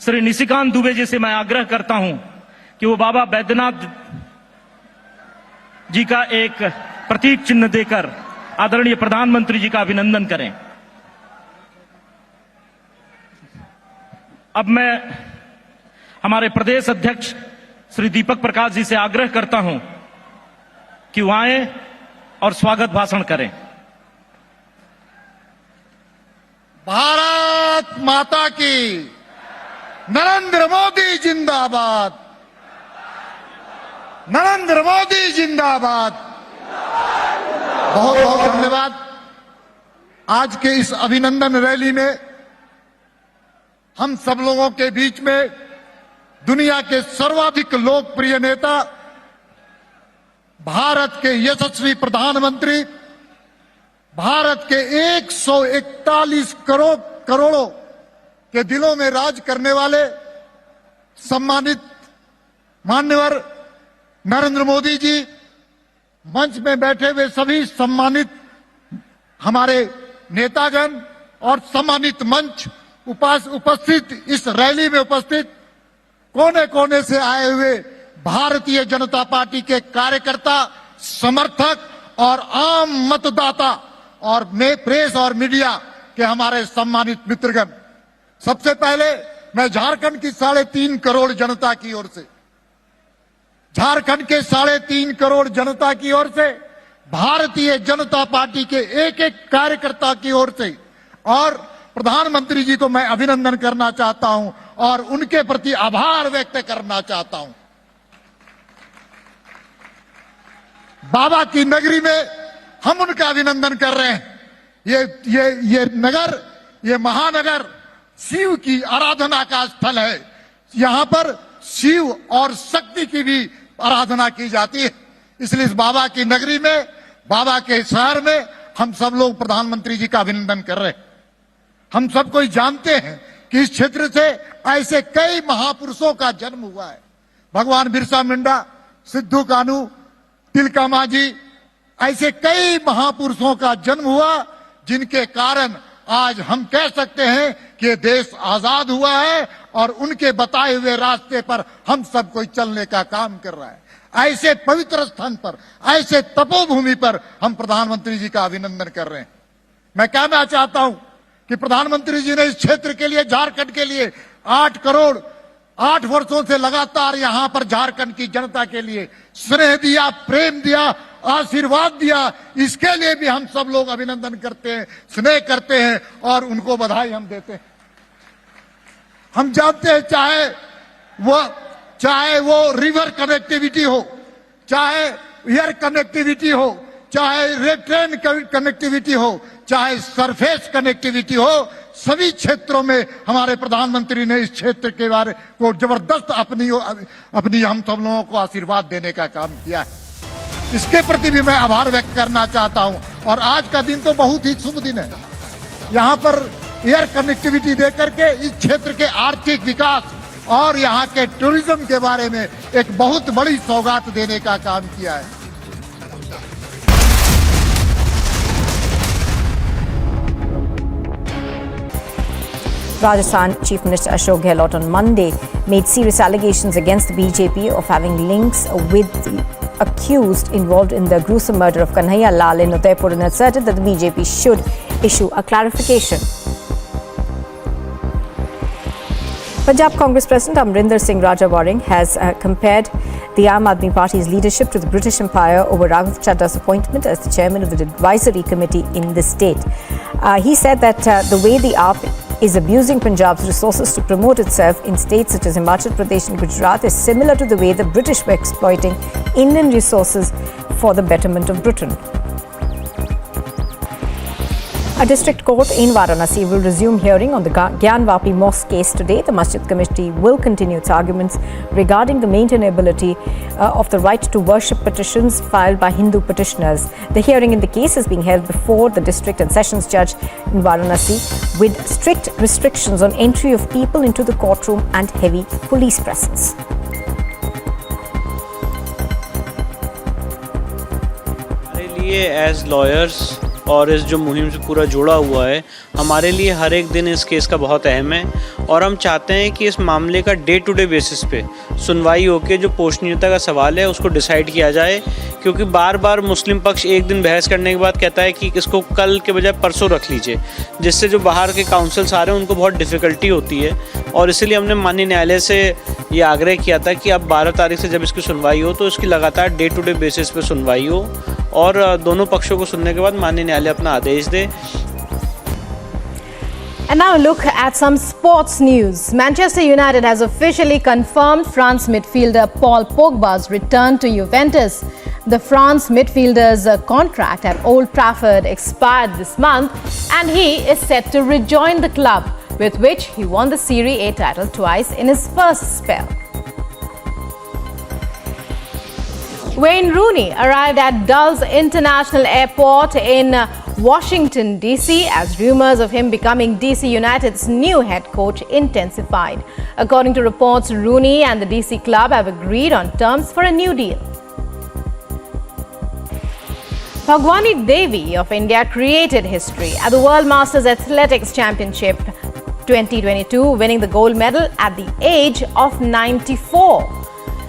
श्री निशिकांत दुबे जी से मैं आग्रह करता हूं कि वो बाबा बैद्यनाथ जी का एक प्रतीक चिन्ह देकर आदरणीय प्रधानमंत्री जी का अभिनंदन करें। अब मैं हमारे प्रदेश अध्यक्ष श्री दीपक प्रकाश जी से आग्रह करता हूं कि वो आएं और स्वागत भाषण करें। भारत माता की, नरेंद्र मोदी जिंदाबाद, नरेंद्र मोदी जिंदाबाद। बहुत बहुत धन्यवाद। आज के इस अभिनंदन रैली में हम सब लोगों के बीच में दुनिया के सर्वाधिक लोकप्रिय नेता, भारत के यशस्वी प्रधानमंत्री, भारत के 141 करोड़ों के दिलों में राज करने वाले सम्मानित मान्यवर नरेंद्र मोदी जी, मंच में बैठे हुए सभी सम्मानित हमारे नेतागण और सम्मानित मंच उपस्थित इस रैली में उपस्थित कोने कोने से आए हुए भारतीय जनता पार्टी के कार्यकर्ता, समर्थक और आम मतदाता और प्रेस और मीडिया के हमारे सम्मानित मित्रगण, सबसे पहले मैं झारखंड की 3.5 करोड़ जनता की ओर से, झारखंड के 3.5 करोड़ जनता की ओर से, भारतीय जनता पार्टी के एक एक कार्यकर्ता की ओर से और प्रधानमंत्री जी को मैं अभिनंदन करना चाहता हूं और उनके प्रति आभार व्यक्त करना चाहता हूं। बाबा की नगरी में हम उनका अभिनंदन कर रहे हैं। ये नगर, ये महानगर शिव की आराधना का स्थल है। यहां पर शिव और शक्ति की भी आराधना की जाती है। इसलिए इस बाबा की नगरी में, बाबा के शहर में हम सब लोग प्रधानमंत्री जी का अभिनंदन कर रहे हैं। हम सब कोई जानते हैं कि इस क्षेत्र से ऐसे कई महापुरुषों का जन्म हुआ है। भगवान बिरसा मुंडा, सिद्धू कान्हू, तिलका मांझी, ऐसे कई महापुरुषों का जन्म हुआ जिनके कारण आज हम कह सकते हैं कि ये देश आजाद हुआ है और उनके बताए हुए रास्ते पर हम सब कोई चलने का काम कर रहा है। ऐसे पवित्र स्थान पर, ऐसे तपोभूमि पर हम प्रधानमंत्री जी का अभिनंदन कर रहे हैं। मैं कहना चाहता हूं कि प्रधानमंत्री जी ने इस क्षेत्र के लिए, झारखंड के लिए 8 करोड़ 8 वर्षों से लगातार यहां पर झारखंड की जनता के लिए स्नेह दिया, प्रेम दिया, आशीर्वाद दिया। इसके लिए भी हम सब लोग अभिनंदन करते हैं, स्नेह करते हैं और उनको बधाई हम देते हैं। हम जानते हैं चाहे वो रिवर कनेक्टिविटी हो, चाहे एयर कनेक्टिविटी हो, चाहे रेल ट्रेन कनेक्टिविटी हो, चाहे सरफेस कनेक्टिविटी हो, सभी क्षेत्रों में हमारे प्रधानमंत्री ने इस क्षेत्र के बारे को जबरदस्त अपनी हम सब लोगों को आशीर्वाद देने का काम किया है। इसके प्रति भी मैं आभार व्यक्त करना चाहता हूं। और आज का दिन तो बहुत ही शुभ दिन है। यहाँ पर एयर कनेक्टिविटी देकर के इस क्षेत्र के आर्थिक विकास और यहाँ के टूरिज्म के बारे में एक बहुत बड़ी सौगात देने का काम किया है। Rajasthan Chief Minister Ashok Gehlot on Monday made serious allegations against the BJP of having links with the accused involved in the gruesome murder of Kanhaiya Lal in Udaipur and asserted that the BJP should issue a clarification. Punjab Congress President Amrinder Singh Rajawaring has compared the Aam Aadmi Party's leadership to the British Empire over Raghav Chadda's appointment as the chairman of the advisory committee in the state. He said that the way the AAP is abusing Punjab's resources to promote itself in states such as Himachal Pradesh and Gujarat is similar to the way the British were exploiting Indian resources for the betterment of Britain. A district court in Varanasi will resume hearing on the Gyanvapi Mosque case today. The Masjid Committee will continue its arguments regarding the maintainability of the right to worship petitions filed by Hindu petitioners. The hearing in the case is being held before the district and sessions judge in Varanasi with strict restrictions on entry of people into the courtroom and heavy police presence. हमारे लिए as lawyers और इस जो मुहिम से पूरा जुड़ा हुआ है, हमारे लिए हर एक दिन इस केस का बहुत अहम है और हम चाहते हैं कि इस मामले का डे टू डे बेसिस पे सुनवाई होकर जो पोषणीयता का सवाल है उसको डिसाइड किया जाए, क्योंकि बार बार मुस्लिम पक्ष एक दिन बहस करने के बाद कहता है कि इसको कल के बजाय परसों रख लीजिए, जिससे जो बाहर के काउंसिल्स आ रहे हैं उनको बहुत डिफ़िकल्टी होती है। और इसीलिए हमने माननीय न्यायालय से ये आग्रह किया था कि अब 12 तारीख से जब इसकी सुनवाई हो तो इसकी लगातार डे टू डे बेसिस पे सुनवाई हो और दोनों पक्षों को सुनने के बाद माननीय न्यायालय अपना आदेश दे। And now look at some sports news. Manchester United has officially confirmed France midfielder Paul Pogba's return to Juventus. The France midfielder's contract at Old Trafford expired this month and he is set to rejoin the club, with which he won the Serie A title twice in his first spell. Wayne Rooney arrived at Dulles International Airport in Washington, D.C. as rumours of him becoming DC United's new head coach intensified. According to reports, Rooney and the DC club have agreed on terms for a new deal. Bhagwani Devi of India created history at the World Masters Athletics Championship 2022, winning the gold medal at the age of 94.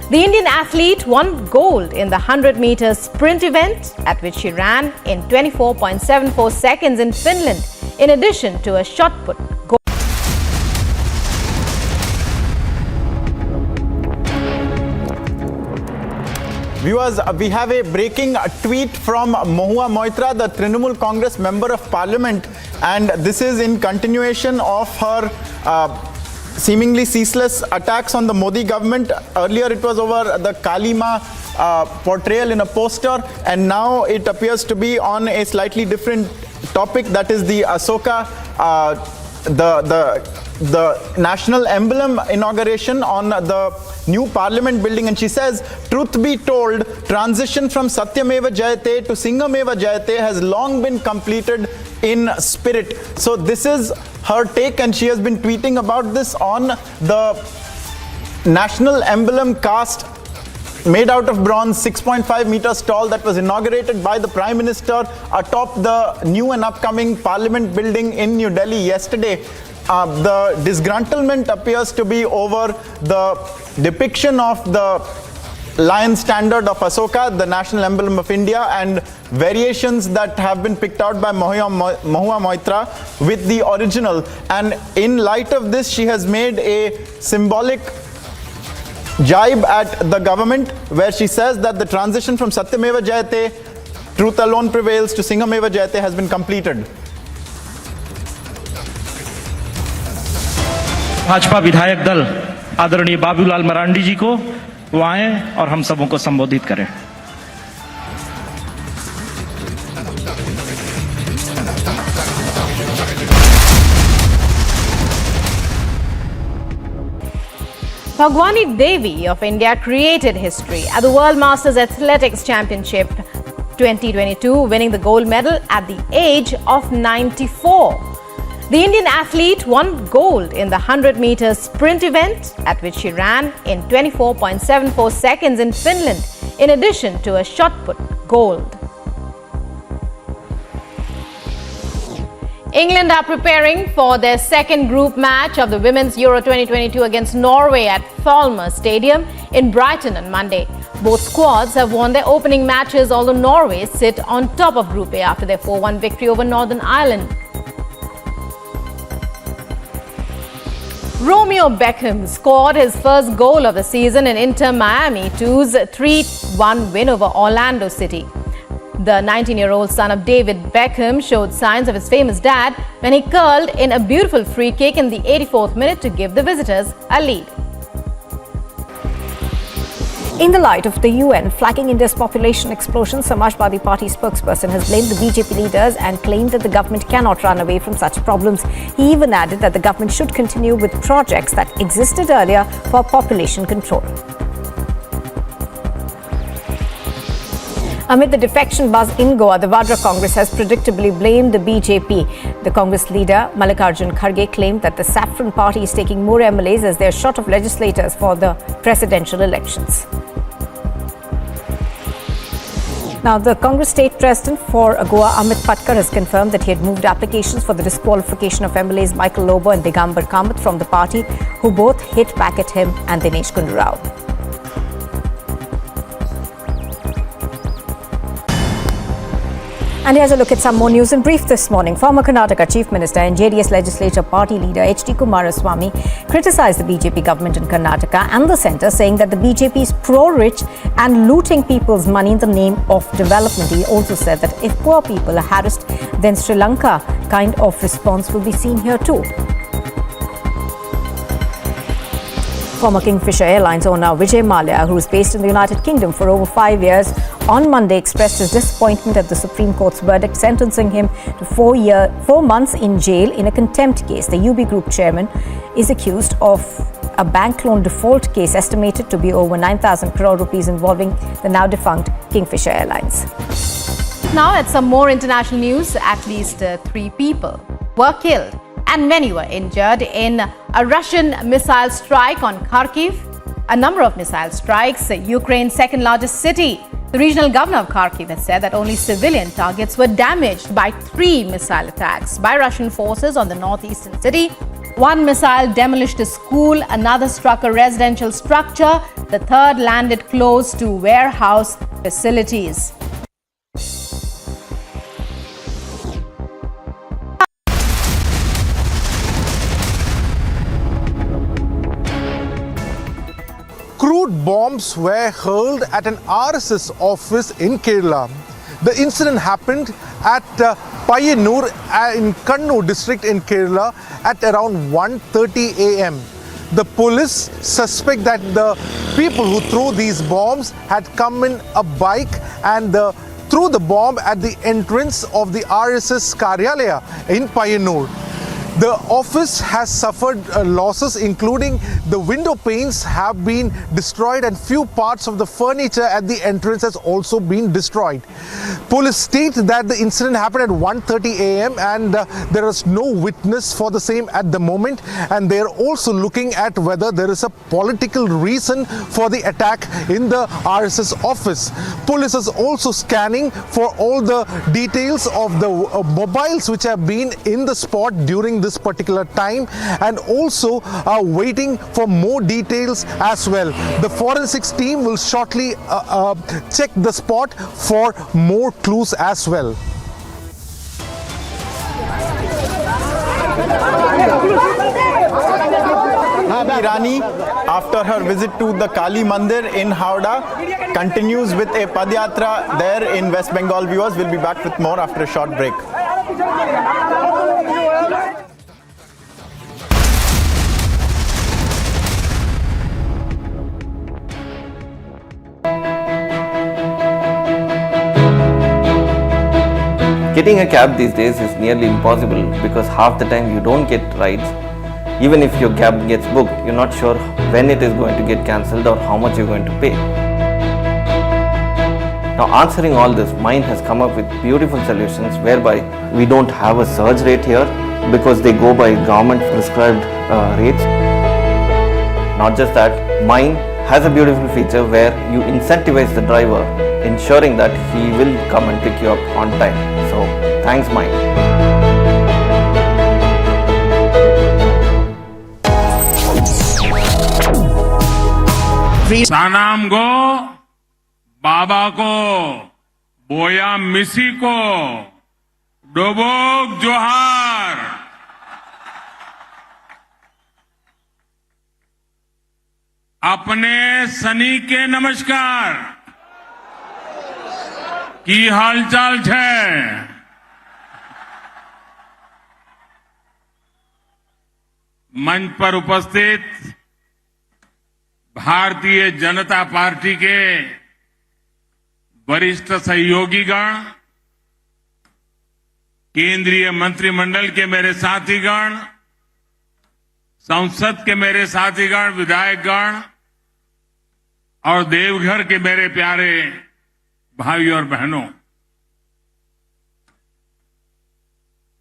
The Indian athlete won gold in the 100-meter sprint event, at which she ran in 24.74 seconds in Finland, in addition to a shot put goal. Viewers, we have a breaking tweet from Mahua Moitra, the Trinamool Congress Member of Parliament, and this is in continuation of her seemingly ceaseless attacks on the Modi government. Earlier it was over the Kali Ma portrayal in a poster, and now it appears to be on a slightly different topic, that is the Asoka, the national emblem inauguration on the new parliament building. And she says, truth be told, transition from Satyameva Jayate to Singameva Jayate has long been completed in spirit. So this is her take, and she has been tweeting about this on the national emblem cast made out of bronze, 6.5 meters tall, that was inaugurated by the Prime Minister atop the new and upcoming Parliament building in New Delhi yesterday. The disgruntlement appears to be over the depiction of the lion standard of Asoka, the national emblem of India, and variations that have been picked out by Mahua Moitra with the original. And in light of this, she has made a symbolic jibe at the government, where she says that the transition from Satyameva Jayate, truth alone prevails, to Singameva Jayate has been completed. Bhajpa विधायक दल आदरणीय बाबूलाल मरांडी जी को वो आए और हम सबों को संबोधित करें। Bhagwani Devi of India created history at the World Masters Athletics Championship 2022, winning the gold medal at the age of 94. The Indian athlete won gold in the 100 meter sprint event, at which she ran in 24.74 seconds in Finland, in addition to a shot put gold. England are preparing for their second group match of the Women's Euro 2022 against Norway at Falmer Stadium in Brighton on Monday. Both squads have won their opening matches, although Norway sit on top of Group A after their 4-1 victory over Northern Ireland. Romeo Beckham scored his first goal of the season in Inter Miami 2's 3-1 win over Orlando City. The 19-year-old son of David Beckham showed signs of his famous dad when he curled in a beautiful free kick in the 84th minute to give the visitors a lead. In the light of the UN flagging India's population explosion, Samajwadi Party spokesperson has blamed the BJP leaders and claimed that the government cannot run away from such problems. He even added that the government should continue with projects that existed earlier for population control. Amid the defection buzz in Goa, the Vadra Congress has predictably blamed the BJP. The Congress leader, Mallikarjun Kharge, claimed that the Saffron Party is taking more MLAs as they are short of legislators for the presidential elections. Now, the Congress state president for Goa, Amit Patkar, has confirmed that he had moved applications for the disqualification of MLAs Michael Lobo and Digambar Kamath from the party, who both hit back at him and Dinesh Gundu Rao. And here's a look at some more news in brief this morning. Former Karnataka Chief Minister and JDS Legislature Party leader H.D. Kumaraswamy criticized the BJP government in Karnataka and the centre, saying that the BJP is pro-rich and looting people's money in the name of development. He also said that if poor people are harassed, then Sri Lanka kind of response will be seen here too. Former Kingfisher Airlines owner Vijay Mallya, who is based in the United Kingdom for over 5 years, on Monday expressed his disappointment at the Supreme Court's verdict sentencing him to 4 months in jail in a contempt case. The UB Group chairman is accused of a bank loan default case estimated to be over 9,000 crore rupees involving the now defunct Kingfisher Airlines. Now, at some more international news, at least 3 people were killed and many were injured in a Russian missile strike on Kharkiv. A number of missile strikes, Ukraine's second largest city. The regional governor of Kharkiv has said that only civilian targets were damaged by 3 missile attacks by Russian forces on the northeastern city. 1 missile demolished a school, another struck a residential structure, the third landed close to warehouse facilities. Crude bombs were hurled at an RSS office in Kerala. The incident happened at Payanur in Kannur district in Kerala at around 1:30 a.m. The police suspect that the people who threw these bombs had come in a bike and threw the bomb at the entrance of the RSS Karyalaya in Payanur. The office has suffered losses, including the window panes have been destroyed and few parts of the furniture at the entrance has also been destroyed. Police state that the incident happened at 1:30 a.m. and there is no witness for the same at the moment, and they are also looking at whether there is a political reason for the attack in the RSS office. Police is also scanning for all the details of the mobiles which have been in the spot during this particular time, and also are waiting for more details as well. The forensics team will shortly check the spot for more clues as well. Irani, after her visit to the Kali Mandir in Howrah, continues with a Padyatra there in West Bengal. Viewers, will be back with more after a short break. Getting a cab these days is nearly impossible because half the time you don't get rides. Even if your cab gets booked, you're not sure when it is going to get cancelled or how much you're going to pay. Now, answering all this, Mind has come up with beautiful solutions whereby we don't have a surge rate here because they go by government prescribed rates. Not just that, Mind has a beautiful feature where you incentivize the driver, ensuring that he will come and pick you up on time. So, thanks Mind. सानाम गो बाबा को बोया मिसी को डोबोक जोहार। अपने सनी के नमस्कार की हालचाल छे। मंच पर उपस्थित भारतीय जनता पार्टी के वरिष्ठ सहयोगीगण, केंद्रीय मंत्रिमंडल के मेरे साथीगण, संसद के मेरे साथीगण, विधायकगण और देवघर के मेरे प्यारे भाई और बहनों,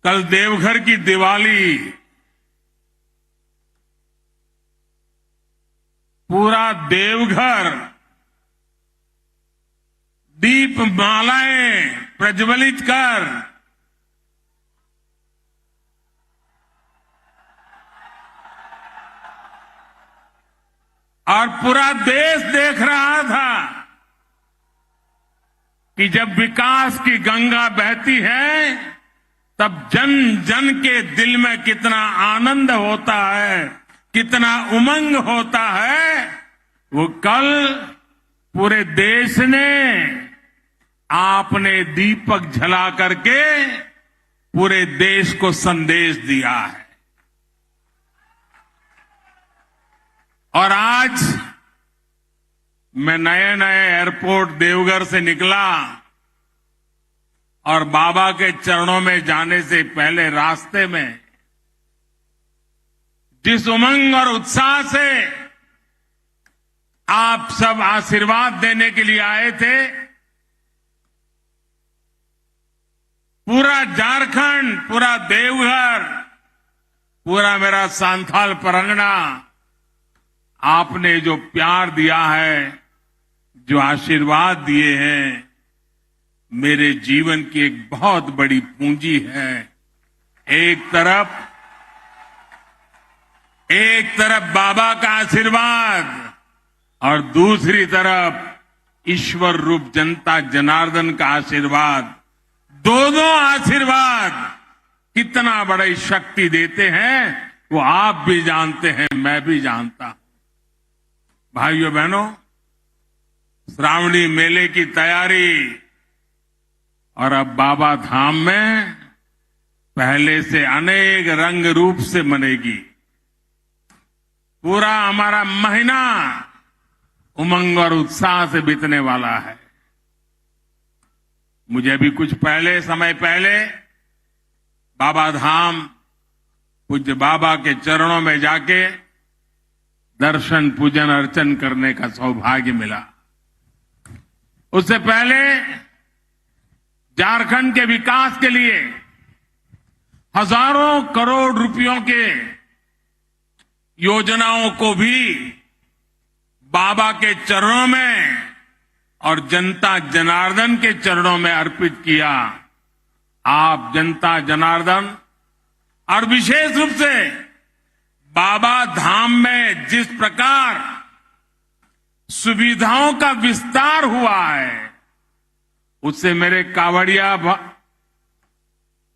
कल देवघर की दिवाली पूरा देवघर दीप मालाएं प्रज्वलित कर और पूरा देश देख रहा था कि जब विकास की गंगा बहती है तब जन जन के दिल में कितना आनंद होता है, कितना उमंग होता है। वो कल पूरे देश ने आपने दीपक जला करके पूरे देश को संदेश दिया है। और आज मैं नए नए एयरपोर्ट देवघर से निकला और बाबा के चरणों में जाने से पहले रास्ते में जिस उमंग और उत्साह से आप सब आशीर्वाद देने के लिए आए थे, पूरा झारखंड, पूरा देवघर, पूरा मेरा सांथाल परगना, आपने जो प्यार दिया है, जो आशीर्वाद दिए हैं, मेरे जीवन की एक बहुत बड़ी पूंजी है। एक तरफ बाबा का आशीर्वाद और दूसरी तरफ ईश्वर रूप जनता जनार्दन का आशीर्वाद। दोनों आशीर्वाद कितना बड़ी शक्ति देते हैं वो आप भी जानते हैं, मैं भी जानता हूं। भाइयों बहनों, श्रावणी मेले की तैयारी और अब बाबा धाम में पहले से अनेक रंग रूप से मनेगी। पूरा हमारा महीना उमंग और उत्साह से बीतने वाला है। मुझे भी कुछ समय पहले बाबा धाम पूज्य बाबा के चरणों में जाके दर्शन पूजन अर्चन करने का सौभाग्य मिला। उससे पहले झारखंड के विकास के लिए हजारों करोड़ रुपयों के योजनाओं को भी बाबा के चरणों में और जनता जनार्दन के चरणों में अर्पित किया। आप जनता जनार्दन और विशेष रूप से बाबा धाम में जिस प्रकार सुविधाओं का विस्तार हुआ है, उससे मेरे कांवड़िया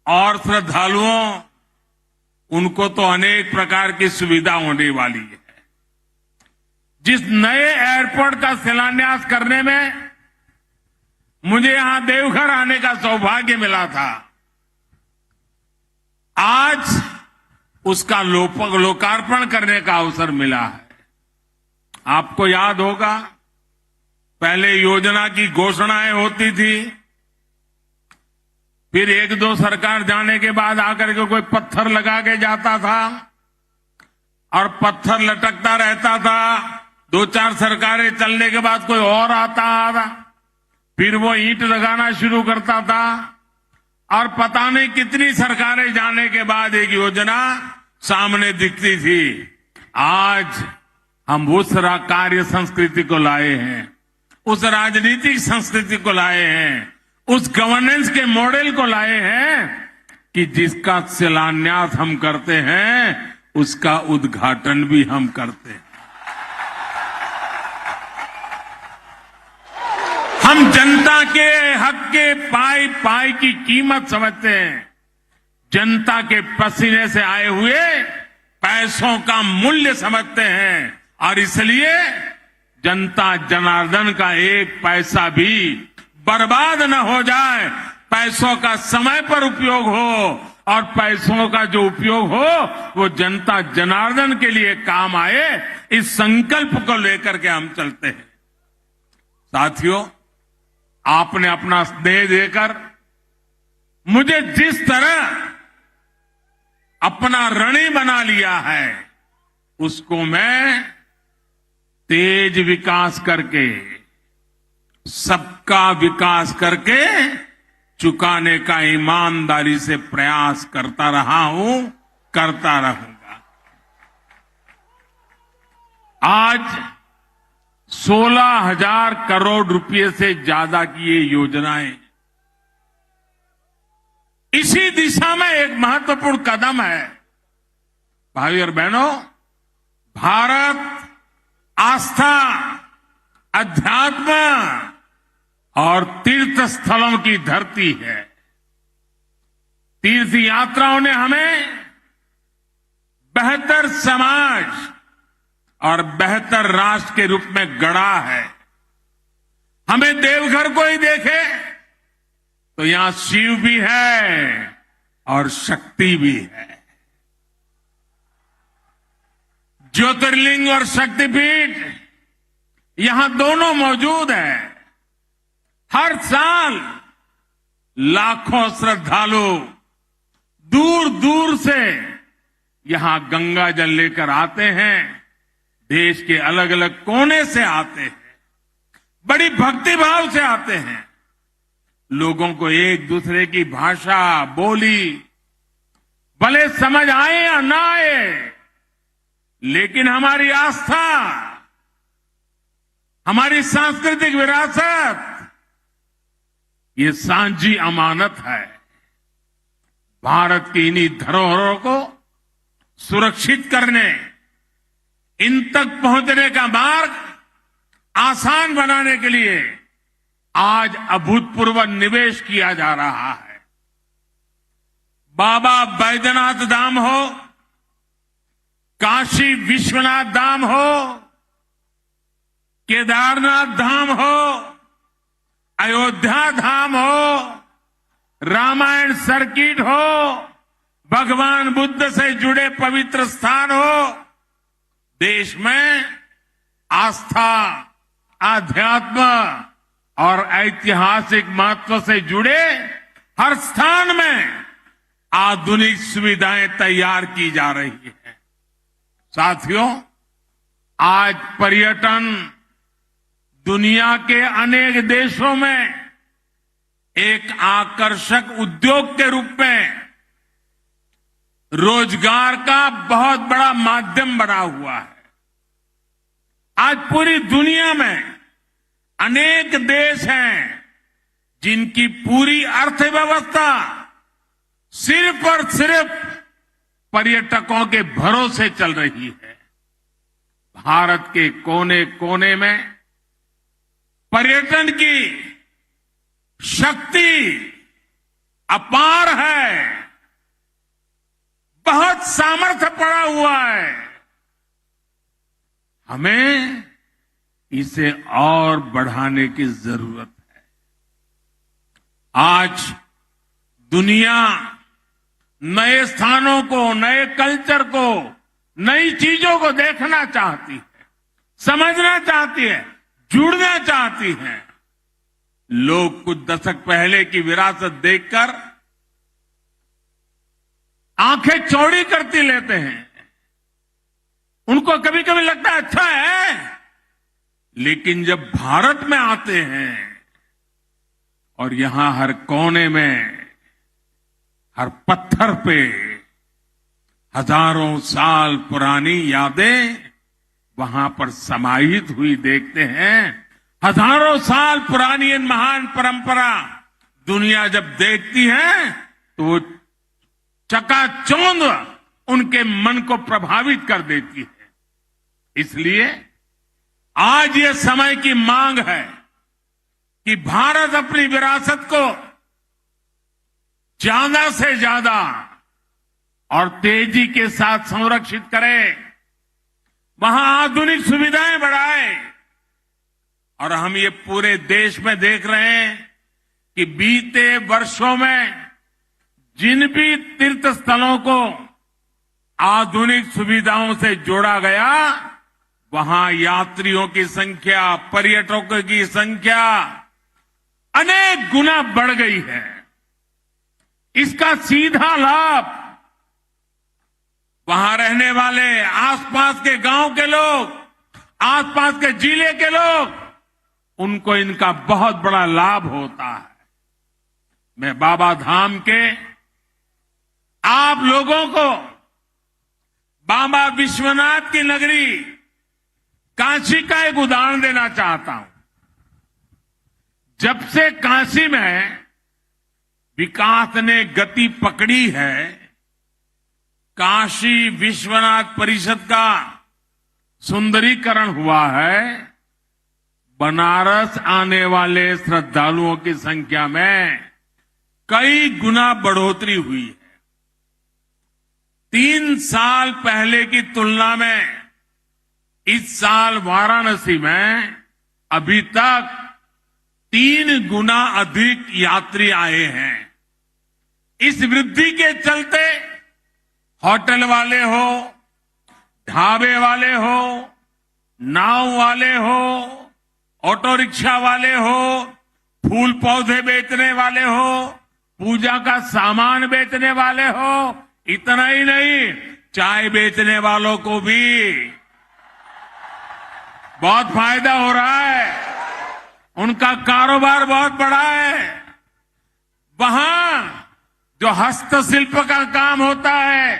और श्रद्धालुओं, उनको तो अनेक प्रकार की सुविधा होने वाली है। जिस नए एयरपोर्ट का शिलान्यास करने में मुझे यहां देवघर आने का सौभाग्य मिला था, आज उसका लोकार्पण करने का अवसर मिला है। आपको याद होगा, पहले योजना की घोषणाएं होती थी, फिर एक दो सरकार जाने के बाद आकर के कोई पत्थर लगा के जाता था, और पत्थर लटकता रहता था। 2-4 सरकारें चलने के बाद कोई और आता, फिर वो ईंट लगाना शुरू करता था, और पता नहीं कितनी सरकारें जाने के बाद एक योजना सामने दिखती थी। आज हम उस कार्य संस्कृति को लाए हैं, उस राजनीतिक संस्कृति को लाए हैं, उस गवर्नेंस के मॉडल को लाए हैं कि जिसका शिलान्यास हम करते हैं उसका उद्घाटन भी हम करते हैं। हम जनता के हक के पाई पाई की कीमत समझते हैं, जनता के पसीने से आए हुए पैसों का मूल्य समझते हैं, और इसलिए जनता जनार्दन का एक पैसा भी बर्बाद न हो जाए, पैसों का समय पर उपयोग हो, और पैसों का जो उपयोग हो वो जनता जनार्दन के लिए काम आए, इस संकल्प को लेकर के हम चलते हैं। साथियों, आपने अपना स्नेह देकर मुझे जिस तरह अपना ऋणी बना लिया है, उसको मैं तेज विकास करके, सबका विकास करके चुकाने का ईमानदारी से प्रयास करता रहा हूं, करता रहूंगा। आज 16,000 करोड़ रुपए से ज्यादा की ये योजनाएं इसी दिशा में एक महत्वपूर्ण कदम है। भाई और बहनों, भारत आस्था, अध्यात्म और तीर्थ स्थलों की धरती है। तीर्थ यात्राओं ने हमें बेहतर समाज और बेहतर राष्ट्र के रूप में गढ़ा है। हमें देवघर को ही देखे तो यहां शिव भी है और शक्ति भी है। ज्योतिर्लिंग और शक्तिपीठ यहां दोनों मौजूद हैं। हर साल लाखों श्रद्धालु दूर दूर से यहां गंगा जल लेकर आते हैं, देश के अलग अलग कोने से आते हैं, बड़ी भक्ति भाव से आते हैं। लोगों को एक दूसरे की भाषा, बोली भले समझ आए या ना आए, लेकिन हमारी आस्था, हमारी सांस्कृतिक विरासत, ये सांझी अमानत है। भारत की इन्हीं धरोहरों को सुरक्षित करने, इन तक पहुंचने का मार्ग आसान बनाने के लिए आज अभूतपूर्व निवेश किया जा रहा है। बाबा बैद्यनाथ धाम हो, काशी विश्वनाथ धाम हो, केदारनाथ धाम हो, अयोध्या धाम हो, रामायण सर्किट हो, भगवान बुद्ध से जुड़े पवित्र स्थान हो, देश में आस्था, आध्यात्म और ऐतिहासिक महत्व से जुड़े हर स्थान में आधुनिक सुविधाएं तैयार की जा रही है। साथियों, आज पर्यटन दुनिया के अनेक देशों में एक आकर्षक उद्योग के रूप में रोजगार का बहुत बड़ा माध्यम बना हुआ है। आज पूरी दुनिया में अनेक देश हैं जिनकी पूरी अर्थव्यवस्था सिर्फ और सिर्फ पर्यटकों के भरोसे चल रही है। भारत के कोने कोने में पर्यटन की शक्ति अपार है, बहुत सामर्थ्य पड़ा हुआ है। हमें इसे और बढ़ाने की जरूरत है। आज दुनिया नए स्थानों को, नए कल्चर को, नई चीजों को देखना चाहती है, समझना चाहती है, जुड़ना चाहती है। लोग कुछ दशक पहले की विरासत देखकर आंखें चौड़ी करती लेते हैं, उनको कभी कभी लगता है अच्छा है, लेकिन जब भारत में आते हैं और यहां हर कोने में, हर पत्थर पे हजारों साल पुरानी यादें वहां पर समाहित हुई देखते हैं। हजारों साल पुरानी इन महान परंपरा दुनिया जब देखती है तो वो चकाचौंध उनके मन को प्रभावित कर देती है। इसलिए आज ये समय की मांग है कि भारत अपनी विरासत को ज्यादा से ज्यादा और तेजी के साथ संरक्षित करे, वहां आधुनिक सुविधाएं बढ़ाए। और हम ये पूरे देश में देख रहे हैं कि बीते वर्षों में जिन भी तीर्थ स्थलों को आधुनिक सुविधाओं से जोड़ा गया, वहां यात्रियों की संख्या, पर्यटकों की संख्या अनेक गुना बढ़ गई है। इसका सीधा लाभ वहां रहने वाले आसपास के गांव के लोग, आसपास के जिले के लोग, उनको इनका बहुत बड़ा लाभ होता है। मैं बाबा धाम के आप लोगों को बाबा विश्वनाथ की नगरी काशी का एक उदाहरण देना चाहता हूं। जब से काशी में विकास ने गति पकड़ी है, काशी विश्वनाथ परिषद का सुंदरीकरण हुआ है, बनारस आने वाले श्रद्धालुओं की संख्या में कई गुना बढ़ोतरी हुई है। 3 साल पहले की तुलना में इस साल वाराणसी में अभी तक 3 गुना अधिक यात्री आए हैं। इस वृद्धि के चलते होटल वाले हो, ढाबे वाले हो, नाव वाले हो, ऑटो रिक्शा वाले हो, फूल पौधे बेचने वाले हो, पूजा का सामान बेचने वाले हो, इतना ही नहीं, चाय बेचने वालों को भी बहुत फायदा हो रहा है। उनका कारोबार बहुत बड़ा है। वहां जो हस्तशिल्प का काम होता है,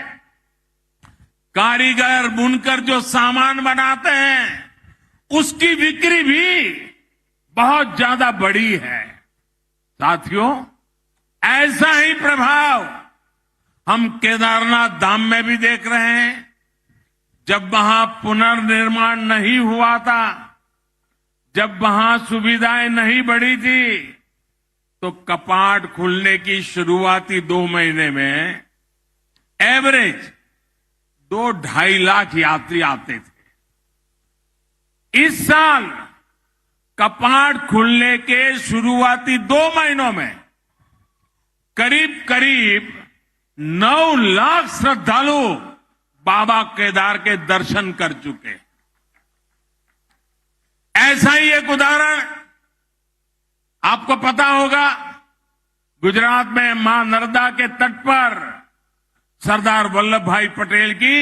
कारीगर बुनकर जो सामान बनाते हैं, उसकी बिक्री भी बहुत ज्यादा बढ़ी है। साथियों, ऐसा ही प्रभाव हम केदारनाथ धाम में भी देख रहे हैं। जब वहां पुनर्निर्माण नहीं हुआ था, जब वहां सुविधाएं नहीं बढ़ी थी, तो कपाट खुलने की शुरुआती 2 महीने में एवरेज 2-2.5 लाख यात्री आते थे। इस साल कपाट खुलने के शुरुआती 2 महीनों में करीब करीब 9 लाख श्रद्धालु बाबा केदार के दर्शन कर चुके। ऐसा ही एक उदाहरण आपको पता होगा, गुजरात में मां नर्मदा के तट पर सरदार वल्लभ भाई पटेल की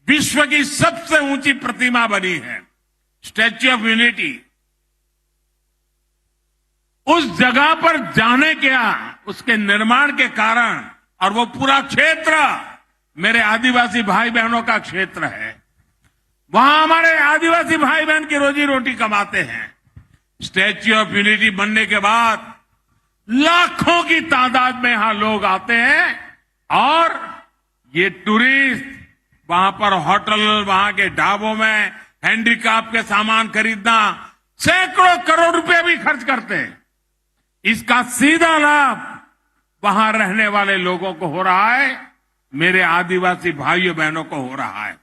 विश्व की सबसे ऊंची प्रतिमा बनी है, स्टैच्यू ऑफ यूनिटी। उस जगह पर जाने क्या, उसके निर्माण के कारण, और वो पूरा क्षेत्र मेरे आदिवासी भाई बहनों का क्षेत्र है। वहां हमारे आदिवासी भाई बहन की रोजी रोटी कमाते हैं। स्टैच्यू ऑफ यूनिटी बनने के बाद लाखों की तादाद में यहां लोग आते हैं और ये टूरिस्ट वहां पर होटल, वहां के ढाबों में हैंडीक्राफ्ट के सामान खरीदना, सैकड़ों करोड़ रुपए भी खर्च करते हैं। इसका सीधा लाभ वहां रहने वाले लोगों को हो रहा है, मेरे आदिवासी भाइयों बहनों को हो रहा है।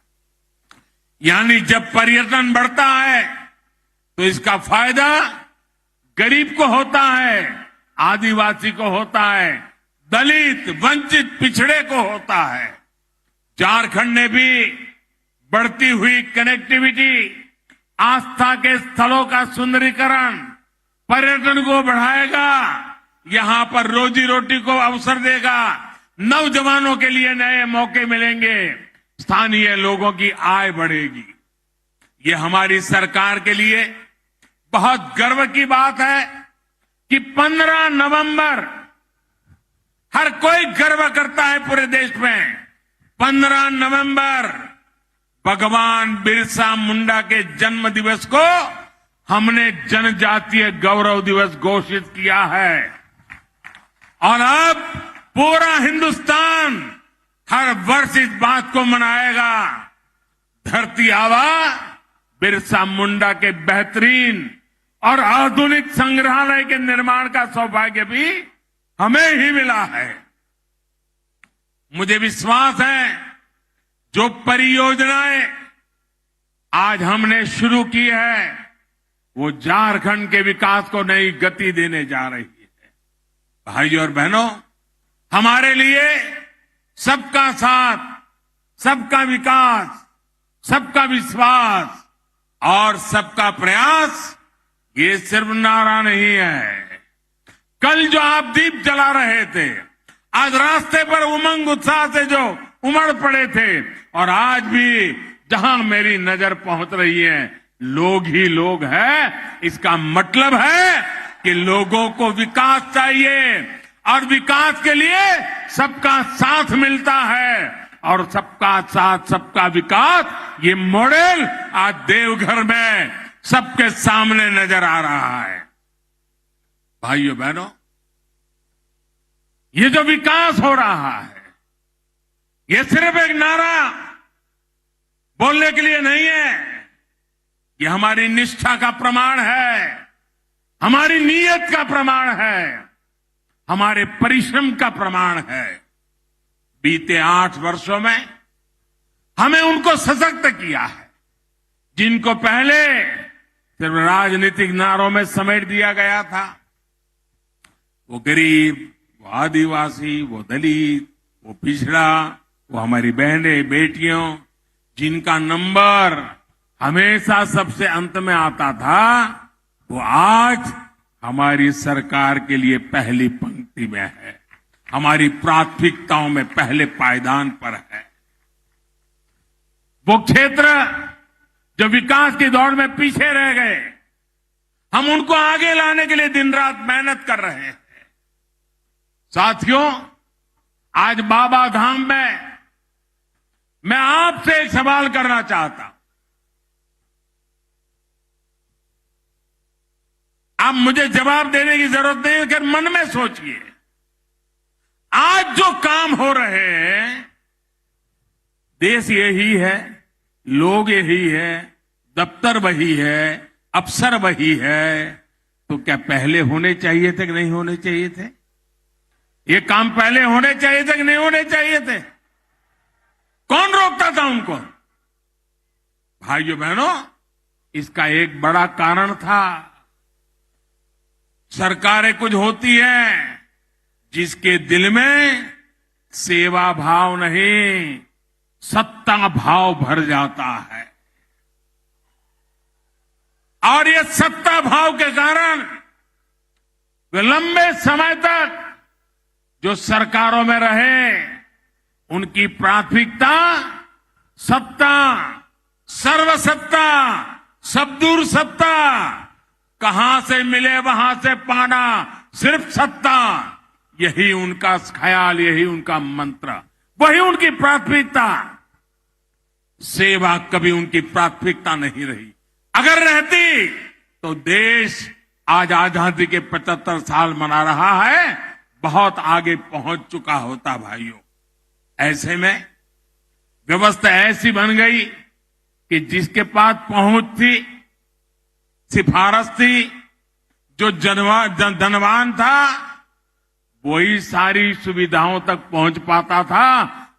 यानी जब पर्यटन बढ़ता है तो इसका फायदा गरीब को होता है, आदिवासी को होता है, दलित, वंचित, पिछड़े को होता है। झारखंड ने भी बढ़ती हुई कनेक्टिविटी, आस्था के स्थलों का सुंदरीकरण, पर्यटन को बढ़ाएगा, यहां पर रोजी रोटी को अवसर देगा, नौजवानों के लिए नए मौके मिलेंगे, स्थानीय लोगों की आय बढ़ेगी। ये हमारी सरकार के लिए बहुत गर्व की बात है कि 15 नवंबर हर कोई गर्व करता है पूरे देश में। 15 नवंबर भगवान बिरसा मुंडा के जन्म दिवस को हमने जनजातीय गौरव दिवस घोषित किया है और अब पूरा हिंदुस्तान हर वर्ष इस बात को मनाएगा। धरती आबा बिरसा मुंडा के बेहतरीन और आधुनिक संग्रहालय के निर्माण का सौभाग्य भी हमें ही मिला है। मुझे विश्वास है जो परियोजनाएं आज हमने शुरू की है वो झारखंड के विकास को नई गति देने जा रही है। भाइयों और बहनों, हमारे लिए सबका साथ, सबका विकास, सबका विश्वास और सबका प्रयास ये सिर्फ नारा नहीं है। कल जो आप दीप जला रहे थे, आज रास्ते पर उमंग उत्साह से जो उमड़ पड़े थे और आज भी जहां मेरी नजर पहुंच रही है लोग ही लोग हैं, इसका मतलब है कि लोगों को विकास चाहिए और विकास के लिए सबका साथ मिलता है और सबका साथ सबका विकास ये मॉडल आज देवघर में सबके सामने नजर आ रहा है। भाइयों बहनों, ये जो विकास हो रहा है ये सिर्फ एक नारा बोलने के लिए नहीं है, ये हमारी निष्ठा का प्रमाण है, हमारी नीयत का प्रमाण है, हमारे परिश्रम का प्रमाण है। बीते 8 वर्षों में हमें उनको सशक्त किया है जिनको पहले सिर्फ राजनीतिक नारों में समेट दिया गया था। वो गरीब, वो आदिवासी, वो दलित, वो पिछड़ा, वो हमारी बहनें बेटियों जिनका नंबर हमेशा सबसे अंत में आता था, वो आज हमारी सरकार के लिए पहली पंक्ति में है, हमारी प्राथमिकताओं में पहले पायदान पर है। वो क्षेत्र जो विकास की दौड़ में पीछे रह गए, हम उनको आगे लाने के लिए दिन रात मेहनत कर रहे हैं। साथियों, आज बाबा धाम में मैं आपसे एक सवाल करना चाहता हूं। आप मुझे जवाब देने की जरूरत नहीं है, लेकिन मन में सोचिए, आज जो काम हो रहे हैं, देश यही है, लोग यही है, दफ्तर वही है, अफसर वही है, तो क्या पहले होने चाहिए थे कि नहीं होने चाहिए थे? ये काम पहले होने चाहिए थे कि नहीं होने चाहिए थे? कौन रोकता था उनको? भाइयों बहनों, इसका एक बड़ा कारण था। सरकारें कुछ होती हैं जिसके दिल में सेवा भाव नहीं, सत्ता भाव भर जाता है और ये सत्ता भाव के कारण वे लंबे समय तक जो सरकारों में रहे, उनकी प्राथमिकता सत्ता, सर्वसत्ता, सबदूर सत्ता, कहां से मिले वहां से पाना, सिर्फ सत्ता, यही उनका ख्याल, यही उनका मंत्र, वही उनकी प्राथमिकता। सेवा कभी उनकी प्राथमिकता नहीं रही। अगर रहती तो देश आज आजादी के 75 साल मना रहा है, बहुत आगे पहुंच चुका होता। भाइयों, ऐसे में व्यवस्था ऐसी बन गई कि जिसके पास पहुंच थी, सिफारिश थी, जो धनवान था वही सारी सुविधाओं तक पहुंच पाता था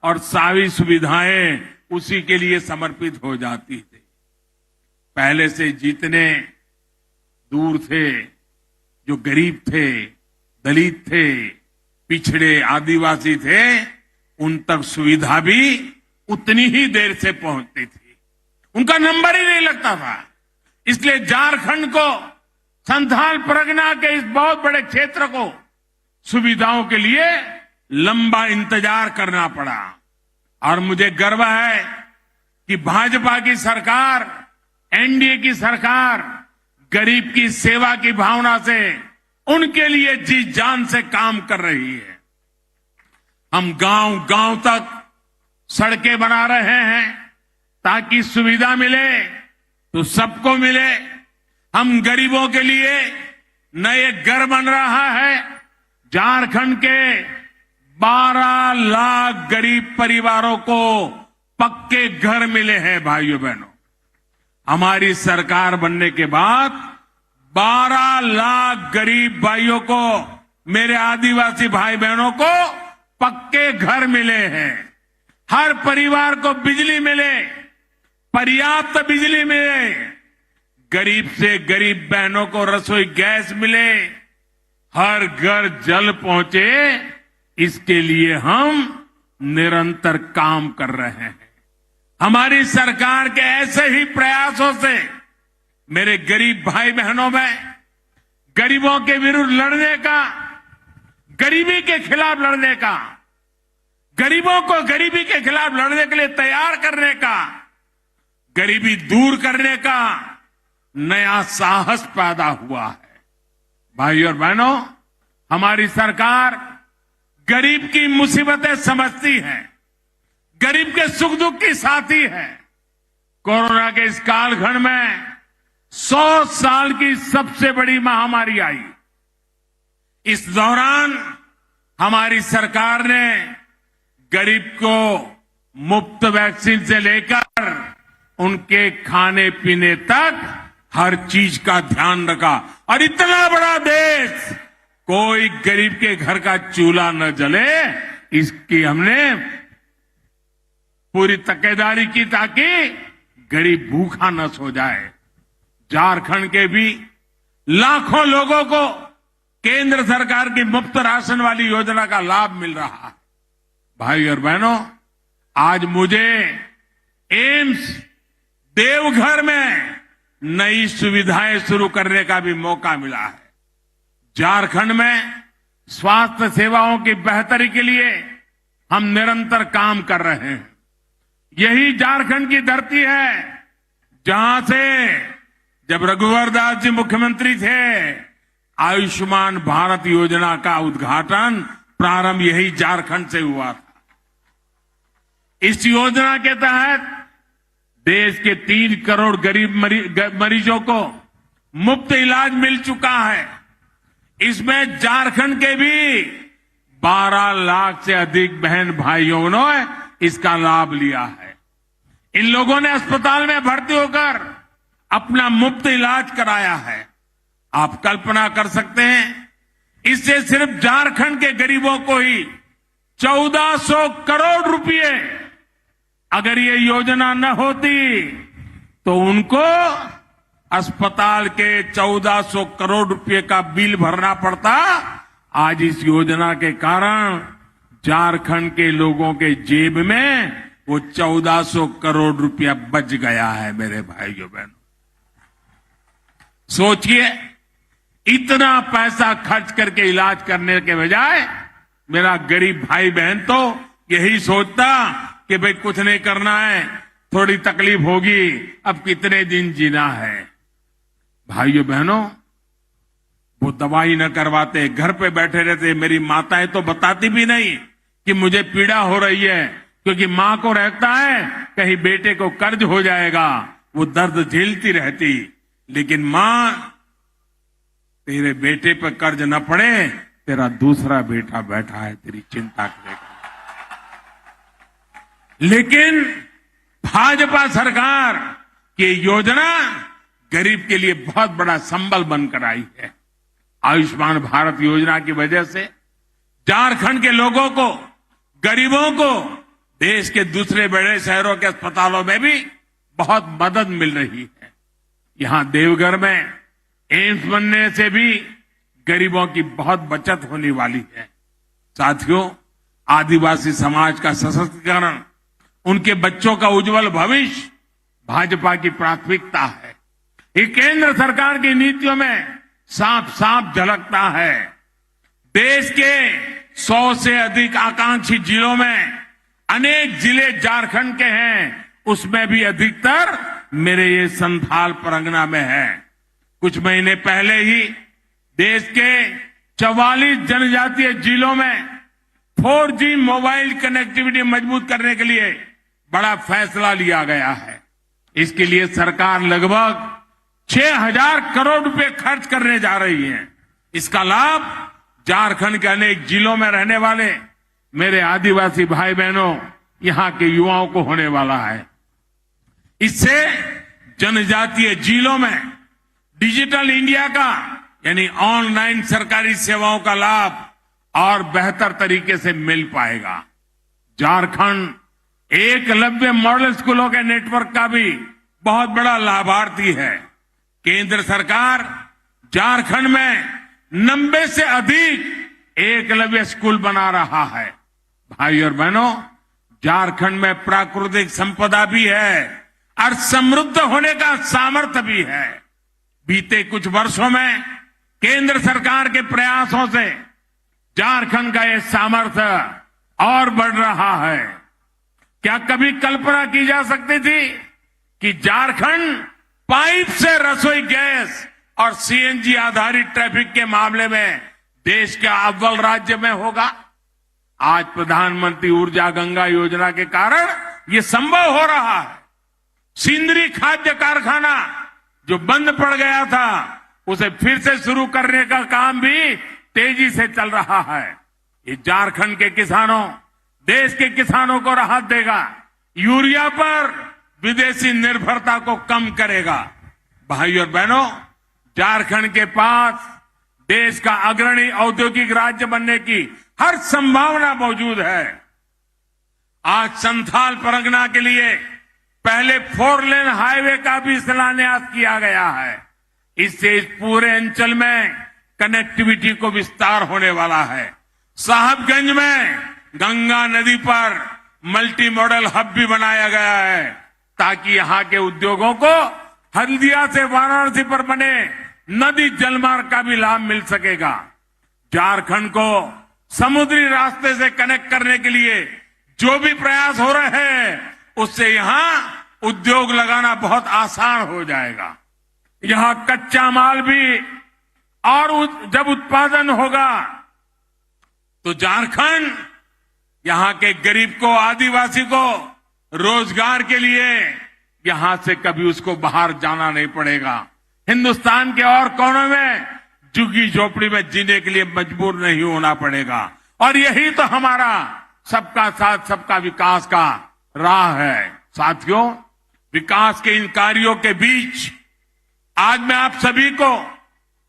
और सारी सुविधाएं उसी के लिए समर्पित हो जाती थी। पहले से जितने दूर थे, जो गरीब थे, दलित थे, पिछड़े, आदिवासी थे, उन तक सुविधा भी उतनी ही देर से पहुंचती थी, उनका नंबर ही नहीं लगता था। इसलिए झारखंड को, संथाल परगना के इस बहुत बड़े क्षेत्र को सुविधाओं के लिए लंबा इंतजार करना पड़ा और मुझे गर्व है कि भाजपा की सरकार, एनडीए की सरकार गरीब की सेवा की भावना से उनके लिए जी जान से काम कर रही है। हम गांव गांव तक सड़कें बना रहे हैं ताकि सुविधा मिले तो सबको मिले। हम गरीबों के लिए नए घर बन रहा है। झारखंड के 12 लाख गरीब परिवारों को पक्के घर मिले हैं भाइयों बहनों। हमारी सरकार बनने के बाद 12 लाख गरीब भाइयों को, मेरे आदिवासी भाई बहनों को पक्के घर मिले हैं। हर परिवार को बिजली मिले, पर्याप्त बिजली मिले, गरीब से गरीब बहनों को रसोई गैस मिले, हर घर जल पहुंचे, इसके लिए हम निरंतर काम कर रहे हैं। हमारी सरकार के ऐसे ही प्रयासों से मेरे गरीब भाई बहनों में गरीबों के विरुद्ध लड़ने का, गरीबी के खिलाफ लड़ने का, गरीबों को गरीबी के खिलाफ लड़ने के लिए तैयार करने का, गरीबी दूर करने का नया साहस पैदा हुआ है। भाइयों और बहनों, हमारी सरकार गरीब की मुसीबतें समझती है, गरीब के सुख दुख की साथी है। कोरोना के इस कालखंड में 100 साल की सबसे बड़ी महामारी आई। इस दौरान हमारी सरकार ने गरीब को मुफ्त वैक्सीन से लेकर उनके खाने पीने तक हर चीज का ध्यान रखा। और इतना बड़ा देश, कोई गरीब के घर का चूल्हा न जले, इसकी हमने पूरी तकेदारी की ताकि गरीब भूखा न सो जाए। झारखंड के भी लाखों लोगों को केंद्र सरकार की मुफ्त राशन वाली योजना का लाभ मिल रहा है। भाई और बहनों, आज मुझे एम्स देवघर में नई सुविधाएं शुरू करने का भी मौका मिला है। झारखंड में स्वास्थ्य सेवाओं की बेहतरी के लिए हम निरंतर काम कर रहे हैं। यही झारखंड की धरती है जहां से जब रघुवर दास जी मुख्यमंत्री थे, आयुष्मान भारत योजना का उद्घाटन प्रारंभ यही झारखंड से हुआ था। इस योजना के तहत देश के 3 करोड़ गरीब मरीजों को मुफ्त इलाज मिल चुका है। इसमें झारखंड के भी 12 लाख से अधिक बहन भाइयों ने इसका लाभ लिया है। इन लोगों ने अस्पताल में भर्ती होकर अपना मुफ्त इलाज कराया है। आप कल्पना कर सकते हैं, इससे सिर्फ झारखंड के गरीबों को ही 1400 करोड़ रुपए, अगर ये योजना न होती तो उनको अस्पताल के 1400 करोड़ रुपए का बिल भरना पड़ता। आज इस योजना के कारण झारखंड के लोगों के जेब में वो 1400 करोड़ रुपया बच गया है। मेरे भाइयों बहनों, सोचिए, इतना पैसा खर्च करके इलाज करने के बजाय मेरा गरीब भाई बहन तो यही सोचता कि भाई कुछ नहीं करना है, थोड़ी तकलीफ होगी, अब कितने दिन जीना है। भाइयों बहनों, वो दवाई न करवाते, घर पे बैठे रहते। मेरी माताएं तो बताती भी नहीं कि मुझे पीड़ा हो रही है, क्योंकि मां को रहता है कहीं बेटे को कर्ज हो जाएगा, वो दर्द झेलती रहती। लेकिन मां, तेरे बेटे पर कर्ज न पड़े, तेरा दूसरा बेटा बैठा है तेरी चिंता करेगा। लेकिन भाजपा सरकार की योजना गरीब के लिए बहुत बड़ा संबल बनकर आई है। आयुष्मान भारत योजना की वजह से झारखंड के लोगों को, गरीबों को देश के दूसरे बड़े शहरों के अस्पतालों में भी बहुत मदद मिल रही है। यहां देवघर में एम्स बनने से भी गरीबों की बहुत बचत होने वाली है। साथियों, आदिवासी समाज का सशक्तिकरण, उनके बच्चों का उज्जवल भविष्य भाजपा की प्राथमिकता है। ये केंद्र सरकार की नीतियों में साफ साफ झलकता है। देश के 100 से अधिक आकांक्षी जिलों में अनेक जिले झारखंड के हैं, उसमें भी अधिकतर मेरे ये संथाल परगना में है। कुछ महीने पहले ही देश के 44 जनजातीय जिलों में 4G मोबाइल कनेक्टिविटी मजबूत करने के लिए बड़ा फैसला लिया गया है। इसके लिए सरकार लगभग 6,000 करोड़ रुपए खर्च करने जा रही है। इसका लाभ झारखंड के अनेक जिलों में रहने वाले मेरे आदिवासी भाई बहनों, यहां के युवाओं को होने वाला है। इससे जनजातीय जिलों में डिजिटल इंडिया का यानी ऑनलाइन सरकारी सेवाओं का लाभ और बेहतर तरीके से मिल पाएगा। झारखंड एकलव्य मॉडल स्कूलों के नेटवर्क का भी बहुत बड़ा लाभार्थी है। केंद्र सरकार झारखंड में 90 से अधिक एकलव्य स्कूल बना रहा है। भाई और बहनों, झारखंड में प्राकृतिक संपदा भी है और समृद्ध होने का सामर्थ्य भी है। बीते कुछ वर्षों में केंद्र सरकार के प्रयासों से झारखंड का यह सामर्थ्य और बढ़ रहा है। क्या कभी कल्पना की जा सकती थी कि झारखंड पाइप से रसोई गैस और सीएनजी आधारित ट्रैफिक के मामले में देश के अव्वल राज्य में होगा? आज प्रधानमंत्री ऊर्जा गंगा योजना के कारण ये संभव हो रहा है। सिंदरी खाद्य कारखाना जो बंद पड़ गया था, उसे फिर से शुरू करने का काम भी तेजी से चल रहा है। ये झारखंड के किसानों, देश के किसानों को राहत देगा, यूरिया पर विदेशी निर्भरता को कम करेगा। भाई और बहनों, झारखंड के पास देश का अग्रणी औद्योगिक राज्य बनने की हर संभावना मौजूद है। आज संथाल परगना के लिए पहले 4 लेन हाईवे का भी शिलान्यास किया गया है। इससे इस पूरे अंचल में कनेक्टिविटी को विस्तार होने वाला है। साहबगंज में गंगा नदी पर मल्टी मॉडल हब भी बनाया गया है, ताकि यहां के उद्योगों को हल्दिया से वाराणसी पर बने नदी जलमार्ग का भी लाभ मिल सकेगा। झारखंड को समुद्री रास्ते से कनेक्ट करने के लिए जो भी प्रयास हो रहे हैं, उससे यहां उद्योग लगाना बहुत आसान हो जाएगा। यहां कच्चा माल भी और जब उत्पादन होगा तो झारखंड यहां के गरीब को, आदिवासी को रोजगार के लिए यहां से कभी उसको बाहर जाना नहीं पड़ेगा। हिंदुस्तान के और कोनों में झुग्गी झोपड़ी में जीने के लिए मजबूर नहीं होना पड़ेगा। और यही तो हमारा सबका साथ सबका विकास का राह है। साथियों, विकास के इन कार्यों के बीच आज मैं आप सभी को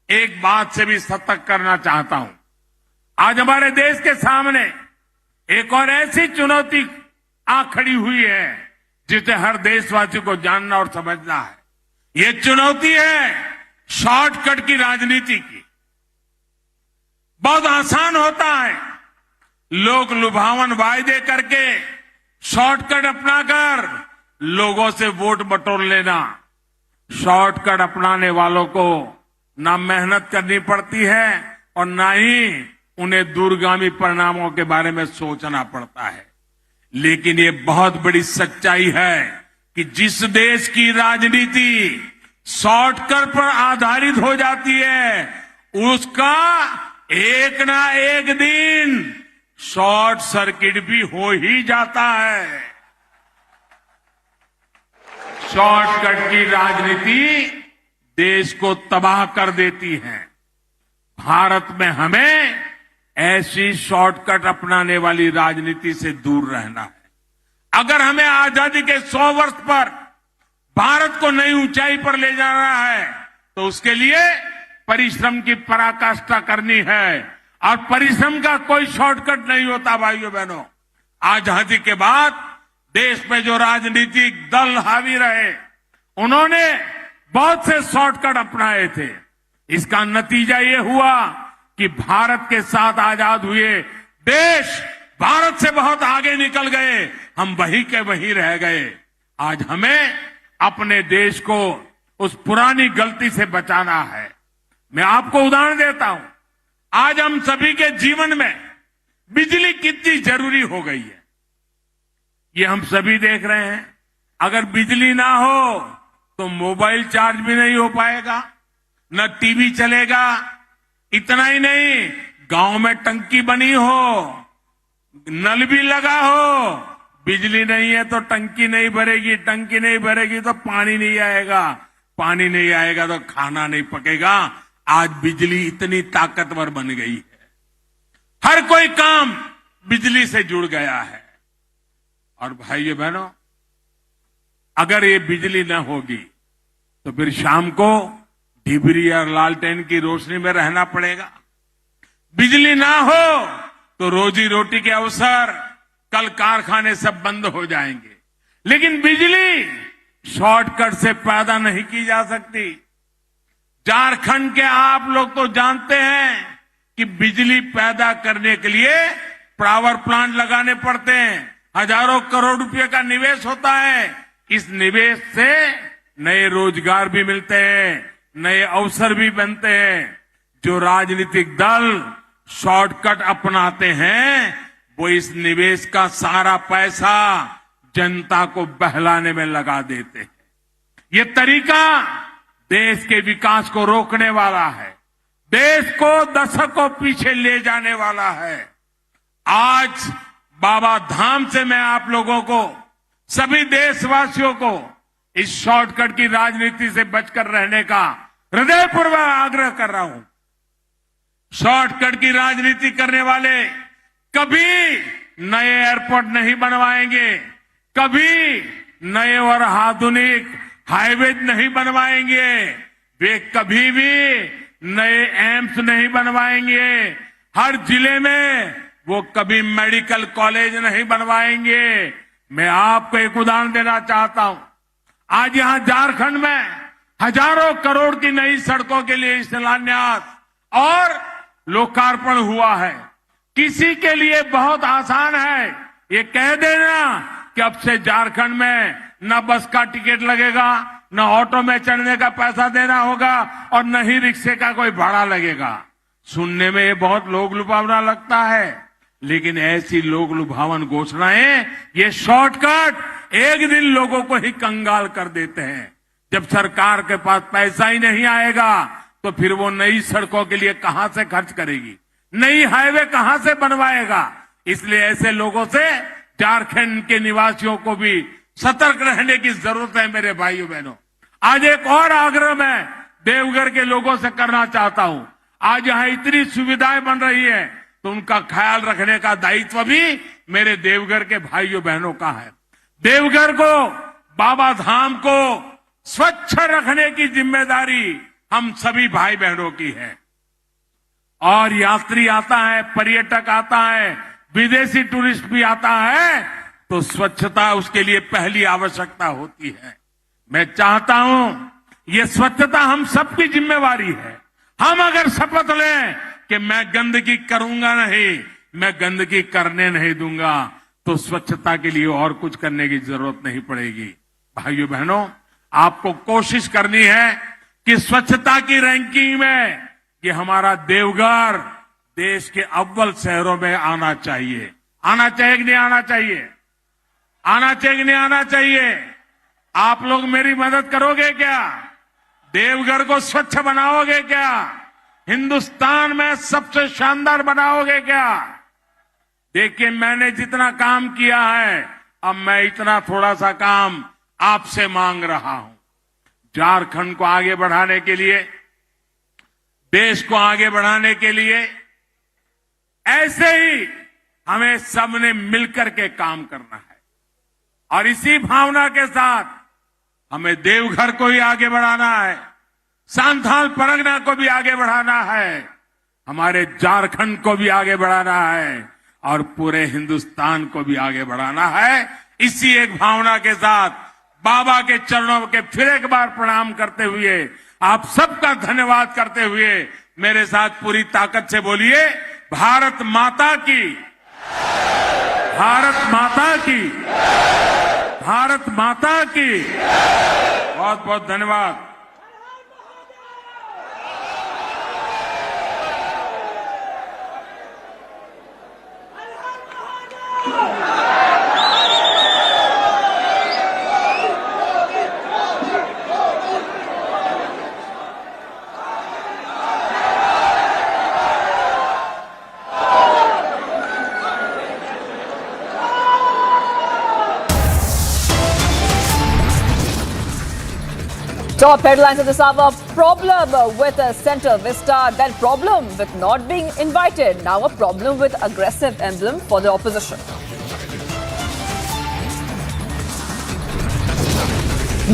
एक बात से भी सतर्क करना चाहता हूं। आज हमारे देश के सामने एक और ऐसी चुनौती आ खड़ी हुई है जिसे हर देशवासी को जानना और समझना है। ये चुनौती है शॉर्टकट की राजनीति की। बहुत आसान होता है लोग लुभावन वायदे करके शॉर्टकट अपनाकर लोगों से वोट बटोर लेना। शॉर्टकट अपनाने वालों को ना मेहनत करनी पड़ती है और ना ही उन्हें दूरगामी परिणामों के बारे में सोचना पड़ता है। लेकिन ये बहुत बड़ी सच्चाई है कि जिस देश की राजनीति शॉर्टकट पर आधारित हो जाती है, उसका एक ना एक दिन शॉर्ट सर्किट भी हो ही जाता है। शॉर्टकट की राजनीति देश को तबाह कर देती है। भारत में हमें ऐसी शॉर्टकट अपनाने वाली राजनीति से दूर रहना है। अगर हमें आजादी के 100 वर्ष पर भारत को नई ऊंचाई पर ले जाना है, तो उसके लिए परिश्रम की पराकाष्ठा करनी है। और परिश्रम का कोई शॉर्टकट नहीं होता। भाइयों बहनों, आजादी के बाद देश में जो राजनीतिक दल हावी रहे, उन्होंने बहुत से शॉर्टकट अपनाए थे। इसका नतीजा ये हुआ कि भारत के साथ आजाद हुए देश भारत से बहुत आगे निकल गए, हम वहीं के वहीं रह गए। आज हमें अपने देश को उस पुरानी गलती से बचाना है। मैं आपको उदाहरण देता हूं। आज हम सभी के जीवन में बिजली कितनी जरूरी हो गई है। ये हम सभी देख रहे हैं। अगर बिजली ना हो तो मोबाइल चार्ज भी नहीं हो पाएगा, न टीवी चलेगा। इतना ही नहीं, गांव में टंकी बनी हो, नल भी लगा हो, बिजली नहीं है तो टंकी नहीं भरेगी, टंकी नहीं भरेगी तो पानी नहीं आएगा, पानी नहीं आएगा तो खाना नहीं पकेगा। आज बिजली इतनी ताकतवर बन गई है, हर कोई काम बिजली से जुड़ गया है। और भाइयों बहनों, अगर ये बिजली न होगी तो फिर शाम को डिबरी और लालटेन की रोशनी में रहना पड़ेगा। बिजली ना हो तो रोजी रोटी के अवसर, कल कारखाने सब बंद हो जाएंगे। लेकिन बिजली शॉर्टकट से पैदा नहीं की जा सकती। झारखंड के आप लोग तो जानते हैं कि बिजली पैदा करने के लिए पावर प्लांट लगाने पड़ते हैं, हजारों करोड़ रुपए का निवेश होता है। इस निवेश से नए रोजगार भी मिलते हैं, नए अवसर भी बनते हैं। जो राजनीतिक दल शॉर्टकट अपनाते हैं वो इस निवेश का सारा पैसा जनता को बहलाने में लगा देते हैं। ये तरीका देश के विकास को रोकने वाला है, देश को दशकों पीछे ले जाने वाला है। आज बाबा धाम से मैं आप लोगों को, सभी देशवासियों को इस शॉर्टकट की राजनीति से बचकर रहने का हृदयपूर्वक आग्रह कर रहा हूं। शॉर्टकट की राजनीति करने वाले कभी नए एयरपोर्ट नहीं बनवाएंगे, कभी नए और आधुनिक हाईवे नहीं बनवाएंगे, वे कभी भी नए एम्स नहीं बनवाएंगे, हर जिले में वो कभी मेडिकल कॉलेज नहीं बनवाएंगे। मैं आपको एक उदाहरण देना चाहता हूं। आज यहां झारखंड में हजारों करोड़ की नई सड़कों के लिए शिलान्यास और लोकार्पण हुआ है। किसी के लिए बहुत आसान है ये कह देना कि अब से झारखंड में न बस का टिकट लगेगा, न ऑटो में चढ़ने का पैसा देना होगा और न ही रिक्शे का कोई भाड़ा लगेगा। सुनने में ये बहुत लोग लुभावना लगता है, लेकिन ऐसी लोग लुभावन घोषणाएं, ये शॉर्टकट एक दिन लोगों को ही कंगाल कर देते हैं। जब सरकार के पास पैसा ही नहीं आएगा तो फिर वो नई सड़कों के लिए कहां से खर्च करेगी, नई हाईवे कहां से बनवाएगा। इसलिए ऐसे लोगों से झारखंड के निवासियों को भी सतर्क रहने की जरूरत है। मेरे भाइयों बहनों, आज एक और आग्रह मैं देवघर के लोगों से करना चाहता हूं। आज यहां इतनी सुविधाएं बन रही है तो उनका ख्याल रखने का दायित्व भी मेरे देवघर के भाइयों बहनों का है। देवघर को, बाबा धाम को स्वच्छ रखने की जिम्मेदारी हम सभी भाई बहनों की है। और यात्री आता है, पर्यटक आता है, विदेशी टूरिस्ट भी आता है तो स्वच्छता उसके लिए पहली आवश्यकता होती है। मैं चाहता हूं ये स्वच्छता हम सबकी जिम्मेवारी है। हम अगर शपथ लें कि मैं गंदगी करूंगा नहीं, मैं गंदगी करने नहीं दूंगा, तो स्वच्छता के लिए और कुछ करने की जरूरत नहीं पड़ेगी। भाइयों बहनों, आपको कोशिश करनी है कि स्वच्छता की रैंकिंग में कि हमारा देवघर देश के अव्वल शहरों में आना चाहिए। आना चाहिए कि नहीं आना चाहिए? आना चाहिए कि नहीं आना चाहिए? आप लोग मेरी मदद करोगे क्या? देवघर को स्वच्छ बनाओगे क्या? हिंदुस्तान में सबसे शानदार बनाओगे क्या? देखिए, मैंने जितना काम किया है, अब मैं इतना थोड़ा सा काम आपसे मांग रहा हूं। झारखंड को आगे बढ़ाने के लिए, देश को आगे बढ़ाने के लिए ऐसे ही हमें सबने मिलकर के काम करना है। और इसी भावना के साथ हमें देवघर को ही आगे बढ़ाना है, सांथाल परगना को भी आगे बढ़ाना है, हमारे झारखंड को भी आगे बढ़ाना है और पूरे हिंदुस्तान को भी आगे बढ़ाना है। इसी एक भावना के साथ बाबा के चरणों के फिर एक बार प्रणाम करते हुए, आप सबका धन्यवाद करते हुए मेरे साथ पूरी ताकत से बोलिए, भारत माता की, भारत माता की, भारत माता की। बहुत बहुत धन्यवाद। Top headlines of this hour: problem with a Central Vista, then problem with not being invited, now a problem with aggressive emblem for the opposition.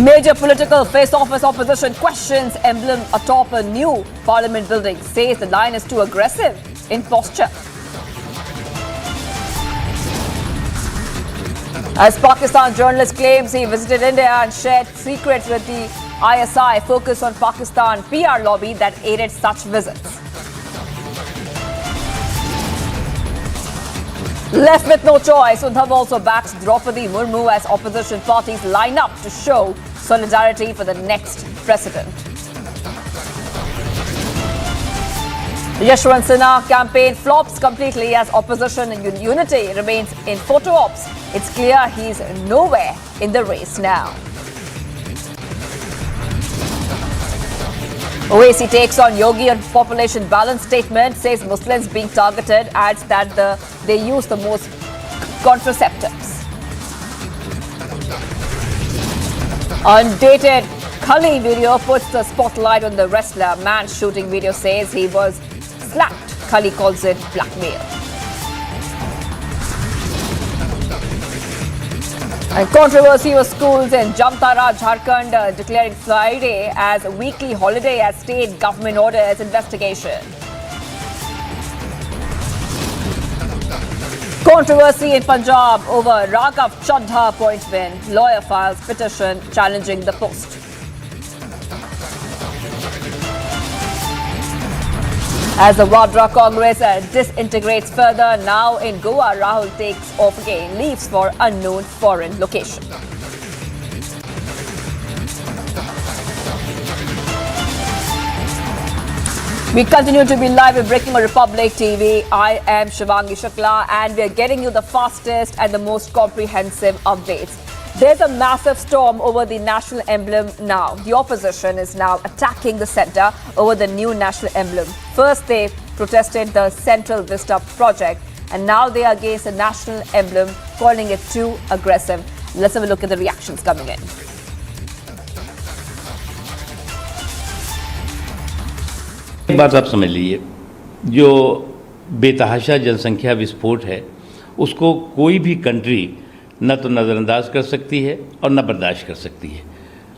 Major political face-off as opposition questions emblem atop a new parliament building, says the line is too aggressive in posture. As Pakistan journalist claims he visited India and shared secrets with the ISI, focus on Pakistan PR lobby that aided such visits. Left with no choice, Uddhav also backs Draupadi Murmu as opposition parties line up to show solidarity for the next president. Yashwant Sinha campaign flops completely as opposition unity remains in photo ops. It's clear he's nowhere in the race now. OAC takes on Yogi on population balance statement, says Muslims being targeted, adds that they use the most contraceptives. Undated Khali video puts the spotlight on the wrestler. Man shooting video says he was slapped. Khali calls it blackmail. And controversy was schools in Jamtara, Jharkhand, declaring Friday as a weekly holiday as state government orders investigation. Controversy in Punjab over Raghav Chaddha appointment. Lawyer files petition challenging the post. As the Vadra Congress disintegrates further, now in Goa, Rahul takes off again, leaves for unknown foreign location. We continue to be live with Breaking Republic TV. I am Shivangi Shukla and we are getting you the fastest and the most comprehensive updates. There's a massive storm over the national emblem now. The opposition is now attacking the centre over the new national emblem. First, they protested the Central Vista project, and now they are against the national emblem, calling it too aggressive. Let's have a look at the reactions coming in. एक बात आप समझ लीजिए, जो बेतहाशा जनसंख्या विस्फोट है उसको कोई भी कंट्री न तो नज़रअंदाज कर सकती है और न बर्दाश्त कर सकती है,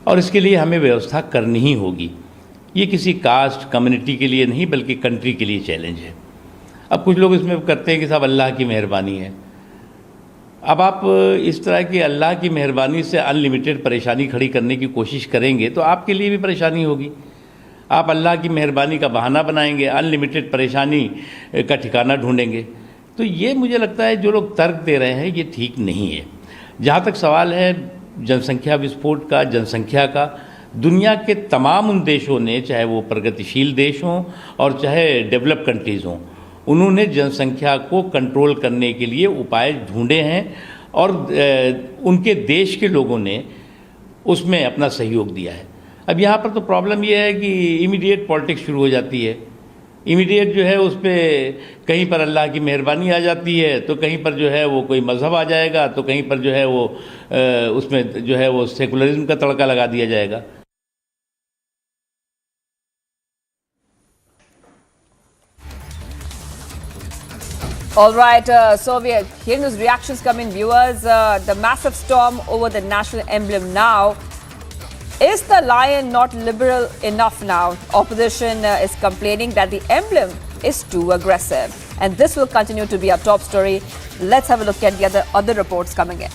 और इसके लिए हमें व्यवस्था करनी ही होगी। ये किसी कास्ट कम्युनिटी के लिए नहीं बल्कि कंट्री के लिए चैलेंज है। अब कुछ लोग इसमें करते हैं कि साहब अल्लाह की मेहरबानी है। अब आप इस तरह की अल्लाह की मेहरबानी से अनलिमिटेड परेशानी खड़ी करने की कोशिश करेंगे तो आपके लिए भी परेशानी होगी। आप अल्लाह की मेहरबानी का बहाना बनाएंगे, अनलिमिटेड परेशानी का ठिकाना ढूंढेंगे। तो ये मुझे लगता है जो लोग तर्क दे रहे हैं ये ठीक नहीं है। जहाँ तक सवाल है जनसंख्या विस्फोट का, जनसंख्या का, दुनिया के तमाम उन देशों ने, चाहे वो प्रगतिशील देश हों और चाहे डेवलप कंट्रीज़ हों, उन्होंने जनसंख्या को कंट्रोल करने के लिए उपाय ढूंढे हैं और उनके देश के लोगों ने उसमें अपना सहयोग दिया है। अब यहाँ पर तो प्रॉब्लम ये है कि इमीडिएट पॉलिटिक्स शुरू हो जाती है। इमीडिएट जो है उस पर कहीं पर अल्लाह की मेहरबानी आ जाती है, तो कहीं पर जो है वो कोई मज़हब आ जाएगा, तो कहीं पर जो है वो उसमें जो है वो सेकुलरिज्म का तड़का लगा दिया जाएगा। All right, so we are hearing those reactions come in, viewers. The massive storm over the national emblem now. Is the lion not liberal enough now? Opposition is complaining that the emblem is too aggressive. And this will continue to be our top story. Let's have a look at the other reports coming in.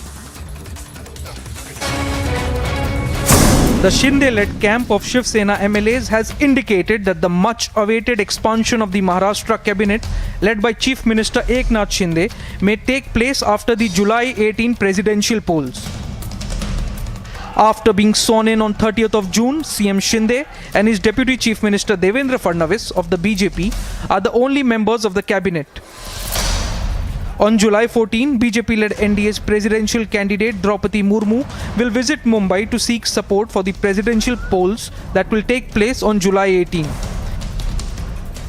The Shinde-led camp of Shiv Sena MLAs has indicated that the much-awaited expansion of the Maharashtra cabinet, led by Chief Minister Eknath Shinde, may take place after the July 18 presidential polls. After being sworn in on 30th of June, CM Shinde and his Deputy Chief Minister Devendra Fadnavis of the BJP are the only members of the cabinet. On July 14, BJP-led NDA's presidential candidate Draupadi Murmu will visit Mumbai to seek support for the presidential polls that will take place on July 18.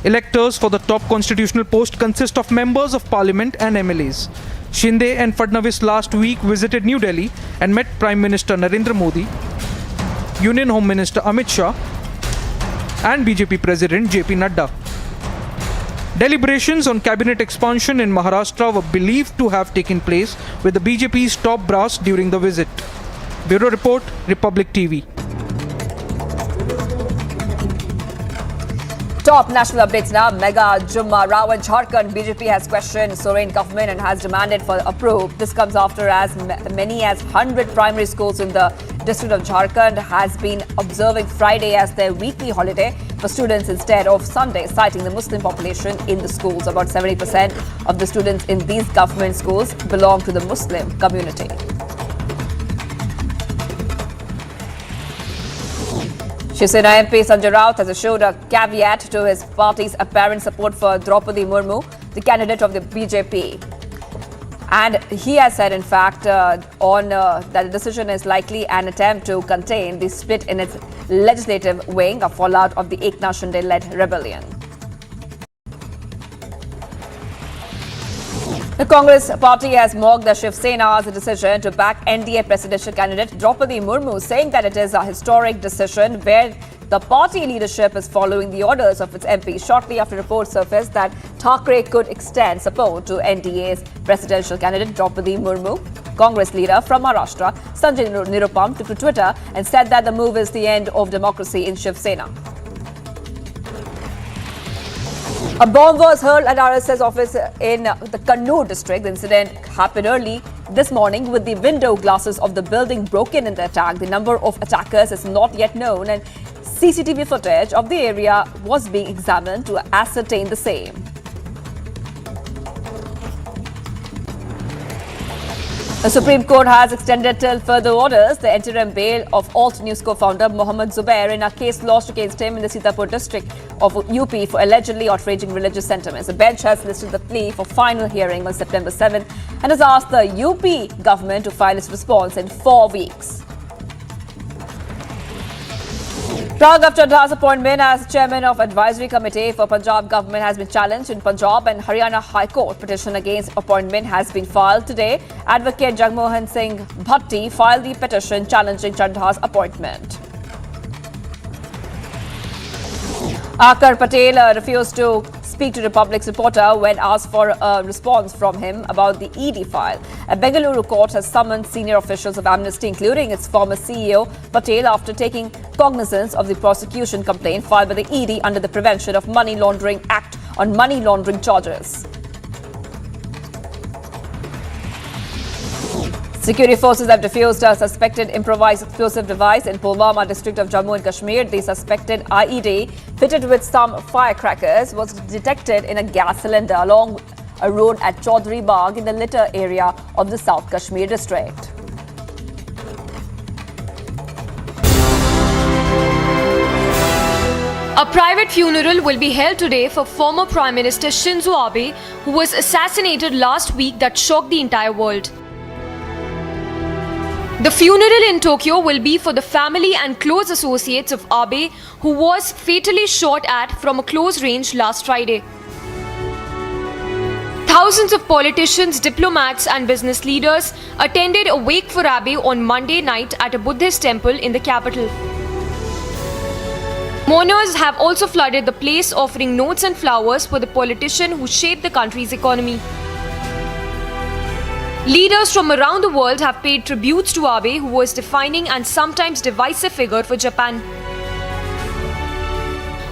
Electors for the top constitutional post consist of members of parliament and MLAs. Shinde and Fadnavis last week visited New Delhi and met Prime Minister Narendra Modi. Union Home Minister Amit Shah, and BJP President JP Nadda. Deliberations on cabinet expansion in Maharashtra were believed to have taken place with the BJP's top brass during the visit. Bureau Report, Republic TV. Top national updates now. Mega Jumma Rao in Jharkhand. BJP has questioned Soren government and has demanded for a probe. This comes after as many as 100 primary schools in the district of Jharkhand has been observing Friday as their weekly holiday for students instead of Sunday, citing the Muslim population in the schools. About 70% of the students in these government schools belong to the Muslim community. Shiv Sena MP Sanjay Raut has assured a caveat to his party's apparent support for Draupadi Murmu, the candidate of the BJP. And he has said, in fact, that the decision is likely an attempt to contain the split in its legislative wing, a fallout of the Eknath Shinde-led rebellion. The Congress party has mocked the Shiv Sena's decision to back NDA presidential candidate Draupadi Murmu, saying that it is a historic decision where the party leadership is following the orders of its MP shortly after reports surfaced that Thackeray could extend support to NDA's presidential candidate Draupadi Murmu. Congress leader from Maharashtra, Sanjay Nirupam, took to Twitter and said that the move is the end of democracy in Shiv Sena. A bomb was hurled at RSS office in the Kannur district. The incident happened early this morning with the window glasses of the building broken in the attack. The number of attackers is not yet known and CCTV footage of the area was being examined to ascertain the same. The Supreme Court has extended till further orders the interim bail of Alt News co-founder Mohammed Zubair in a case lost against him in the Sitapur district of UP for allegedly outraging religious sentiments. The bench has listed the plea for final hearing on September 7th and has asked the UP government to file its response in 4 weeks. Raghav Chaddha's appointment as chairman of advisory committee for Punjab government has been challenged in Punjab and Haryana High Court. Petition against appointment has been filed today. Advocate Jagmohan Singh Bhatti filed the petition challenging Chaddha's appointment. Akar Patel refused to speak to Republic's reporter when asked for a response from him about the ED file. A Bengaluru court has summoned senior officials of Amnesty, including its former CEO Patel, after taking cognizance of the prosecution complaint filed by the ED under the Prevention of Money Laundering Act on money laundering charges. Security forces have defused a suspected improvised explosive device in Pulwama district of Jammu and Kashmir. The suspected IED, fitted with some firecrackers, was detected in a gas cylinder along a road at Chaudhry Bagh in the Litter area of the South Kashmir district. A private funeral will be held today for former Prime Minister Shinzo Abe, who was assassinated last week that shocked the entire world. The funeral in Tokyo will be for the family and close associates of Abe, who was fatally shot at from a close range last Friday. Thousands of politicians, diplomats and business leaders attended a wake for Abe on Monday night at a Buddhist temple in the capital. Mourners have also flooded the place, offering notes and flowers for the politician who shaped the country's economy. Leaders from around the world have paid tributes to Abe, who was a defining and sometimes divisive figure for Japan.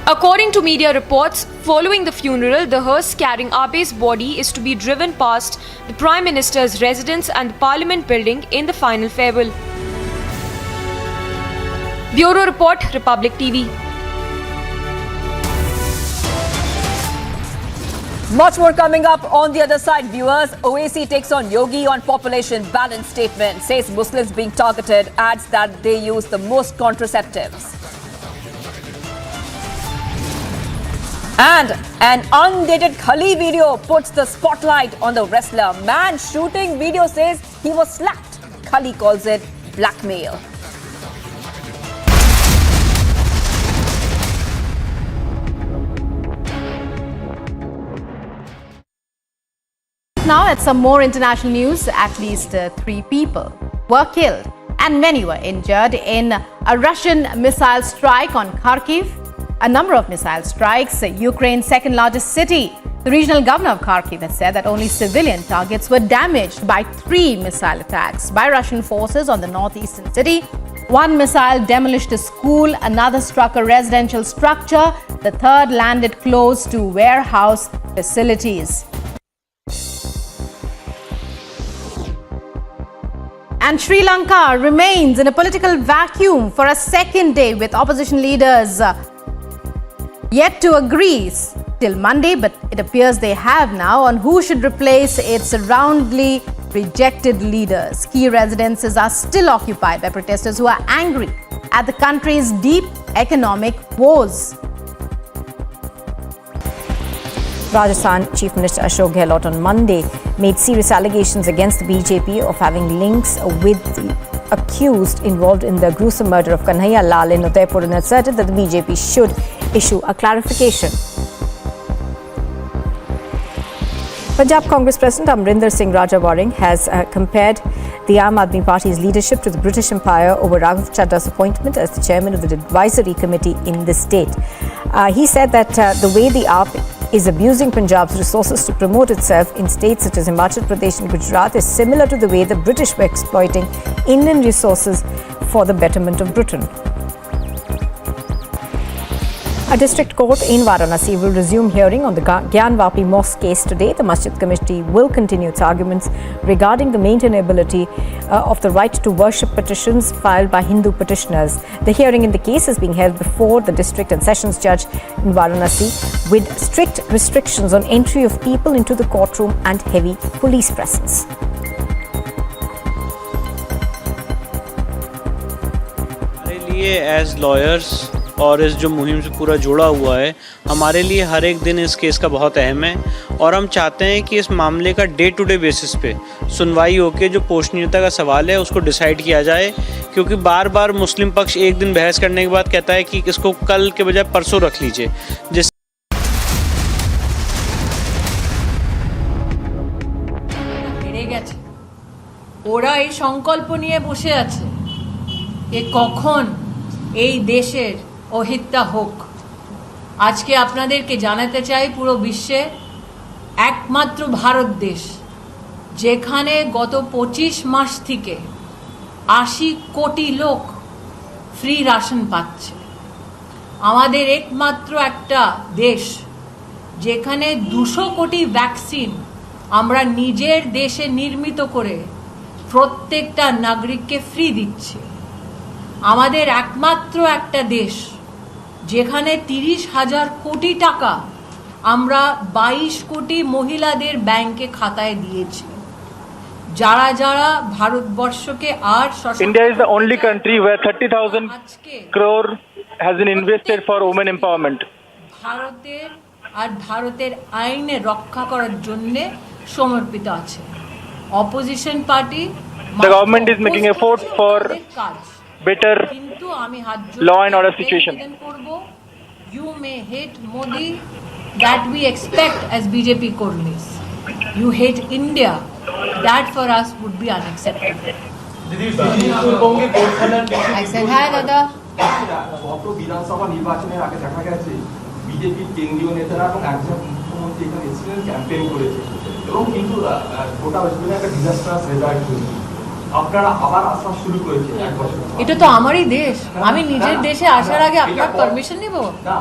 According to media reports, following the funeral, the hearse carrying Abe's body is to be driven past the Prime Minister's residence and the Parliament building in the final farewell. Bureau Report, Republic TV. Much more coming up on the other side, viewers. OAC takes on Yogi on population balance statement, says Muslims being targeted, adds that they use the most contraceptives. And an undated Khali video puts the spotlight on the wrestler. Man shooting video says he was slapped. Khali calls it blackmail. Now, at some more international news, at least 3 people were killed and many were injured in a Russian missile strike on Kharkiv. A number of missile strikes, Ukraine's second largest city. The regional governor of Kharkiv has said that only civilian targets were damaged by 3 missile attacks by Russian forces on the northeastern city. One missile demolished a school, another struck a residential structure, the third landed close to warehouse facilities. And Sri Lanka remains in a political vacuum for a second day, with opposition leaders yet to agree till Monday, but it appears they have now, on who should replace its roundly rejected leaders. Key residences are still occupied by protesters who are angry at the country's deep economic woes. Rajasthan Chief Minister Ashok Gehlot on Monday made serious allegations against the BJP of having links with the accused involved in the gruesome murder of Kanhaiya Lal in Udaipur, and asserted that the BJP should issue a clarification. Punjab Congress President Amrinder Singh Rajawaring has compared the Aam Aadmi Party's leadership to the British Empire over Raghav Chadra's appointment as the chairman of the advisory committee in the state. He said that the way the AAP is abusing Punjab's resources to promote itself in states such as Himachal Pradesh and Gujarat is similar to the way the British were exploiting Indian resources for the betterment of Britain. A district court in Varanasi will resume hearing on the Gyan Vapi Mosque case today. The Masjid Committee will continue its arguments regarding the maintainability of the right to worship petitions filed by Hindu petitioners. The hearing in the case is being held before the district and sessions judge in Varanasi, with strict restrictions on entry of people into the courtroom and heavy police presence. हमारे लिए as lawyers और इस जो मुहिम से पूरा जुड़ा हुआ है, हमारे लिए हर एक दिन इस केस का बहुत अहम है और हम चाहते हैं कि इस मामले का डे टू डे बेसिस पे सुनवाई होकर जो पोषणीयता का सवाल है उसको डिसाइड किया जाए, क्योंकि बार बार मुस्लिम पक्ष एक दिन बहस करने के बाद कहता है कि इसको कल के बजाय परसों रख लीजिए। जिस ওরা এই সংকল্প নিয়ে বসে আছে যে কখন এই দেশের অহিত্যা হোক। আজকে আপনাদেরকে জানাতে চাই, পুরো বিশ্বে একমাত্র ভারত দেশ যেখানে গত 25 মাস থেকে 80 কোটি লোক ফ্রি রাশন পাচ্ছে। আমাদের একমাত্র একটা দেশ যেখানে 200 কোটি ভ্যাকসিন আমরা নিজের দেশে নির্মিত করে প্রত্যেকটা নাগরিককে ফ্রি দিচ্ছি। আমাদের একমাত্র একটা দেশ যেখানে 30,000 কোটি টাকা আমরা 22 কোটি মহিলাদের ব্যাংকে খাতায় দিয়েছি। যারা যারা ভারতবর্ষকে আর India is the only country where 30,000 crore has been invested for women empowerment. ভারতের আর ভারতের আইনে রক্ষা করার জন্য সমর্পিত আছে। Opposition party The government is making efforts for better law and order situation. You may hate Modi, that we expect as BJP Kurmis. You hate India, that for us would be unacceptable. I said hi, Dada. বিধানসভা নির্বাচনের আগে দেখা গেছে বিজেপির কেন্দ্রীয় নেতারা এবং একজন মুখ্যমন্ত্রী এখানে এসেছিলেন, ক্যাম্পেইন করেছে এবং কিন্তু গোটা ওয়েস্ট একটা ডিজাস্টারাস রেজাল্ট হয়েছে। আপনারা আবার আসা শুরু করেছে এক বছর। এটা তো আমারই দেশ, আমি নিজের দেশে আসার আগে আপনার পারমিশন নিব না?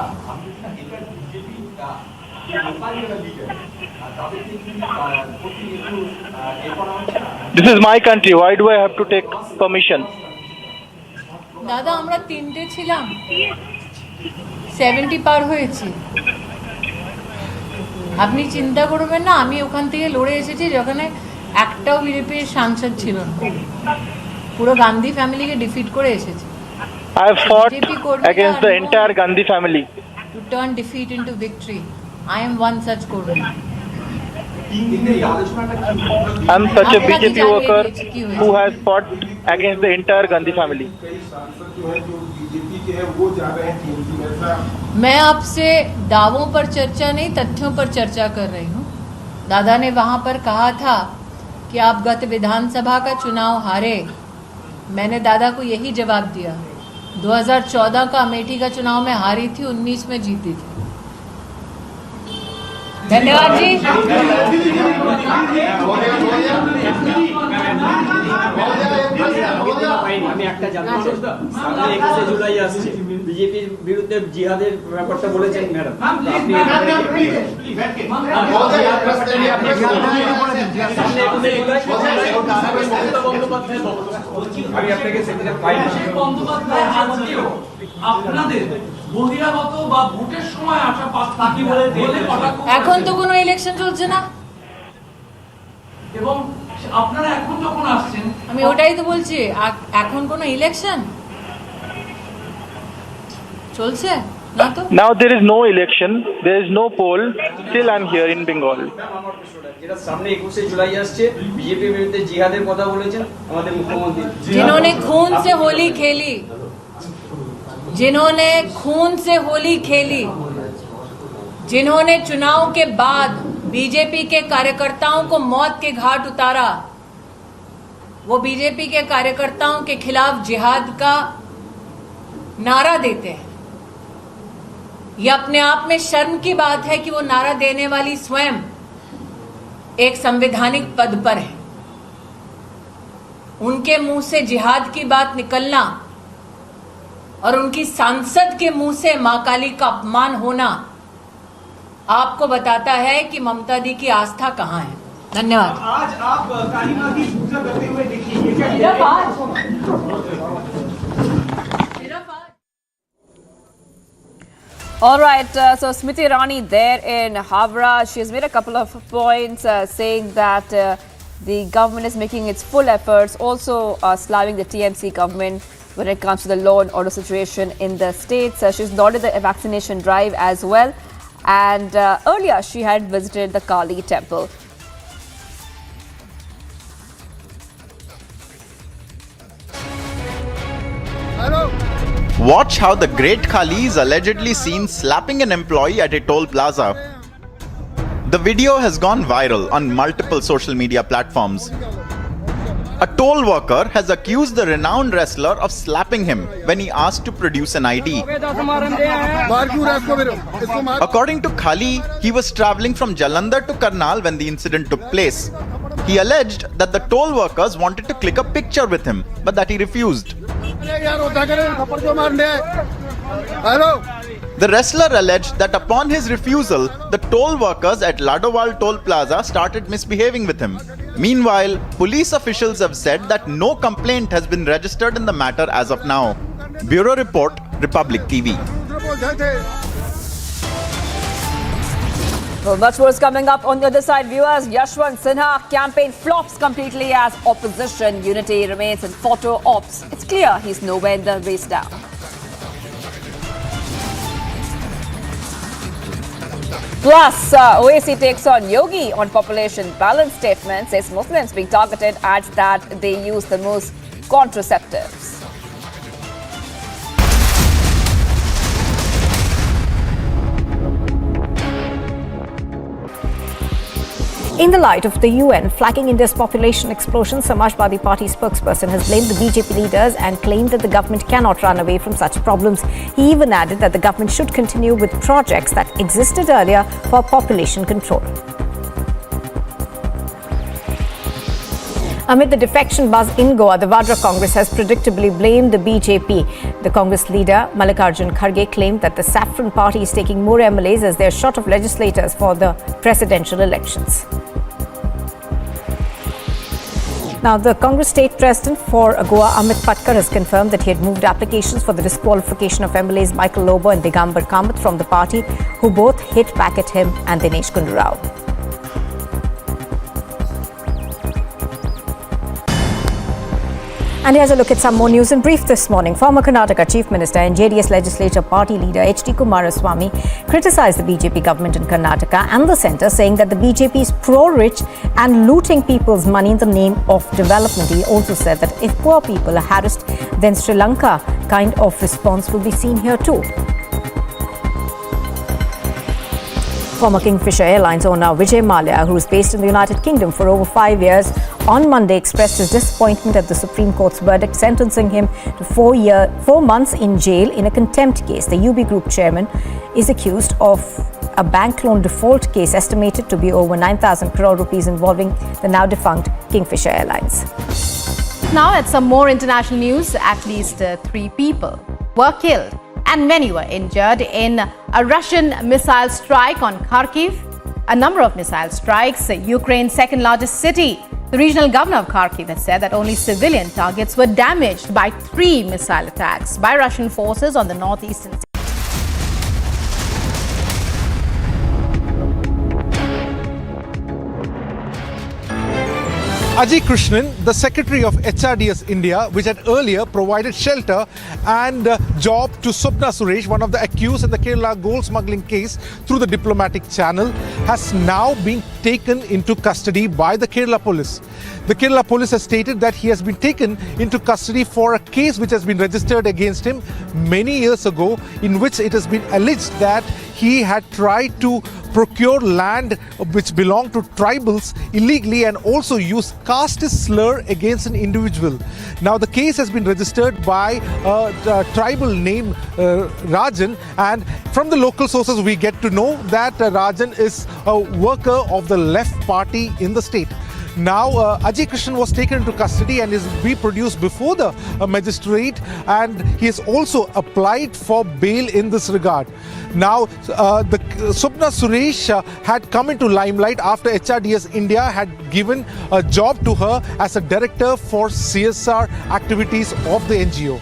This is my country. Why do I have to take permission? দাদা আমরা 3টে ছিলাম, 70 পার হয়েছি। আপনি চিন্তা করবেন না, আমি ওখান থেকে লড়ে এসেছি যেখানে একটাও বিজেপির সাংসদ ছিল না। পুরো গান্ধী ফ্যামিলিকে ডিফিট করে এসেছি। I have fought against the entire Gandhi family to turn defeat into victory. I am one such Kurmi. I am such a BJP worker who has fought against the entire Gandhi family. मैं आपसे दावों पर चर्चा नहीं, तथ्यों पर चर्चा कर रही हूँ। दादा ने वहाँ पर कहा था कि आप गत विधानसभा का चुनाव हारे। मैंने दादा को यही जवाब दिया 2014 का अमेठी का चुनाव में हारी थी, 19 में जीती थी। धन्यवाद जी। আমি একটা জানতে চাই, সামনে 21 জুলাই আসছে, বিজেপির বিরুদ্ধে জিহাদের ব্যাপারটা বলেছেন ম্যাডাম, আপনি আমি আপনাকে সেটা পাই আপনাদের বহিরাগত বা ভোটের সময় আসা পাখি বলে এখন তো কোনো ইলেকশন চলছে না, এবং আপনারা এখন যখন আসছেন, আমি ওটাই তো বলছি, এখন কোনো ইলেকশন চলছে না তো। Now there is no election, there is no poll. Still I'm here in Bengal. যেটা সামনে 21 জুলাই আসছে, বিজেপির বিরুদ্ধে জিহাদের কথা বলেছেন আমাদের মুখ্যমন্ত্রী। जिन्होंने खून से होली खेली, जिन्होंने खून से होली खेली, जिन्होंने चुनाव के बाद बीजेपी के कार्यकर्ताओं को मौत के घाट उतारा, वो बीजेपी के कार्यकर्ताओं के खिलाफ जिहाद का नारा देते हैं। ये अपने आप में शर्म की बात है कि वो नारा देने वाली स्वयं एक संवैधानिक पद पर है। उनके मुंह से जिहाद की बात निकलना और उनकी सांसद के मुंह से मां काली का अपमान होना आपको बताता है कि ममता दी की आस्था कहां है। धन्यवाद। आज आप काली मां की पूजा करते हुए देखिए। All right, so Smriti Irani there in Havra, she has made a couple of points saying that the government is making its full efforts, also slaving the TMC government when it comes to the law and order situation in the states. She's lauded the vaccination drive as well, and earlier she had visited the Kali temple. Watch how the Great Khali is allegedly seen slapping an employee at a toll plaza. The video has gone viral on multiple social media platforms. A toll worker has accused the renowned wrestler of slapping him when he asked to produce an ID. According to Khali, he was travelling from Jalandhar to Karnal when the incident took place. He alleged that the toll workers wanted to click a picture with him, but that he refused. The wrestler alleged that upon his refusal, the toll workers at Ladowal Toll Plaza started misbehaving with him. Meanwhile, police officials have said that no complaint has been registered in the matter as of now. Bureau Report, Republic TV. Well, much more is coming up on the other side. Viewers, Yashwant Sinha campaign flops completely as opposition unity remains in photo ops. It's clear he's nowhere in the race down. Plus, OAC takes on Yogi on population balance statement, says Muslims being targeted, adds that they use the most contraceptives. In the light of the UN flagging India's population explosion, Samajwadi Party spokesperson has blamed the BJP leaders and claimed that the government cannot run away from such problems. He even added that the government should continue with projects that existed earlier for population control. Amid the defection buzz in Goa, the Vadra Congress has predictably blamed the BJP. The Congress leader, Mallikarjun Kharge, claimed that the Saffron Party is taking more MLAs as they are short of legislators for the presidential elections. Now, the Congress state president for Goa, Amit Patkar, has confirmed that he had moved applications for the disqualification of MLAs Michael Lobo and Digambar Kamath from the party, who both hit back at him and Dinesh Gundu Rao. And here's a look at some more news in brief this morning. Former Karnataka Chief Minister and JDS Legislature Party leader H.D. Kumaraswamy criticized the BJP government in Karnataka and the centre, saying that the BJP is pro-rich and looting people's money in the name of development. He also said that if poor people are harassed, then Sri Lanka kind of response will be seen here too. Former Kingfisher Airlines owner Vijay Mallya, who is based in the United Kingdom for over 5 years, on Monday expressed his disappointment at the Supreme Court's verdict sentencing him to 4 months in jail in a contempt case. The UB Group chairman is accused of a bank loan default case estimated to be over 9,000 crore rupees involving the now defunct Kingfisher Airlines. Now at some more international news, at least 3 people were killed and many were injured in a Russian missile strike on Kharkiv. A number of missile strikes, Ukraine's second largest city. The regional governor of Kharkiv has said that only civilian targets were damaged by 3 missile attacks by Russian forces on the northeastern. Ajay Krishnan, the secretary of HRDS India, which had earlier provided shelter and job to Swapna Suresh, one of the accused in the Kerala gold smuggling case through the diplomatic channel, has now been taken into custody by the Kerala police. The Kerala police has stated that he has been taken into custody for a case which has been registered against him many years ago, in which it has been alleged that he had tried to procure land which belonged to tribals illegally and also used casteist slur against an individual. Now the case has been registered by a tribal named Rajan, and from the local sources we get to know that Rajan is a worker of the left party in the state. Now Ajay Krishnan was taken into custody and is being produced before the magistrate, and he has also applied for bail in this regard. Now the Swapna Suresh had come into limelight after HRDS India had given a job to her as a director for CSR activities of the NGO.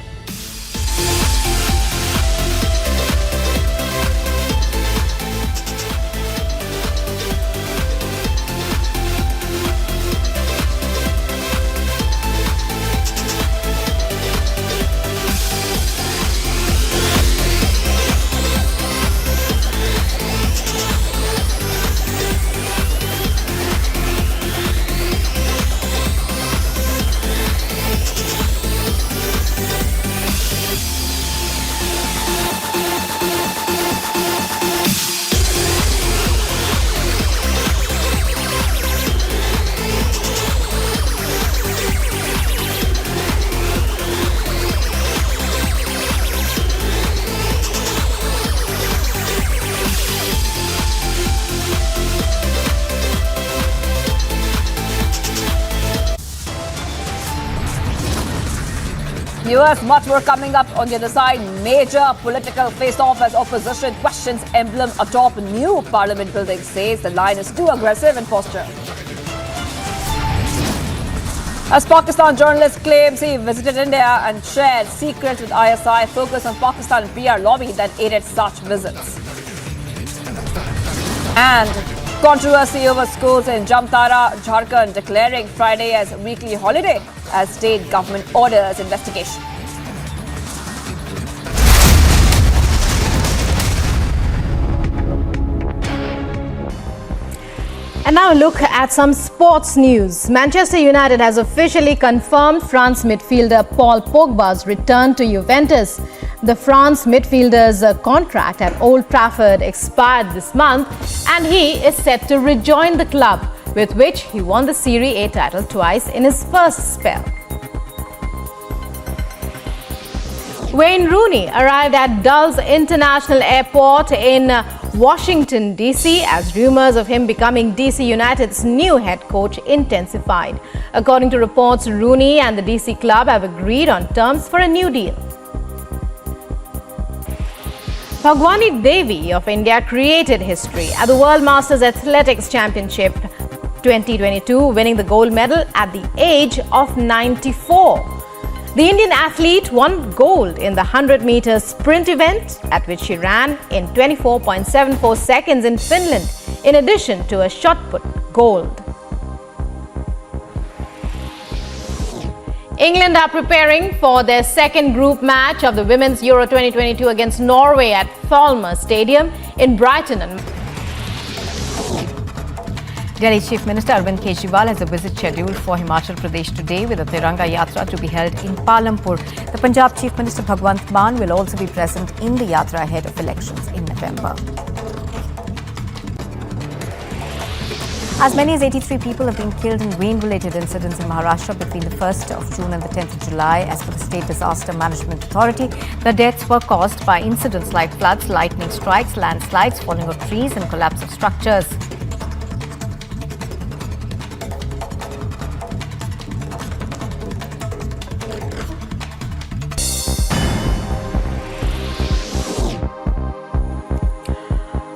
Viewers, much more coming up on the other side. Major political face-off as opposition questions emblem atop new parliament building, says the line is too aggressive in posture. As Pakistan journalist claims he visited India and shared secrets with ISI, focus on Pakistan PR lobby that aided such visits. And controversy over schools in Jamtara, Jharkhand, declaring Friday as weekly holiday as state government orders investigation. And now a look at some sports news. Manchester United has officially confirmed France midfielder Paul Pogba's return to Juventus. The France midfielder's contract at Old Trafford expired this month, and he is set to rejoin the club, with which he won the Serie A title twice in his first spell. Wayne Rooney arrived at Dulles International Airport in Washington, D.C. as rumors of him becoming DC United's new head coach intensified. According to reports, Rooney and the DC club have agreed on terms for a new deal. Bhagwani Devi of India created history at the World Masters Athletics Championship 2022, winning the gold medal at the age of 94. The Indian athlete won gold in the 100-meter sprint event, at which she ran in 24.74 seconds in Finland, in addition to a shot put gold. England are preparing for their second group match of the Women's Euro 2022 against Norway at Falmer Stadium in Brighton. Delhi Chief Minister Arvind Kejriwal has a visit scheduled for Himachal Pradesh today, with a Tiranga Yatra to be held in Palampur. The Punjab Chief Minister Bhagwant Mann will also be present in the Yatra ahead of elections in November. As many as 83 people have been killed in rain-related incidents in Maharashtra between the 1st of June and the 10th of July, as per the State Disaster Management Authority. The deaths were caused by incidents like floods, lightning strikes, landslides, falling of trees and collapse of structures.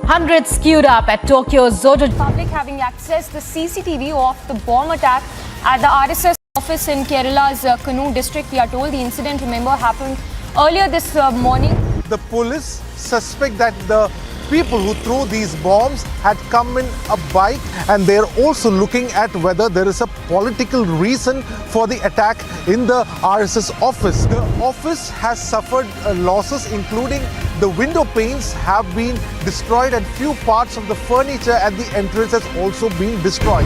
Hundreds queued up at Tokyo's Zojo. Public having accessed the CCTV of the bomb attack at the RSS office in Kerala's Kannur district. We are told the incident, remember, happened earlier this morning. The police suspect that the people who threw these bombs had come in a bike, and they're also looking at whether there is a political reason for the attack in the RSS office. The office has suffered losses, including the window panes have been destroyed and few parts of the furniture at the entrance has also been destroyed.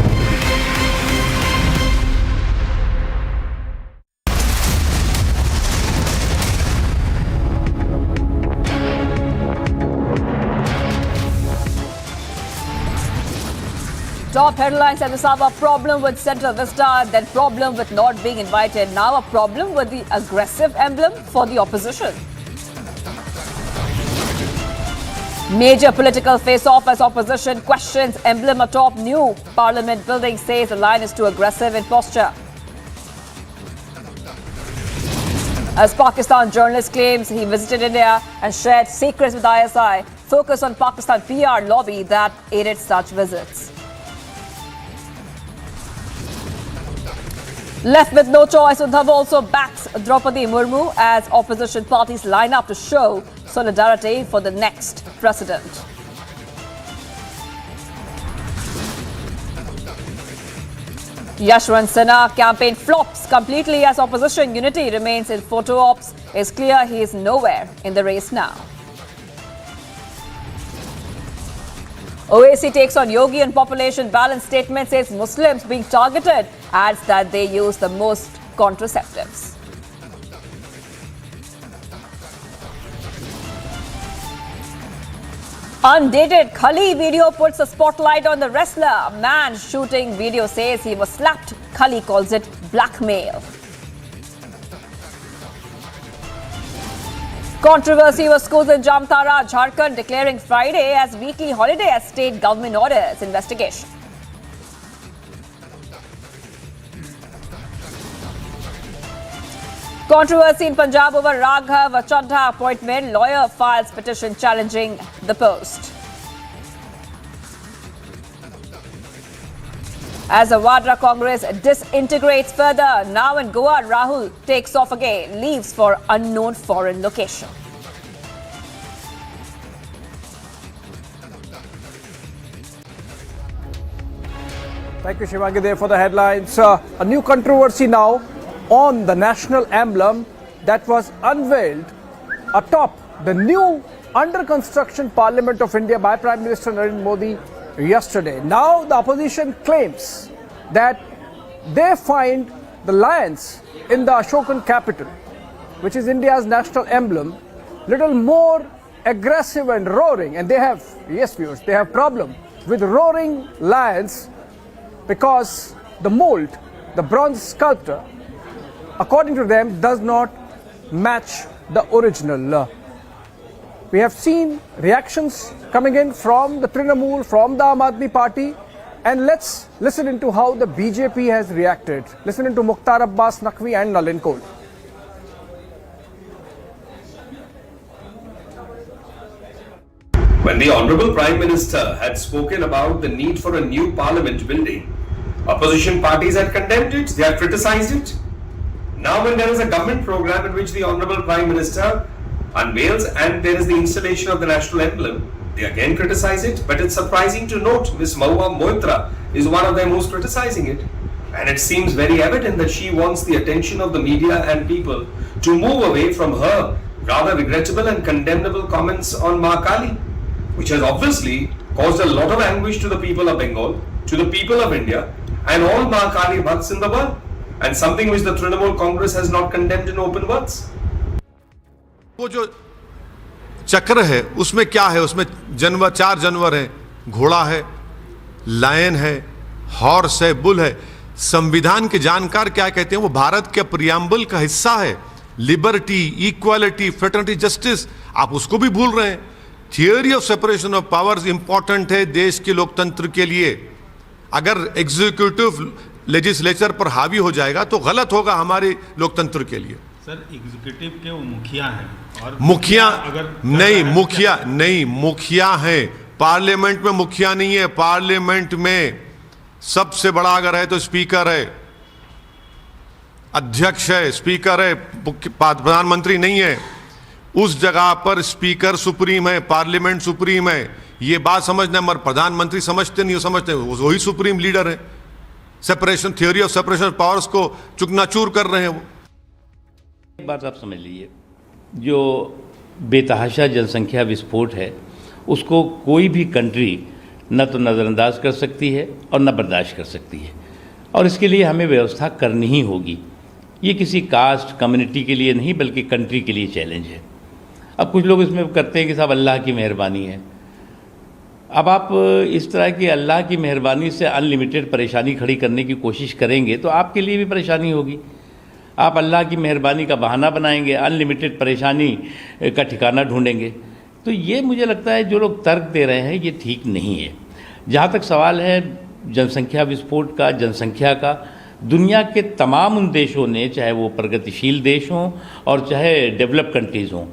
Top headlines at this hour: problem with Central Vista, then problem with not being invited, now a problem with the aggressive emblem for the opposition. Major political face-off as opposition questions emblem atop new parliament building, says the line is too aggressive in posture. As Pakistan journalist claims he visited India and shared secrets with ISI, focus on Pakistan PR lobby that aided such visits. Left with no choice, Uddhav also backs Draupadi Murmu as opposition parties line up to show solidarity for the next president. Yashwant Sinha campaign flops completely as opposition unity remains in photo ops. It's clear he is nowhere in the race now. OAC takes on Yogi on population balance statement, says Muslims being targeted, adds that they use the most contraceptives. Undated Khali video puts a spotlight on the wrestler. Man shooting video says he was slapped. Khali calls it blackmail. Controversy over schools in Jamtara, Jharkhand declaring Friday as weekly holiday as state government orders investigation. Controversy in Punjab over Raghav Chadha appointment. Lawyer files petition challenging the post. As the Vadra Congress disintegrates further, now in Goa, Rahul takes off again, leaves for unknown foreign location. Thank you, Shivamogga, there for the headlines. A new controversy now on the national emblem that was unveiled atop the new under construction Parliament of India by Prime Minister Narendra Modi yesterday. Now the opposition claims that they find the lions in the Ashokan capital, which is India's national emblem, little more aggressive and roaring, and they have, yes viewers, they have problem with roaring lions because the mold, the bronze sculpture, according to them, does not match the original. We have seen reactions coming in from the Trinamool, from the Aam Aadmi Party, and let's listen into how the BJP has reacted. Listen into Mukhtar Abbas Naqvi and Nalin Kohl. When the Honourable Prime Minister had spoken about the need for a new parliament building, opposition parties had condemned it, they had criticised it. Now when there is a government programme in which the Honourable Prime Minister unveils and there is the installation of the national emblem, they again criticise it. But it's surprising to note Ms. Mahua Moitra is one of them who's criticising it. And it seems very evident that she wants the attention of the media and people to move away from her rather regrettable and condemnable comments on Ma Kali, which has obviously caused a lot of anguish to the people of Bengal, to the people of India, and all Ma Kali Bhakts in the world, and something which the Trinamool Congress has not condemned in open words. वो जो चक्र है उसमें क्या है? उसमें जानवर, 4 जानवर हैं, घोड़ा है, लायन है, हॉर्स है, बुल है। संविधान के जानकार क्या कहते हैं? वो भारत के प्रियम्बल का हिस्सा है। लिबर्टी, इक्वालिटी, फ्रेटर्निटी, जस्टिस, आप उसको भी भूल रहे हैं। Theory of separation of powers important है देश के लोकतंत्र के लिए। अगर एग्जीक्यूटिव लेजिस्लेचर पर हावी हो जाएगा तो गलत होगा हमारे लोकतंत्र के लिए। सर, एग्जीक्यूटिव के वो मुखिया हैं और मुखिया अगर नहीं, मुखिया हैं। पार्लियामेंट में मुखिया नहीं है। पार्लियामेंट में सबसे बड़ा अगर है तो स्पीकर है, अध्यक्ष है, स्पीकर है, प्रधानमंत्री नहीं है। उस जगह पर स्पीकर सुप्रीम है, पार्लियामेंट सुप्रीम है। ये बात समझना, मगर प्रधानमंत्री समझते नहीं, समझते वही सुप्रीम लीडर है। Separation, theory of separation of powers को चुकनाचूर कर रहे हैं वो। एक बात आप समझ लीजिए, जो बेतहाशा जनसंख्या विस्फोट है उसको कोई भी कंट्री न तो नज़रअंदाज कर सकती है और न बर्दाश्त कर सकती है, और इसके लिए हमें व्यवस्था करनी ही होगी। ये किसी कास्ट कम्युनिटी के लिए नहीं बल्कि कंट्री के लिए चैलेंज है। अब कुछ लोग इसमें करते हैं कि साहब अल्लाह की मेहरबानी है। अब आप इस तरह की अल्लाह की मेहरबानी से अनलिमिटेड परेशानी खड़ी करने की कोशिश करेंगे तो आपके लिए भी परेशानी होगी। आप अल्लाह की मेहरबानी का बहाना बनाएंगे, अनलिमिटेड परेशानी का ठिकाना ढूंढेंगे। तो ये मुझे लगता है जो लोग तर्क दे रहे हैं ये ठीक नहीं है। जहाँ तक सवाल है जनसंख्या विस्फोट का, जनसंख्या का, दुनिया के तमाम उन देशों ने, चाहे वो प्रगतिशील देश हों और चाहे डेवलप कंट्रीज़ हों,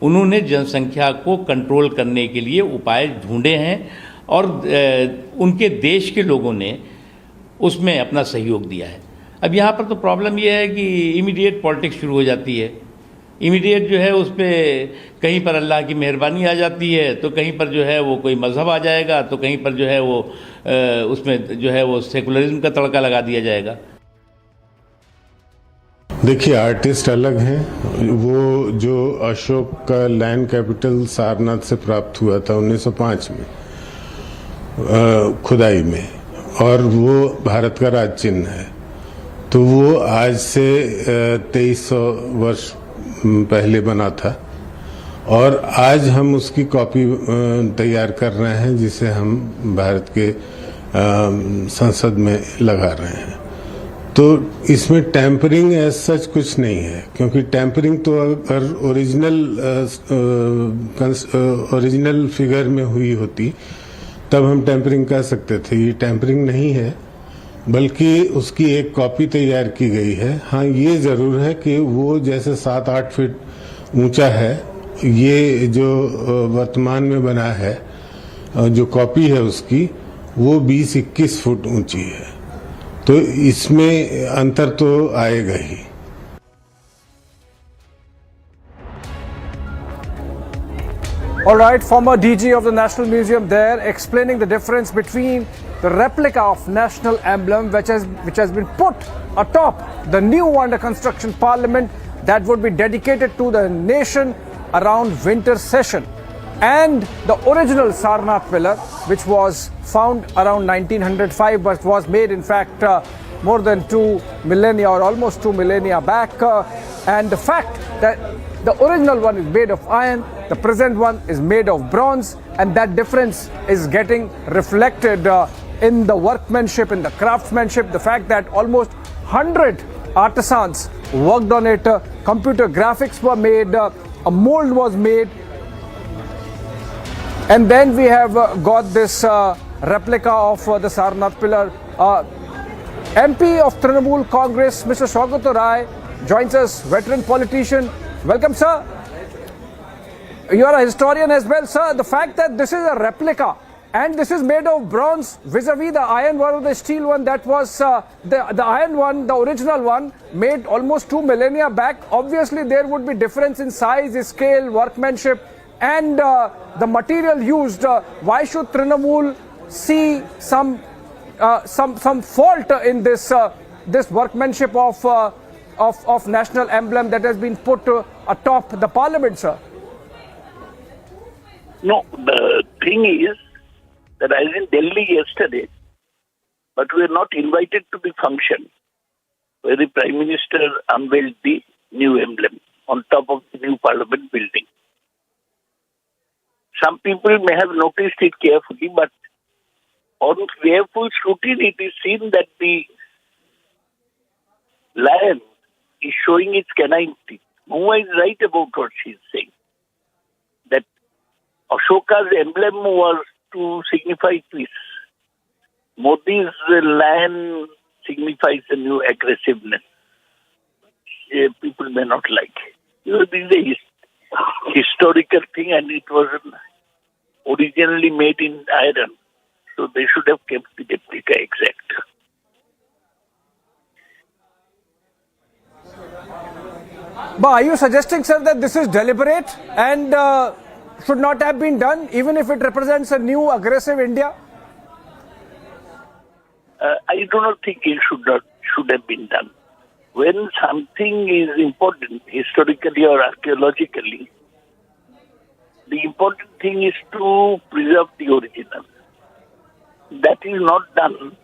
उन्होंने जनसंख्या को कंट्रोल करने के लिए उपाय ढूंढे हैं और उनके देश के लोगों ने उसमें अपना सहयोग दिया है। अब यहाँ पर तो प्रॉब्लम ये है कि इमीडिएट पॉलिटिक्स शुरू हो जाती है। इमीडिएट जो है उस पर कहीं पर अल्लाह की मेहरबानी आ जाती है, तो कहीं पर जो है वो कोई मज़हब आ जाएगा, तो कहीं पर जो है वो उसमें जो है वो सेकुलरिज्म का तड़का लगा दिया जाएगा। देखिए, आर्टिस्ट अलग हैं। वो जो अशोक का लैंड कैपिटल सारनाथ से प्राप्त हुआ था 1905 में खुदाई में, और वो भारत का राज चिन्ह है, तो वो आज से 2300 वर्ष पहले बना था और आज हम उसकी कॉपी तैयार कर रहे हैं जिसे हम भारत के संसद में लगा रहे हैं। तो इसमें टेम्परिंग एज सच कुछ नहीं है, क्योंकि टेम्परिंग तो अगर ओरिजिनल फिगर में हुई होती तब हम टेम्परिंग कर सकते थे। ये टेम्परिंग नहीं है, बल्कि उसकी एक कॉपी तैयार की गई है। हाँ, ये ज़रूर है कि वो जैसे 7-8 फीट ऊंचा है, ये जो वर्तमान में बना है, जो कॉपी है उसकी, वो 20-21 फुट ऊंची है। तो इसमें अंतर तो आएगा ही। All right, former DG of the National Museum there explaining the difference between the replica of national emblem which has been put atop the new under construction parliament that would be dedicated to the nation around winter session, and the original Sarnath pillar which was found around 1905 but was made in fact more than 2 millennia or almost 2 millennia back, and the fact that the original one is made of iron, the present one is made of bronze, and that difference is getting reflected in the workmanship, in the craftsmanship, the fact that almost 100 artisans worked on it, computer graphics were made, a mold was made, and then we have got this replica of the Sarnath pillar. MP of Trinamool Congress, Mr. Shaukat Rai, joins us, veteran politician. Welcome, sir. You are a historian as well, sir. The fact that this is a replica and this is made of bronze vis-a-vis the iron one or the steel one, that was the iron one, the original one, made almost 2 millennia back. Obviously, there would be difference in size, scale, workmanship, and the material used. Why should Trinamool see some fault in this this workmanship of national emblem that has been put atop the parliament, sir? No, the thing is that I was in Delhi yesterday, but we were not invited to the function where the Prime Minister unveiled the new emblem on top of the new parliament building. Some people may have noticed it carefully, but on careful scrutiny, it is seen that the lion is showing its canine teeth. Mumma is right about what she is saying. That Ashoka's emblem was to signify peace. Modi's lion signifies a new aggressiveness. People may not like. This is a historical thing, and it was originally made in iron. So they should have kept the replica exact. But are you suggesting, sir, that this is deliberate and should not have been done, even if it represents a new aggressive India? I do not think it should have been done. When something is important, historically or archaeologically, the important thing is to preserve the original. That is not done,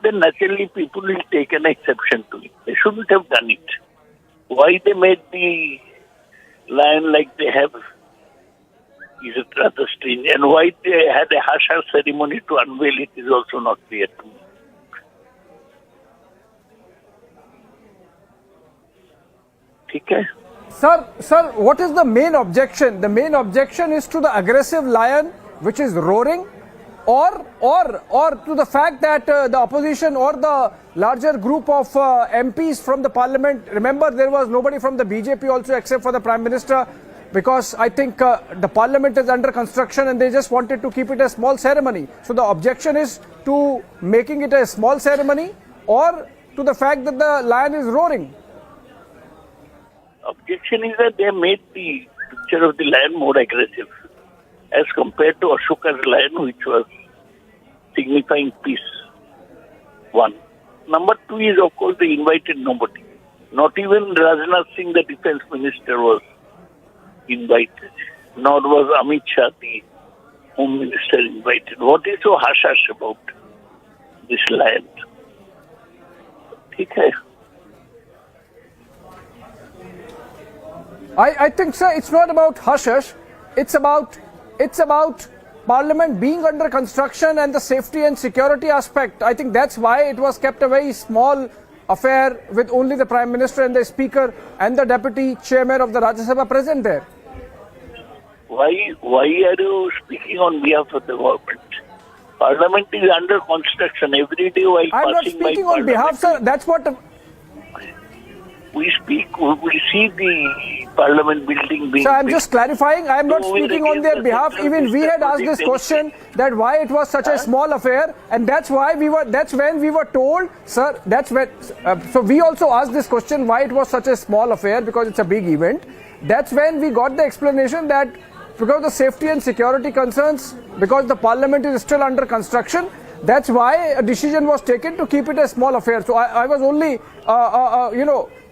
then naturally people will take an exception to it. They shouldn't have done it. Why they made the lion like they have is rather strange. And why they had a Harsha ceremony to unveil it is also not clear to me. Okay. Sir, what is the main objection? The main objection is to the aggressive lion which is roaring, or to the fact that the opposition or the larger group of MPs from the parliament, remember there was nobody from the BJP also except for the Prime Minister, because I think the parliament is under construction and they just wanted to keep it a small ceremony. So the objection is to making it a small ceremony, or to the fact that the lion is roaring? Objection is that they made the picture of the lion more aggressive as compared to Ashoka's lion, which was signifying peace. One. Number two is, of course, they invited nobody. Not even Rajnath Singh, the defense minister, was invited. Nor was Amit Shah, the home minister, invited. What is so hush-hush about this lion? Okay. I think, sir, it's not about hush-hush. It's about Parliament being under construction and the safety and security aspect. I think that's why it was kept a very small affair with only the Prime Minister and the Speaker and the Deputy Chairman of the Rajya Sabha present there. Why are you speaking on behalf of the government? Parliament is under construction every day while I'm not passing by speaking on behalf, sir. That's what... We see the Parliament building being... So I'm just clarifying, I am not speaking on their behalf. Even we had asked this question, that why it was such a small affair, and that's when we were told, sir, so we also asked this question, why it was such a small affair, because it's a big event. That's when we got the explanation that because of the safety and security concerns, because the Parliament is still under construction, that's why a decision was taken to keep it a small affair. So I was only,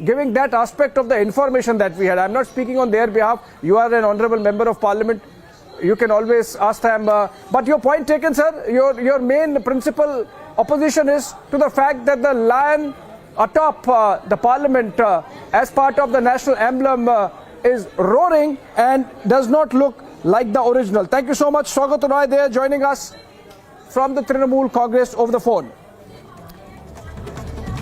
giving that aspect of the information that we had. I'm not speaking on their behalf. You are an honourable member of Parliament. You can always ask them. But your point taken, sir. Your main principal opposition is to the fact that the lion atop the Parliament, as part of the national emblem, is roaring and does not look like the original. Thank you so much, Swagat Roy, there joining us from the Trinamool Congress over the phone.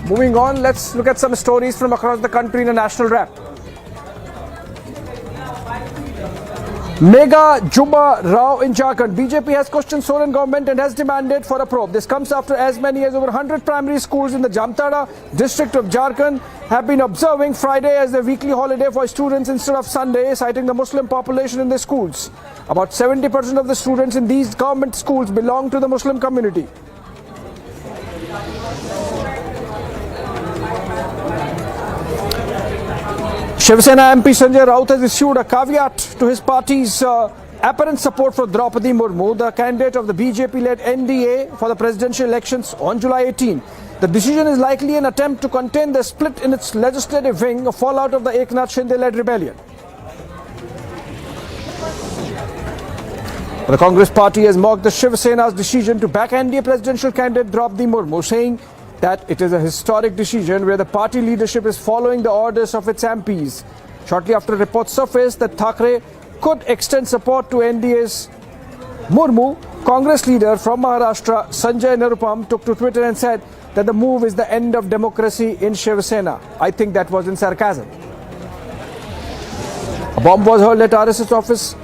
Moving on, let's look at some stories from across the country in a national wrap. Mega Juba Rao in Jharkhand. BJP has questioned Soren government and has demanded for a probe. This comes after as many as over 100 primary schools in the Jamtara district of Jharkhand have been observing Friday as their weekly holiday for students instead of Sunday, citing the Muslim population in the schools. About 70% of the students in these government schools belong to the Muslim community. Shiv Sena MP Sanjay Raut has issued a caveat to his party's apparent support for Draupadi Murmu, the candidate of the BJP-led NDA for the presidential elections on July 18. The decision is likely an attempt to contain the split in its legislative wing, a fallout of the Eknath Shinde-led rebellion. The Congress party has mocked the Shiv Sena's decision to back NDA presidential candidate Draupadi Murmu, saying that it is a historic decision where the party leadership is following the orders of its MPs. Shortly after reports surfaced that Thackeray could extend support to NDA's Murmu, Congress leader from Maharashtra, Sanjay Narupam, took to Twitter and said that the move is the end of democracy in Shiv Sena. I think that was in sarcasm. A bomb was hurled at RSS office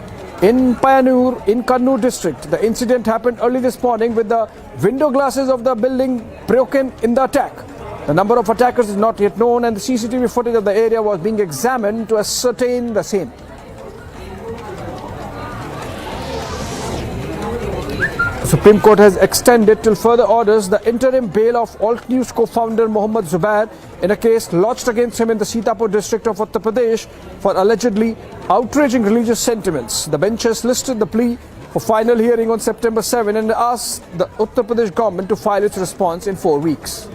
in Payanur in Kannur district. The incident happened early this morning with the window glasses of the building broken in the attack. The number of attackers is not yet known and the CCTV footage of the area was being examined to ascertain the same. The Supreme Court has extended till further orders the interim bail of Alt News co-founder Mohammad Zubair in a case lodged against him in the Sitapur district of Uttar Pradesh for allegedly outraging religious sentiments. The bench has listed the plea for final hearing on September 7 and asked the Uttar Pradesh government to file its response in 4 weeks.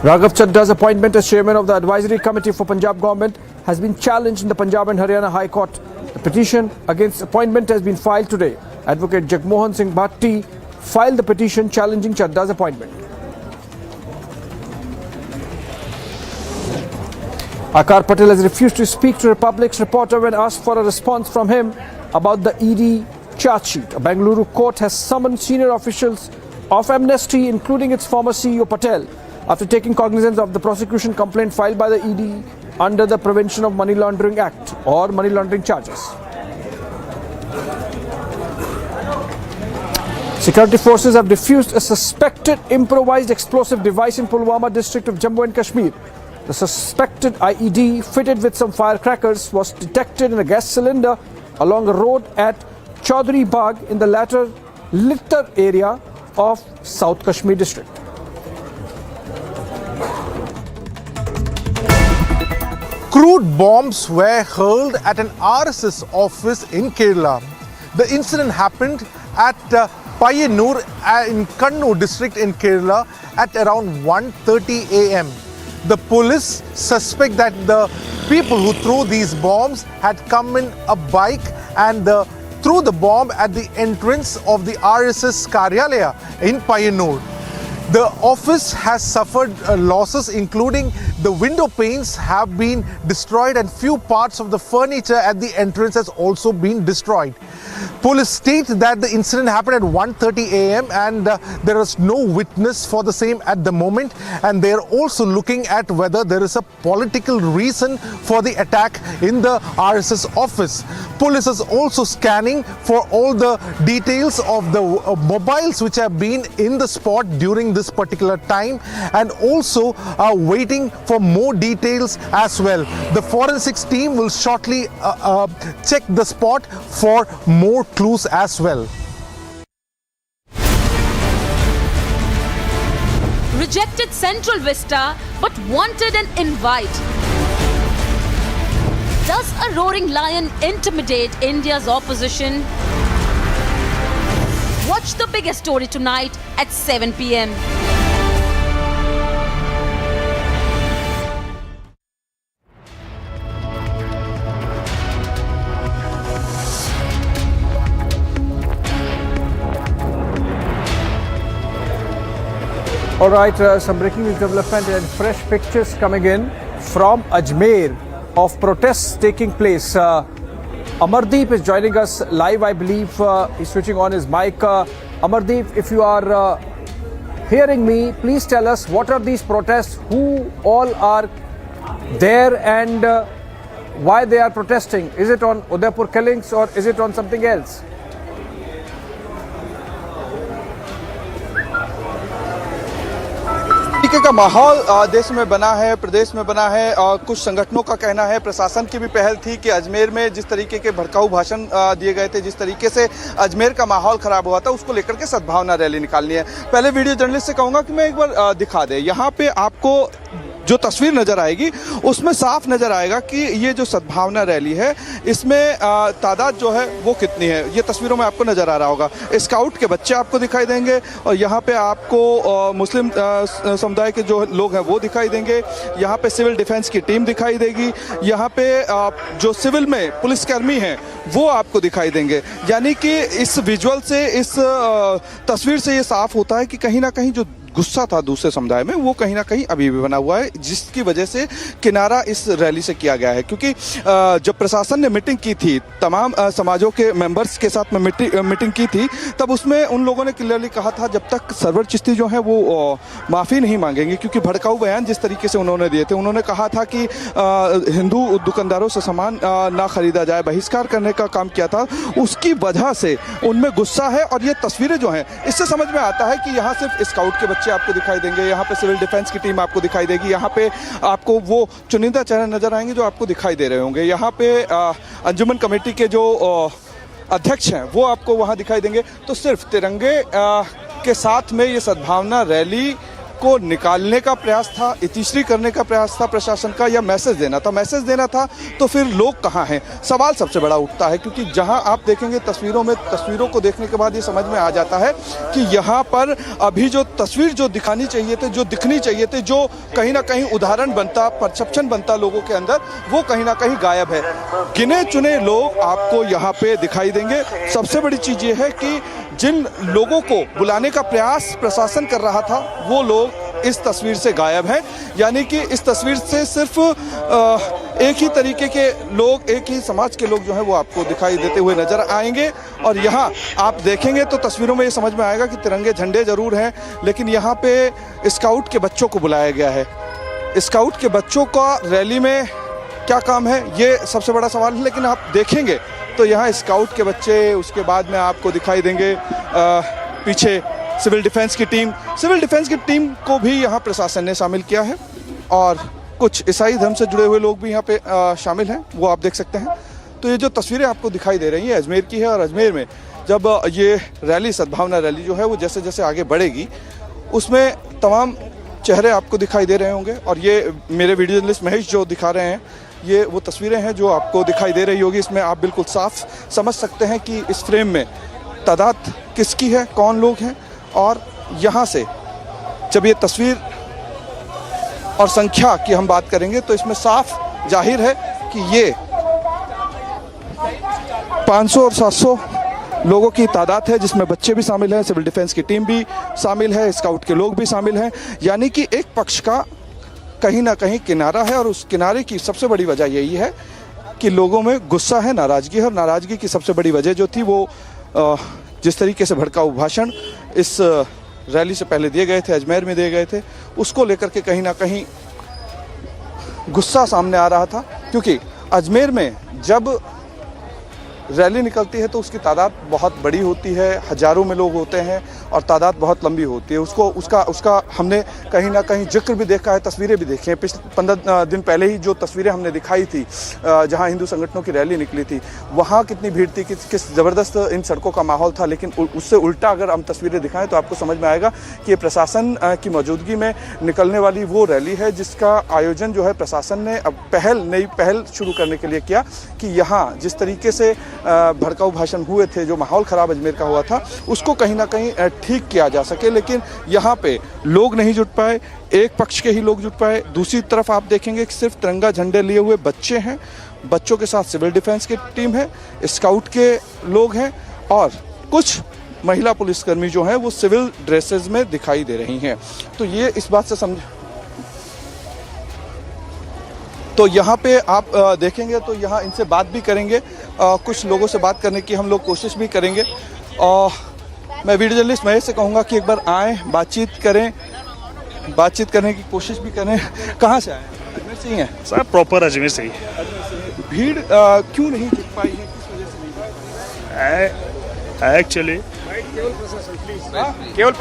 Raghav Chadda's appointment as chairman of the advisory committee for Punjab government has been challenged in the Punjab and Haryana High Court. The petition against appointment has been filed today. Advocate Jagmohan Singh Bhatti filed the petition challenging Chadda's appointment. Akar Patel has refused to speak to Republic's reporter when asked for a response from him about the ED charge sheet. A Bengaluru court has summoned senior officials of Amnesty, including its former CEO Patel, after taking cognizance of the prosecution complaint filed by the ED under the Prevention of Money Laundering Act or money laundering charges. Security forces have defused a suspected improvised explosive device in Pulwama district of Jammu and Kashmir. The suspected IED, fitted with some firecrackers, was detected in a gas cylinder along a road at Chaudhary Bagh in the latter Littar area of South Kashmir district. Crude bombs were hurled at an RSS office in Kerala. The incident happened at Payanur in Kannur district in Kerala at around 1:30 a.m. The police suspect that the people who threw these bombs had come in a bike and threw the bomb at the entrance of the RSS Karyalaya in Payanur. The office has suffered losses, including the window panes have been destroyed and few parts of the furniture at the entrance has also been destroyed. Police state that the incident happened at 1:30 a.m. and there is no witness for the same at the moment, and they are also looking at whether there is a political reason for the attack in the RSS office. Police is also scanning for all the details of the mobiles which have been in the spot during this particular time, and also waiting for more details as well. The forensics team will shortly check the spot for more clues as well. Rejected Central Vista but wanted an invite. Does a roaring lion intimidate India's opposition? Watch the biggest story tonight at 7 p.m. All right, some breaking news development and fresh pictures coming in from Ajmer of protests taking place. Amardeep is joining us live, I believe. He's switching on his mic. Amardeep, if you are hearing me, please tell us what are these protests, who all are there, and why they are protesting. Is it on Udaipur killings or is it on something else? तरीके का माहौल देश में बना है, प्रदेश में बना है और कुछ संगठनों का कहना है, प्रशासन की भी पहल थी कि अजमेर में जिस तरीके के भड़काऊ भाषण दिए गए थे, जिस तरीके से अजमेर का माहौल खराब हुआ था, उसको लेकर के सद्भावना रैली निकालनी है। पहले वीडियो जर्नलिस्ट से कहूँगा कि मैं एक बार दिखा दे। यहाँ पे आपको जो तस्वीर नजर आएगी उसमें साफ नजर आएगा कि ये जो सद्भावना रैली है इसमें तादाद जो है वो कितनी है। ये तस्वीरों में आपको नजर आ रहा होगा। स्काउट के बच्चे आपको दिखाई देंगे और यहाँ पे आपको मुस्लिम समुदाय के जो लोग हैं वो दिखाई देंगे। यहाँ पे सिविल डिफेंस की टीम दिखाई देगी। यहाँ पे जो सिविल में पुलिसकर्मी हैं वो आपको दिखाई देंगे। यानी कि इस विजुअल से, इस तस्वीर से ये साफ होता है कि कहीं ना कहीं जो गुस्सा था दूसरे समुदाय में, वो कहीं ना कहीं अभी भी बना हुआ है, जिसकी वजह से किनारा इस रैली से किया गया है। क्योंकि जब प्रशासन ने मीटिंग की थी, तमाम समाजों के मेंबर्स के साथ में मीटिंग की थी, तब उसमें उन लोगों ने क्लियरली कहा था जब तक सरवर चिश्ती जो है वो माफ़ी नहीं मांगेंगे, क्योंकि भड़काऊ बयान जिस तरीके से उन्होंने दिए थे। उन्होंने कहा था कि हिंदू दुकानदारों से सामान ना खरीदा जाए, बहिष्कार करने का काम किया था। उसकी वजह से उनमें गुस्सा है। और ये तस्वीरें जो हैं, इससे समझ में आता है कि यहाँ सिर्फ स्काउट के बच्चे आपको दिखाई देंगे, यहाँ पे सिविल डिफेंस की टीम आपको दिखाई देगी, यहाँ पे आपको वो चुनिंदा चेहरे नजर आएंगे जो आपको दिखाई दे रहे होंगे। यहाँ पे अंजुमन कमेटी के जो अध्यक्ष हैं वो आपको वहाँ दिखाई देंगे। तो सिर्फ तिरंगे के साथ में ये सद्भावना रैली को निकालने का प्रयास था, इतिश्री करने का प्रयास था प्रशासन का, या मैसेज देना था। मैसेज देना था तो फिर लोग कहाँ हैं, सवाल सबसे बड़ा उठता है। क्योंकि जहां आप देखेंगे तस्वीरों को देखने के बाद ये समझ में आ जाता है कि यहाँ पर अभी जो तस्वीर जो दिखनी चाहिए थे, जो कहीं ना कहीं उदाहरण बनता, परसेप्शन बनता लोगों के अंदर, वो कहीं ना कहीं गायब है। गिने चुने लोग आपको यहाँ पे दिखाई देंगे। सबसे बड़ी चीज़ ये है कि जिन लोगों को बुलाने का प्रयास प्रशासन कर रहा था, वो लोग इस तस्वीर से गायब हैं। यानी कि इस तस्वीर से सिर्फ एक ही तरीके के लोग, एक ही समाज के लोग जो हैं वो आपको दिखाई देते हुए नजर आएंगे। और यहाँ आप देखेंगे तो तस्वीरों में ये समझ में आएगा कि तिरंगे झंडे जरूर हैं, लेकिन यहाँ पे स्काउट के बच्चों को बुलाया गया है। स्काउट के बच्चों का रैली में क्या काम है, ये सबसे बड़ा सवाल है। लेकिन आप देखेंगे तो यहाँ स्काउट के बच्चे, उसके बाद में आपको दिखाई देंगे पीछे सिविल डिफेंस की टीम को भी यहाँ प्रशासन ने शामिल किया है। और कुछ ईसाई धर्म से जुड़े हुए लोग भी यहाँ पे शामिल हैं, वो आप देख सकते हैं। तो ये जो तस्वीरें आपको दिखाई दे रही हैं अजमेर की है। और अजमेर में जब ये रैली, सद्भावना रैली जो है वो जैसे जैसे आगे बढ़ेगी, उसमें तमाम चेहरे आपको दिखाई दे रहे होंगे। और ये मेरे वीडियो जर्नलिस्ट महेश जो दिखा रहे हैं, ये वो तस्वीरें हैं जो आपको दिखाई दे रही होगी। इसमें आप बिल्कुल साफ समझ सकते हैं कि इस फ्रेम में तादाद किसकी है, कौन लोग हैं। और यहाँ से जब ये तस्वीर और संख्या की हम बात करेंगे तो इसमें साफ जाहिर है कि ये 500 और 700 लोगों की तादाद है, जिसमें बच्चे भी शामिल हैं, सिविल डिफेंस की टीम भी शामिल है, स्काउट के लोग भी शामिल हैं। यानी कि एक पक्ष का कहीं ना कहीं किनारा है। और उस किनारे की सबसे बड़ी वजह यही है कि लोगों में गुस्सा है, नाराज़गी है। और नाराज़गी की सबसे बड़ी वजह जो थी वो जिस तरीके से भड़काऊ भाषण इस रैली से पहले दिए गए थे, अजमेर में दिए गए थे, उसको लेकर के कहीं ना कहीं गुस्सा सामने आ रहा था। क्योंकि अजमेर में जब रैली निकलती है तो उसकी तादाद बहुत बड़ी होती है, हज़ारों में लोग होते हैं और तादाद बहुत लंबी होती है। उसका हमने कहीं ना कहीं जिक्र भी देखा है, तस्वीरें भी देखी हैं। पिछले 15 दिन पहले ही जो तस्वीरें हमने दिखाई थी, जहां हिंदू संगठनों की रैली निकली थी, वहां कितनी भीड़ थी, किस ज़बरदस्त इन सड़कों का माहौल था। लेकिन उससे उल्टा अगर हम तस्वीरें दिखाएं तो आपको समझ में आएगा कि ये प्रशासन की मौजूदगी में निकलने वाली वो रैली है जिसका आयोजन जो है प्रशासन ने अब नई पहल शुरू करने के लिए किया। कि यहाँ जिस तरीके से भड़काऊ भाषण हुए थे, जो माहौल ख़राब अजमेर का हुआ था, उसको कहीं ना कहीं ठीक किया जा सके। लेकिन यहाँ पे लोग नहीं जुट पाए, एक पक्ष के ही लोग जुट पाए। दूसरी तरफ आप देखेंगे कि सिर्फ तिरंगा झंडे लिए हुए बच्चे हैं, बच्चों के साथ सिविल डिफेंस की टीम है, स्काउट के लोग हैं और कुछ महिला पुलिसकर्मी जो हैं वो सिविल ड्रेसेस में दिखाई दे रही हैं। तो ये इस बात से समझ, तो यहाँ पे आप देखेंगे तो यहाँ इनसे बात भी करेंगे, कुछ लोगों से बात करने की हम लोग कोशिश भी करेंगे। और मैं वीडियो जर्नलिस्ट महेश से कहूँगा कि एक बार आएँ, बातचीत करने की कोशिश भी करें। कहाँ से आए? अजमेर से ही हैं सर? प्रॉपर अजमेर से ही। भीड़ क्यों नहीं जुट पाई है, किस वजह से नहीं जुट पाई? एक्चुअली केवल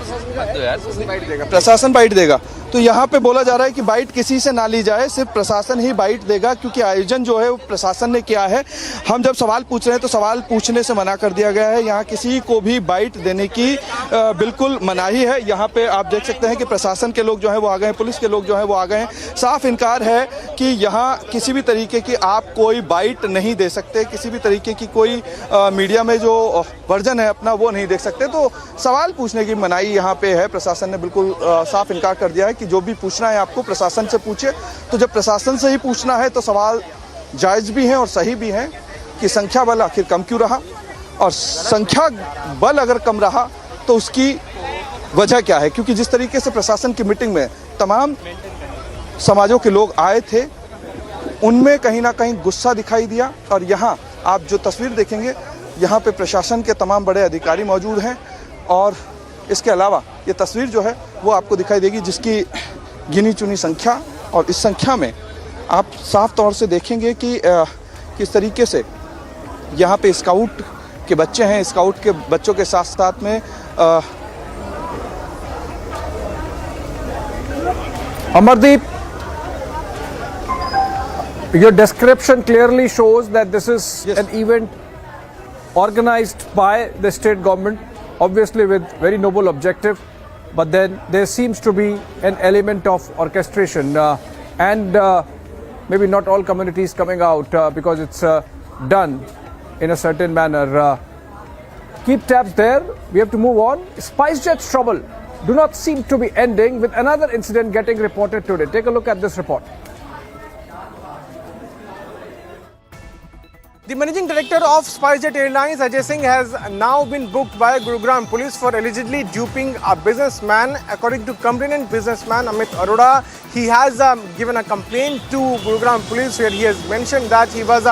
प्रशासन बाइट देगा। तो यहाँ पे बोला जा रहा है कि बाइट किसी से ना ली जाए, सिर्फ प्रशासन ही बाइट देगा, क्योंकि आयोजन जो है वो प्रशासन ने किया है। हम जब सवाल पूछ रहे हैं तो सवाल पूछने से मना कर दिया गया है। यहाँ किसी को भी बाइट देने की बिल्कुल मनाही है। यहाँ पे आप देख सकते हैं कि प्रशासन के लोग जो हैं वो आ गए हैं, पुलिस के लोग जो हैं वो आ गए हैं। साफ इनकार है कि यहाँ किसी भी तरीके की आप कोई बाइट नहीं दे सकते, किसी भी तरीके की कोई मीडिया में जो वर्जन है अपना वो नहीं देख सकते। तो सवाल पूछने की मनाही यहाँ पे है। प्रशासन ने बिल्कुल साफ इनकार कर दिया है कि जो भी पूछना है आपको प्रशासन से पूछे। तो जब प्रशासन से ही पूछना है तो सवाल जायज़ भी हैं और सही भी हैं कि संख्या बल आखिर कम क्यों रहा, और संख्या बल अगर कम रहा तो उसकी वजह क्या है, क्योंकि जिस तरीके से प्रशासन की मीटिंग में तमाम समाजों के लोग आए थे, उनमें कहीं ना कहीं गुस्सा दिखाई दिया। और यहाँ आप जो तस्वीर देखेंगे, यहाँ पे प्रशासन के तमाम बड़े अधिकारी मौजूद हैं और इसके अलावा ये तस्वीर जो है वो आपको दिखाई देगी, जिसकी गिनी चुनी संख्या, और इस संख्या में आप साफ तौर से देखेंगे कि किस तरीके से यहाँ पे स्काउट के बच्चे हैं। स्काउट के बच्चों के साथ साथ में Amardeep, your description clearly shows that this is an event organized by the state government, obviously with very noble objective, but then there seems to be an element of orchestration and maybe not all communities coming out because it's done in a certain manner. Keep tabs there. We have to move on. SpiceJet's trouble do not seem to be ending, with another incident getting reported today. Take a look at this report. The managing director of SpiceJet Airlines, Ajay Singh, has now been booked by Gurugram police for allegedly duping a businessman. According to complainant businessman Amit Arora, he has given a complaint to Gurugram police where he has mentioned that he was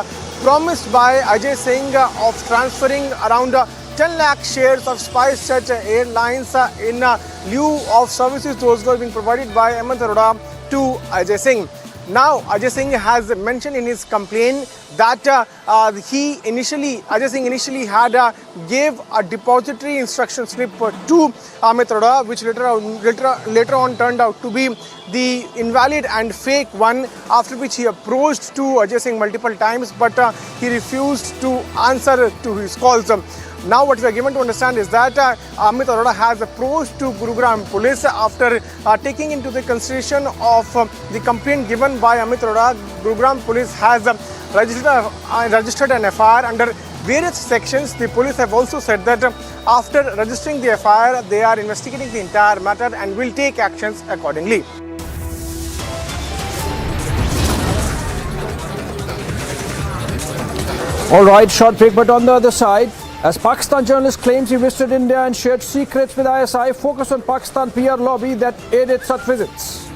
promised by Ajay Singh of transferring around 10 lakh shares of SpiceJet Airlines in lieu of services those were being provided by Amit Arora to Ajay Singh. Now, Ajay Singh has mentioned in his complaint that Ajay Singh initially had gave a depository instruction slip to Amit Arora, which later on turned out to be the invalid and fake one, after which he approached to Ajay Singh multiple times, but he refused to answer to his calls. Now what we are given to understand is that Amit Arora has approached to Gurugram police after taking into the consideration of the complaint given by Amit Arora. Gurugram police has registered an FIR under various sections. The police have also said that after registering the FIR, they are investigating the entire matter and will take actions accordingly. All right, short break, but on the other side, as Pakistan journalist claims he visited India and shared secrets with ISI, focus on Pakistan PR lobby that aided such visits.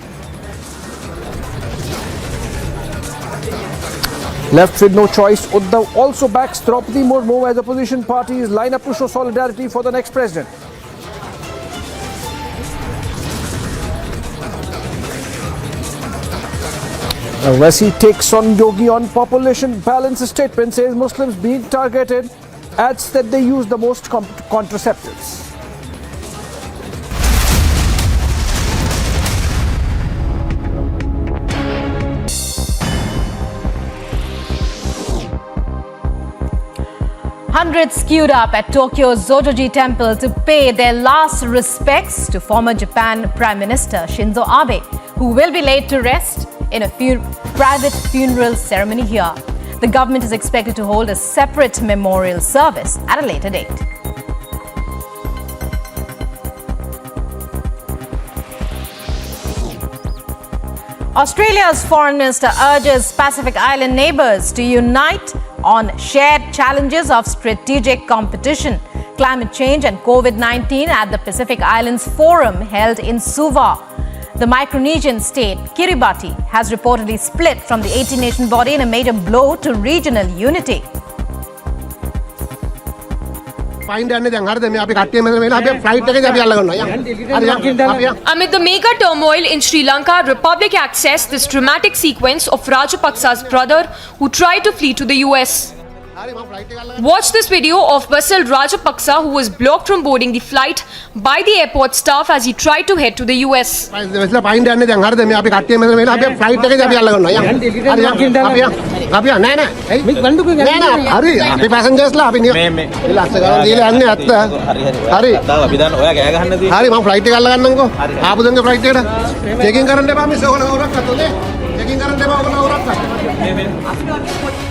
Left with no choice, Uddhav also backs Draupadi Murmu as opposition parties line up to show solidarity for the next president. Owaisi takes on Yogi on population balance statement, says Muslims being targeted, adds that they use the most contraceptives. Hundreds queued up at Tokyo's Zojoji Temple to pay their last respects to former Japan Prime Minister Shinzo Abe, who will be laid to rest in a private funeral ceremony here. The government is expected to hold a separate memorial service at a later date. Australia's foreign minister urges Pacific Island neighbours to unite on shared challenges of strategic competition, climate change and COVID-19 at the Pacific Islands Forum held in Suva. The Micronesian state, Kiribati, has reportedly split from the 18-nation body in a major blow to regional unity. Amid the mega turmoil in Sri Lanka, Republic accessed this dramatic sequence of Rajapaksa's brother who tried to flee to the US. Watch this video of Basil Rajapaksa, who was blocked from boarding the flight by the airport staff as he tried to head to the US.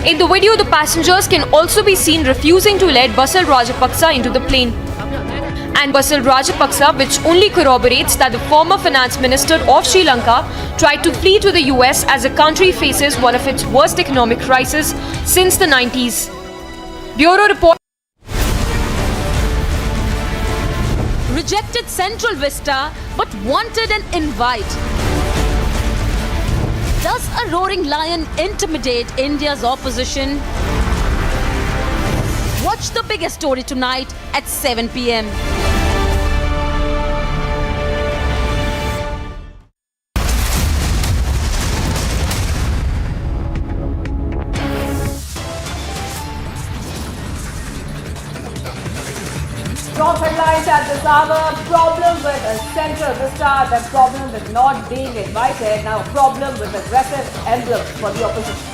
In the video, the passengers can also be seen refusing to let Basil Rajapaksa into the plane. And Basil Rajapaksa, which only corroborates that the former finance minister of Sri Lanka tried to flee to the US as the country faces one of its worst economic crises since the 90s. Bureau report. rejected Central Vista but wanted an invite. Does a roaring lion intimidate India's opposition? Watch the biggest story tonight at 7 p.m. Top headlines at this hour. Problem with Central Vista. The problem with not being invited. Now problem with aggressive emblem for the opposition.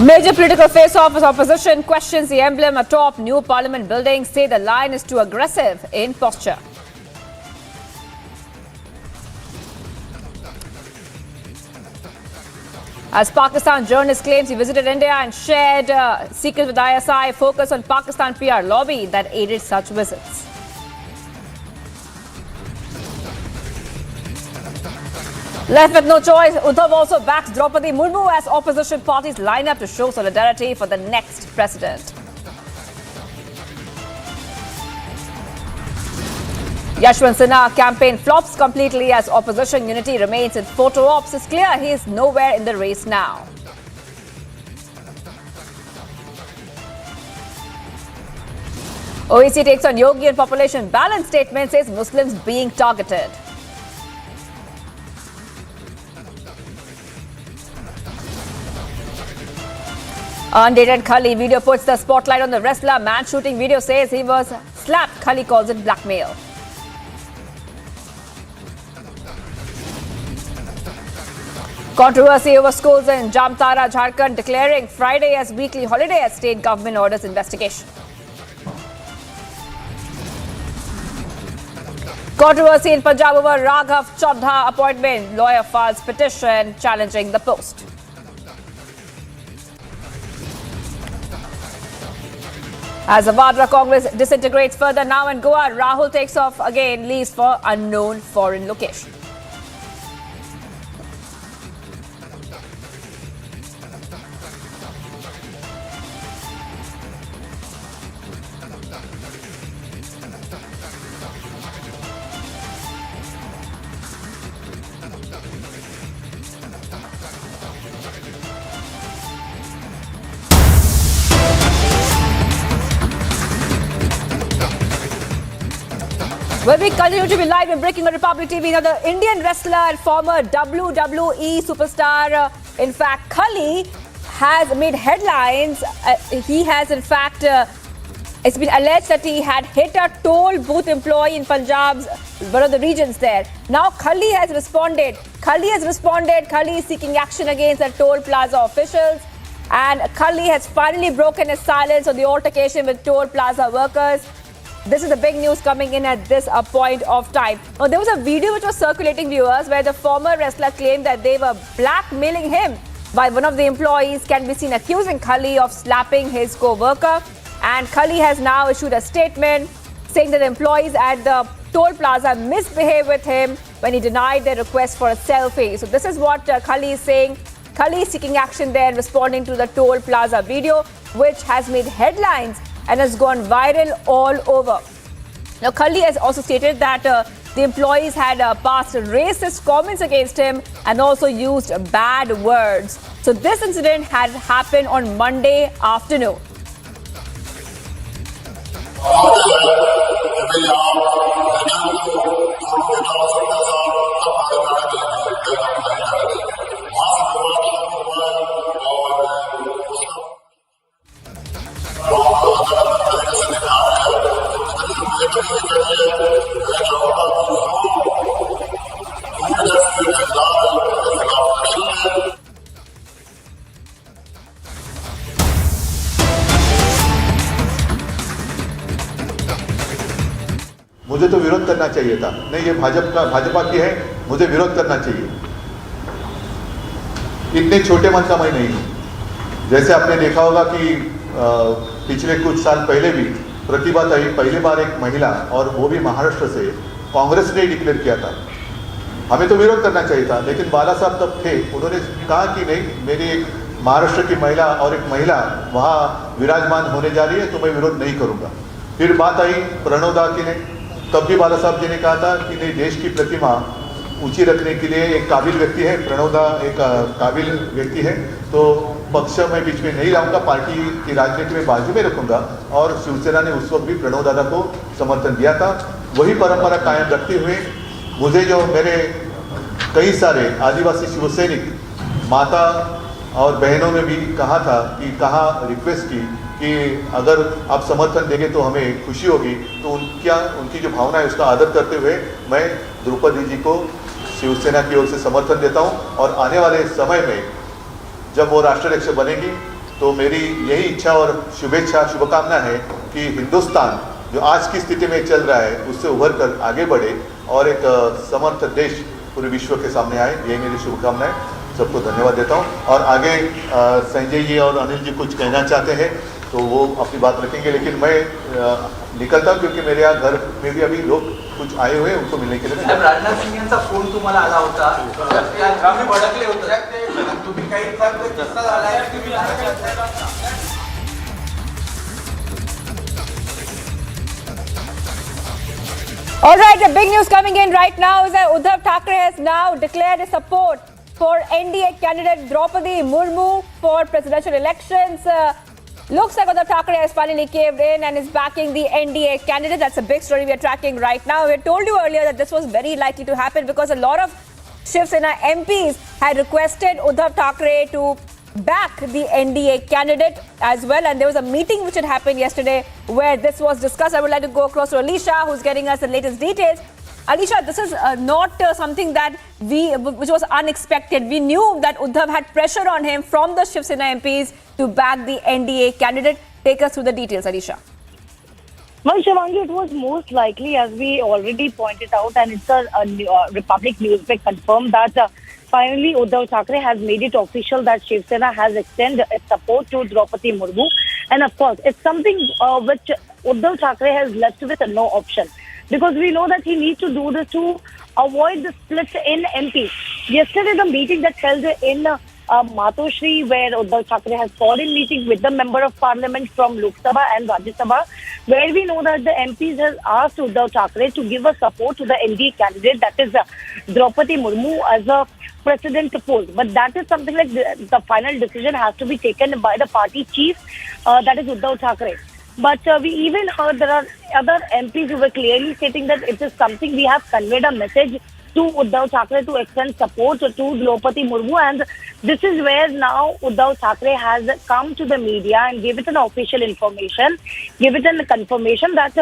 Major political face-off as opposition questions the emblem atop new parliament building, say the line is too aggressive in posture. As Pakistan journalist claims he visited India and shared secrets with ISI, focus on Pakistan PR lobby that aided such visits. Left with no choice, Uddhav also backs Draupadi Murmu as opposition parties line up to show solidarity for the next president. Yashwant Sinha campaign flops completely as opposition unity remains in photo ops. It's clear he is nowhere in the race now. OEC takes on Yogi and population balance statement, says Muslims being targeted. Undated Khali video puts the spotlight on the wrestler. Man shooting video says he was slapped. Khali calls it blackmail. Controversy over schools in Jamtara, Jharkhand, declaring Friday as weekly holiday as state government orders investigation. Controversy in Punjab over Raghav Chaddha appointment. Lawyer files petition challenging the post. As the Vadra Congress disintegrates further now in Goa, Rahul takes off again, leaves for unknown foreign location. Well, we continue to be live and breaking on Republic TV. Now, the Indian wrestler and former WWE superstar, in fact, Khali, has made headlines. He has, in fact, it's been alleged that he had hit a toll booth employee in Punjab's one of the regions there. Now, Khali has responded. Khali is seeking action against the toll plaza officials. And Khali has finally broken his silence on the altercation with toll plaza workers. This is the big news coming in at this point of time. Now, there was a video which was circulating, viewers, where the former wrestler claimed that they were blackmailing him by one of the employees, can be seen accusing Khali of slapping his co-worker. And Khali has now issued a statement saying that employees at the toll plaza misbehaved with him when he denied their request for a selfie. So this is what Khali is saying. Khali is seeking action there, responding to the toll plaza video, which has made headlines and has gone viral all over. Now, Khali has also stated that the employees had passed racist comments against him and also used bad words. So this incident had happened on Monday afternoon. मुझे तो विरोध करना चाहिए था। नहीं, ये भाजपा की है, मुझे विरोध करना चाहिए। इतने छोटे मन का मैं नहीं हूं। जैसे आपने देखा होगा कि पिछले कुछ साल पहले भी प्रतिभाताई पहली बार एक महिला और वो भी महाराष्ट्र से कांग्रेस ने डिक्लेयर किया था। हमें तो विरोध करना चाहिए था, लेकिन बाला साहब तब थे, उन्होंने कहा कि नहीं, मेरी एक महाराष्ट्र की महिला और एक महिला वहाँ विराजमान होने जा रही है तो मैं विरोध नहीं करूँगा। फिर बात आई प्रणव दा की ने, तब भी बाला साहब जी ने कहा था कि नहीं, देश की प्रतिमा ऊंची रखने के लिए एक काबिल व्यक्ति है, प्रणव दा एक काबिल व्यक्ति है, तो पक्ष में बीच में नहीं लाऊंगा, पार्टी की राजनीति में बाजू में रखूंगा। और शिवसेना ने उस वक्त भी प्रणव दादा को समर्थन दिया था। वही परंपरा कायम रखते हुए मुझे जो मेरे कई सारे आदिवासी शिवसैनिक माता और बहनों ने भी कहा था कि रिक्वेस्ट की कि अगर आप समर्थन देंगे तो हमें खुशी होगी, तो उनकी जो भावना है उसका आदर करते हुए मैं द्रौपदी जी को शिवसेना की ओर से समर्थन देता हूं। और आने वाले समय में जब वो राष्ट्राध्यक्ष बनेगी तो मेरी यही इच्छा और शुभेच्छा शुभकामना है कि हिंदुस्तान जो आज की स्थिति में चल रहा है उससे उभर कर आगे बढ़े और एक समर्थ देश पूरे विश्व के सामने आए। यही मेरी शुभकामना है। सबको धन्यवाद देता हूं। और आगे संजय जी और अनिल जी कुछ कहना चाहते हैं तो वो अपनी बात रखेंगे, लेकिन मैं निकलता हूं क्योंकि मेरे यहाँ घर में भी अभी लोग कुछ आए हुए हैं, उनको मिलने के लिए। राजनाथ सिंह यांचा फोन तुम्हाला आला होता, तुम्ही भडकले होते, तुम्ही काही किस्सा झालाय? All right, the big news coming in right now is that Uddhav Thackeray has now declared his support for NDA candidate Draupadi Murmu for presidential elections. Looks like Uddhav Thackeray has finally caved in and is backing the NDA candidate. That's a big story we are tracking right now. We told you earlier that this was very likely to happen because a lot of Shiv Sena MPs had requested Uddhav Thackeray to back the NDA candidate as well, and there was a meeting which had happened yesterday where this was discussed. I would like to go across to Alisha, who's getting us the latest details. Alisha, this is not something that which was unexpected. We knew that Uddhav had pressure on him from the Shiv Sena MPs to back the NDA candidate. Take us through the details, Alisha. Well, Shivangi, it was most likely, as we already pointed out, and it's a Republic newspaper confirmed that finally Uddhav Thackeray has made it official that Shiv Sena has extended its support to Draupadi Murmu. And of course, it's something which Uddhav Thackeray has left with no option. Because we know that he needs to do this to avoid the split in MP. Yesterday, the meeting that held in Matoshri, where Uddhav Thackeray has called in meeting with the Member of Parliament from Lok Sabha and Rajya Sabha, where we know that the MPs has asked Uddhav Thackeray to give a support to the NDA candidate, that is Draupadi Murmu, as a president post. But that is something like the final decision has to be taken by the party chief, that is Uddhav Thackeray. But we even heard there are other MPs who were clearly stating that it is something we have conveyed a message to Uddhav Thackeray to extend support to Draupadi Murmu, and this is where now Uddhav Thackeray has come to the media and give it an official information, give it a confirmation that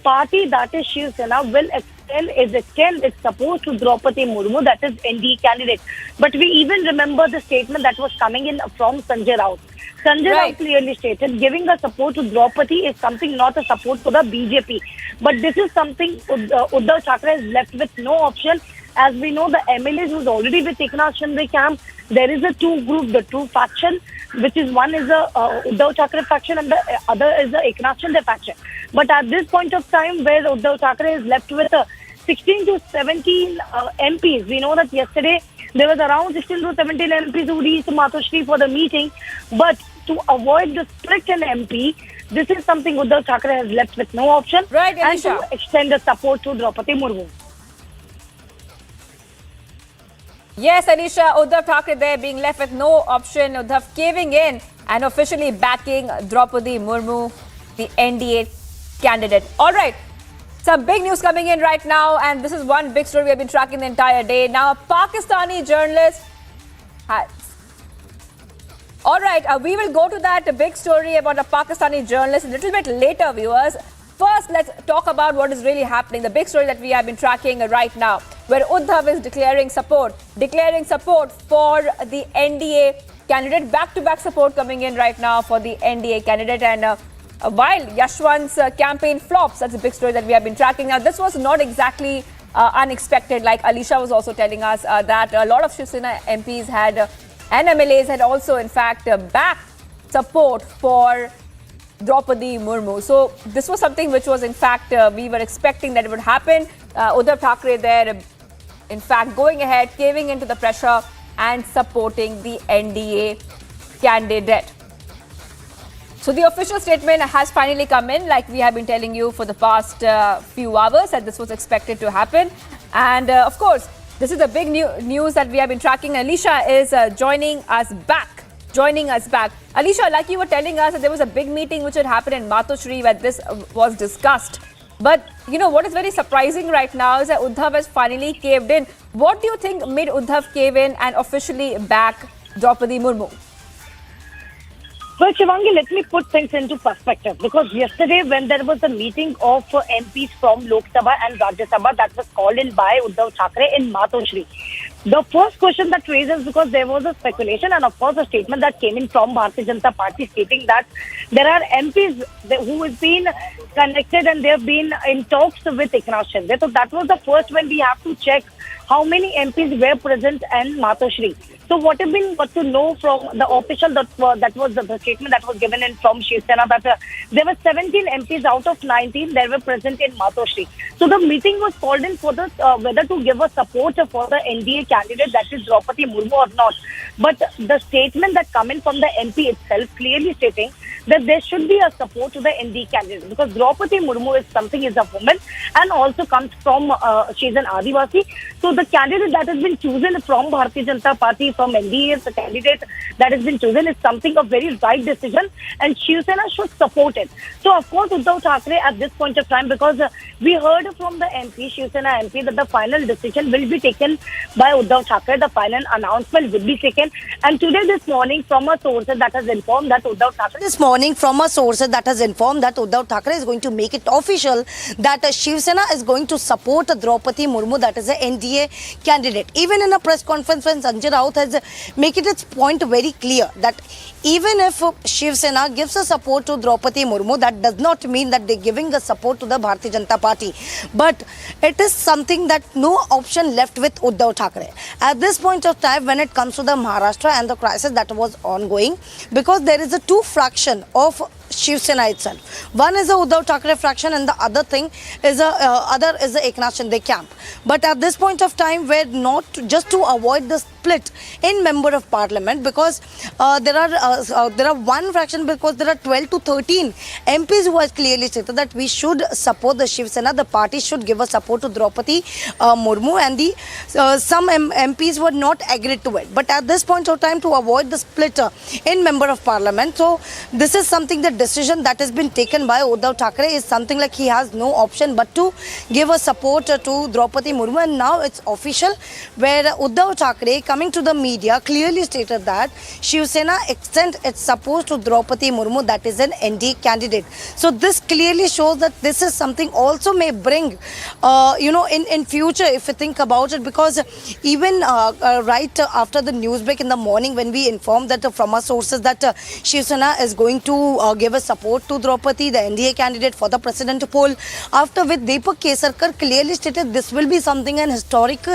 party, that is Shiv Sena, will extend its support to Draupadi Murmu, that is NDA candidate. But we even remember the statement that was coming in from Sanjay Raut. Sanjay Raut clearly stated giving a support to Draupadi is something not a support for the BJP. But this is something Uddhav Thackeray is left with no option. As we know, the MLAs who's already with Eknath Shinde camp, there is a the two faction, which is one is a Uddhav Thackeray faction and the other is the Eknath Shinde faction. But at this point of time, where Uddhav Thackeray is left with 16 to 17 MPs, we know that yesterday there was around 16 to 17 MPs who reached Matoshri for the meeting. But to avoid the split in MP, this is something Uddhav Thackeray has left with no option, and to extend the support to Draupadi Murmu. Yes, Alisha, Uddhav Thackeray there being left with no option. Uddhav caving in and officially backing Draupadi Murmu, the NDA candidate. All right, some big news coming in right now, and this is one big story we have been tracking the entire day. Now, a Pakistani journalist has... All right, we will go to that big story about a Pakistani journalist a little bit later, viewers. First, let's talk about what is really happening, the big story that we have been tracking right now, where Uddhav is declaring support for the NDA candidate, back-to-back support coming in right now for the NDA candidate. And while Yashwant's campaign flops, that's a big story that we have been tracking. Now, this was not exactly unexpected, like Alisha was also telling us that a lot of Shiv Sena MPs had and MLAs had also, in fact, backed support for Draupadi Murmu. So this was something which was in fact we were expecting that it would happen. Uddhav Thackeray there in fact going ahead, caving into the pressure and supporting the NDA candidate. So the official statement has finally come in, like we have been telling you for the past few hours, that this was expected to happen. And of course, this is the big news that we have been tracking. Alicia is joining us back. Alicia, like you were telling us, that there was a big meeting which had happened in Matoshri where this was discussed. But you know what is very surprising right now is that Uddhav has finally caved in. What do you think made Uddhav cave in and officially back Draupadi Murmu? Well, Shivangi, let me put things into perspective, because yesterday when there was a meeting of MPs from Lok Sabha and Rajya Sabha that was called in by Uddhav Thackeray in Matoshri, the first question that raises, because there was a speculation and of course a statement that came in from Bharatiya Janata Party stating that there are MPs who have been connected and they have been in talks with Eknath Shinde. So that was the first when we have to check how many MPs were present in Matoshri. So what have been got to know from the official that was the statement that was given in from Shiv Sena that there were 17 MPs out of 19 that were present in Matoshri. So the meeting was called in for the whether to give a support for the NDA candidate, that is Draupadi Murmu, or not. But the statement that come in from the MP itself clearly stating that there should be a support to the NDA candidate, because Draupadi Murmu is a woman and also comes from she is an Adivasi. So the candidate that has been chosen from Bharatiya Janata Party, from NDA, the candidate that has been chosen is something of very right decision, and Shiv Sena should support it. So of course Uddhav Thackeray at this point of time, because we heard from the MP, Shiv Sena MP, that the final decision will be taken by Uddhav Thackeray, the final announcement will be taken. And today this morning from a source that has informed that Uddhav Thackeray is going to make it official that Shiv Sena is going to support Draupadi Murmu, that is the NDA candidate. Even in a press conference when Sanjay Raut has made its point very clear that even if Shiv Sena gives a support to Draupadi Murmu, that does not mean that they're giving a support to the Bharatiya Janata Party. But it is something that no option left with Uddhav Thackeray. At this point of time, when it comes to the Maharashtra and the crisis that was ongoing, because there is a two fraction of Shiv Sena itself. One is the Uddhav Thackeray fraction and the other thing is the Eknath Shinde camp. But at this point of time, we're not just to avoid the split in member of parliament, because there are one fraction, because there are 12 to 13 MPs who have clearly stated that we should support the Shiv Sena. The party should give a support to Draupadi Murmu, and some MPs were not agreed to it. But at this point of time, to avoid the split in member of parliament, so this is something that decision that has been taken by Uddhav Thackeray is something like he has no option but to give a support to Draupadi Murmu. And now it's official, where Uddhav Thackeray, coming to the media, clearly stated that Shiv Sena extend its support to Draupadi Murmu, that is an NDA candidate. So this clearly shows that this is something also may bring, in future, if you think about it, because even right after the news break in the morning, when we informed that from our sources that Shiv Sena is going to give a support to Draupadi, the NDA candidate, for the president poll, after which Deepak Kesarkar clearly stated this will be something, an historic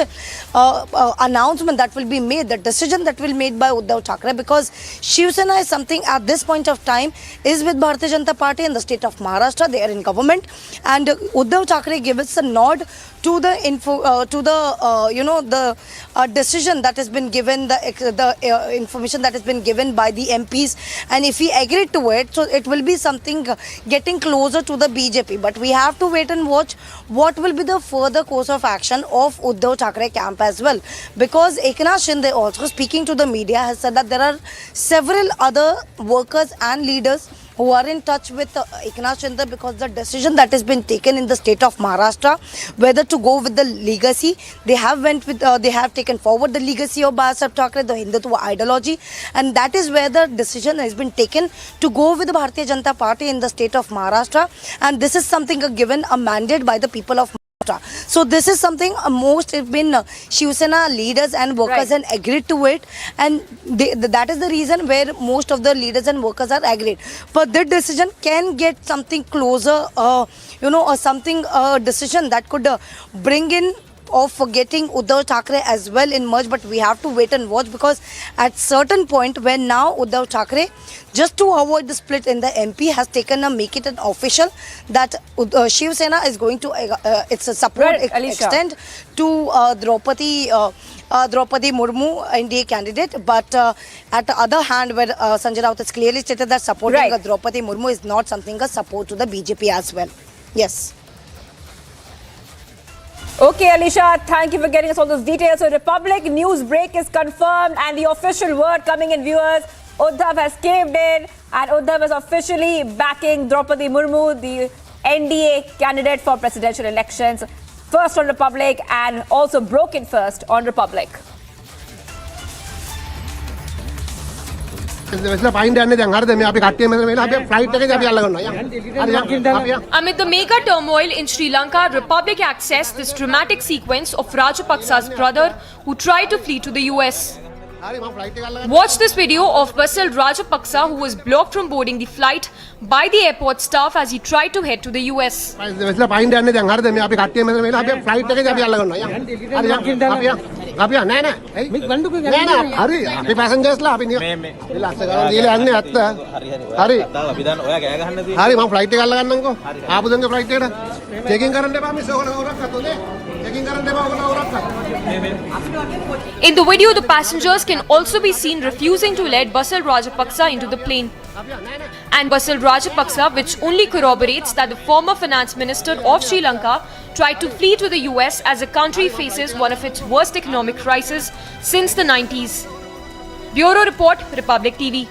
announcement that will be made, the decision that will be made by Uddhav Thackeray, because Shiv Sena is something at this point of time is with Bharatiya Janata Party in the state of Maharashtra. They are in government, and Uddhav Thackeray gives a nod to the decision that has been given, the information that has been given by the MPs, and if he agreed to it, so it will be something getting closer to the BJP. But we have to wait and watch what will be the further course of action of Uddhav Thackeray camp as well, because Eknath Shinde, also speaking to the media, has said that there are several other workers and leaders who are in touch with Eknath Shinde, because the decision that has been taken in the state of Maharashtra, whether to go with the legacy, they have taken forward the legacy of Bharat Thackeray, the Hindutva ideology, and that is where the decision has been taken to go with the Bharatiya Janata Party in the state of Maharashtra, and this is something given a mandate by the people of Maharashtra. So this is something most have been Shiv Sena leaders and workers and agreed to it, and that is the reason where most of the leaders and workers are agreed. But that decision can get something closer, a decision that could bring in of getting Uddhav Thackeray as well in merge, but we have to wait and watch, because at certain point when now Uddhav Thackeray, just to avoid the split in the MP, has taken a make it an official that Shiv Sena is going to its support extend to Draupadi Murmu, NDA candidate. But at the other hand, where Sanjay Raut has clearly stated that supporting Draupadi Murmu is not something a support to the BJP as well. Yes. Okay, Alisha, thank you for getting us all those details. So Republic news break is confirmed, and the official word coming in, viewers, Uddhav has caved in, and Uddhav is officially backing Draupadi Murmu, the NDA candidate for presidential elections, first on Republic and also broken first on Republic. Amid the mega turmoil in Sri Lanka, Republic accessed this dramatic sequence of Rajapaksa's brother who tried to flee to the US. Watch this video of Basil Rajapaksa, who was blocked from boarding the flight by the airport staff as he tried to head to the US. In the video, the passengers can also be seen refusing to let Basil Rajapaksa into the plane. And Basil Rajapaksa, which only corroborates that the former finance minister of Sri Lanka tried to flee to the US as the country faces one of its worst economic crises since the 90s. Bureau Report, Republic TV.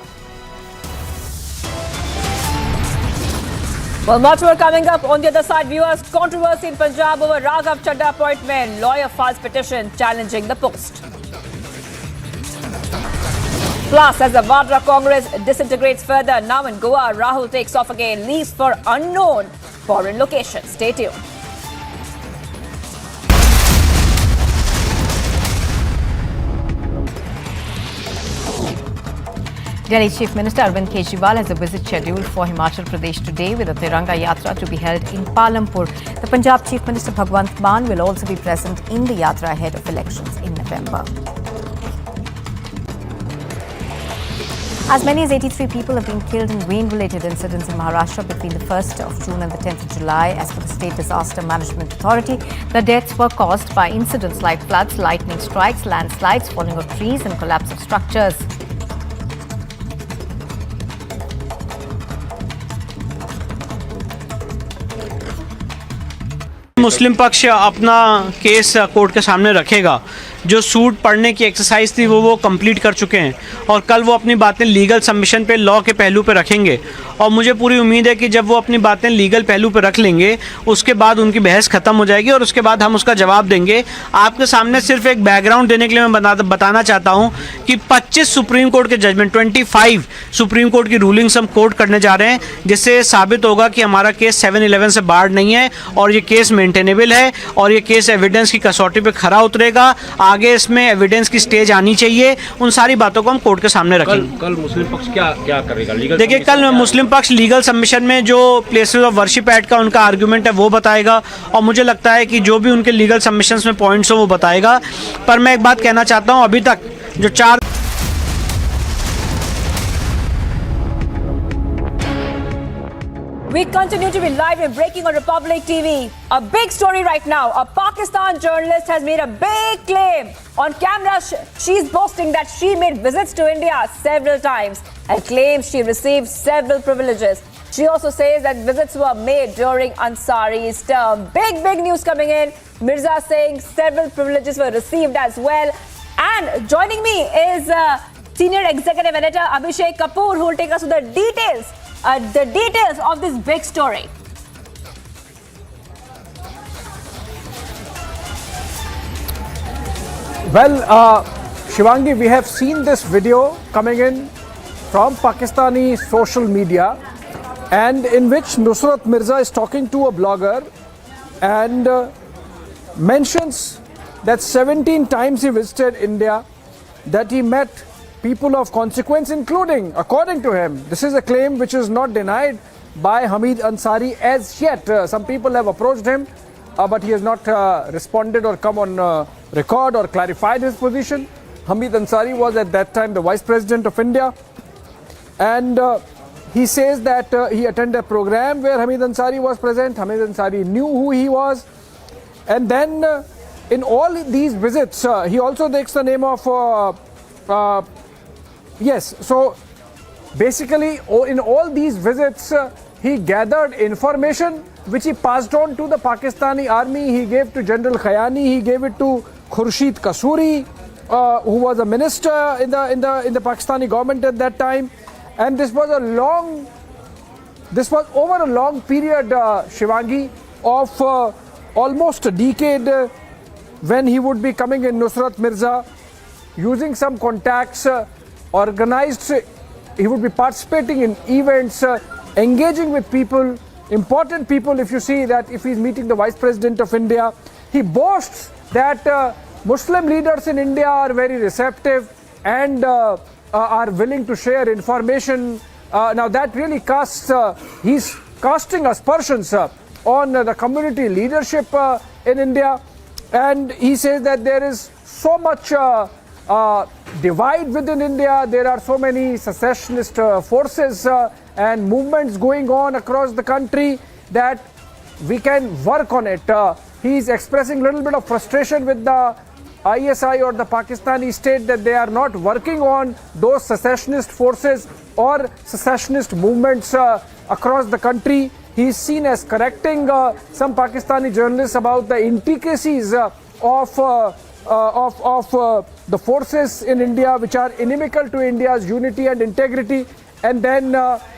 Well, much more coming up on the other side, viewers. Controversy in Punjab over Raghav Chadda appointment. Lawyer files petition challenging the post. Plus, as the Vadra Congress disintegrates further, now in Goa, Rahul takes off again, leaves for unknown foreign location. Stay tuned. Delhi Chief Minister Arvind Kejriwal has a visit scheduled for Himachal Pradesh today with a Tiranga Yatra to be held in Palampur. The Punjab Chief Minister Bhagwant Mann will also be present in the Yatra ahead of elections in November. As many as 83 people have been killed in rain-related incidents in Maharashtra between the 1st of June and the 10th of July. As per the State Disaster Management Authority, the deaths were caused by incidents like floods, lightning strikes, landslides, falling of trees and collapse of structures. मुस्लिम पक्ष अपना case court के सामने रखेगा। जो suit पढ़ने की exercise थी वो कंप्लीट कर चुके हैं और कल वो अपनी बातें लीगल सबमिशन पे, लॉ के पहलू पे रखेंगे और मुझे पूरी उम्मीद है कि जब वो अपनी बातें लीगल पहलू पे रख लेंगे उसके बाद उनकी बहस ख़त्म हो जाएगी और उसके बाद हम उसका जवाब देंगे। आपके सामने सिर्फ एक बैकग्राउंड देने के लिए मैं बताना चाहता हूँ कि 25 सुप्रीम कोर्ट के जजमेंट, 25 सुप्रीम कोर्ट की रूलिंग्स हम कोर्ट करने जा रहे हैं, जिससे साबित होगा कि हमारा केस 7/11 से बार्ड नहीं है और ये केस मेंटेनेबल है और ये केस एविडेंस की कसौटी पर खरा उतरेगा। आगे इसमें एविडेंस की स्टेज आनी चाहिए। उन सारी बातों को हम कोर्ट के सामने रखेंगे। कल मुस्लिम पक्ष क्या करेगा? देखिए, कल मुस्लिम पक्ष लीगल सबमिशन में जो प्लेसेस ऑफ वर्शिप एक्ट का उनका आर्गुमेंट है वो बताएगा और मुझे लगता है कि जो भी उनके लीगल सबमिशंस में पॉइंट्स हो वो बताएगा। पर मैं एक बात कहना चाहता हूँ, अभी तक जो 4 We continue to be live and breaking on Republic TV. A big story right now. A Pakistan journalist has made a big claim. On camera, she's boasting that she made visits to India several times and claims she received several privileges. She also says that visits were made during Ansari's term. Big news coming in. Mirza saying several privileges were received as well. And joining me is Senior Executive Editor Abhishek Kapoor, who will take us to the details of this big story. Well, Shivangi, we have seen this video coming in from Pakistani social media, and in which Nusrat Mirza is talking to a blogger and mentions that 17 times he visited India, that he met people of consequence, including, according to him, this is a claim which is not denied by Hamid Ansari as yet. Some people have approached him but he has not responded or come on record or clarified his position. Hamid Ansari was at that time the Vice President of India, and he says that he attended a program where Hamid Ansari was present. Hamid Ansari knew who he was, and then in all these visits, he also takes the name of yes. So basically, in all these visits, he gathered information which he passed on to the Pakistani army. He gave to General Khayani. He gave it to Khurshid Kasuri, who was a minister in the Pakistani government at that time. And this was over a long period, Shivangi, of almost a decade, when he would be coming in Nusrat Mirza, using some contacts, organized. He would be participating in events, engaging with people, important people. If you see that, if he's meeting the Vice President of India, he boasts that Muslim leaders in India are very receptive and are willing to share information. Now that really he's casting aspersions on the community leadership in India, and he says that there is so much divide within India. There are so many secessionist forces and movements going on across the country that we can work on it. He's expressing a little bit of frustration with the ISI or the Pakistani state that they are not working on those secessionist forces or secessionist movements across the country. He is seen as correcting some Pakistani journalists about the intricacies of the forces in India which are inimical to India's unity and integrity. And then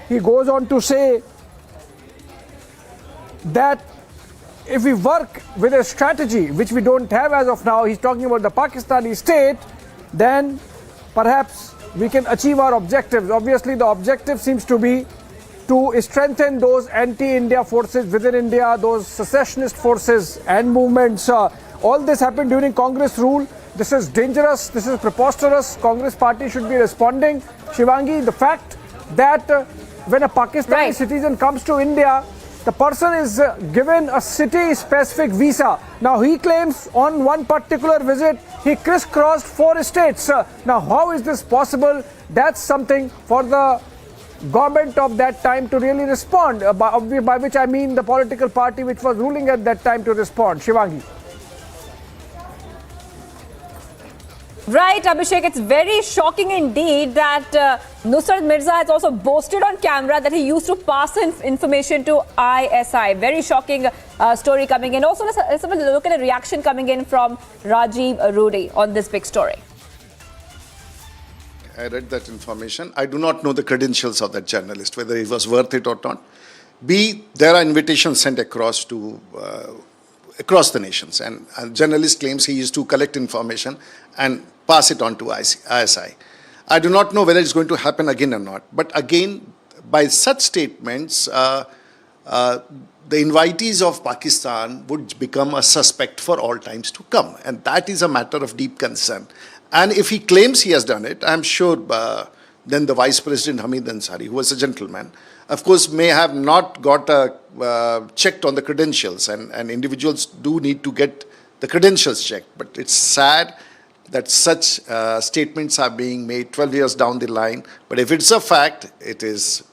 he goes on to say that if we work with a strategy which we don't have as of now, he's talking about the Pakistani state, then perhaps we can achieve our objectives. Obviously, the objective seems to be to strengthen those anti-India forces within India, those secessionist forces and movements. All this happened during Congress rule. This is dangerous. This is preposterous. Congress party should be responding. Shivangi, the fact that when a Pakistani citizen comes to India, the person is given a city-specific visa. Now, he claims on one particular visit, he crisscrossed 4 states. Now, how is this possible? That's something for the government of that time to really respond, by which I mean the political party which was ruling at that time to respond. Shivangi. Right, Abhishek, it's very shocking indeed that Nusrat Mirza has also boasted on camera that he used to pass information to ISI. Very shocking story coming in. Also, let's have a look at a reaction coming in from Rajiv Rudy on this big story. I read that information. I do not know the credentials of that journalist, whether it was worth it or not. B, there are invitations sent across to across the nations, and a journalist claims he used to collect information and pass it on to ISI. I do not know whether it's going to happen again or not. But again, by such statements, the invitees of Pakistan would become a suspect for all times to come. And that is a matter of deep concern. And if he claims he has done it, I'm sure then the Vice President Hamid Ansari, who was a gentleman, of course, may have not got checked on the credentials. And individuals do need to get the credentials checked. But it's sad that such statements are being made 12 years down the line. But if it's a fact, it is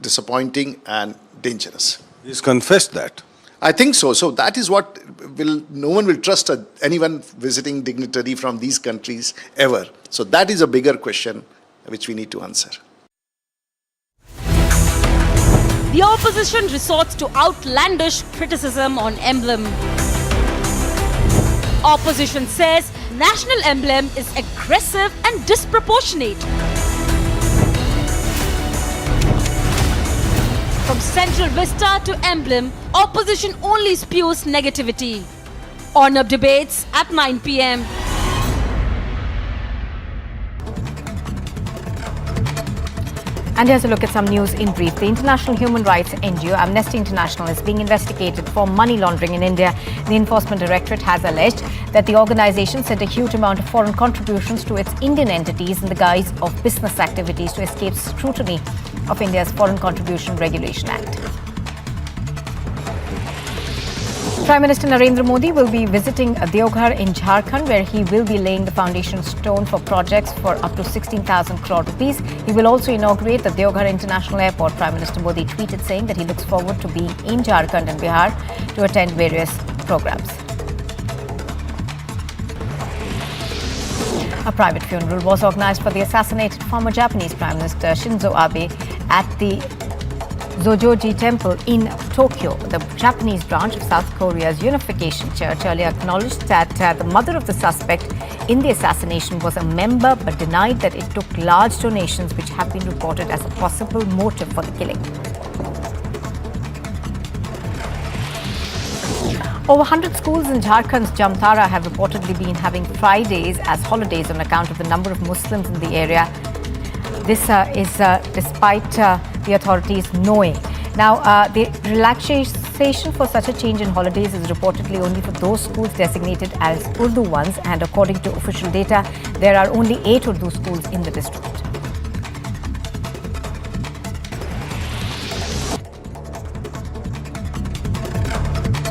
disappointing and dangerous. He's confessed that. I think so. So that is what no one will trust anyone visiting dignitary from these countries ever. So that is a bigger question which we need to answer. The opposition resorts to outlandish criticism on emblem. Opposition says national emblem is aggressive and disproportionate. From central vista to emblem, opposition only spews negativity. On-up debates at 9 p.m. And here's a look at some news in brief. The international human rights NGO Amnesty International is being investigated for money laundering in India. The Enforcement Directorate has alleged that the organization sent a huge amount of foreign contributions to its Indian entities in the guise of business activities to escape scrutiny of India's Foreign Contribution Regulation Act. Prime Minister Narendra Modi will be visiting Deoghar in Jharkhand, where he will be laying the foundation stone for projects for up to 16,000 crore rupees. He will also inaugurate the Deoghar International Airport. Prime Minister Modi tweeted saying that he looks forward to being in Jharkhand and Bihar to attend various programs. A private funeral was organized for the assassinated former Japanese Prime Minister Shinzo Abe at the Zojoji Temple in Tokyo. The Japanese branch of South Korea's Unification Church earlier acknowledged that the mother of the suspect in the assassination was a member but denied that it took large donations, which have been reported as a possible motive for the killing. Over 100 schools in Jharkhand's Jamtara have reportedly been having Fridays as holidays on account of the number of Muslims in the area. This is despite the authorities knowing. Now, the relaxation for such a change in holidays is reportedly only for those schools designated as Urdu ones, and according to official data, there are only 8 Urdu schools in the district.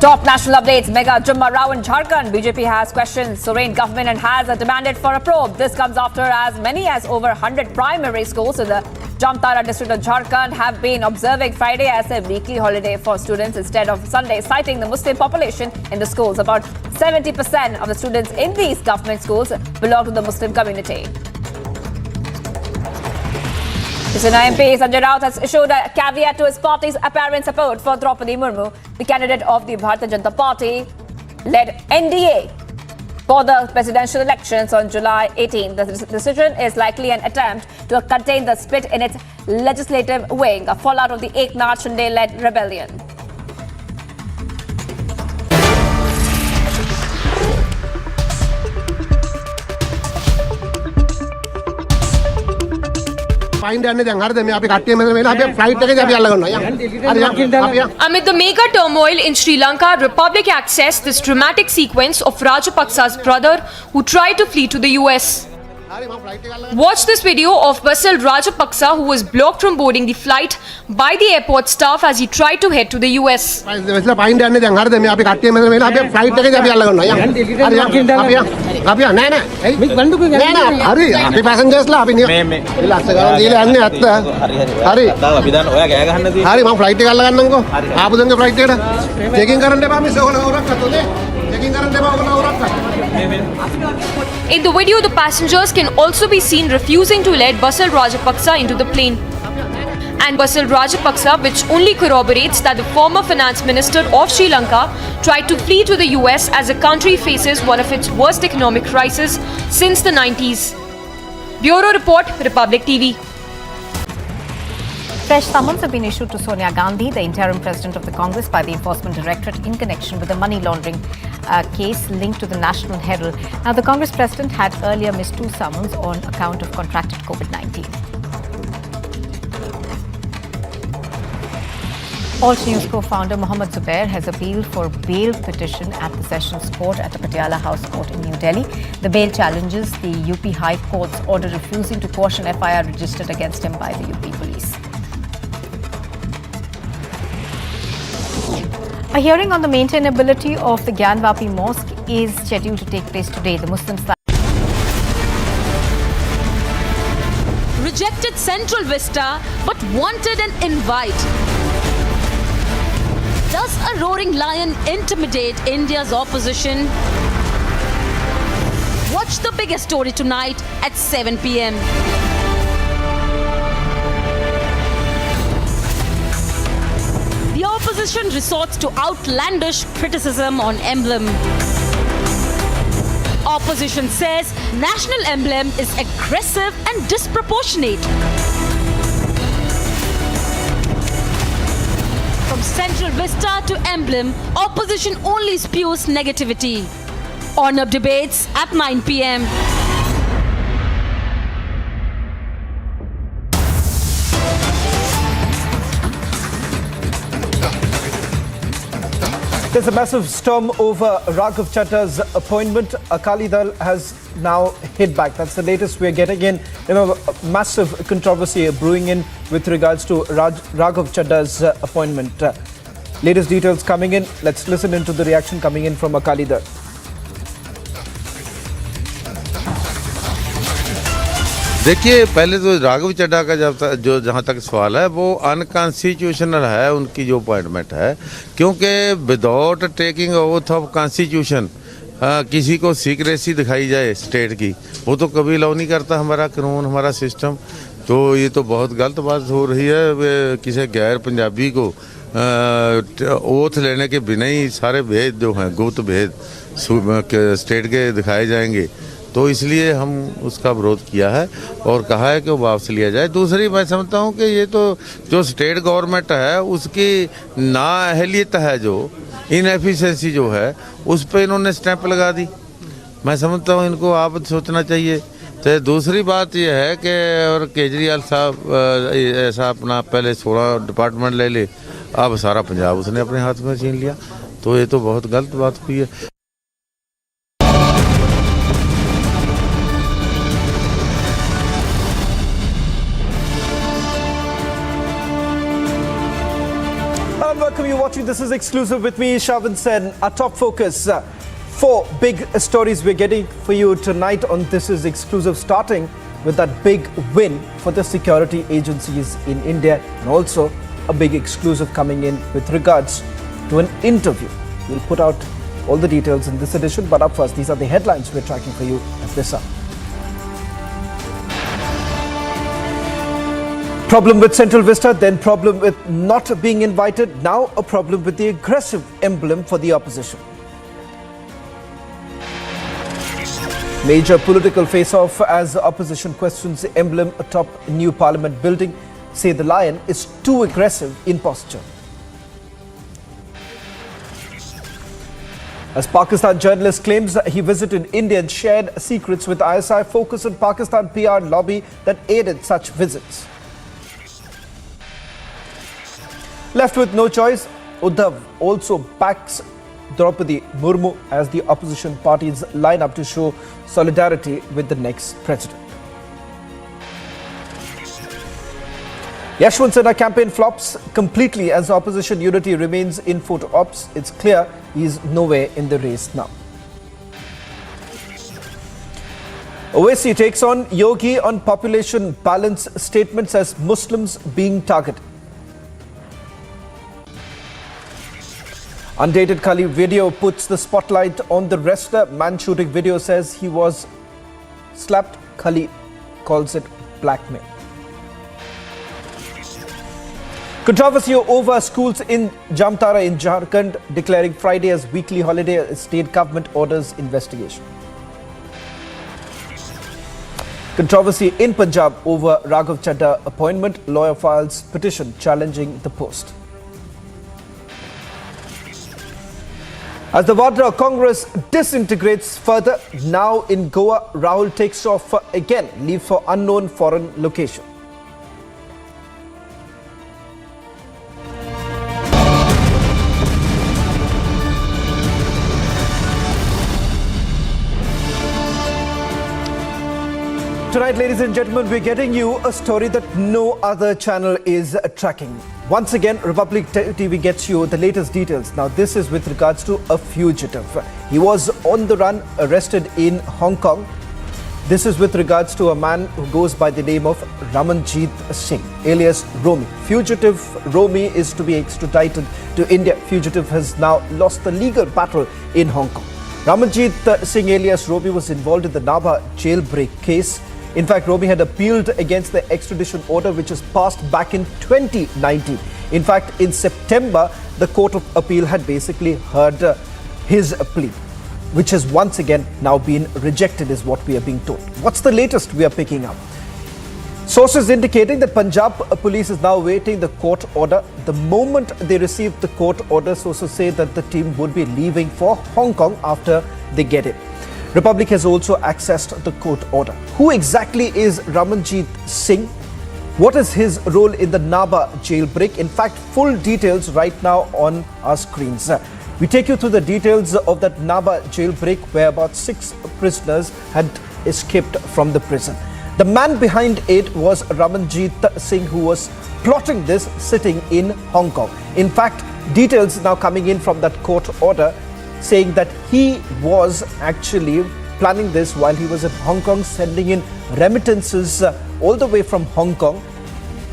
Top national updates. Mega Jumma Rao in Jharkhand. BJP has questioned Soren government and has demanded for a probe. This comes after as many as over 100 primary schools in the Jamtara district of Jharkhand have been observing Friday as a weekly holiday for students instead of Sunday, citing the Muslim population in the schools. About 70% of the students in these government schools belong to the Muslim community. Shivsena MP Sanjay Raut has issued a caveat to his party's apparent support for Draupadi Murmu, the candidate of the Bharatiya Janata Party-led NDA for the presidential elections on July 18. The decision is likely an attempt to contain the split in its legislative wing, a fallout of the Eknath Shinde-led rebellion. Amid the mega turmoil in Sri Lanka, Republic accessed this dramatic sequence of Rajapaksa's brother who tried to flee to the US. Watch this video of Basil Rajapaksa, who was blocked from boarding the flight by the airport staff as he tried to head to the US. In the video, the passengers can also be seen refusing to let Basil Rajapaksa into the plane. And Basil Rajapaksa, which only corroborates that the former finance minister of Sri Lanka tried to flee to the US as the country faces one of its worst economic crises since the 90s. Bureau Report, Republic TV. Fresh summons have been issued to Sonia Gandhi, the interim president of the Congress, by the Enforcement Directorate in connection with the money laundering case linked to the National Herald. Now, the Congress president had earlier missed 2 summons on account of contracted COVID-19. Alt News co-founder Mohammad Zubair has appealed for bail petition at the Sessions Court at the Patiala House Court in New Delhi. The bail challenges the UP High Court's order refusing to quash an FIR registered against him by the UP police. A hearing on the maintainability of the Gyanvapi Mosque is scheduled to take place today. The Muslims rejected Central Vista but wanted an invite. Does a roaring lion intimidate India's opposition? Watch the biggest story tonight at 7 p.m. The opposition resorts to outlandish criticism on emblem. Opposition says national emblem is aggressive and disproportionate. From Central Vista to emblem, opposition only spews negativity. On-up debates at 9 p.m. There's a massive storm over Raghav Chaddha's appointment. Akali Dal has now hit back. That's the latest we're getting in. A massive controversy brewing in with regards to Raghav Chaddha's appointment. Latest details coming in. Let's listen into the reaction coming in from Akali Dal. देखिए, पहले तो राघव चड्ढा का जो जहाँ तक सवाल है वो अनकॉन्स्टिट्यूशनल है उनकी जो अपॉइंटमेंट है, क्योंकि without taking oath of constitution किसी को सीक्रेसी दिखाई जाए स्टेट की, वो तो कभी अलाउ नहीं करता हमारा कानून, हमारा सिस्टम। तो ये तो बहुत गलत बात हो रही है। किसी गैर पंजाबी को ओथ लेने के बिना ही सारे भेद जो हैं, गुप्त भेद स्टेट के दिखाए जाएंगे, तो इसलिए हम उसका विरोध किया है और कहा है कि वो वापस लिया जाए। दूसरी मैं समझता हूँ कि ये तो जो स्टेट गवर्नमेंट है उसकी नाअहलियत है, जो इनएफिशिएंसी जो है, उस पर इन्होंने स्टैंप लगा दी। मैं समझता हूँ इनको आप सोचना चाहिए। तो दूसरी बात यह है कि और केजरीवाल साहब ऐसा अपना पहले 16 डिपार्टमेंट ले ले, अब सारा पंजाब उसने अपने हाथ में छीन लिया, तो ये तो बहुत गलत बात हुई है। Welcome, you're watching This Is Exclusive with me, Shavan Sen. Our top focus, 4 big stories we're getting for you tonight on This Is Exclusive, starting with that big win for the security agencies in India, and also a big exclusive coming in with regards to an interview. We'll put out all the details in this edition, but up first, these are the headlines we're tracking for you at this hour. Problem with Central Vista, then problem with not being invited, now a problem with the aggressive emblem for the opposition. Major political face-off as the opposition questions the emblem atop new parliament building, say the lion is too aggressive in posture. As Pakistan journalist claims he visited India and shared secrets with ISI, focus on Pakistan PR lobby that aided such visits. Left with no choice, Uddhav also backs Draupadi Murmu as the opposition parties line up to show solidarity with the next president. Yashwant Sinha campaign flops completely as opposition unity remains in photo ops. It's clear he is nowhere in the race now. Owaisi takes on Yogi on population balance statements as Muslims being targeted. Undated Kali video puts the spotlight on the wrestler. Man shooting video says he was slapped. Kali calls it blackmail. Controversy over schools in Jamtara in Jharkhand declaring Friday as weekly holiday. State government orders investigation. Controversy in Punjab over Raghav Chadha appointment. Lawyer files petition challenging the post. As the Vadra Congress disintegrates further, now in Goa, Rahul takes off again, leave for unknown foreign location. Tonight, ladies and gentlemen, we're getting you a story that no other channel is tracking. Once again, Republic TV gets you the latest details. Now, this is with regards to a fugitive. He was on the run, arrested in Hong Kong. This is with regards to a man who goes by the name of Ramanjeet Singh, alias Romy. Fugitive Romy is to be extradited to India. Fugitive has now lost the legal battle in Hong Kong. Ramanjeet Singh, alias Romy, was involved in the Nabha jailbreak case. In fact, Romy had appealed against the extradition order which was passed back in 2019. In fact, in September, the Court of Appeal had basically heard his plea, which has once again now been rejected is what we are being told. What's the latest we are picking up? Sources indicating that Punjab police is now awaiting the court order. The moment they receive the court order, sources say that the team would be leaving for Hong Kong after they get it. Republic has also accessed the court order. Who exactly is Ramanjeet Singh? What is his role in the Nabha jailbreak? In fact, full details right now on our screens. We take you through the details of that Nabha jailbreak where about 6 prisoners had escaped from the prison. The man behind it was Ramanjeet Singh, who was plotting this sitting in Hong Kong. In fact, details now coming in from that court order saying that he was actually planning this while he was in Hong Kong, sending in remittances all the way from Hong Kong.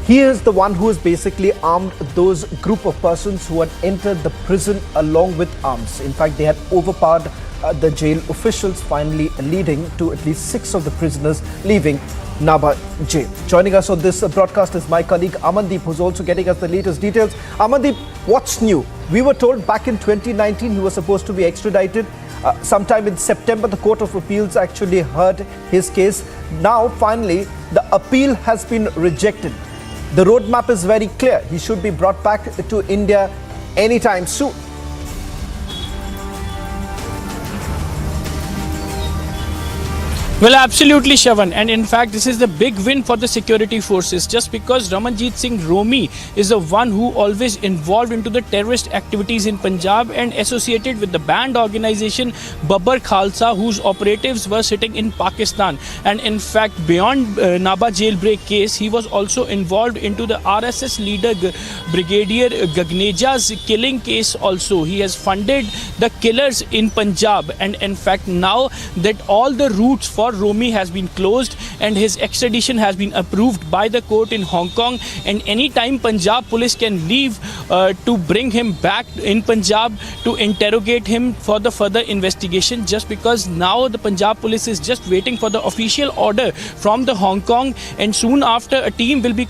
He is the one who has basically armed those group of persons who had entered the prison along with arms. In fact, they had overpowered the jail officials, finally leading to at least 6 of the prisoners leaving Naba jail. Joining us on this broadcast is my colleague Amandeep, who's also getting us the latest details. Amandeep, what's new? We were told back in 2019 he was supposed to be extradited. Sometime in September, the Court of Appeals actually heard his case. Now, finally, the appeal has been rejected. The roadmap is very clear. He should be brought back to India anytime soon. Well, absolutely, Shavan. And in fact, this is the big win for the security forces, just because Ramanjeet Singh Romi is the one who always involved into the terrorist activities in Punjab and associated with the banned organization Babbar Khalsa, whose operatives were sitting in Pakistan. And in fact, beyond Naba jailbreak case, he was also involved into the RSS leader Brigadier Gagneja's killing case also. He has funded the killers in Punjab. And in fact, now that all the routes for Romi has been closed and his extradition has been approved by the court in Hong Kong, and anytime Punjab police can leave to bring him back in Punjab to interrogate him for the further investigation, just because now the Punjab police is just waiting for the official order from the Hong Kong, and soon after a team will be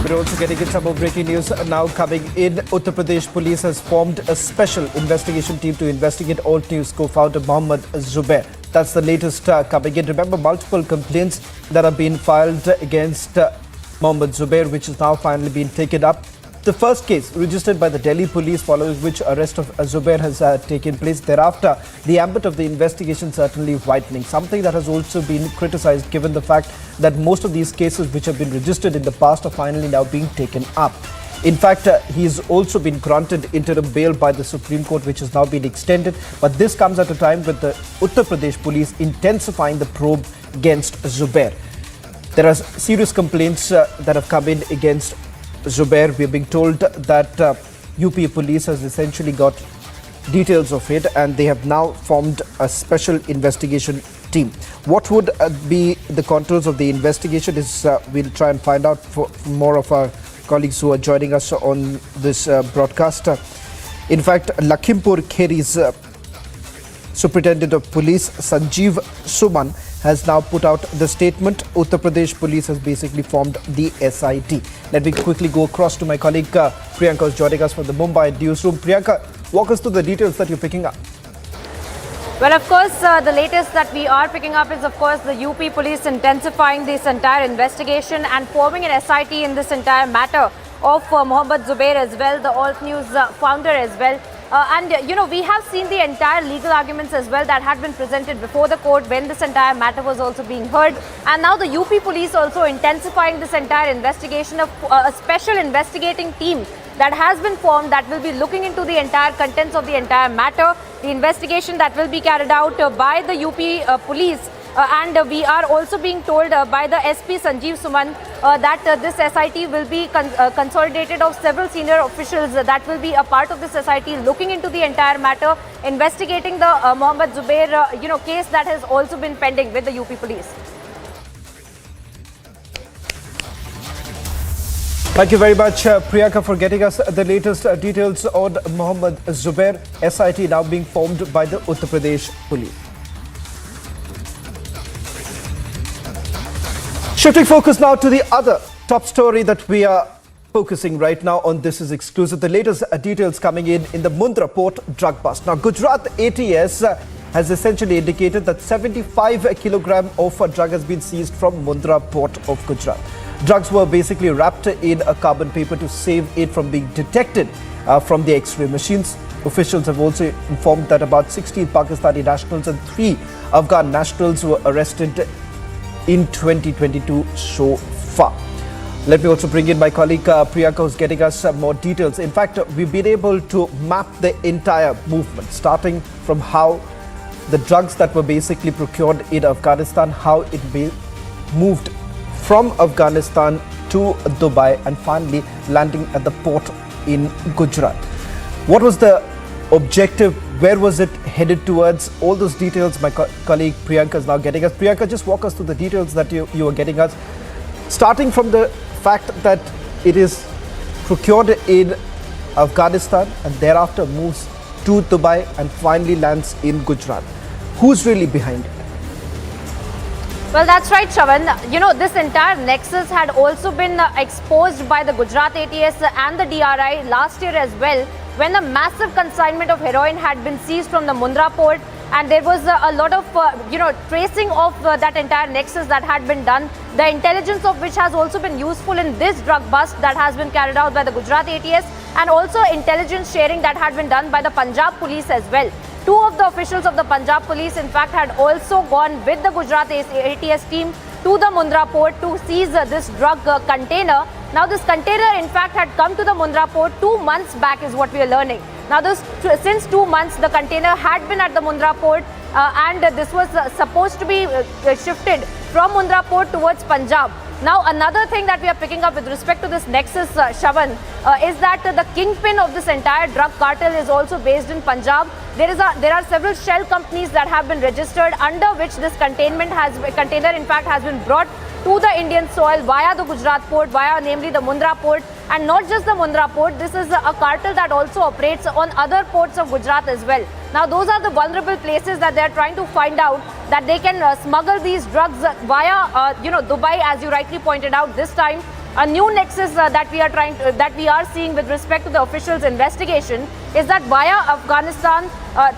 We're also getting in some more breaking news now coming in. Uttar Pradesh police has formed a special investigation team to investigate Alt News co-founder Mohammed Zubair. That's the latest coming in. Remember, multiple complaints that have been filed against Mohammed Zubair, which has now finally been taken up. The first case registered by the Delhi police, following which arrest of Zubair has taken place. Thereafter, the ambit of the investigation certainly widening, something that has also been criticized given the fact that most of these cases which have been registered in the past are finally now being taken up. In fact, he's also been granted interim bail by the Supreme Court, which has now been extended. But this comes at a time with the Uttar Pradesh police intensifying the probe against Zubair. There are serious complaints that have come in against Zubair. We are being told that UP police has essentially got details of it, and they have now formed a special investigation team. What would be the contours of the investigation is we'll try and find out for more of our colleagues who are joining us on this broadcast. In fact, Lakhimpur Kheri's Superintendent of Police Sanjeev Suman has now put out the statement. Uttar Pradesh police has basically formed the SIT. Let me quickly go across to my colleague Priyanka, who's joining us from the Mumbai newsroom. Priyanka, walk us through the details that you're picking up. Well, of course, the latest that we are picking up is, of course, the UP police intensifying this entire investigation and forming an SIT in this entire matter of Mohammed Zubair as well, the Alt News founder as well. We have seen the entire legal arguments as well that had been presented before the court when this entire matter was also being heard. And now the UP police also intensifying this entire investigation of a special investigating team that has been formed that will be looking into the entire contents of the entire matter. The investigation that will be carried out by the UP police. And we are also being told by the SP Sanjeev Suman that this SIT will be consolidated of several senior officials that will be a part of this SIT looking into the entire matter, investigating the Mohammed Zubair case that has also been pending with the UP police. Thank you very much, Priyanka, for getting us the latest details on Mohammed Zubair. SIT now being formed by the Uttar Pradesh police. Shifting focus now to the other top story that we are focusing right now on. This is exclusive. The latest details coming in the Mundra port drug bust. Now, Gujarat ATS has essentially indicated that 75 kilogram of drug has been seized from Mundra port of Gujarat. Drugs were basically wrapped in a carbon paper to save it from being detected from the X-ray machines. Officials have also informed that about 16 Pakistani nationals and 3 Afghan nationals were arrested in 2022 so far. Let me also bring in my colleague Priyanka, who's getting us more details. In fact, we've been able to map the entire movement, starting from how the drugs that were basically procured in Afghanistan, how it moved from Afghanistan to Dubai and finally landing at the port in Gujarat. What was the objective? Where was it headed towards? All those details my colleague Priyanka is now getting us. Priyanka, just walk us through the details that you are getting us. Starting from the fact that it is procured in Afghanistan and thereafter moves to Dubai and finally lands in Gujarat. Who's really behind it? Well, that's right, Shravan. You know, this entire nexus had also been exposed by the Gujarat ATS and the DRI last year as well, when a massive consignment of heroin had been seized from the Mundra port, and there was a lot of, tracing of that entire nexus that had been done, the intelligence of which has also been useful in this drug bust that has been carried out by the Gujarat ATS, and also intelligence sharing that had been done by the Punjab police as well. Two of the officials of the Punjab police, in fact, had also gone with the Gujarat ATS team to the Mundra port to seize this drug container. Now, this container, in fact, had come to the Mundra port 2 months back, is what we are learning. Now, since 2 months, the container had been at the Mundra port and this was supposed to be shifted from Mundra port towards Punjab. Now, another thing that we are picking up with respect to this nexus, Shravan, is that the kingpin of this entire drug cartel is also based in Punjab. There are several shell companies that have been registered under which this container in fact has been brought to the Indian soil via the Gujarat port, via namely the Mundra port. And not just the Mundra port, this is a cartel that also operates on other ports of Gujarat as well. Now, those are the vulnerable places that they are trying to find out that they can smuggle these drugs via, Dubai, as you rightly pointed out this time. A new nexus that we are seeing with respect to the officials' investigation is that via Afghanistan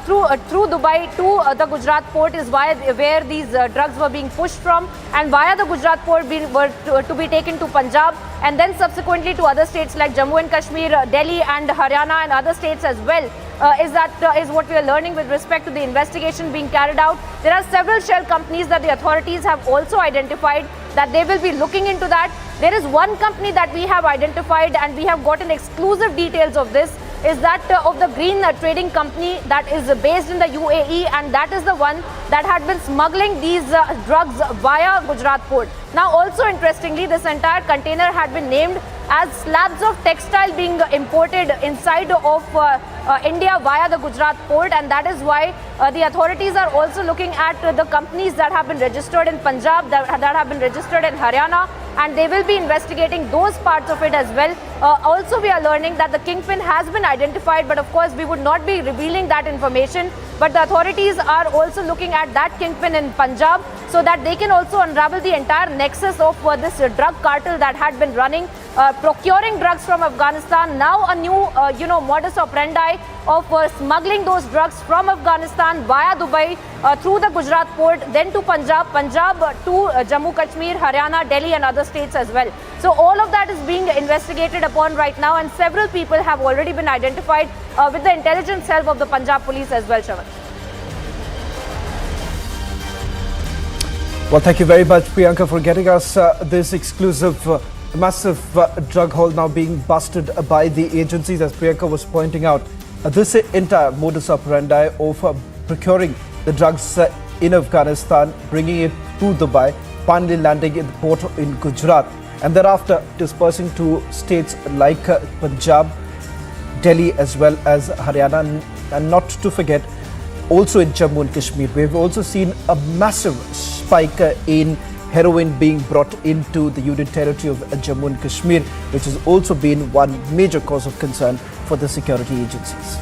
through Dubai to the Gujarat port is where these drugs were being pushed from, and via the Gujarat port were to be taken to Punjab and then subsequently to other states like Jammu and Kashmir, Delhi and Haryana and other states as well. Is what we are learning with respect to the investigation being carried out. There are several shell companies that the authorities have also identified that they will be looking into that. There is one company that we have identified and we have gotten exclusive details of this, is that of the green trading company that is based in the UAE, and that is the one that had been smuggling these drugs via Gujarat port. Now, also interestingly, this entire container had been named as slabs of textile being imported inside of India via the Gujarat port, and that is why the authorities are also looking at the companies that have been registered in Punjab, that have been registered in Haryana, and they will be investigating those parts of it as well. Also, we are learning that the kingpin has been identified, but of course we would not be revealing that information. But the authorities are also looking at that kingpin in Punjab so that they can also unravel the entire nexus of this drug cartel that had been running, procuring drugs from Afghanistan. Now a new, modus operandi of smuggling those drugs from Afghanistan via Dubai through the Gujarat port, then to Punjab to Jammu Kashmir, Haryana, Delhi and other states as well. So all of that is being investigated upon right now, and several people have already been identified with the intelligence help of the Punjab police as well, Shravan. Well, thank you very much, Priyanka, for getting us this exclusive massive drug haul now being busted by the agencies. As Priyanka was pointing out, this entire modus operandi of procuring the drugs in Afghanistan, bringing it to Dubai, finally landing in the port in Gujarat, and thereafter dispersing to states like Punjab, Delhi as well as Haryana, and not to forget also in Jammu and Kashmir. We've also seen a massive spike in heroin being brought into the Union Territory of Jammu and Kashmir, which has also been one major cause of concern for the security agencies.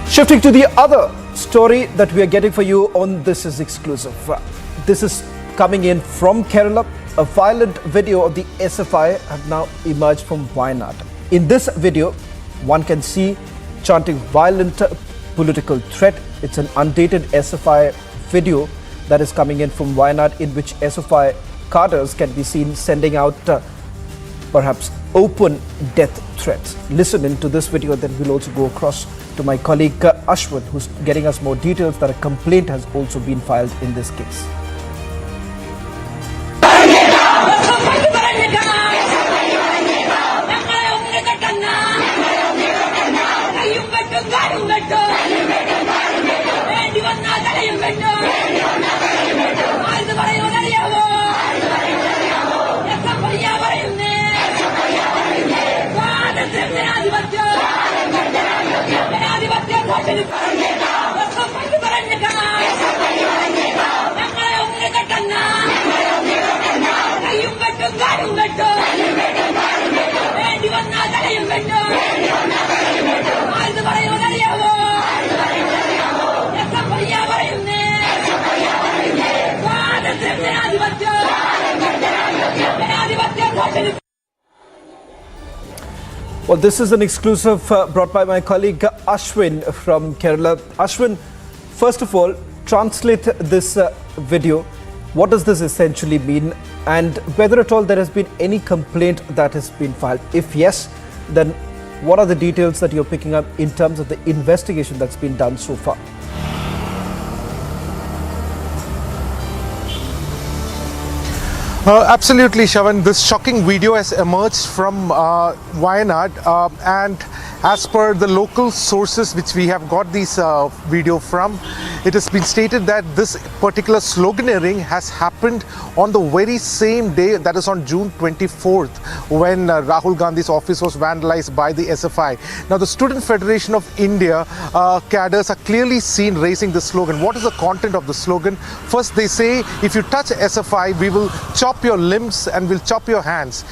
Shifting to the other story that we are getting for you on This Is Exclusive. This is coming in from Kerala. A violent video of the SFI have now emerged from Wayanad. In this video, one can see chanting violent political threat. It's an undated SFI video that is coming in from Wayanad, in which SFI cadres can be seen sending out perhaps open death threats. Listen into this video, then we'll also go across to my colleague Ashwin, who's getting us more details that a complaint has also been filed in this case. Well, this is an exclusive brought by my colleague Ashwin from Kerala. Ashwin, first of all, translate this video. What does this essentially mean, and whether at all there has been any complaint that has been filed? If yes, then what are the details that you're picking up in terms of the investigation that's been done so far? Absolutely, Shavan. This shocking video has emerged from Wayanad, and as per the local sources which we have got this video from, it has been stated that this particular sloganeering has happened on the very same day, that is on June 24th, when Rahul Gandhi's office was vandalized by the SFI. Now, the Student Federation of India cadres are clearly seen raising the slogan. What is the content of the slogan? First, they say, if you touch SFI, we will chop your limbs and we'll chop your hands.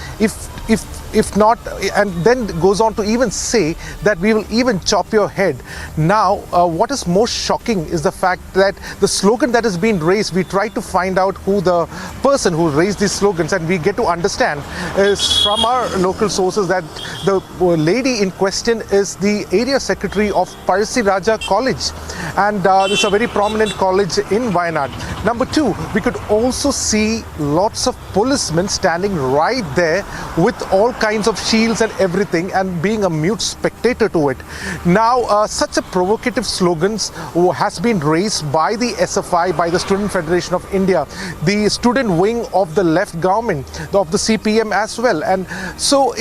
If not, and then goes on to even say that we will even chop your head. Now, what is most shocking is the fact that the slogan that has been raised, we try to find out who the person who raised these slogans, and we get to understand is from our local sources that the lady in question is the area secretary of Parsi Raja College, and it's a very prominent college in Wayanad. Number two, we could also see lots of policemen standing right there with all kinds of shields and everything, and being a mute spectator to it. Now, such a provocative slogans has been raised by the SFI, by the Student Federation of India, the student wing of the left government, of the CPM as well. And so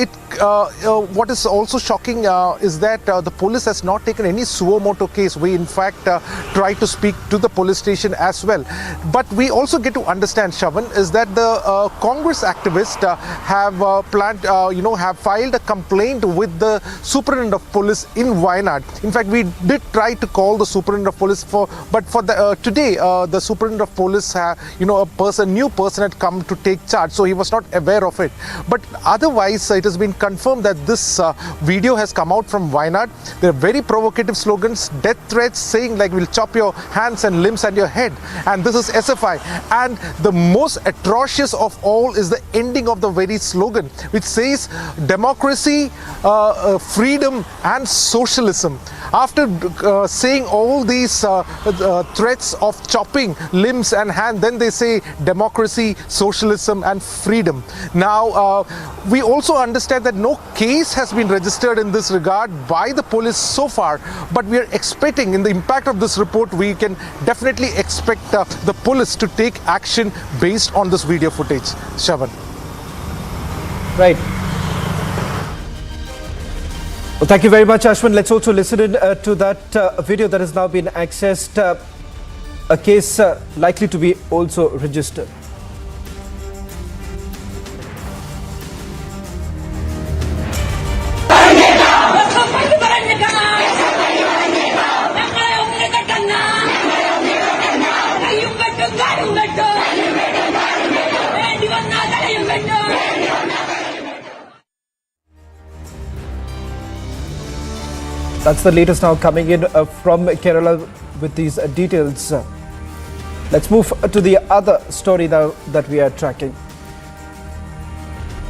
what is also shocking is that the police has not taken any suo moto case. We in fact try to speak to the police station as well. But we also get to understand, Shavan, is that the Congress activists have filed a complaint with the Superintendent of Police in Wayanad. In fact, we did try to call the Superintendent of Police but for today, the Superintendent of Police, a new person had come to take charge, so he was not aware of it. But otherwise, it has been confirmed that this video has come out from Wayanad. There are very provocative slogans, death threats, saying like we'll chop your hands and limbs and your head. And this is SFI. And the most atrocious of all is the ending of the very slogan, which says democracy, freedom and socialism. After saying all these threats of chopping limbs and hands, then they say democracy, socialism and freedom. Now, we also understand that no case has been registered in this regard by the police so far, but we are expecting, in the impact of this report, we can definitely expect the police to take action based on this video footage. Shavan. Right. Well, thank you very much, Ashwin. Let's also listen in to that video that has now been accessed. A case likely to be also registered. That's the latest now coming in from Kerala with these details. Let's move to the other story now that we are tracking.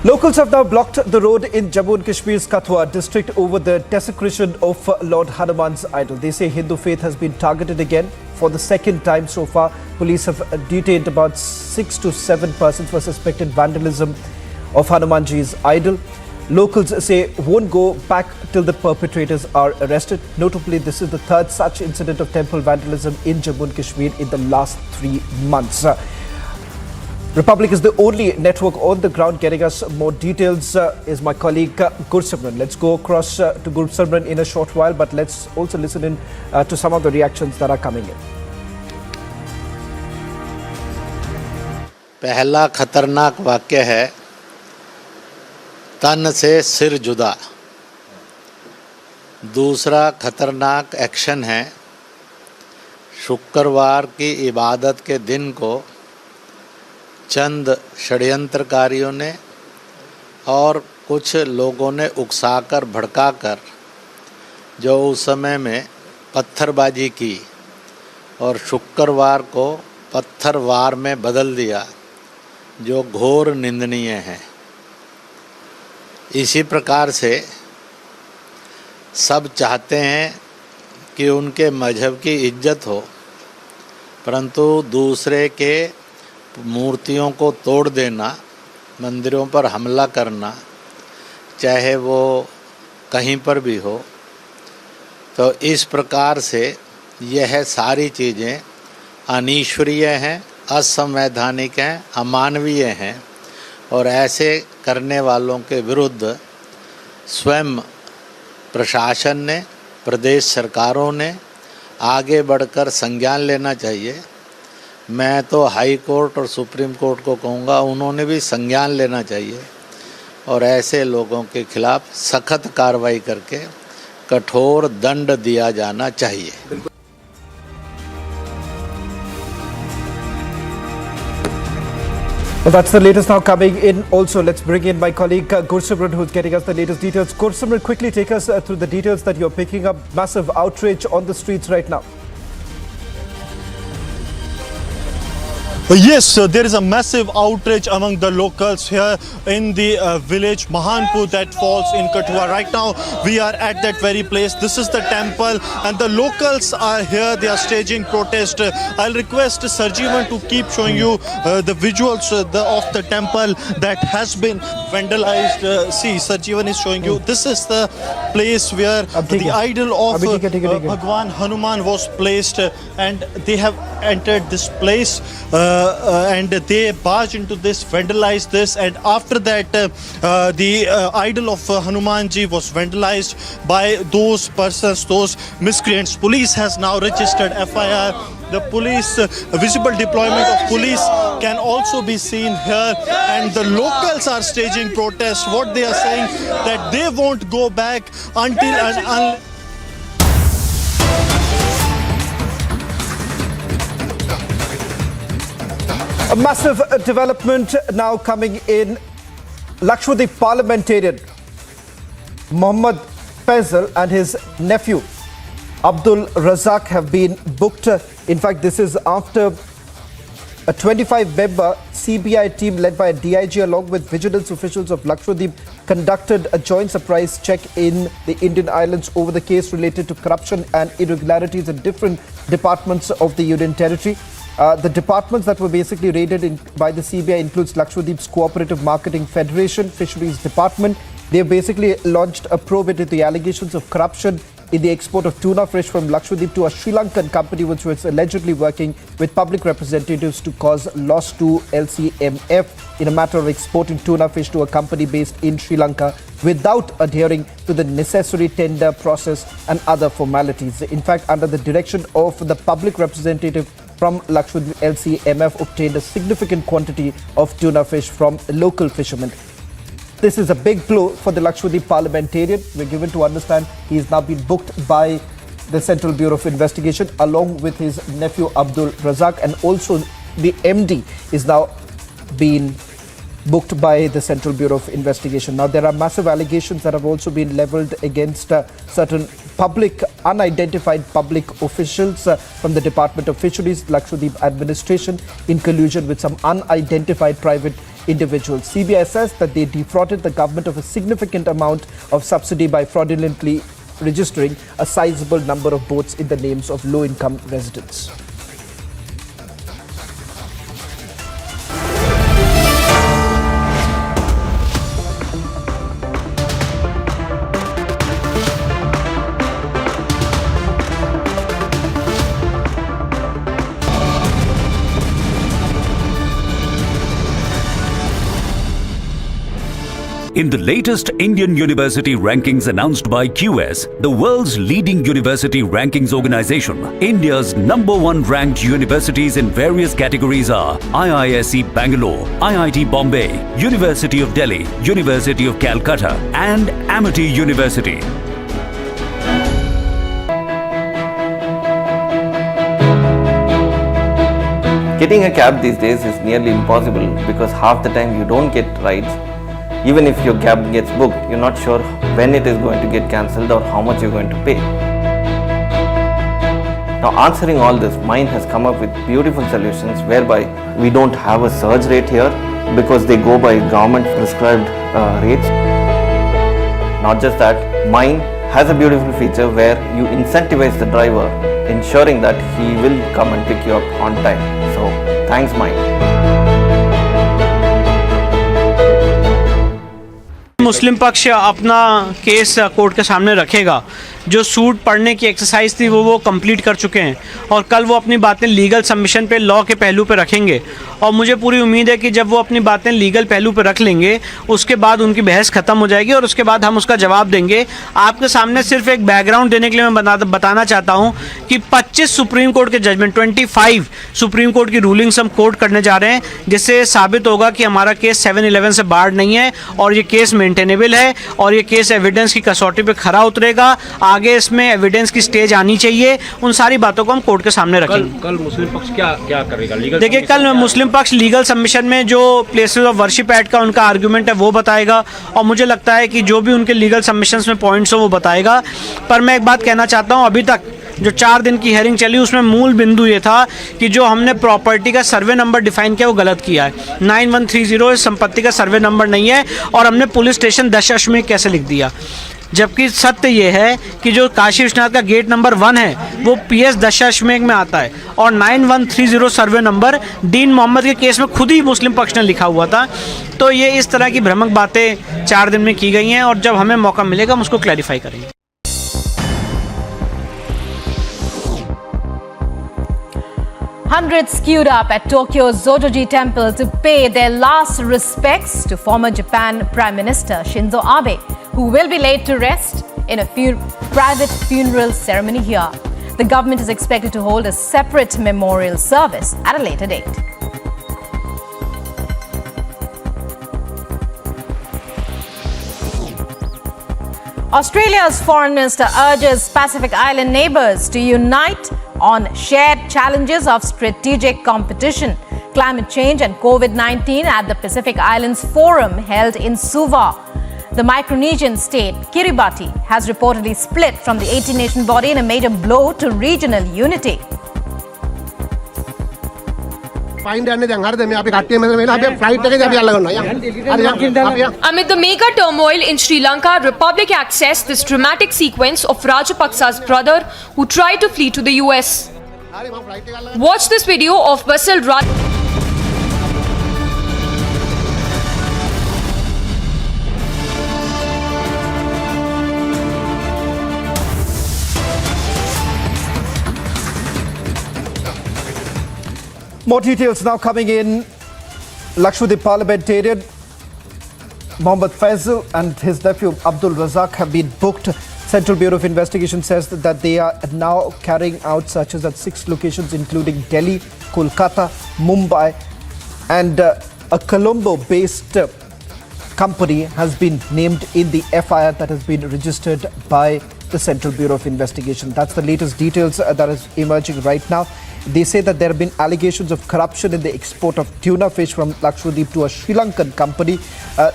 Locals have now blocked the road in Jammu and Kashmir's Kathua district over the desecration of Lord Hanuman's idol. They say Hindu faith has been targeted again for the second time so far. Police have detained about 6 to 7 persons for suspected vandalism of Hanumanji's idol. Locals say won't go back till the perpetrators are arrested. Notably, this is the third such incident of temple vandalism in Jammu and Kashmir in the last 3 months. Republic is the only network on the ground. Getting us more details is my colleague Gursimran. Let's go across to Gursimran in a short while, but let's also listen in to some of the reactions that are coming in. पहला खतरनाक वाक्य है तन से सिर जुदा। दूसरा खतरनाक एक्शन है शुक्रवार की इबादत के दिन को चंद षड्यंत्रकारियों ने और कुछ लोगों ने उकसाकर भड़काकर जो उस समय में पत्थरबाजी की और शुक्रवार को पत्थरवार में बदल दिया, जो घोर निंदनीय है। इसी प्रकार से सब चाहते हैं कि उनके मजहब की इज्जत हो, परंतु दूसरे के मूर्तियों को तोड़ देना, मंदिरों पर हमला करना, चाहे वो कहीं पर भी हो, तो इस प्रकार से यह सारी चीज़ें अनीश्वरीय हैं, असंवैधानिक हैं, अमानवीय हैं और ऐसे करने वालों के विरुद्ध स्वयं प्रशासन ने, प्रदेश सरकारों ने आगे बढ़कर संज्ञान लेना चाहिए। मैं तो हाई कोर्ट और सुप्रीम कोर्ट को कहूँगा, उन्होंने भी संज्ञान लेना चाहिए और ऐसे लोगों के खिलाफ सख्त कार्रवाई करके कठोर दंड दिया जाना चाहिए। Well, that's the latest now coming in. Also, let's bring in my colleague Gursimran, who's getting us the latest details. Gursimran, quickly take us through the details that you're picking up. Massive outrage on the streets right now. Yes, there is a massive outrage among the locals here in the village Mahanpur that falls in Kathua. Right now, we are at that very place. This is the temple and the locals are here. They are staging protest. I'll request Sarjeevan to keep showing you the visuals of the temple that has been vandalized. See, Sarjeevan is showing you. This is the place where the idol of Bhagwan Hanuman was placed and they have entered this place. And they barged into this, vandalized this, and after that the idol of Hanumanji was vandalized by those persons, those miscreants. Police has now registered FIR. The police, visible deployment of police can also be seen here, and the locals are staging protests. What they are saying that they won't go back until and unless. A massive development now coming in. Lakshadweep parliamentarian Mohammad Faisal and his nephew Abdul Razak have been booked. In fact, this is after a 25-member CBI team led by a DIG along with vigilance officials of Lakshadweep conducted a joint surprise check in the Indian islands over the case related to corruption and irregularities in different departments of the Union Territory. The departments that were basically raided by the CBI includes Lakshadweep's Cooperative Marketing Federation, Fisheries Department. They have basically launched a probe into the allegations of corruption in the export of tuna fish from Lakshadweep to a Sri Lankan company which was allegedly working with public representatives to cause loss to LCMF in a matter of exporting tuna fish to a company based in Sri Lanka without adhering to the necessary tender process and other formalities. In fact, under the direction of the public representative from Lakshadweep, LCMF obtained a significant quantity of tuna fish from local fishermen. This is a big blow for the Lakshadweep parliamentarian. We're given to understand he has now been booked by the Central Bureau of Investigation along with his nephew Abdul Razak, and also the MD is now being booked by the Central Bureau of Investigation. Now, there are massive allegations that have also been leveled against certain unidentified public officials from the Department of Fisheries, Lakshadweep administration, in collusion with some unidentified private individuals. CBI says that they defrauded the government of a significant amount of subsidy by fraudulently registering a sizable number of boats in the names of low-income residents. In the latest Indian university rankings announced by QS, the world's leading university rankings organization, India's #1 ranked universities in various categories are IISc Bangalore, IIT Bombay, University of Delhi, University of Calcutta, and Amity University. Getting a cab these days is nearly impossible because half the time you don't get rides. Even if your cab gets booked, you're not sure when it is going to get cancelled or how much you're going to pay. Now, answering all this, Mind has come up with beautiful solutions whereby we don't have a surge rate here because they go by government prescribed rates. Not just that, Mind has a beautiful feature where you incentivize the driver, ensuring that he will come and pick you up on time. So, thanks Mind. मुस्लिम पक्ष अपना case court के सामने रखेगा। जो suit पढ़ने की exercise थी वो कंप्लीट कर चुके हैं और कल वो अपनी बातें लीगल सबमिशन पे, लॉ के पहलू पे रखेंगे और मुझे पूरी उम्मीद है कि जब वो अपनी बातें लीगल पहलू पे रख लेंगे उसके बाद उनकी बहस ख़त्म हो जाएगी और उसके बाद हम उसका जवाब देंगे। आपके सामने सिर्फ एक बैकग्राउंड देने के लिए मैं बताना चाहता हूँ कि 25 सुप्रीम कोर्ट के जजमेंट, 25 सुप्रीम कोर्ट की रूलिंग्स हम कोर्ट करने जा रहे हैं, जिससे साबित होगा कि हमारा केस 7/11 से बार्ड नहीं है और ये केस मेंटेनेबल है और ये केस एविडेंस की कसौटी पे खरा उतरेगा। आगे इसमें एविडेंस की स्टेज आनी चाहिए। उन सारी बातों को हम कोर्ट के सामने रखेंगे। कल मुस्लिम पक्ष क्या करेगा? देखिए, कल मुस्लिम पक्ष लीगल सबमिशन में जो प्लेसेस ऑफ वर्शिप एक्ट का उनका आर्गुमेंट है वो बताएगा और मुझे लगता है कि जो भी उनके लीगल सबमिशंस में पॉइंट्स हो वो बताएगा। पर मैं एक बात कहना चाहता हूँ, अभी तक जो 4 दिन की हेयरिंग चली उसमें मूल बिंदु ये था कि जो हमने प्रॉपर्टी का सर्वे नंबर डिफाइन किया वो गलत किया है। 9130 इस संपत्ति का सर्वे नंबर नहीं है और हमने पुलिस स्टेशन दशाश्वमेध कैसे लिख दिया, जबकि सत्य ये है कि जो काशी विश्वनाथ का गेट नंबर 1 है वो PS दशाश्वमेध में आता है और 9130 सर्वे नंबर डीन मोहम्मद के केस में खुद ही मुस्लिम पक्ष ने लिखा हुआ था। तो ये इस तरह की भ्रामक बातें 4 दिन में की गई हैं और जब हमें मौका मिलेगा हम उसको क्लैरिफाई करेंगे। Hundreds queued up at Tokyo's Zojoji Temple to pay their last respects to former Japan Prime Minister Shinzo Abe, who will be laid to rest in a private funeral ceremony here. The government is expected to hold a separate memorial service at a later date. Australia's foreign minister urges Pacific Island neighbours to unite on shared challenges of strategic competition, climate change and COVID-19 at the Pacific Islands Forum held in Suva. The Micronesian state, Kiribati, has reportedly split from the 18-nation body in a major blow to regional unity. Amid the mega turmoil in Sri Lanka, Republic accessed this dramatic sequence of Rajapaksa's brother who tried to flee to the US. Watch this video of Basil More details now coming in. Lakshadweep parliamentarian Mohammad Faisal and his nephew Abdul Razak have been booked. Central Bureau of Investigation says that they are now carrying out searches at 6 locations including Delhi, Kolkata, Mumbai and a Colombo-based company has been named in the FIR that has been registered by the Central Bureau of Investigation. That's the latest details that is emerging right now. They say that there have been allegations of corruption in the export of tuna fish from Lakshadweep to a Sri Lankan company.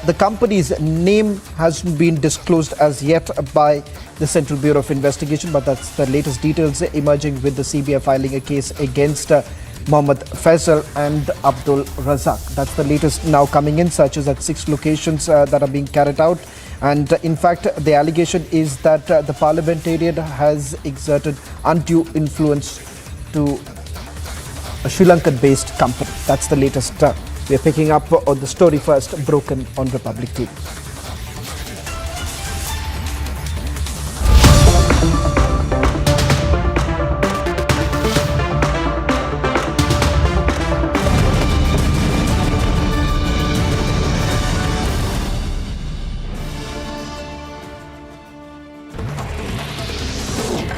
The company's name hasn't been disclosed as yet by the Central Bureau of Investigation, but that's the latest details emerging with the CBI filing a case against Mohammad Faisal and Abdul Razak. That's the latest now coming in. Searches at 6 locations that are being carried out. And in fact, the allegation is that the parliamentarian has exerted undue influence to a Sri Lankan-based company. That's the latest. We're picking up on the story first, broken on Republic TV.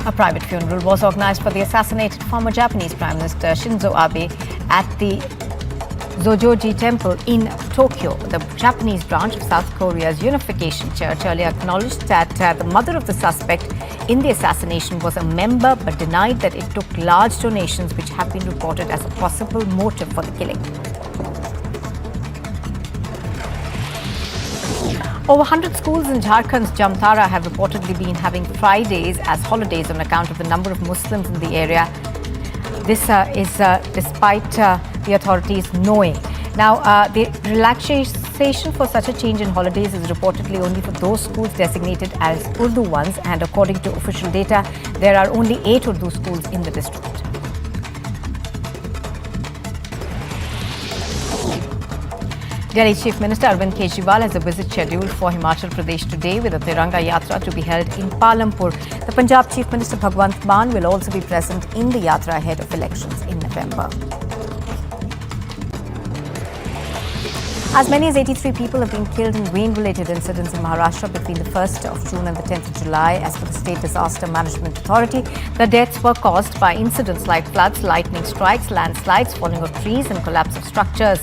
A private funeral was organized for the assassinated former Japanese Prime Minister Shinzo Abe at the Zojoji Temple in Tokyo. The Japanese branch of South Korea's Unification Church earlier acknowledged that the mother of the suspect in the assassination was a member but denied that it took large donations, which have been reported as a possible motive for the killing. Over 100 schools in Jharkhand's Jamtara have reportedly been having Fridays as holidays on account of the number of Muslims in the area. This is despite the authorities knowing. Now, the relaxation for such a change in holidays is reportedly only for those schools designated as Urdu ones, and according to official data, there are only 8 Urdu schools in the district. Delhi Chief Minister Arvind Kejriwal has a visit scheduled for Himachal Pradesh today with a Tiranga Yatra to be held in Palampur. The Punjab Chief Minister Bhagwant Mann will also be present in the Yatra ahead of elections in November. As many as 83 people have been killed in rain-related incidents in Maharashtra between the 1st of June and the 10th of July. As per the State Disaster Management Authority, the deaths were caused by incidents like floods, lightning strikes, landslides, falling of trees and collapse of structures.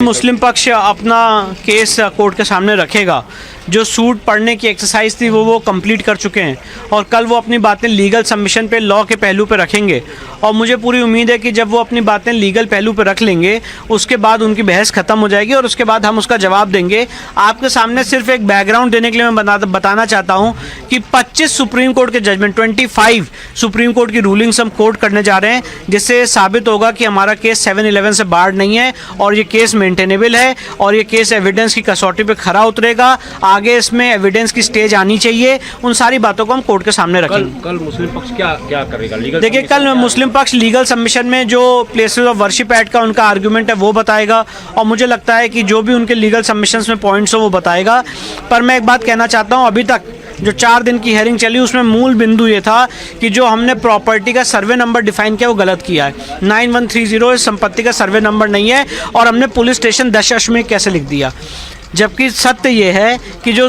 मुस्लिम पक्ष अपना case court के सामने रखेगा। जो suit पढ़ने की exercise थी वो कंप्लीट कर चुके हैं और कल वो अपनी बातें लीगल सबमिशन पे, लॉ के पहलू पे रखेंगे और मुझे पूरी उम्मीद है कि जब वो अपनी बातें लीगल पहलू पे रख लेंगे उसके बाद उनकी बहस ख़त्म हो जाएगी और उसके बाद हम उसका जवाब देंगे। आपके सामने सिर्फ एक बैकग्राउंड देने के लिए मैं बताना चाहता हूँ कि 25 सुप्रीम कोर्ट के जजमेंट, 25 सुप्रीम कोर्ट की रूलिंग्स हम कोर्ट करने जा रहे हैं, जिससे साबित होगा कि हमारा केस 7/11 से बार्ड नहीं है और ये केस मेंटेनेबल है और ये केस एविडेंस की कसौटी पे खरा उतरेगा। आगे इसमें एविडेंस की स्टेज आनी चाहिए। उन सारी बातों को हम कोर्ट के सामने रखेंगे। कल मुस्लिम पक्ष क्या करेगा? लीगल देखिए, कल मुस्लिम पक्ष लीगल सबमिशन में जो प्लेसेस ऑफ वर्शिप एक्ट का उनका आर्गुमेंट है वो बताएगा और मुझे लगता है कि जो भी उनके लीगल सबमिशंस में पॉइंट्स हो वो बताएगा। पर मैं एक बात कहना चाहता हूँ, अभी तक जो 4 दिन की हेयरिंग चली उसमें मूल बिंदु ये था कि जो हमने प्रॉपर्टी का सर्वे नंबर डिफाइन किया वो गलत किया है। 9130 इस संपत्ति का सर्वे नंबर नहीं है और हमने पुलिस स्टेशन दशअश्वमेध कैसे लिख दिया, जबकि सत्य ये है कि जो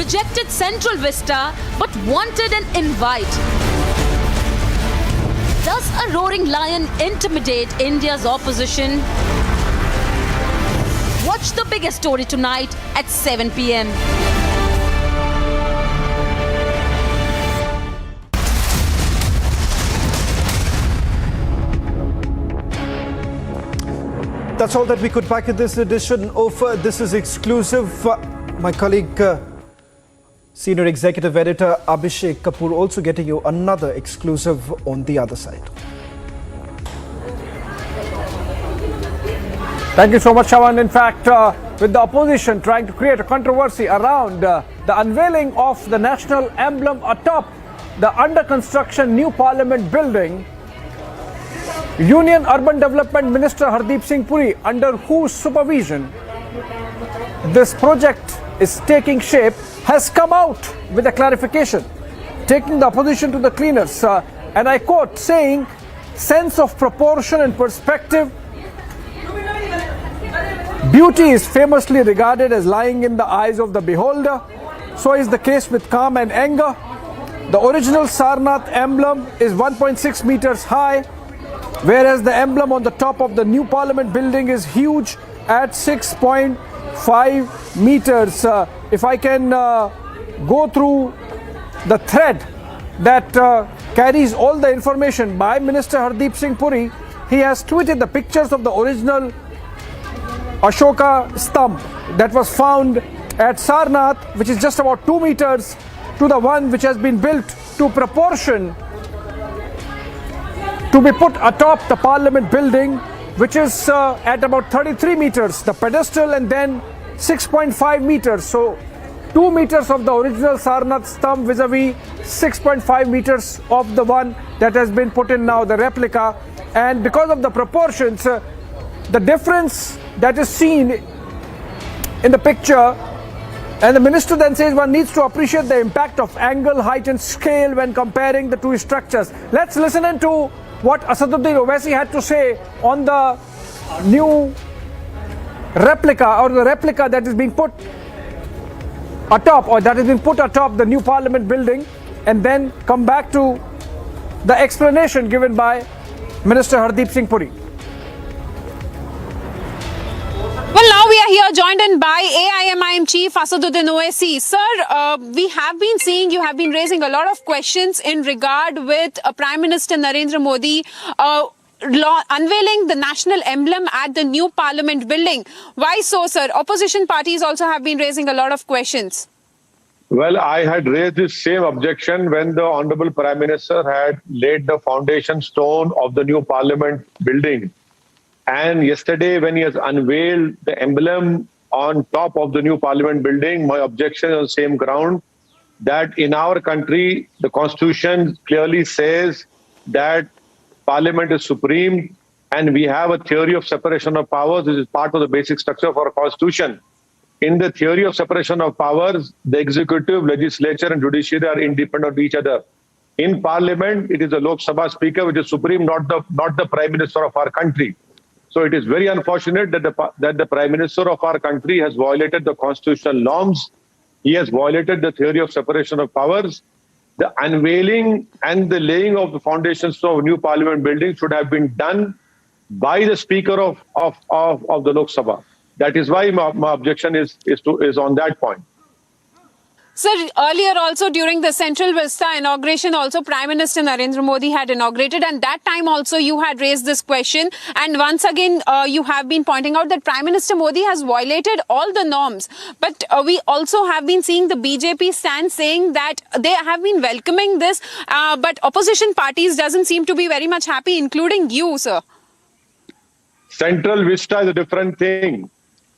Rejected Central Vista but wanted an invite. Does a roaring lion intimidate India's opposition? Watch the biggest story tonight at 7 p.m. That's all that we could pack in this edition of This is Exclusive. My colleague, Senior Executive Editor Abhishek Kapoor, also getting you another exclusive on the other side. Thank you so much, Shawan. In fact, with the opposition trying to create a controversy around the unveiling of the national emblem atop the under construction new parliament building, Union Urban Development Minister Hardeep Singh Puri, under whose supervision this project is taking shape, has come out with a clarification, taking the opposition to the cleaners. And I quote, saying, sense of proportion and perspective. Beauty is famously regarded as lying in the eyes of the beholder. So is the case with calm and anger. The original Sarnath emblem is 1.6 meters high, whereas the emblem on the top of the new parliament building is huge at 6.5 meters. If I can go through the thread that carries all the information by Minister Hardeep Singh Puri, he has tweeted the pictures of the original Ashoka stump that was found at Sarnath, which is just about 2 meters to the one which has been built to proportion to be put atop the parliament building, which is at about 33 meters, the pedestal, and then 6.5 meters. So 2 meters of the original Sarnath stump vis-a-vis 6.5 meters of the one that has been put in now, the replica. And because of the proportions, the difference that is seen in the picture, and the minister then says one needs to appreciate the impact of angle, height and scale when comparing the two structures. Let's listen into what Asaduddin Owaisi had to say on the new replica, or the replica that is being put atop, or that has been put atop the new parliament building, and then come back to the explanation given by Minister Hardeep Singh Puri. Well, now we are here joined in by AIMIM Chief Asaduddin Owaisi. Sir, we have been seeing you have been raising a lot of questions in regard with Prime Minister Narendra Modi unveiling the national emblem at the new Parliament building. Why so, sir? Opposition parties also have been raising a lot of questions. Well, I had raised this same objection when the Honorable Prime Minister had laid the foundation stone of the new Parliament building. And yesterday, when he has unveiled the emblem on top of the new Parliament building, my objection is on the same ground, that in our country, the Constitution clearly says that Parliament is supreme, and we have a theory of separation of powers, which is part of the basic structure of our Constitution. In the theory of separation of powers, the executive, legislature, and judiciary are independent of each other. In Parliament, it is the Lok Sabha Speaker which is supreme, not the Prime Minister of our country. So it is very unfortunate that the Prime Minister of our country has violated the constitutional norms. He has violated the theory of separation of powers. The unveiling and the laying of the foundations of a new Parliament building should have been done by the Speaker of the Lok Sabha. That is why my objection is on that point. Sir, earlier also during the Central Vista inauguration, also Prime Minister Narendra Modi had inaugurated, and that time also you had raised this question. And once again, you have been pointing out that Prime Minister Modi has violated all the norms. But we also have been seeing the BJP stand saying that they have been welcoming this, but opposition parties doesn't seem to be very much happy, including you, sir. Central Vista is a different thing.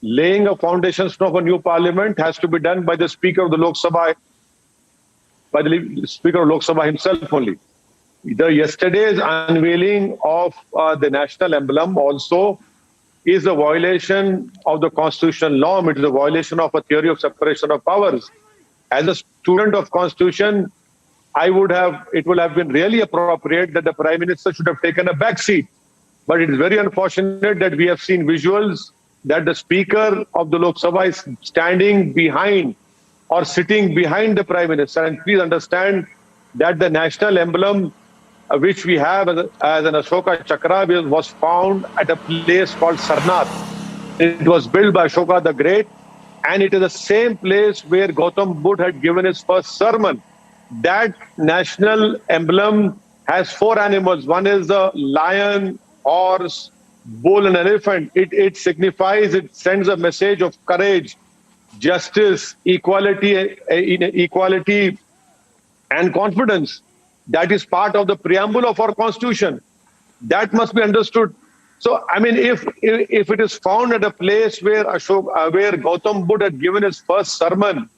Laying a foundation stone of a new Parliament has to be done by the Speaker of the Lok Sabha, by the Speaker of Lok Sabha himself only. Yesterday's unveiling of the national emblem also is a violation of the constitutional norm. It is a violation of a theory of separation of powers. As a student of Constitution, it would have been really appropriate that the Prime Minister should have taken a back seat. But it is very unfortunate that we have seen visuals that the Speaker of the Lok Sabha is standing behind or sitting behind the Prime Minister. And please understand that the national emblem which we have as an Ashoka Chakra was found at a place called Sarnath. It was built by Ashoka the Great, and it is the same place where Gautam Buddha had given his first sermon. That national emblem has 4 animals. One is a lion, horse, bull, and elephant. It signifies, it sends a message of courage, justice, equality and confidence. That is part of the preamble of our Constitution. That must be understood. So, I mean, if it is found at a place where where Gautam Buddha had given his first sermon,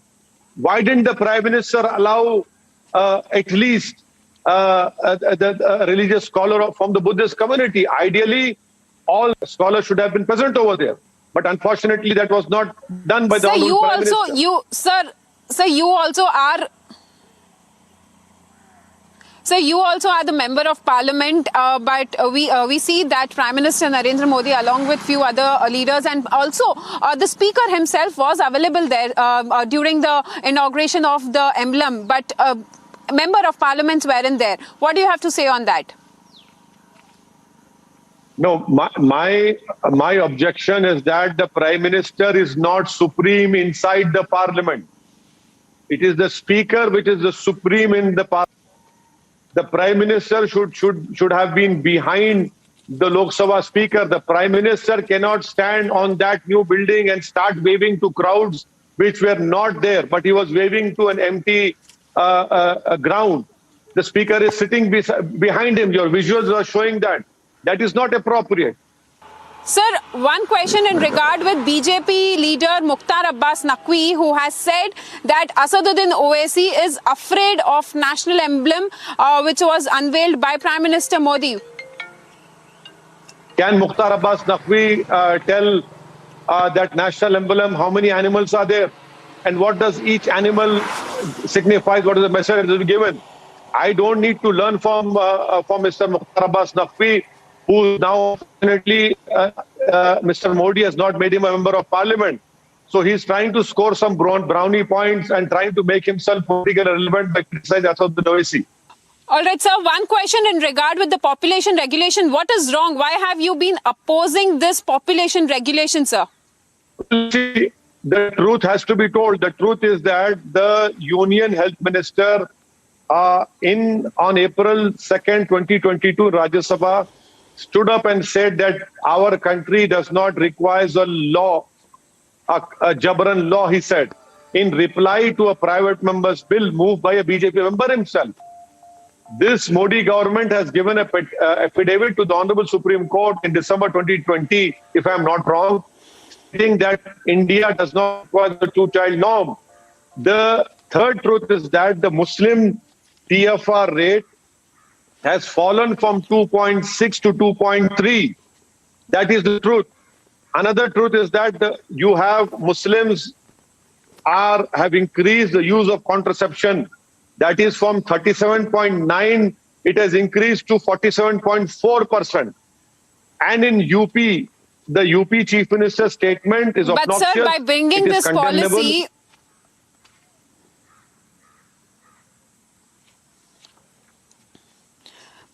why didn't the Prime Minister allow at least the religious scholar from the Buddhist community? Ideally, all scholars should have been present over there. But unfortunately, that was not done by the Honorable Prime Minister. Sir, you also are... So you also are the member of Parliament, but we see that Prime Minister Narendra Modi, along with few other leaders, and also the Speaker himself was available there during the inauguration of the emblem, but member of Parliaments weren't there. What do you have to say on that? No, my objection is that the Prime Minister is not supreme inside the Parliament. It is the Speaker which is the supreme in the Parliament. The Prime Minister should have been behind the Lok Sabha Speaker. The Prime Minister cannot stand on that new building and start waving to crowds which were not there, but he was waving to an empty ground. The Speaker is sitting behind him. Your visuals are showing that. That is not appropriate. Sir, one question in regard with BJP leader Mukhtar Abbas Naqvi, who has said that Asaduddin Owaisi is afraid of national emblem which was unveiled by Prime Minister Modi. Can Mukhtar Abbas Naqvi tell that national emblem, how many animals are there? And what does each animal signify? What is the message that is given? I don't need to learn from Mr. Mukhtar Abbas Naqvi, who now, fortunately, Mr. Modi has not made him a member of Parliament. So he's trying to score some brownie points and trying to make himself politically relevant by criticizing Asaduddin Owaisi. All right, sir. One question in regard with the population regulation. What is wrong? Why have you been opposing this population regulation, sir? See, the truth has to be told. The truth is that the Union Health Minister on April 2nd, 2022, Rajya Sabha stood up and said that our country does not require a law, a Jabran law, he said, in reply to a private member's bill moved by a BJP member himself. This Modi government has given a affidavit to the Honorable Supreme Court in December 2020, if I am not wrong, stating that India does not require the two-child norm. The third truth is that the Muslim TFR rate has fallen from 2.6 to 2.3. That is the truth. Another truth is that you have Muslims have increased the use of contraception. That is from 37.9, it has increased to 47.4%. And in UP, the UP Chief Minister's statement is obnoxious. But sir, by bringing this policy...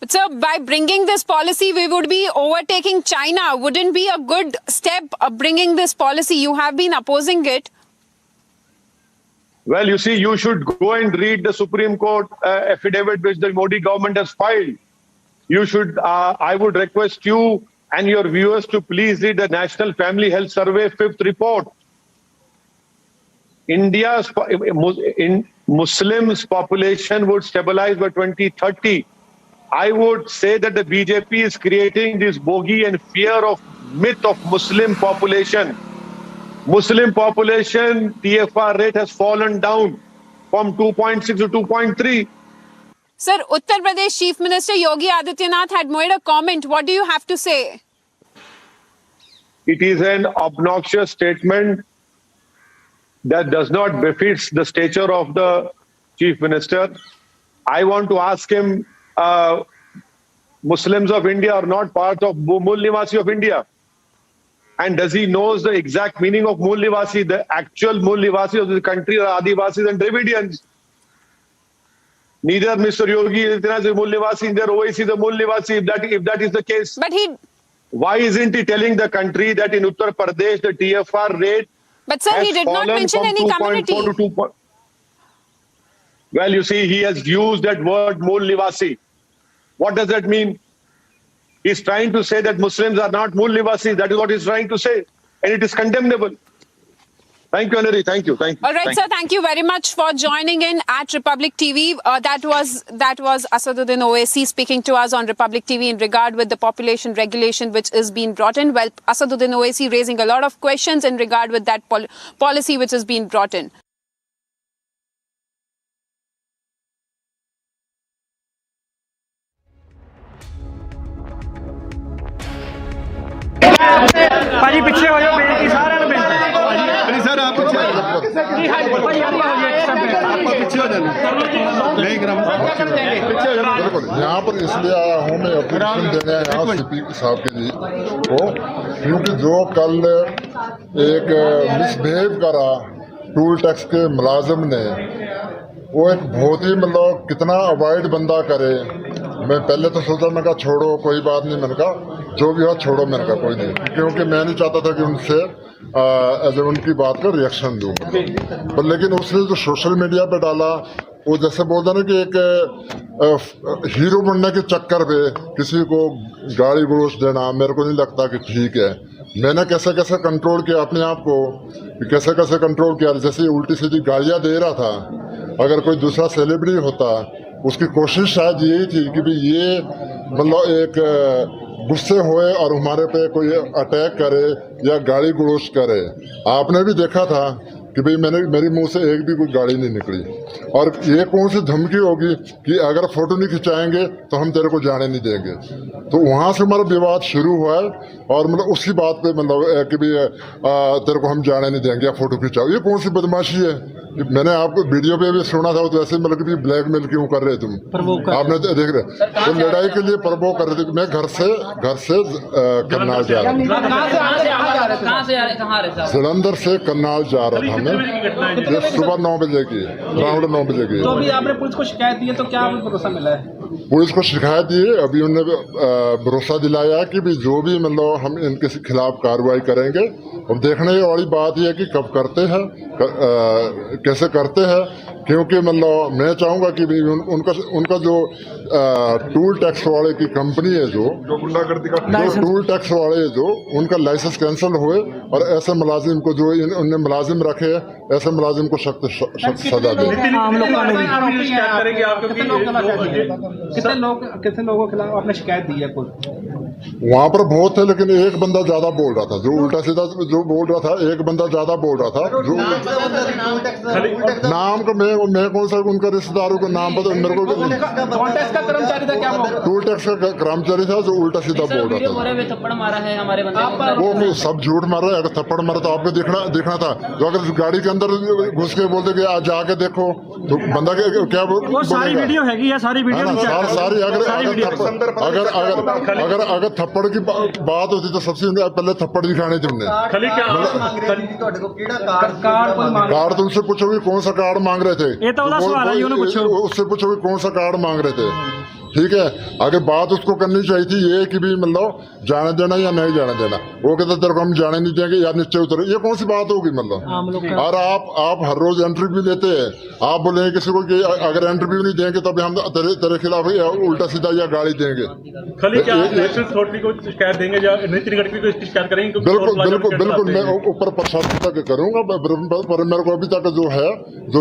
But sir, by bringing this policy, we would be overtaking China. Wouldn't be a good step bringing this policy? You have been opposing it. Well, you see, you should go and read the Supreme Court affidavit which the Modi government has filed. You should, I would request you and your viewers to please read the National Family Health Survey 5th report. India's Muslims population would stabilize by 2030. I would say that the BJP is creating this bogey and fear of myth of Muslim population. Muslim population TFR rate has fallen down from 2.6 to 2.3. Sir, Uttar Pradesh Chief Minister Yogi Adityanath had made a comment. What do you have to say? It is an obnoxious statement that does not befit the stature of the Chief Minister. I want to ask him, Muslims of India are not part of Mool Nivasi of India. And does he knows the exact meaning of Mool Nivasi? The actual Mool Nivasi of the country are Adivasis and Dravidians. Neither Mr. Yogi is a Mool Nivasi, neither OIC is a Mool Nivasi, if that is the case. But why isn't he telling the country that in Uttar Pradesh the TFR rate But sir, he did not mention any community. Well, you see, he has used that word Mool Nivasi. What does that mean? He's trying to say that Muslims are not Mool Nivasi. That is what he's trying to say. And it is condemnable. Thank you, Anari. Thank you. Thank you. All right, sir. Thank you very much for joining in at Republic TV. That was Asaduddin Owaisi speaking to us on Republic TV in regard with the population regulation which is being brought in. Well, Asaduddin Owaisi raising a lot of questions in regard with that policy which is being brought in. ਭਾਜੀ ਪਿੱਛੇ ਹੋ ਜਾਓ ਬੇਨਤੀ ਸਾਰਿਆਂ ਨੂੰ ਬੇਨਤੀ sir ਆਪ ਪਿੱਛੇ ਆਪਾਂ ਪਿੱਛੇ ਹੋ जाना नहीं ग्राम पिछले बिल्कुल यहाँ पर इसलिए आया हूँ मैं अपोजिशन देने आया हूँ सीपी साहब के जी को क्योंकि जो कल एक मिसबिहेव करा टूल टैक्स के मुलाजिम ने वो एक बहुत ही मतलब कितना अवॉइड बंदा करे। मैं पहले तो सोचा मैं कहा छोड़ो कोई बात नहीं, मैंने कहा जो भी हो छोड़ो, मैंने कहा कोई नहीं, क्योंकि मैं नहीं चाहता था कि उनसे एज उनकी बात का रिएक्शन दूँ। पर लेकिन उसने जो सोशल मीडिया पे डाला वो जैसे बोलता ना कि एक हीरो बनने के चक्कर पे किसी को गाली गलौज देना मेरे को नहीं लगता कि ठीक है। मैंने कैसे कैसे कंट्रोल किया अपने आप को, कैसे कैसे कंट्रोल किया, जैसे उल्टी सीधी गालियाँ दे रहा था। अगर कोई दूसरा सेलिब्रिटी होता उसकी कोशिश शायद यही थी कि भाई ये मतलब एक गुस्से होए और हमारे पे कोई अटैक करे या गाली गलौज करे। आपने भी देखा था कि भाई मेरी मुंह से एक भी कोई गाली नहीं निकली। और ये कौन सी धमकी होगी कि अगर फोटो नहीं खिंचाएंगे तो हम तेरे को जाने नहीं देंगे। तो वहाँ से हमारा विवाद शुरू हुआ है और मतलब उसी बात पे मतलब कि भाई तेरे को हम जाने नहीं देंगे या फोटो खिंचाओ। ये कौन सी बदमाशी है? मैंने आपको वीडियो पे भी सुना था, तो ऐसे मतलब कि ब्लैकमेल क्यों कर रहे तुम? आपने देख रहे तो लड़ाई के लिए प्रवोक कर रहे थे। मैं घर से करनाल जा रहा था, जलंधर से करनाल जा रहा था मैं, ये सुबह 9 बजे की, अराउंड 9 बजे की। तो अभी आपने पुलिस को शिकायत दी है, तो क्या भरोसा मिला है? पुलिस को शिकायत दी है, अभी उन्होंने भरोसा दिलाया कि भी जो भी मतलब हम इनके खिलाफ कार्रवाई करेंगे। अब देखने वाली बात यह है कि कब करते हैं, कैसे करते हैं, क्योंकि मतलब मैं चाहूँगा कि भी उनका जो टूल टैक्स वाले की कंपनी है, जो टूल टैक्स वाले जो उनका लाइसेंस कैंसिल हुए और ऐसे मुलाजिम को जो उनने मुलाजिम रखे ऐसे मुलाजिम को सख्त सजा दे। कितने लोगों के खिलाफ आपने शिकायत दी है? वहाँ पर बहुत थे, लेकिन एक बंदा ज्यादा बोल रहा था, जो उल्टा सीधा जो बोल रहा था, एक बंदा ज्यादा बोल रहा था। जो नाम का मैं कौन सा उनका रिश्तेदारों का नाम पता मेरे को। कर्मचारी था क्या? टूल टैक्स का कर्मचारी था जो उल्टा सीधा बोल रहा था। थप्पड़ मारा है हमारे बंदे वो सब झूठ मार रहे हैं। अगर थप्पड़ मारा तो आपको देखना था। जो अगर गाड़ी के अंदर घुस के बोलते कि आज जाके देखो, तो बंदा क्या सारी वीडियो हैगी है, सारी वीडियो सारी अगर थप्पड़ की बात होती तो सबसे पहले थप्पड़ दिखाने थे उन्हें। कार्ड तुमसे पूछोगे कौन सा कार्ड मांग रहे थे, उससे पूछोगे कौन सा कार्ड मांग रहे थे। ठीक है, आगे बात उसको करनी चाहिए थी ये कि भी मतलब जाने देना या नहीं जाने देना। वो कहते तेरे को हम जाने नहीं देंगे या नीचे उतरे, ये कौन सी बात होगी मतलब? और आप हर रोज इंटरव्यू लेते हैं, आप बोलेंगे किसी को कि अगर इंटरव्यू नहीं देंगे तब हम तेरे खिलाफ उल्टा सीधा या गाड़ी देंगे। शिकायत देंगे या नितिन गडकरी को शिकायत करेंगे? बिल्कुल मैं ऊपर प्रशासन तक करूंगा, पर मेरे को अभी तक जो है जो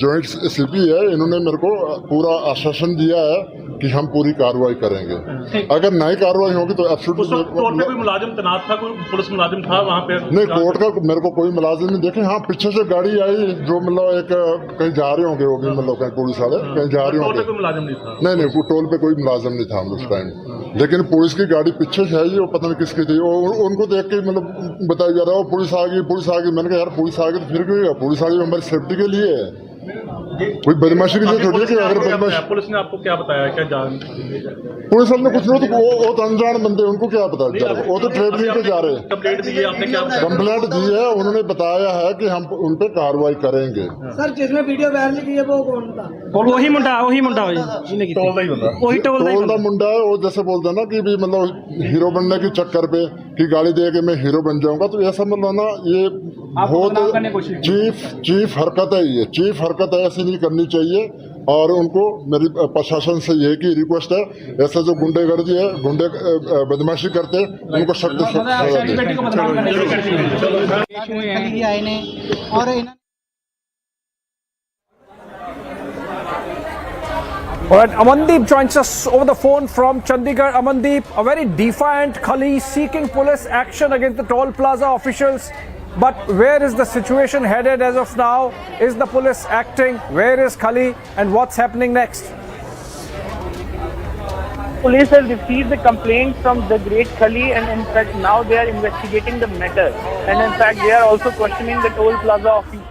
जॉइंट सीपी है, इन्होंने मेरे को पूरा आश्वासन दिया है कि हम पूरी कार्रवाई करेंगे। अगर नई कार्रवाई होगी तो एब्सोल्युटली। कोर्ट में कोई मुलाजिम तैनात था, कोई पुलिस मुलाजिम था वहाँ पे? नहीं, कोर्ट का मेरे को कोई मुलाजिम नहीं देखे। हाँ, पीछे से गाड़ी आई जो मतलब एक कहीं जा रहे होंगे, वो भी मतलब कहीं पुलिस वाले कहीं जा रहे होंगे। कोई मुलाजिम नहीं था? नहीं, टोल पे कोई मुलाजिम नहीं था उस टाइम, लेकिन पुलिस की गाड़ी पीछे से आई, वो पता नहीं किसकी थी। उनको देख के मतलब बताया जा रहा है पुलिस आ गई। मैंने कहा यार पुलिस आ गई तो फिर क्यों? पुलिस आ गई हमारी सेफ्टी के लिए है, कोई बदमाशी के लिए थोड़ी है कि अगर बदमाशी। पुलिस ने आपको क्या बताया? क्या जान? पुलिस वाले कुछ नहीं, तो वो तो अनजान बंदे, उनको क्या पता? वो तो ट्रेवलिंग पे जा रहे हैं। कंप्लेंट दी है आपने? क्या कंप्लेंट दी है? उन्होंने बताया है कि हम उन पे कार्रवाई करेंगे। सर, जिसने वीडियो वायरल की है वो कौन था? वही मुंडा टोल का मुंडा है। वो जैसे बोलता है ना कि भी मतलब हीरो बनने के चक्कर पे कि गाड़ी दे के मैं हीरो बन जाऊंगा, तो ऐसा मतलब ना ये बहुत चीफ हरकत है। ये चीफ हरकत है, ऐसी नहीं करनी चाहिए। और उनको मेरी प्रशासन से यही की रिक्वेस्ट है, ऐसे जो गुंडेगर्दी है, गुंडे बदमाशी करते हैं, उनको सख्त सजा दें। All right, Amandeep joins us over the phone from Chandigarh. Amandeep, a very defiant Khali seeking police action against the toll plaza officials. But where is the situation headed as of now? Is the police acting? Where is Khali and what's happening next? Police have received the complaint from the great Khali, and in fact now they are investigating the matter. And in fact they are also questioning the toll plaza officials.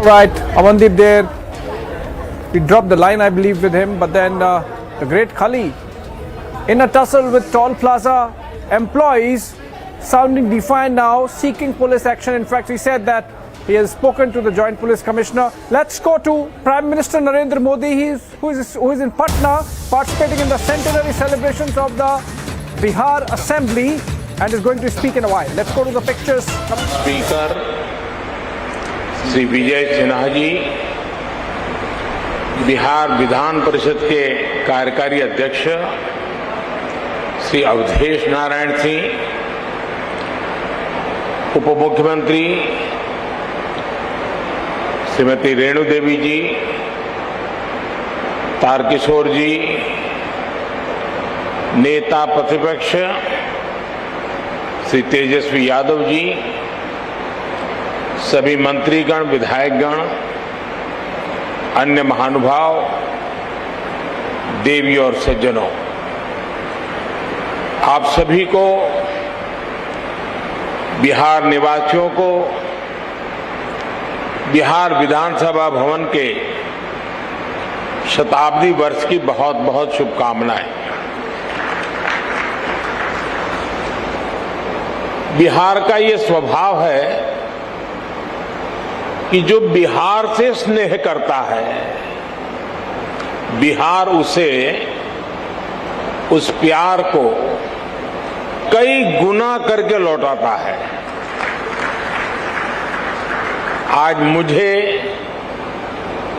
Right, Amandeep there. We dropped the line, I believe, with him. But then the great Khali in a tussle with toll plaza employees, sounding defiant now, seeking police action. In fact, he said that he has spoken to the Joint Police Commissioner. Let's go to Prime Minister Narendra Modi, who is in Patna, participating in the centenary celebrations of the Bihar Assembly, and is going to speak in a while. Let's go to the pictures. Speaker Shri Vijay Sinha ji, Bihar Vidhan Parishad के कार्यकारी अध्यक्ष श्री अवधेश नारायण सिंह, उप मुख्यमंत्री श्रीमती रेणु देवी जी, तारकिशोर जी, नेता प्रतिपक्ष श्री तेजस्वी यादव जी, सभी मंत्रीगण, विधायकगण, अन्य महानुभाव, देवी और सज्जनों, आप सभी को, बिहार निवासियों को बिहार विधानसभा भवन के शताब्दी वर्ष की बहुत बहुत शुभकामनाएं। बिहार का ये स्वभाव है कि जो बिहार से स्नेह करता है, बिहार उसे, उस प्यार को कई गुना करके लौटाता है। आज मुझे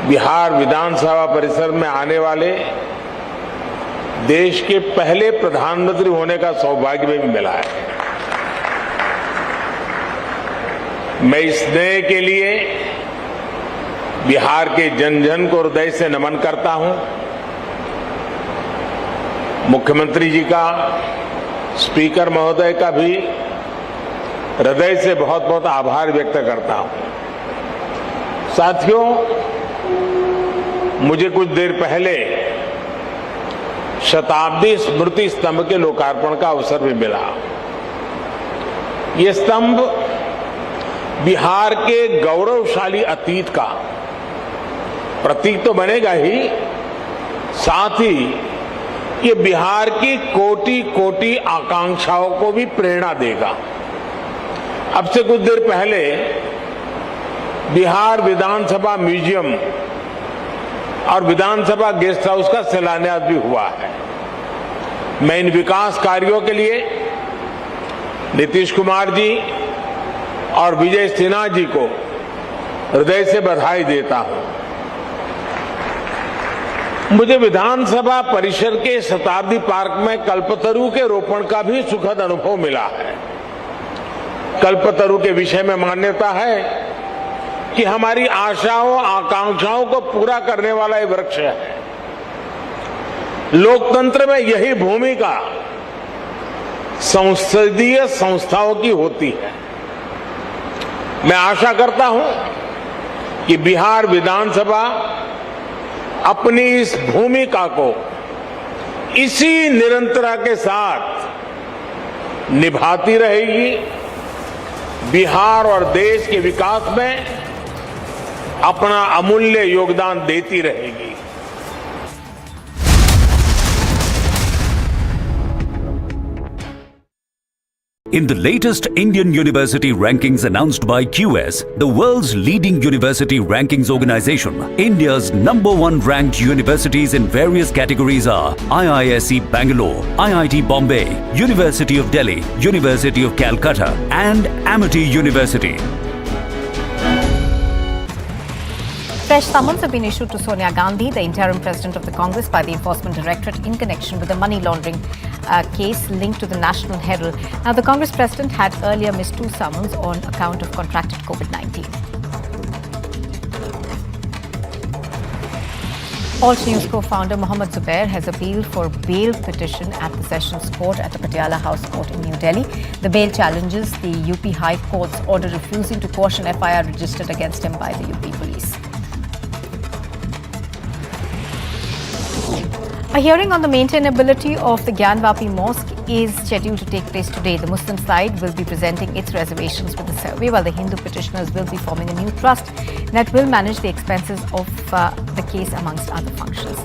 बिहार विधानसभा परिसर में आने वाले देश के पहले प्रधानमंत्री होने का सौभाग्य भी मिला है। मैं इस स्नेह के लिए बिहार के जन जन को हृदय से नमन करता हूं। मुख्यमंत्री जी का, स्पीकर महोदय का भी हृदय से बहुत बहुत आभार व्यक्त करता हूं। साथियों, मुझे कुछ देर पहले शताब्दी स्मृति स्तंभ के लोकार्पण का अवसर भी मिला। ये स्तंभ बिहार के गौरवशाली अतीत का प्रतीक तो बनेगा ही, साथ ही ये बिहार की कोटि कोटि आकांक्षाओं को भी प्रेरणा देगा। अब से कुछ देर पहले बिहार विधानसभा म्यूजियम और विधानसभा गेस्ट हाउस का शिलान्यास भी हुआ है। मैं इन विकास कार्यों के लिए नीतीश कुमार जी और विजय सिन्हा जी को हृदय से बधाई देता हूं। मुझे विधानसभा परिसर के शताब्दी पार्क में कल्पतरु के रोपण का भी सुखद अनुभव मिला है। कल्पतरु के विषय में मान्यता है कि हमारी आशाओं, आकांक्षाओं को पूरा करने वाला ये वृक्ष है। लोकतंत्र में यही भूमिका संसदीय संस्थाओं की होती है। मैं आशा करता हूं कि बिहार विधानसभा अपनी इस भूमिका को इसी निरंतरता के साथ निभाती रहेगी, बिहार और देश के विकास में अपना अमूल्य योगदान देती रहेगी। In the latest Indian university rankings announced by QS, the world's leading university rankings organization, India's #1 ranked universities in various categories are IISc Bangalore, IIT Bombay, University of Delhi, University of Calcutta, and Amity University. Fresh summons have been issued to Sonia Gandhi, the interim president of the Congress, by the Enforcement Directorate in connection with the money laundering case linked to the National Herald. Now, the Congress president had earlier missed 2 summons on account of contracted COVID-19. Alt News co-founder Mohammad Zubair has appealed for bail petition at the Sessions Court at the Patiala House Court in New Delhi. The bail challenges the UP High Court's order refusing to quash an FIR registered against him by the UP police. A hearing on the maintainability of the Gyanvapi Mosque is scheduled to take place today. The Muslim side will be presenting its reservations with the survey, while the Hindu petitioners will be forming a new trust that will manage the expenses of the case, amongst other functions.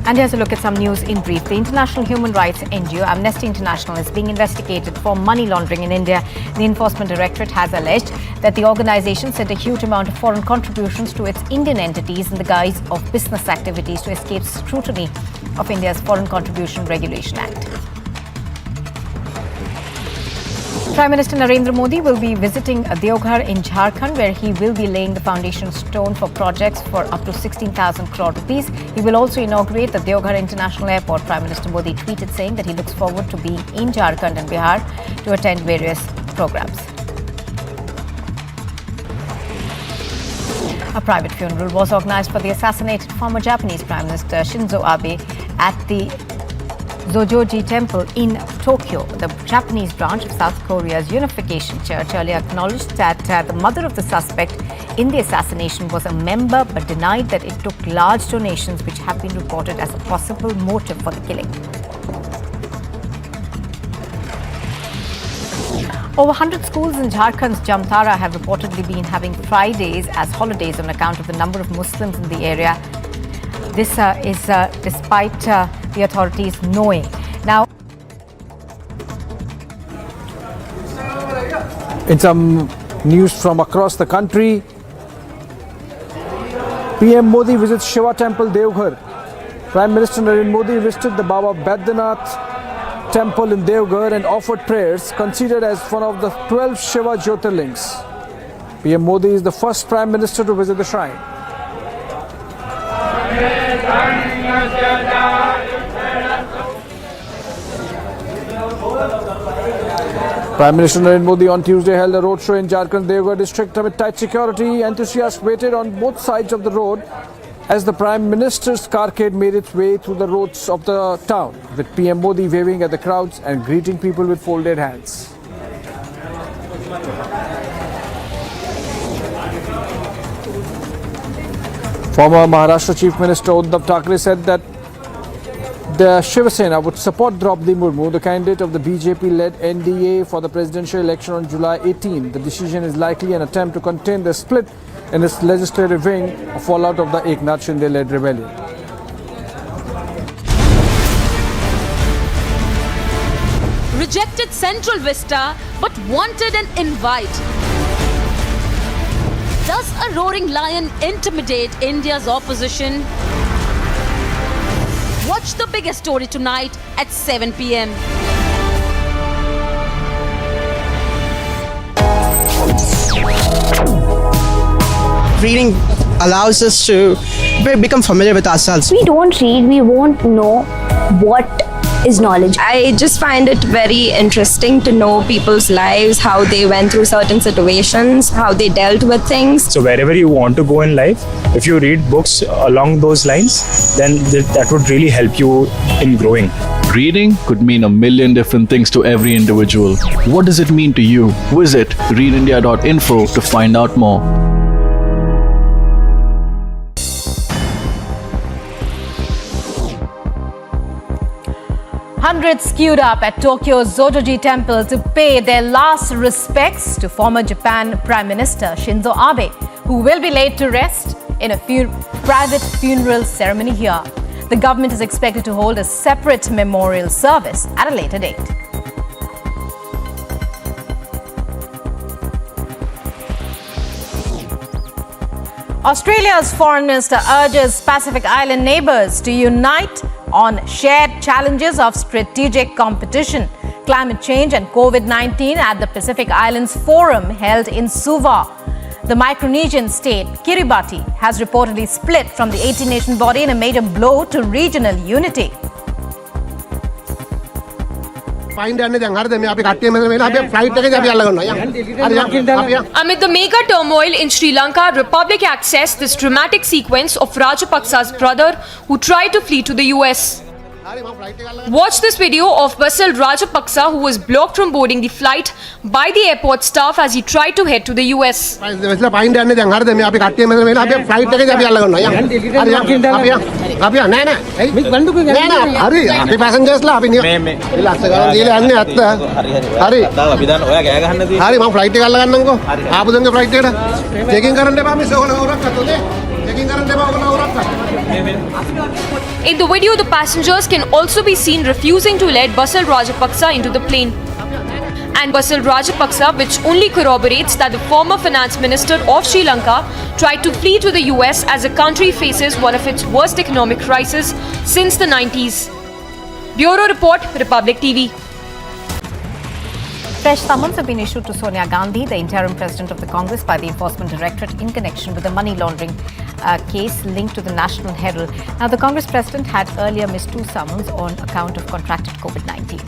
And here's a look at some news in brief. The international human rights NGO Amnesty International is being investigated for money laundering in India. The Enforcement Directorate has alleged that the organization sent a huge amount of foreign contributions to its Indian entities in the guise of business activities to escape scrutiny of India's Foreign Contribution Regulation Act. Prime Minister Narendra Modi will be visiting Deoghar in Jharkhand, where he will be laying the foundation stone for projects for up to 16,000 crore rupees. He will also inaugurate the Deoghar International Airport. Prime Minister Modi tweeted saying that he looks forward to being in Jharkhand and Bihar to attend various programs. A private funeral was organized for the assassinated former Japanese Prime Minister Shinzo Abe at the Zojoji Temple in Tokyo. The Japanese branch of South Korea's Unification Church earlier acknowledged that the mother of the suspect in the assassination was a member but denied that it took large donations, which have been reported as a possible motive for the killing. Over 100 schools in Jharkhand's Jamtara have reportedly been having Fridays as holidays on account of the number of Muslims in the area. This is despite the authorities knowing. Now, in some news from across the country, PM Modi visits Shiva Temple, Devghar. Prime Minister Narendra Modi visited the Baba Baidyanath Temple in Devghar and offered prayers, considered as one of the 12 Shiva Jyotirlings. PM Modi is the first Prime Minister to visit the shrine. Prime Minister Narendra Modi on Tuesday held a roadshow in Jharkhand's Devghar district amid tight security. Enthusiasts waited on both sides of the road as the Prime Minister's carcade made its way through the roads of the town, with PM Modi waving at the crowds and greeting people with folded hands. Former Maharashtra Chief Minister Uddhav Thackeray said that the Shiva Sena would support Draupadi Murmu, the candidate of the BJP-led NDA for the presidential election on July 18. The decision is likely an attempt to contain the split in its legislative wing, a fallout of the Eknath Shinde-led rebellion. Rejected Central Vista but wanted an invite. Does a roaring lion intimidate India's opposition? Watch the biggest story tonight at 7 p.m. Reading allows us to become familiar with ourselves. We don't read, we won't know what is knowledge. I just find it very interesting to know people's lives, how they went through certain situations, how they dealt with things. So wherever you want to go in life, if you read books along those lines, then that would really help you in growing. Reading could mean a million different things to every individual. What does it mean to you? Visit readindia.info to find out more. Hundreds queued up at Tokyo's Zojoji Temple to pay their last respects to former Japan Prime Minister Shinzo Abe, who will be laid to rest in a private funeral ceremony here. The government is expected to hold a separate memorial service at a later date. Australia's Foreign Minister urges Pacific Island neighbours to unite on shared challenges of strategic competition, climate change and COVID-19 at the Pacific Islands Forum held in Suva. The Micronesian state, Kiribati, has reportedly split from the 18-nation body in a major blow to regional unity. Amid the mega turmoil in Sri Lanka, Republic accessed this dramatic sequence of Rajapaksa's brother who tried to flee to the US. Watch this video of Basil Rajapaksa, who was blocked from boarding the flight by the airport staff as he tried to head to the US. In the video, the passengers can also be seen refusing to let Basil Rajapaksa into the plane. And Basil Rajapaksa, which only corroborates that the former finance minister of Sri Lanka tried to flee to the US as the country faces one of its worst economic crises since the 90s. Bureau Report, Republic TV. Fresh summons have been issued to Sonia Gandhi, the interim president of the Congress, by the Enforcement Directorate in connection with the money laundering case linked to the National Herald. Now, the Congress president had earlier missed 2 summons on account of contracted COVID-19.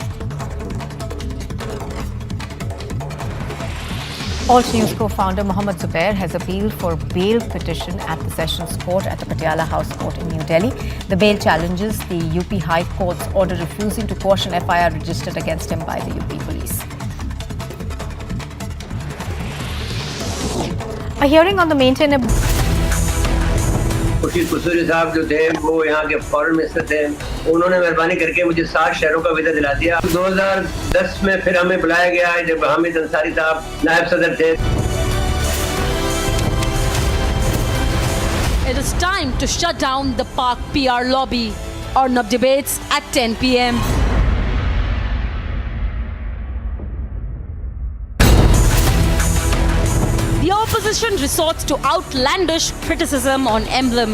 Alt News co-founder Mohammad Zubair has appealed for bail petition at the Sessions Court at the Patiala House Court in New Delhi. The bail challenges the UP High Court's order refusing to quash an FIR registered against him by the UP police. A hearing on the maintenance. खुशी कुसूरी साहब जो थे वो यहाँ के foreign minister थे, उन्होंने मेहरबानी करके मुझे 7 शहरों का वीजा दिला दिया। 2010 में फिर हमें बुलाया गया जब हामिद अंसारी साहब नायब सदर थे। It is time to shut down the Park PR lobby. Arnab debates at 10 p.m. The opposition resorts to outlandish criticism on emblem.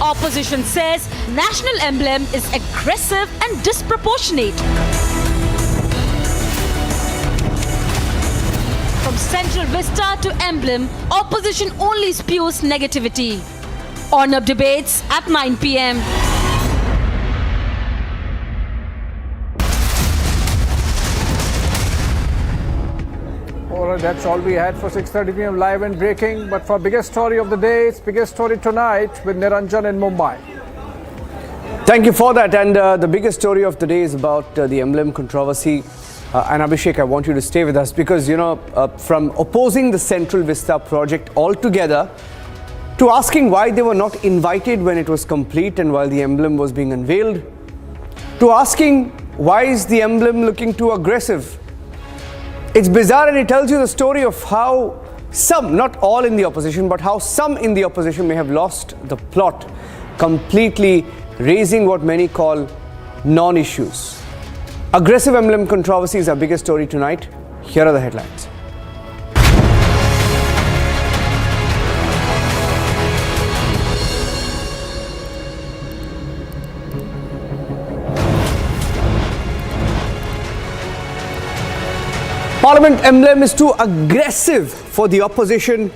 Opposition says national emblem is aggressive and disproportionate. From Central Vista to emblem, opposition only spews negativity. Arnab debates at 9 p.m. Alright, that's all we had for 6:30 p.m. live and breaking. But for biggest story of the day, it's biggest story tonight with Niranjan in Mumbai. Thank you for that. And the biggest story of the day is about the emblem controversy. And Abhishek, I want you to stay with us because, you know, from opposing the Central Vista project altogether to asking why they were not invited when it was complete and while the emblem was being unveiled, to asking why is the emblem looking too aggressive. It's bizarre, and it tells you the story of how some, not all in the opposition, but how some in the opposition may have lost the plot, completely raising what many call non-issues. Aggressive emblem controversy is our biggest story tonight. Here are the headlines. Parliament emblem is too aggressive for the opposition.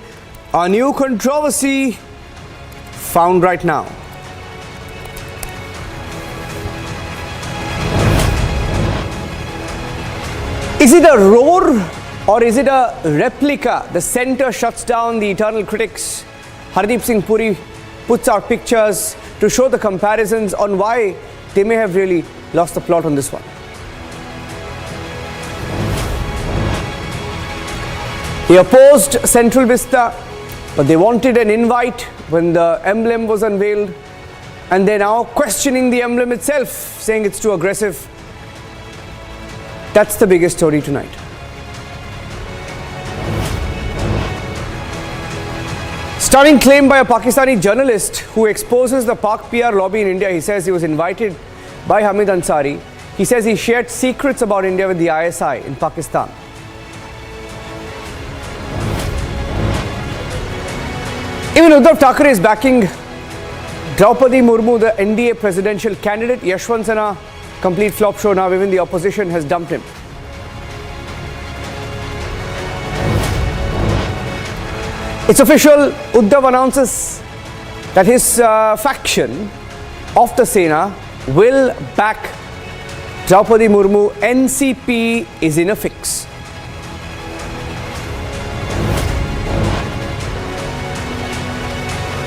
A new controversy found right now. Is it a roar or is it a replica? The centre shuts down the eternal critics. Hardeep Singh Puri puts out pictures to show the comparisons on why they may have really lost the plot on this one. He opposed Central Vista, but they wanted an invite when the emblem was unveiled, and they're now questioning the emblem itself, saying it's too aggressive. That's the biggest story tonight. Stunning claim by a Pakistani journalist who exposes the Pak PR lobby in India. He says he was invited by Hamid Ansari. He says he shared secrets about India with the ISI in Pakistan. Even Uddhav Thackeray is backing Draupadi Murmu, the NDA presidential candidate. Yashwant Sinha, complete flop show now. Even the opposition has dumped him. It's official. Uddhav announces that his faction of the Sena will back Draupadi Murmu. NCP is in a fix.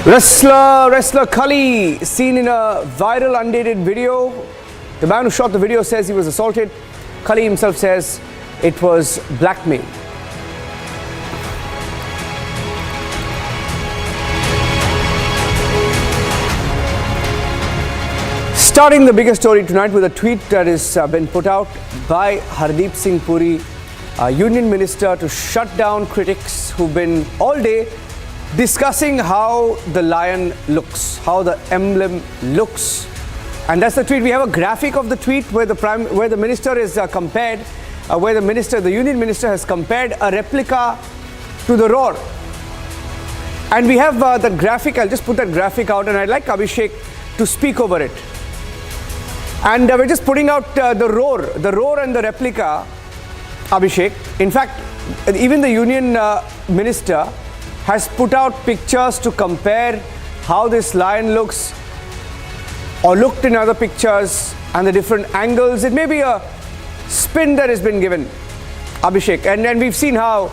Wrestler Kali seen in a viral undated video. The man who shot the video says he was assaulted. Kali himself says it was blackmail. Starting the biggest story tonight with a tweet that has been put out by Hardeep Singh Puri, Union Minister, to shut down critics who've been all day discussing how the lion looks, how the emblem looks. And that's the tweet. We have a graphic of the tweet where the minister is compared, where the Union Minister has compared a replica to the roar. And we have that graphic. I'll just put that graphic out, and I'd like Abhishek to speak over it. And we're just putting out the roar and the replica, Abhishek. In fact, even the Union Minister has put out pictures to compare how this lion looks or looked in other pictures and the different angles. It may be a spin that has been given. Abhishek. And we've seen how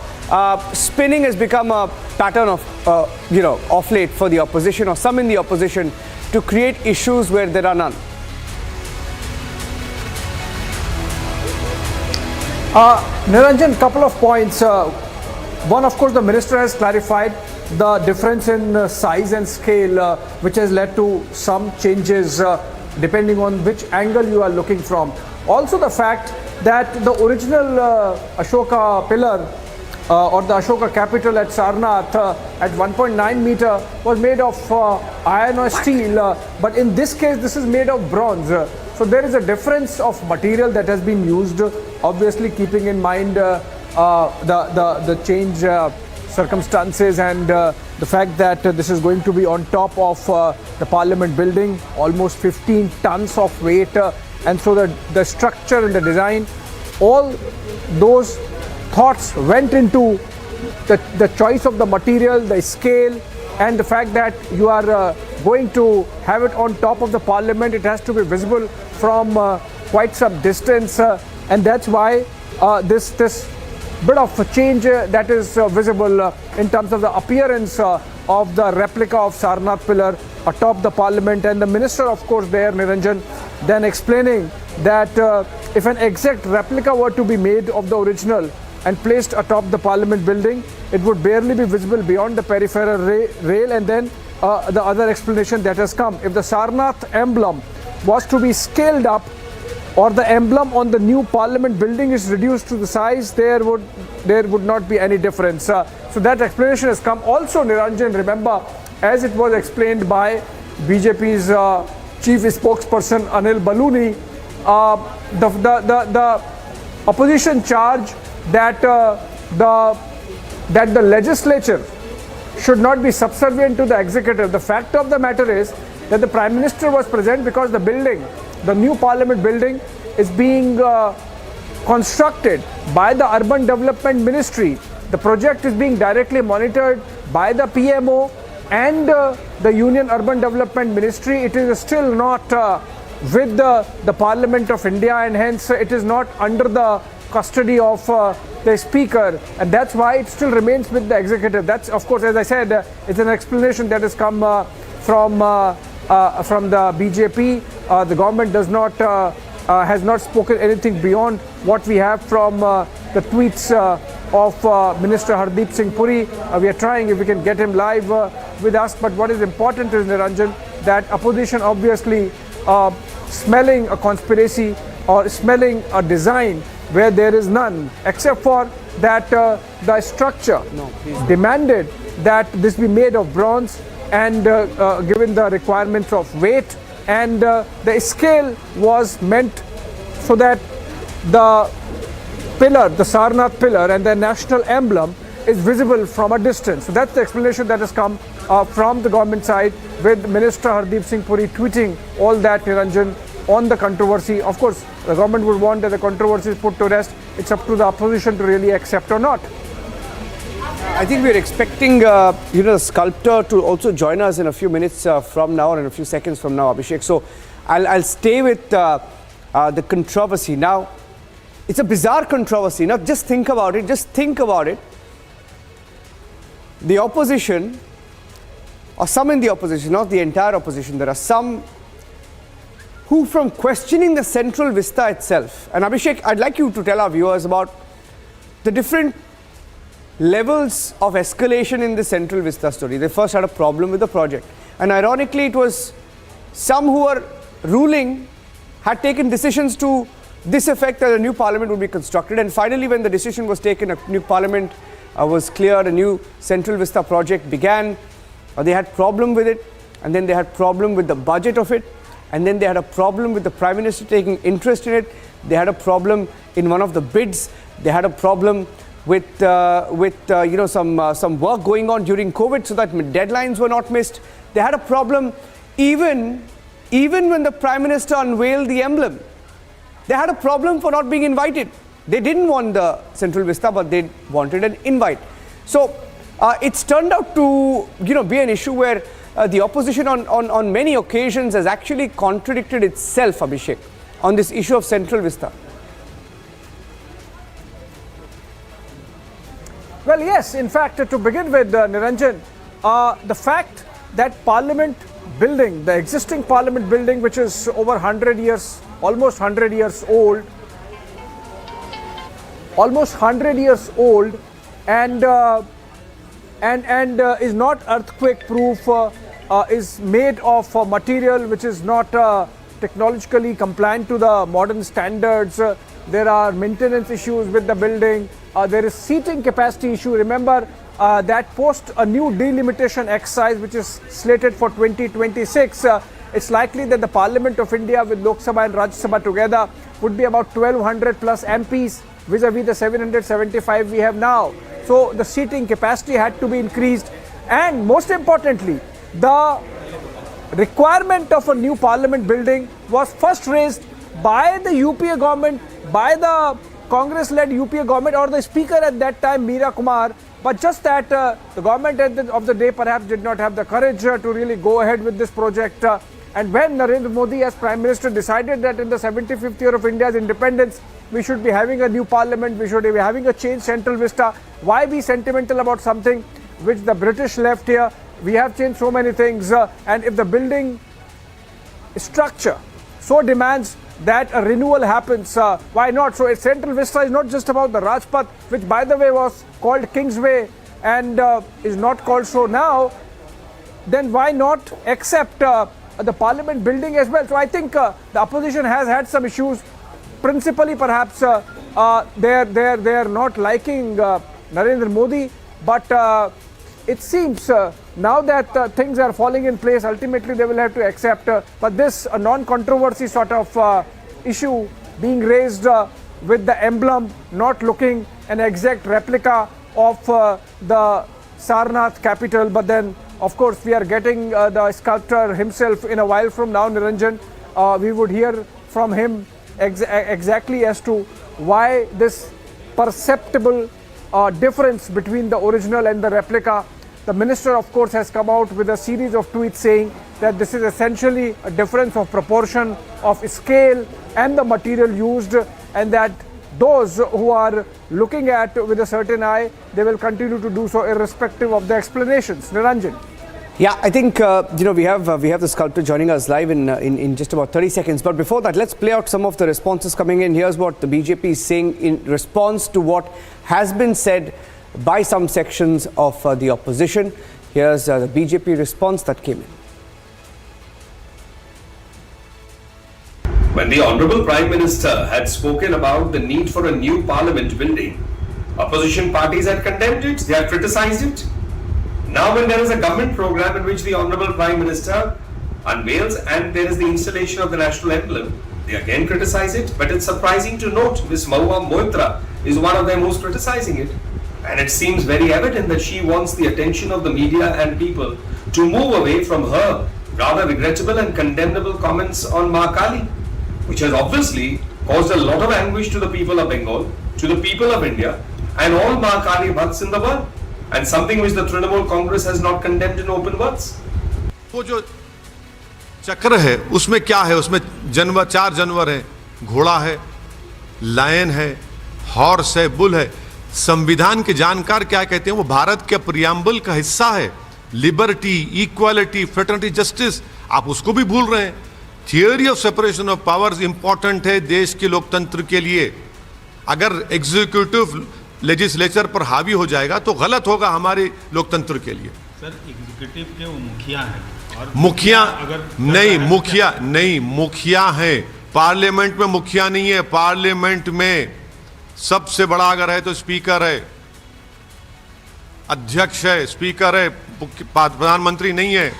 spinning has become a pattern of, off late for the opposition or some in the opposition to create issues where there are none. Niranjan, couple of points. One, of course, the minister has clarified the difference in size and scale, which has led to some changes depending on which angle you are looking from. Also, the fact that the original Ashoka pillar or the Ashoka capital at Sarnath at 1.9 meter was made of iron or steel, but in this case, this is made of bronze. So there is a difference of material that has been used, obviously keeping in mind the change circumstances and the fact that this is going to be on top of the Parliament building, almost 15 tons of weight, and so the structure and the design, all those thoughts went into the choice of the material, the scale, and the fact that you are going to have it on top of the Parliament. It has to be visible from quite some distance, and that's why this bit of a change that is visible in terms of the appearance of the replica of Sarnath pillar atop the Parliament. And the minister, of course, there, Niranjan, then explaining that if an exact replica were to be made of the original and placed atop the Parliament building, it would barely be visible beyond the peripheral rail. And then the other explanation that has come, if the Sarnath emblem was to be scaled up, or the emblem on the new Parliament building is reduced to the size, there would not be any difference. So that explanation has come. Also, Niranjan, remember, as it was explained by BJP's chief spokesperson Anil Baluni, the opposition charge that the legislature should not be subservient to the executive. The fact of the matter is that the Prime Minister was present because the building, the new Parliament building, is being constructed by the Urban Development Ministry. The project is being directly monitored by the PMO and the Union Urban Development Ministry. It is still not with the Parliament of India, and hence it is not under the custody of the Speaker, and that's why it still remains with the executive. That's, of course, as I said, it's an explanation that has come from the BJP. The government does not has not spoken anything beyond what we have from the tweets of Minister Hardeep Singh Puri. We are trying if we can get him live with us. But what is important is, Niranjan, that opposition obviously smelling a conspiracy or smelling a design where there is none, except for that the structure demanded that this be made of bronze, and given the requirements of weight, and the scale was meant so that the pillar, the Sarnath pillar and the national emblem is visible from a distance. So that's the explanation that has come from the government side, with Minister Hardeep Singh Puri tweeting all that, Niranjan, on the controversy. Of course, the government would want that the controversy is put to rest. It's up to the opposition to really accept or not. I think we're expecting, the sculptor to also join us in a few minutes from now, or in a few seconds from now, Abhishek. So I'll stay with the controversy. Now, it's a bizarre controversy. Now, just think about it. Just think about it. The opposition, or some in the opposition, not the entire opposition, there are some who, from questioning the central vista itself, and Abhishek, I'd like you to tell our viewers about the different levels of escalation in the central vista story. They first had a problem with the project, and ironically it was some who were ruling had taken decisions to this effect that a new parliament would be constructed, and finally when the decision was taken, a new parliament was cleared, a new central vista project began. They had problem with it, and then they had problem with the budget of it, and then they had a problem with the Prime Minister taking interest in it. They had a problem in one of the bids. They had a problem with some work going on during COVID, so that deadlines were not missed. They had a problem even when the Prime Minister unveiled the emblem. They had a problem for not being invited. They didn't want the Central Vista, but they wanted an invite. So it's turned out to be an issue where the opposition on many occasions has actually contradicted itself, Abhishek, on this issue of Central Vista. Well, yes, in fact, to begin with, Niranjan, the fact that Parliament building, the existing Parliament building, which is over 100 years, almost 100 years old, and is not earthquake proof, is made of material which is not technologically compliant to the modern standards. There are maintenance issues with the building. There is seating capacity issue. Remember that post a new delimitation exercise which is slated for 2026, it's likely that the Parliament of India with Lok Sabha and Rajya Sabha together would be about 1200 plus MPs vis-a-vis the 775 we have now. So the seating capacity had to be increased, and most importantly, the requirement of a new Parliament building was first raised by the UPA government, by the Congress-led UPA government, or the Speaker at that time, Meera Kumar, but just that the government at the end of the day perhaps did not have the courage to really go ahead with this project. And when Narendra Modi as Prime Minister decided that in the 75th year of India's independence, we should be having a new Parliament, we should be having a changed central vista, why be sentimental about something which the British left here? We have changed so many things, and if the building structure so demands that a renewal happens, why not? So a central vista is not just about the Rajpath, which by the way was called Kingsway and is not called so now. Then why not accept the Parliament building as well? So I think the opposition has had some issues. Principally, perhaps they're not liking Narendra Modi, but it seems now that things are falling in place, ultimately they will have to accept. But this non-controversy sort of issue being raised with the emblem not looking an exact replica of the Sarnath capital, but then of course we are getting the sculptor himself in a while from now, Niranjan. We would hear from him exactly as to why this perceptible difference between the original and the replica. The minister, of course, has come out with a series of tweets saying that this is essentially a difference of proportion, of scale and the material used, and that those who are looking at with a certain eye, they will continue to do so irrespective of the explanations. Niranjan. Yeah, I think we have the sculptor joining us live in just about 30 seconds. But before that, let's play out some of the responses coming in. Here's what the BJP is saying in response to what has been said by some sections of the opposition. Here's the BJP response that came in. When the Honorable Prime Minister had spoken about the need for a new Parliament building, opposition parties had condemned it, they had criticized it. Now when there is a government program in which the Honorable Prime Minister unveils and there is the installation of the national emblem, they again criticize it. But it's surprising to note Ms. Mahua Moitra is one of them who's criticizing it. And it seems very evident that she wants the attention of the media and people to move away from her rather regrettable and condemnable comments on Ma Kali, which has obviously caused a lot of anguish to the people of Bengal, to the people of India, and all Ma Kali Bhakts in the world, and something which the Trinamool Congress has not condemned in open words. वो जो चक्र है उसमें क्या है? उसमें जानवर, 4 जानवर है, घोड़ा है, लायन है, हॉर्स है, बुल है. संविधान के जानकार क्या कहते हैं? वो भारत के प्रियम्बल का हिस्सा है. Liberty, equality, fraternity, justice. आप उसको भी भूल रहे हैं. Theory of separation of powers important है देश के लोकतंत्र के लिए. अगर एग्जीक्यूटिव लेजिस्लेचर पर हावी हो जाएगा तो गलत होगा हमारे लोकतंत्र के लिए. सर, एग्जीक्यूटिव के वो मुखिया हैं. मुखिया नहीं, मुखिया है. पार्लियामेंट में मुखिया नहीं है. पार्लियामेंट में सबसे बड़ा अगर है तो स्पीकर है, अध्यक्ष है, स्पीकर है, प्रधानमंत्री नहीं है.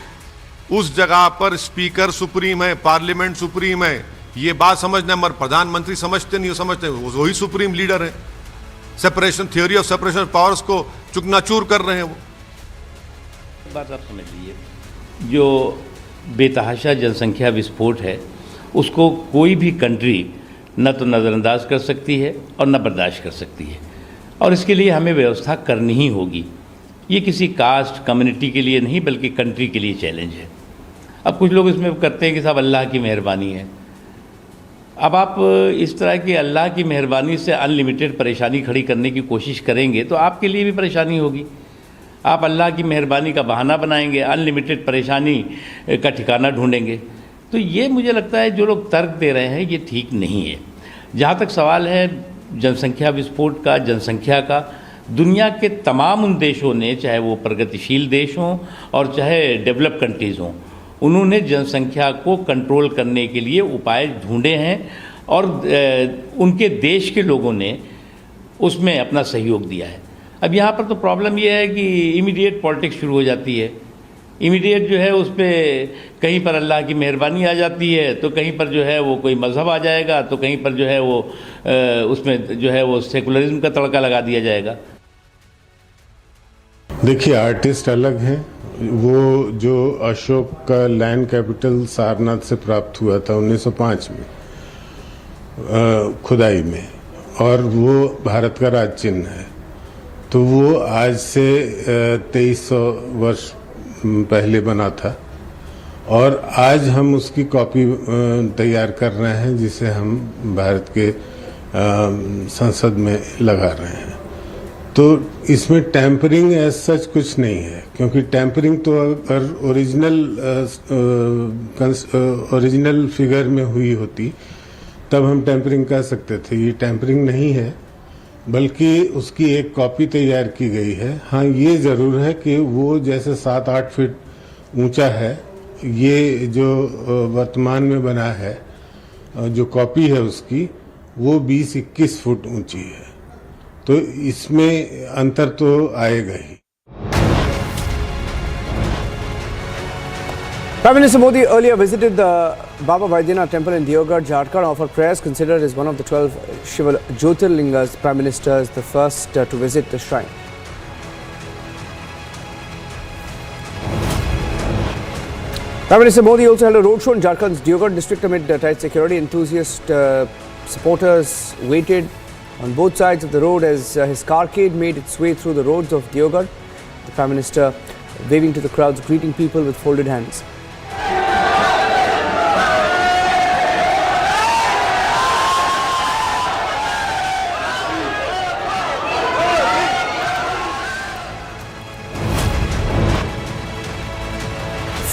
उस जगह पर स्पीकर सुप्रीम है, पार्लियामेंट सुप्रीम है. ये बात समझना, मगर प्रधानमंत्री समझते नहीं, समझते वही सुप्रीम लीडर है. Separation, theory of separation of powers को चुकनाचूर कर रहे हैं वो. बात आप समझ लीजिए, जो बेतहाशा जनसंख्या विस्फोट है उसको कोई भी कंट्री न तो नज़रअंदाज कर सकती है और न बर्दाश्त कर सकती है, और इसके लिए हमें व्यवस्था करनी ही होगी. ये किसी कास्ट कम्युनिटी के लिए नहीं बल्कि कंट्री के लिए चैलेंज है. अब कुछ लोग इसमें करते हैं कि साहब अल्लाह की मेहरबानी है. अब आप इस तरह की अल्लाह की मेहरबानी से अनलिमिटेड परेशानी खड़ी करने की कोशिश करेंगे तो आपके लिए भी परेशानी होगी। आप अल्लाह की मेहरबानी का बहाना बनाएंगे, अनलिमिटेड परेशानी का ठिकाना ढूंढेंगे। तो ये मुझे लगता है जो लोग तर्क दे रहे हैं ये ठीक नहीं है। जहाँ तक सवाल है जनसंख्या विस्फोट का, जनसंख्या का, दुनिया के तमाम उन देशों ने, चाहे वो प्रगतिशील देश हों और चाहे डेवलप कंट्रीज़ हों, उन्होंने जनसंख्या को कंट्रोल करने के लिए उपाय ढूंढे हैं और उनके देश के लोगों ने उसमें अपना सहयोग दिया है। अब यहाँ पर तो प्रॉब्लम ये है कि इमीडिएट पॉलिटिक्स शुरू हो जाती है। इमीडिएट जो है उस पर कहीं पर अल्लाह की मेहरबानी आ जाती है, तो कहीं पर जो है वो कोई मज़हब आ जाएगा, तो कहीं पर जो है वो उसमें जो है वो सेकुलरिज्म का तड़का लगा दिया जाएगा। देखिए, आर्टिस्ट अलग हैं। वो जो अशोक का लैंड कैपिटल सारनाथ से प्राप्त हुआ था 1905 में खुदाई में, और वो भारत का राज चिन्ह है, तो वो आज से 2300 वर्ष पहले बना था और आज हम उसकी कॉपी तैयार कर रहे हैं जिसे हम भारत के संसद में लगा रहे हैं। तो इसमें टैंपरिंग एज सच कुछ नहीं है, क्योंकि टैंपरिंग तो अगर ओरिजिनल फिगर में हुई होती तब हम टैंपरिंग कर सकते थे। ये टैंपरिंग नहीं है, बल्कि उसकी एक कॉपी तैयार की गई है। हाँ, ये ज़रूर है कि वो जैसे 7-8 फीट ऊंचा है, ये जो वर्तमान में बना है, जो कॉपी है उसकी, वो 20-21 फुट ऊंची है। तो इसमें अंतर तो आएगा ही। Prime Minister Modi earlier visited the Baba Vaidyanath temple in Deoghar, Jharkhand, offered prayers, considered as one of the 12 Shiva Jyotirlingas. Prime Minister is the first to visit the shrine. Prime Minister Modi also held a roadshow in Jharkhand's Deoghar district amid tight security. Enthusiast supporters waited on both sides of the road as his carcade made its way through the roads of Deoghar. The Prime Minister waving to the crowds, greeting people with folded hands.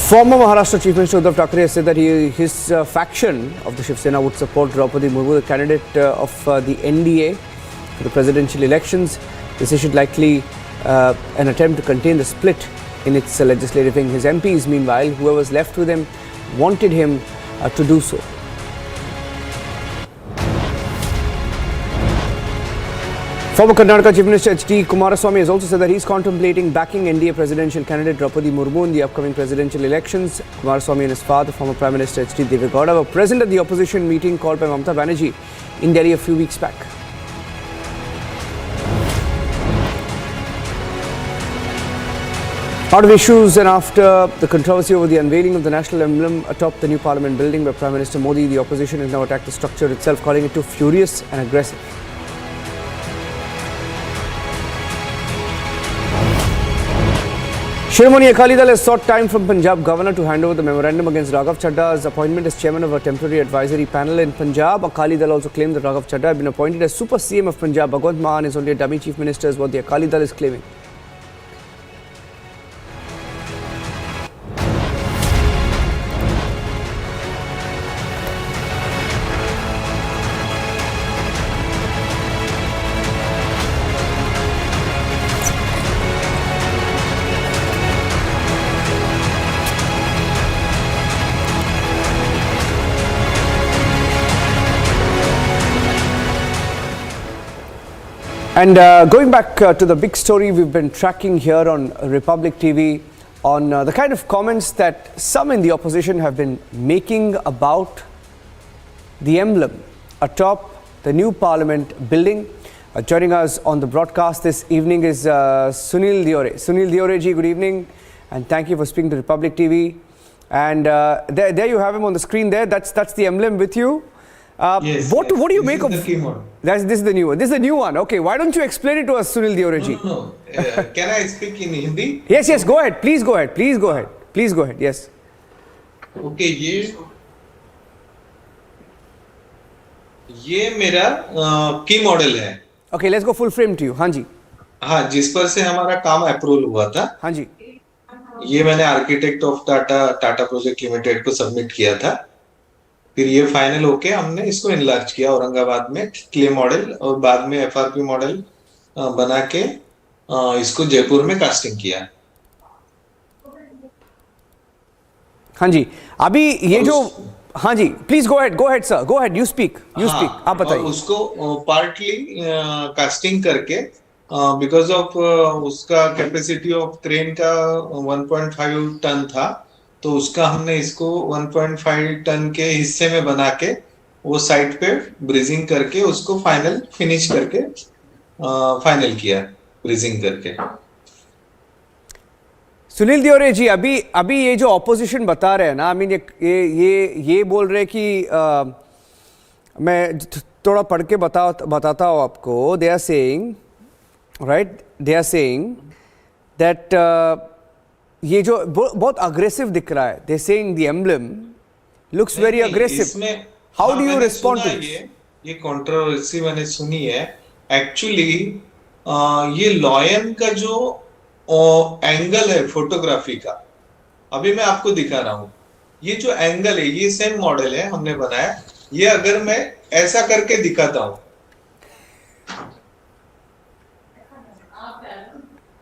Former Maharashtra Chief Minister Uddhav Thackeray has said that his faction of the Shiv Sena would support Draupadi Murmu, the candidate of the NDA for the presidential elections. This should likely an attempt to contain the split in its legislative wing. His MPs, meanwhile, whoever was left with him, wanted him to do so. Former Karnataka Chief Minister H.D. Kumaraswamy has also said that he is contemplating backing NDA presidential candidate Draupadi Murmu in the upcoming presidential elections. Kumaraswamy and his father, former Prime Minister H.D. Devegowda, were present at the opposition meeting called by Mamata Banerjee in Delhi a few weeks back. Out of issues and after the controversy over the unveiling of the national emblem atop the new Parliament building by Prime Minister Modi, the opposition has now attacked the structure itself, calling it too furious and aggressive. Shivamogga Akali Dal has sought time from Punjab governor to hand over the memorandum against Raghav Chadda's appointment as chairman of a temporary advisory panel in Punjab. Akali Dal also claimed that Raghav Chadda had been appointed as super CM of Punjab. Bhagwant Mann is only a dummy chief minister, is what the Akali Dal is claiming. And going back to the big story we've been tracking here on Republic TV on the kind of comments that some in the opposition have been making about the emblem atop the new Parliament building. Joining us on the broadcast this evening is Sunil Diore. Sunil Diore ji, good evening and thank you for speaking to Republic TV. And there you have him on the screen there. That's the emblem with you. Yes, what do you make of the keyboard? This is the new one. This is the new one. Okay, why don't you explain it to us, Sunil Diore ji? No. Can I speak in Hindi? Yes, go ahead. Please go ahead. Please go ahead. Please go ahead. Yes. Okay, ये ये मेरा की model है। Okay, let's go full frame to you. हाँ जी। हाँ, जिस पर से हमारा काम अप्रूवल हुआ था। हाँ जी। ये मैंने architect of Tata project limited को सबमिट किया था। फिर ये फाइनल होके हमने इसको इनलार्ज किया औरंगाबाद में क्ले मॉडल, और बाद में एफआरपी मॉडल बना के इसको जयपुर में कास्टिंग किया। हाँ जी। अभी ये जो, हाँ जी, please go ahead sir, go ahead, you speak, आप बताइए। उसको पार्टली कास्टिंग करके, बिकॉज ऑफ उसका कैपेसिटी ऑफ क्रेन का 1.5 टन था, तो उसका हमने इसको 1.5 टन के हिस्से में बना के वो साइड पे ब्रीजिंग करके उसको फाइनल फिनिश करके फाइनल किया ब्रीजिंग करके। सुनील दियोरे जी, अभी ये जो ऑपोजिशन बता रहे हैं ना, आई मीन ये बोल रहे कि मैं थोड़ा पढ़ के बताता हूँ आपको। They are saying, right, they are saying that ये जो बहुत अग्रेसिव दिख रहा है, they saying the emblem looks very aggressive. How do you respond to this? ये कंट्रोवर्सी मैंने सुनी है। एक्चुअली ये लॉयन का जो एंगल है फोटोग्राफी का, अभी मैं आपको दिखा रहा हूं। ये जो एंगल है, ये सेम मॉडल है, हमने बनाया। ये अगर मैं ऐसा करके दिखाता हूं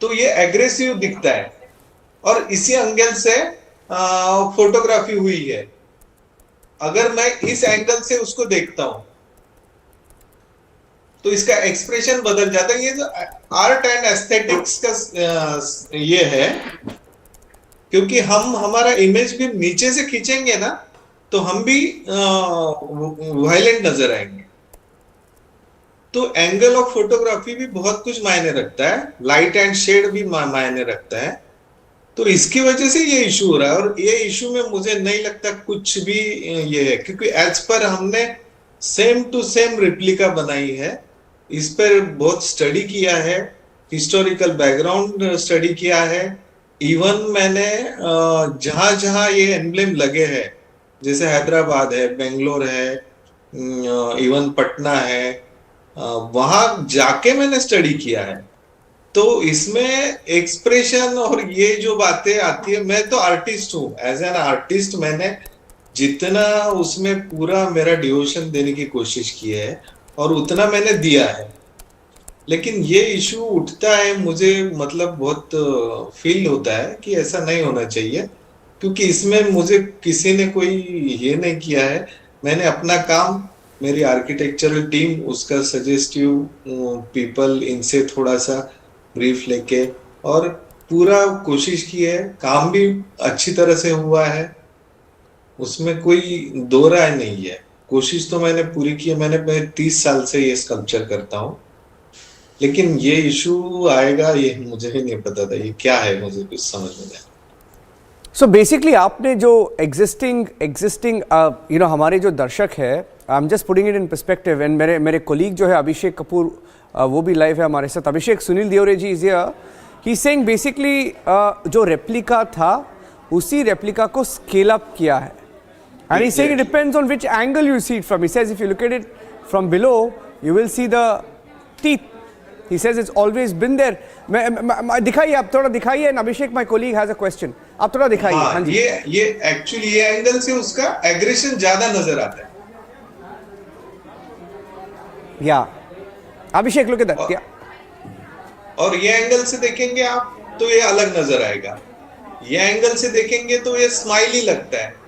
तो ये एग्रेसिव दिखता है, और इसी एंगल से फोटोग्राफी हुई है। अगर मैं इस एंगल से उसको देखता हूं तो इसका एक्सप्रेशन बदल जाता है। ये जो आर्ट एंड एस्थेटिक्स का ये है, क्योंकि हम हमारा इमेज भी नीचे से खींचेंगे ना तो हम भी वायलेंट नजर आएंगे। तो एंगल ऑफ फोटोग्राफी भी बहुत कुछ मायने रखता है, लाइट एंड शेड भी मायने रखता है। तो इसकी वजह से ये इशू हो रहा है, और ये इशू में मुझे नहीं लगता कुछ भी ये है, क्योंकि एज पर हमने सेम टू सेम रिप्लिका बनाई है। इस पर बहुत स्टडी किया है, हिस्टोरिकल बैकग्राउंड स्टडी किया है। इवन मैंने जहां जहां ये एम्ब्लेम लगे हैं, जैसे हैदराबाद है, बेंगलोर है, इवन पटना है, वहां जाके मैंने स्टडी किया है। तो इसमें एक्सप्रेशन और ये जो बातें आती है, मैं तो आर्टिस्ट हूँ, एज एन आर्टिस्ट मैंने जितना उसमें पूरा मेरा डिवोशन देने की कोशिश की है और उतना मैंने दिया है। लेकिन ये इशू उठता है, मुझे मतलब बहुत फील होता है कि ऐसा नहीं होना चाहिए, क्योंकि इसमें मुझे किसी ने कोई ये नहीं किया है। मैंने अपना काम, मेरी आर्किटेक्चरल टीम, उसका सजेस्टिव पीपल, इनसे थोड़ा सा ब्रीफ लेके और पूरा कोशिश की है। काम भी अच्छी तरह से हुआ है, उसमें कोई दो राय नहीं है। कोशिश तो मैंने पूरी की है। मैं 30 साल से ये स्कल्पचर करता हूँ, लेकिन ये इशू आएगा ये मुझे ही नहीं पता था। ये क्या है मुझे कुछ समझ में नहीं। सो बेसिकली आपने जो एग्जिस्टिंग यू नो हमारे जो दर्शक है, I am just putting it in perspective, and मेरे कोलीग जो है अभिषेक कपूर, वो भी लाइव है हमारे साथ। Abhishek, Sunil Deore ji is here, he saying basically जो रेप्लिका था उसी रेप्लिका को स्केल अप किया है, and he's saying it depends on which angle you see it from. He says if you look at it from below you will see the teeth. He says it's always been there. दिखाइए आप, थोड़ा दिखाइए, and Abhishek my colleague has a question. आप थोड़ा दिखाइए। हाँ जी। ये actually ये एंगल से उसका एग्रेशन ज्यादा नजर आता है। या अभिषेक look at that. क्या? और ये एंगल से देखेंगे आप तो ये अलग नजर आएगा, ये एंगल से देखेंगे तो ये स्माइली लगता है।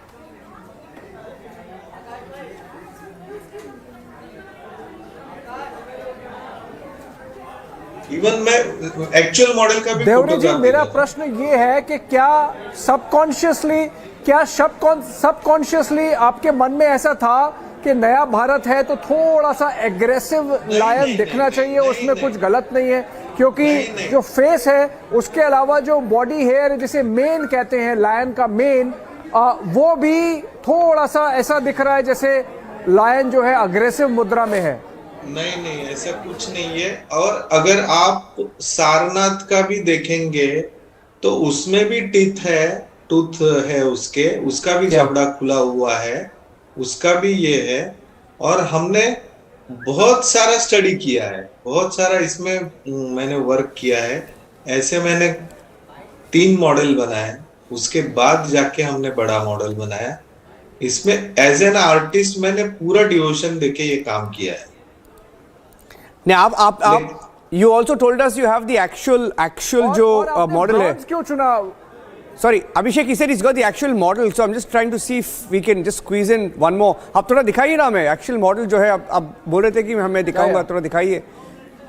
इवन मैं एक्चुअल मॉडल का भी देवरे जी, मेरा प्रश्न ये है कि क्या सबकॉन्शियसली आपके मन में ऐसा था कि नया भारत है तो थोड़ा सा एग्रेसिव लायन दिखना चाहिए, उसमें कुछ गलत नहीं है, क्योंकि जो फेस है उसके अलावा जो बॉडी हेयर जिसे मेन कहते हैं, लायन का मेन, वो भी थोड़ा सा ऐसा दिख रहा है जैसे लायन जो है अग्रेसिव मुद्रा में है। नहीं, ऐसा कुछ नहीं है। और अगर आप सारनाथ का भी देखेंगे तो उसमें भी टूथ है उसका भी जबड़ा खुला हुआ है, उसका भी ये है। और हमने बहुत सारा स्टडी किया है, बहुत सारा इसमें मैंने वर्क किया है। ऐसे मैंने 3 मॉडल बनाए, उसके बाद जाके हमने बड़ा मॉडल बनाया। इसमें एज एन आर्टिस्ट मैंने पूरा डिवोशन देके ये काम किया है। आप you also told us you have the actual जो model है। क्यों चुना? Sorry, Abhishek, he said he's got the actual model, so I'm just trying to see if we can just squeeze in one more. आप थोड़ा दिखाइए ना हमें actual model जो है, आप बोल रहे थे कि हमें दिखाऊंगा, थोड़ा दिखाइए।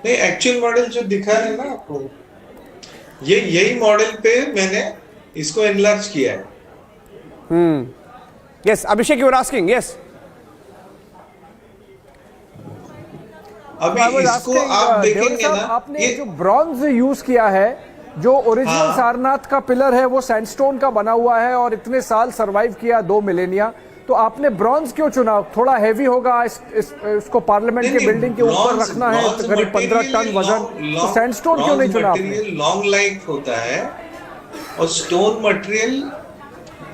नहीं, एक्चुअल मॉडल जो दिखा रहे हैं ना आपको, ये यही मॉडल पे मैंने इसको एनलार्ज किया है। Yes, Abhishek, you were asking, yes. अभी इसको आप देखेंगे ना, आपने जो ब्रॉन्ज यूज किया है, जो ओरिजिनल सारनाथ का पिलर है वो सैंडस्टोन का बना हुआ है और इतने साल सरवाइव किया, 2 मिलेनिया, तो आपने ब्रॉन्ज क्यों चुना? थोड़ा हैवी होगा, इसको पार्लियामेंट के बिल्डिंग के ऊपर रखना है, करीब 15 टन वजन, तो सैंडस्टोन क्यों नहीं चुना आपने? लॉन्ग लाइफ होता है और स्टोन मटेरियल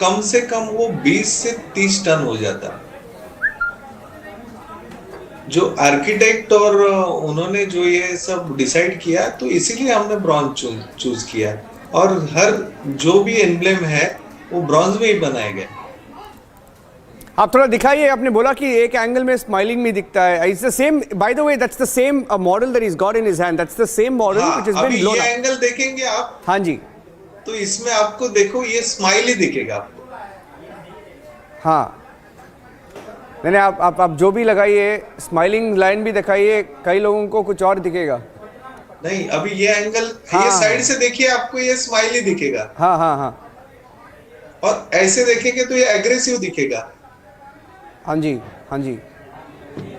कम से कम वो 20 से 30 टन हो जाता है। जो आर्किटेक्ट और उन्होंने जो ये सब डिसाइड किया, तो इसीलिए हमने ब्रॉन्ज चूज किया, और हर जो भी एम्ब्लेम है वो ब्रॉन्ज में ही बनाए गए। आप थोड़ा दिखाइए, आपने बोला कि एक एंगल में स्माइलिंग में दिखता है। It's the same, by the way, that's the same model that is got in his hand, that's the same model which is been blown up. ये एंगल देखेंगे आप? हाँ जी। तो इसमें आपको देखो ये स्माइल ही दिखेगा आपको। हाँ, मैंने आप जो भी लगाइए, स्माइलिंग लाइन भी दिखाइए, कई लोगों को कुछ और दिखेगा। नहीं, अभी ये एंगल, ये साइड से देखिए, आपको ये स्माइल ही दिखेगा। हाँ हाँ हाँ। और ऐसे देखेंगे तो ये एग्रेसिव दिखेगा। हाँ जी, हाँ जी।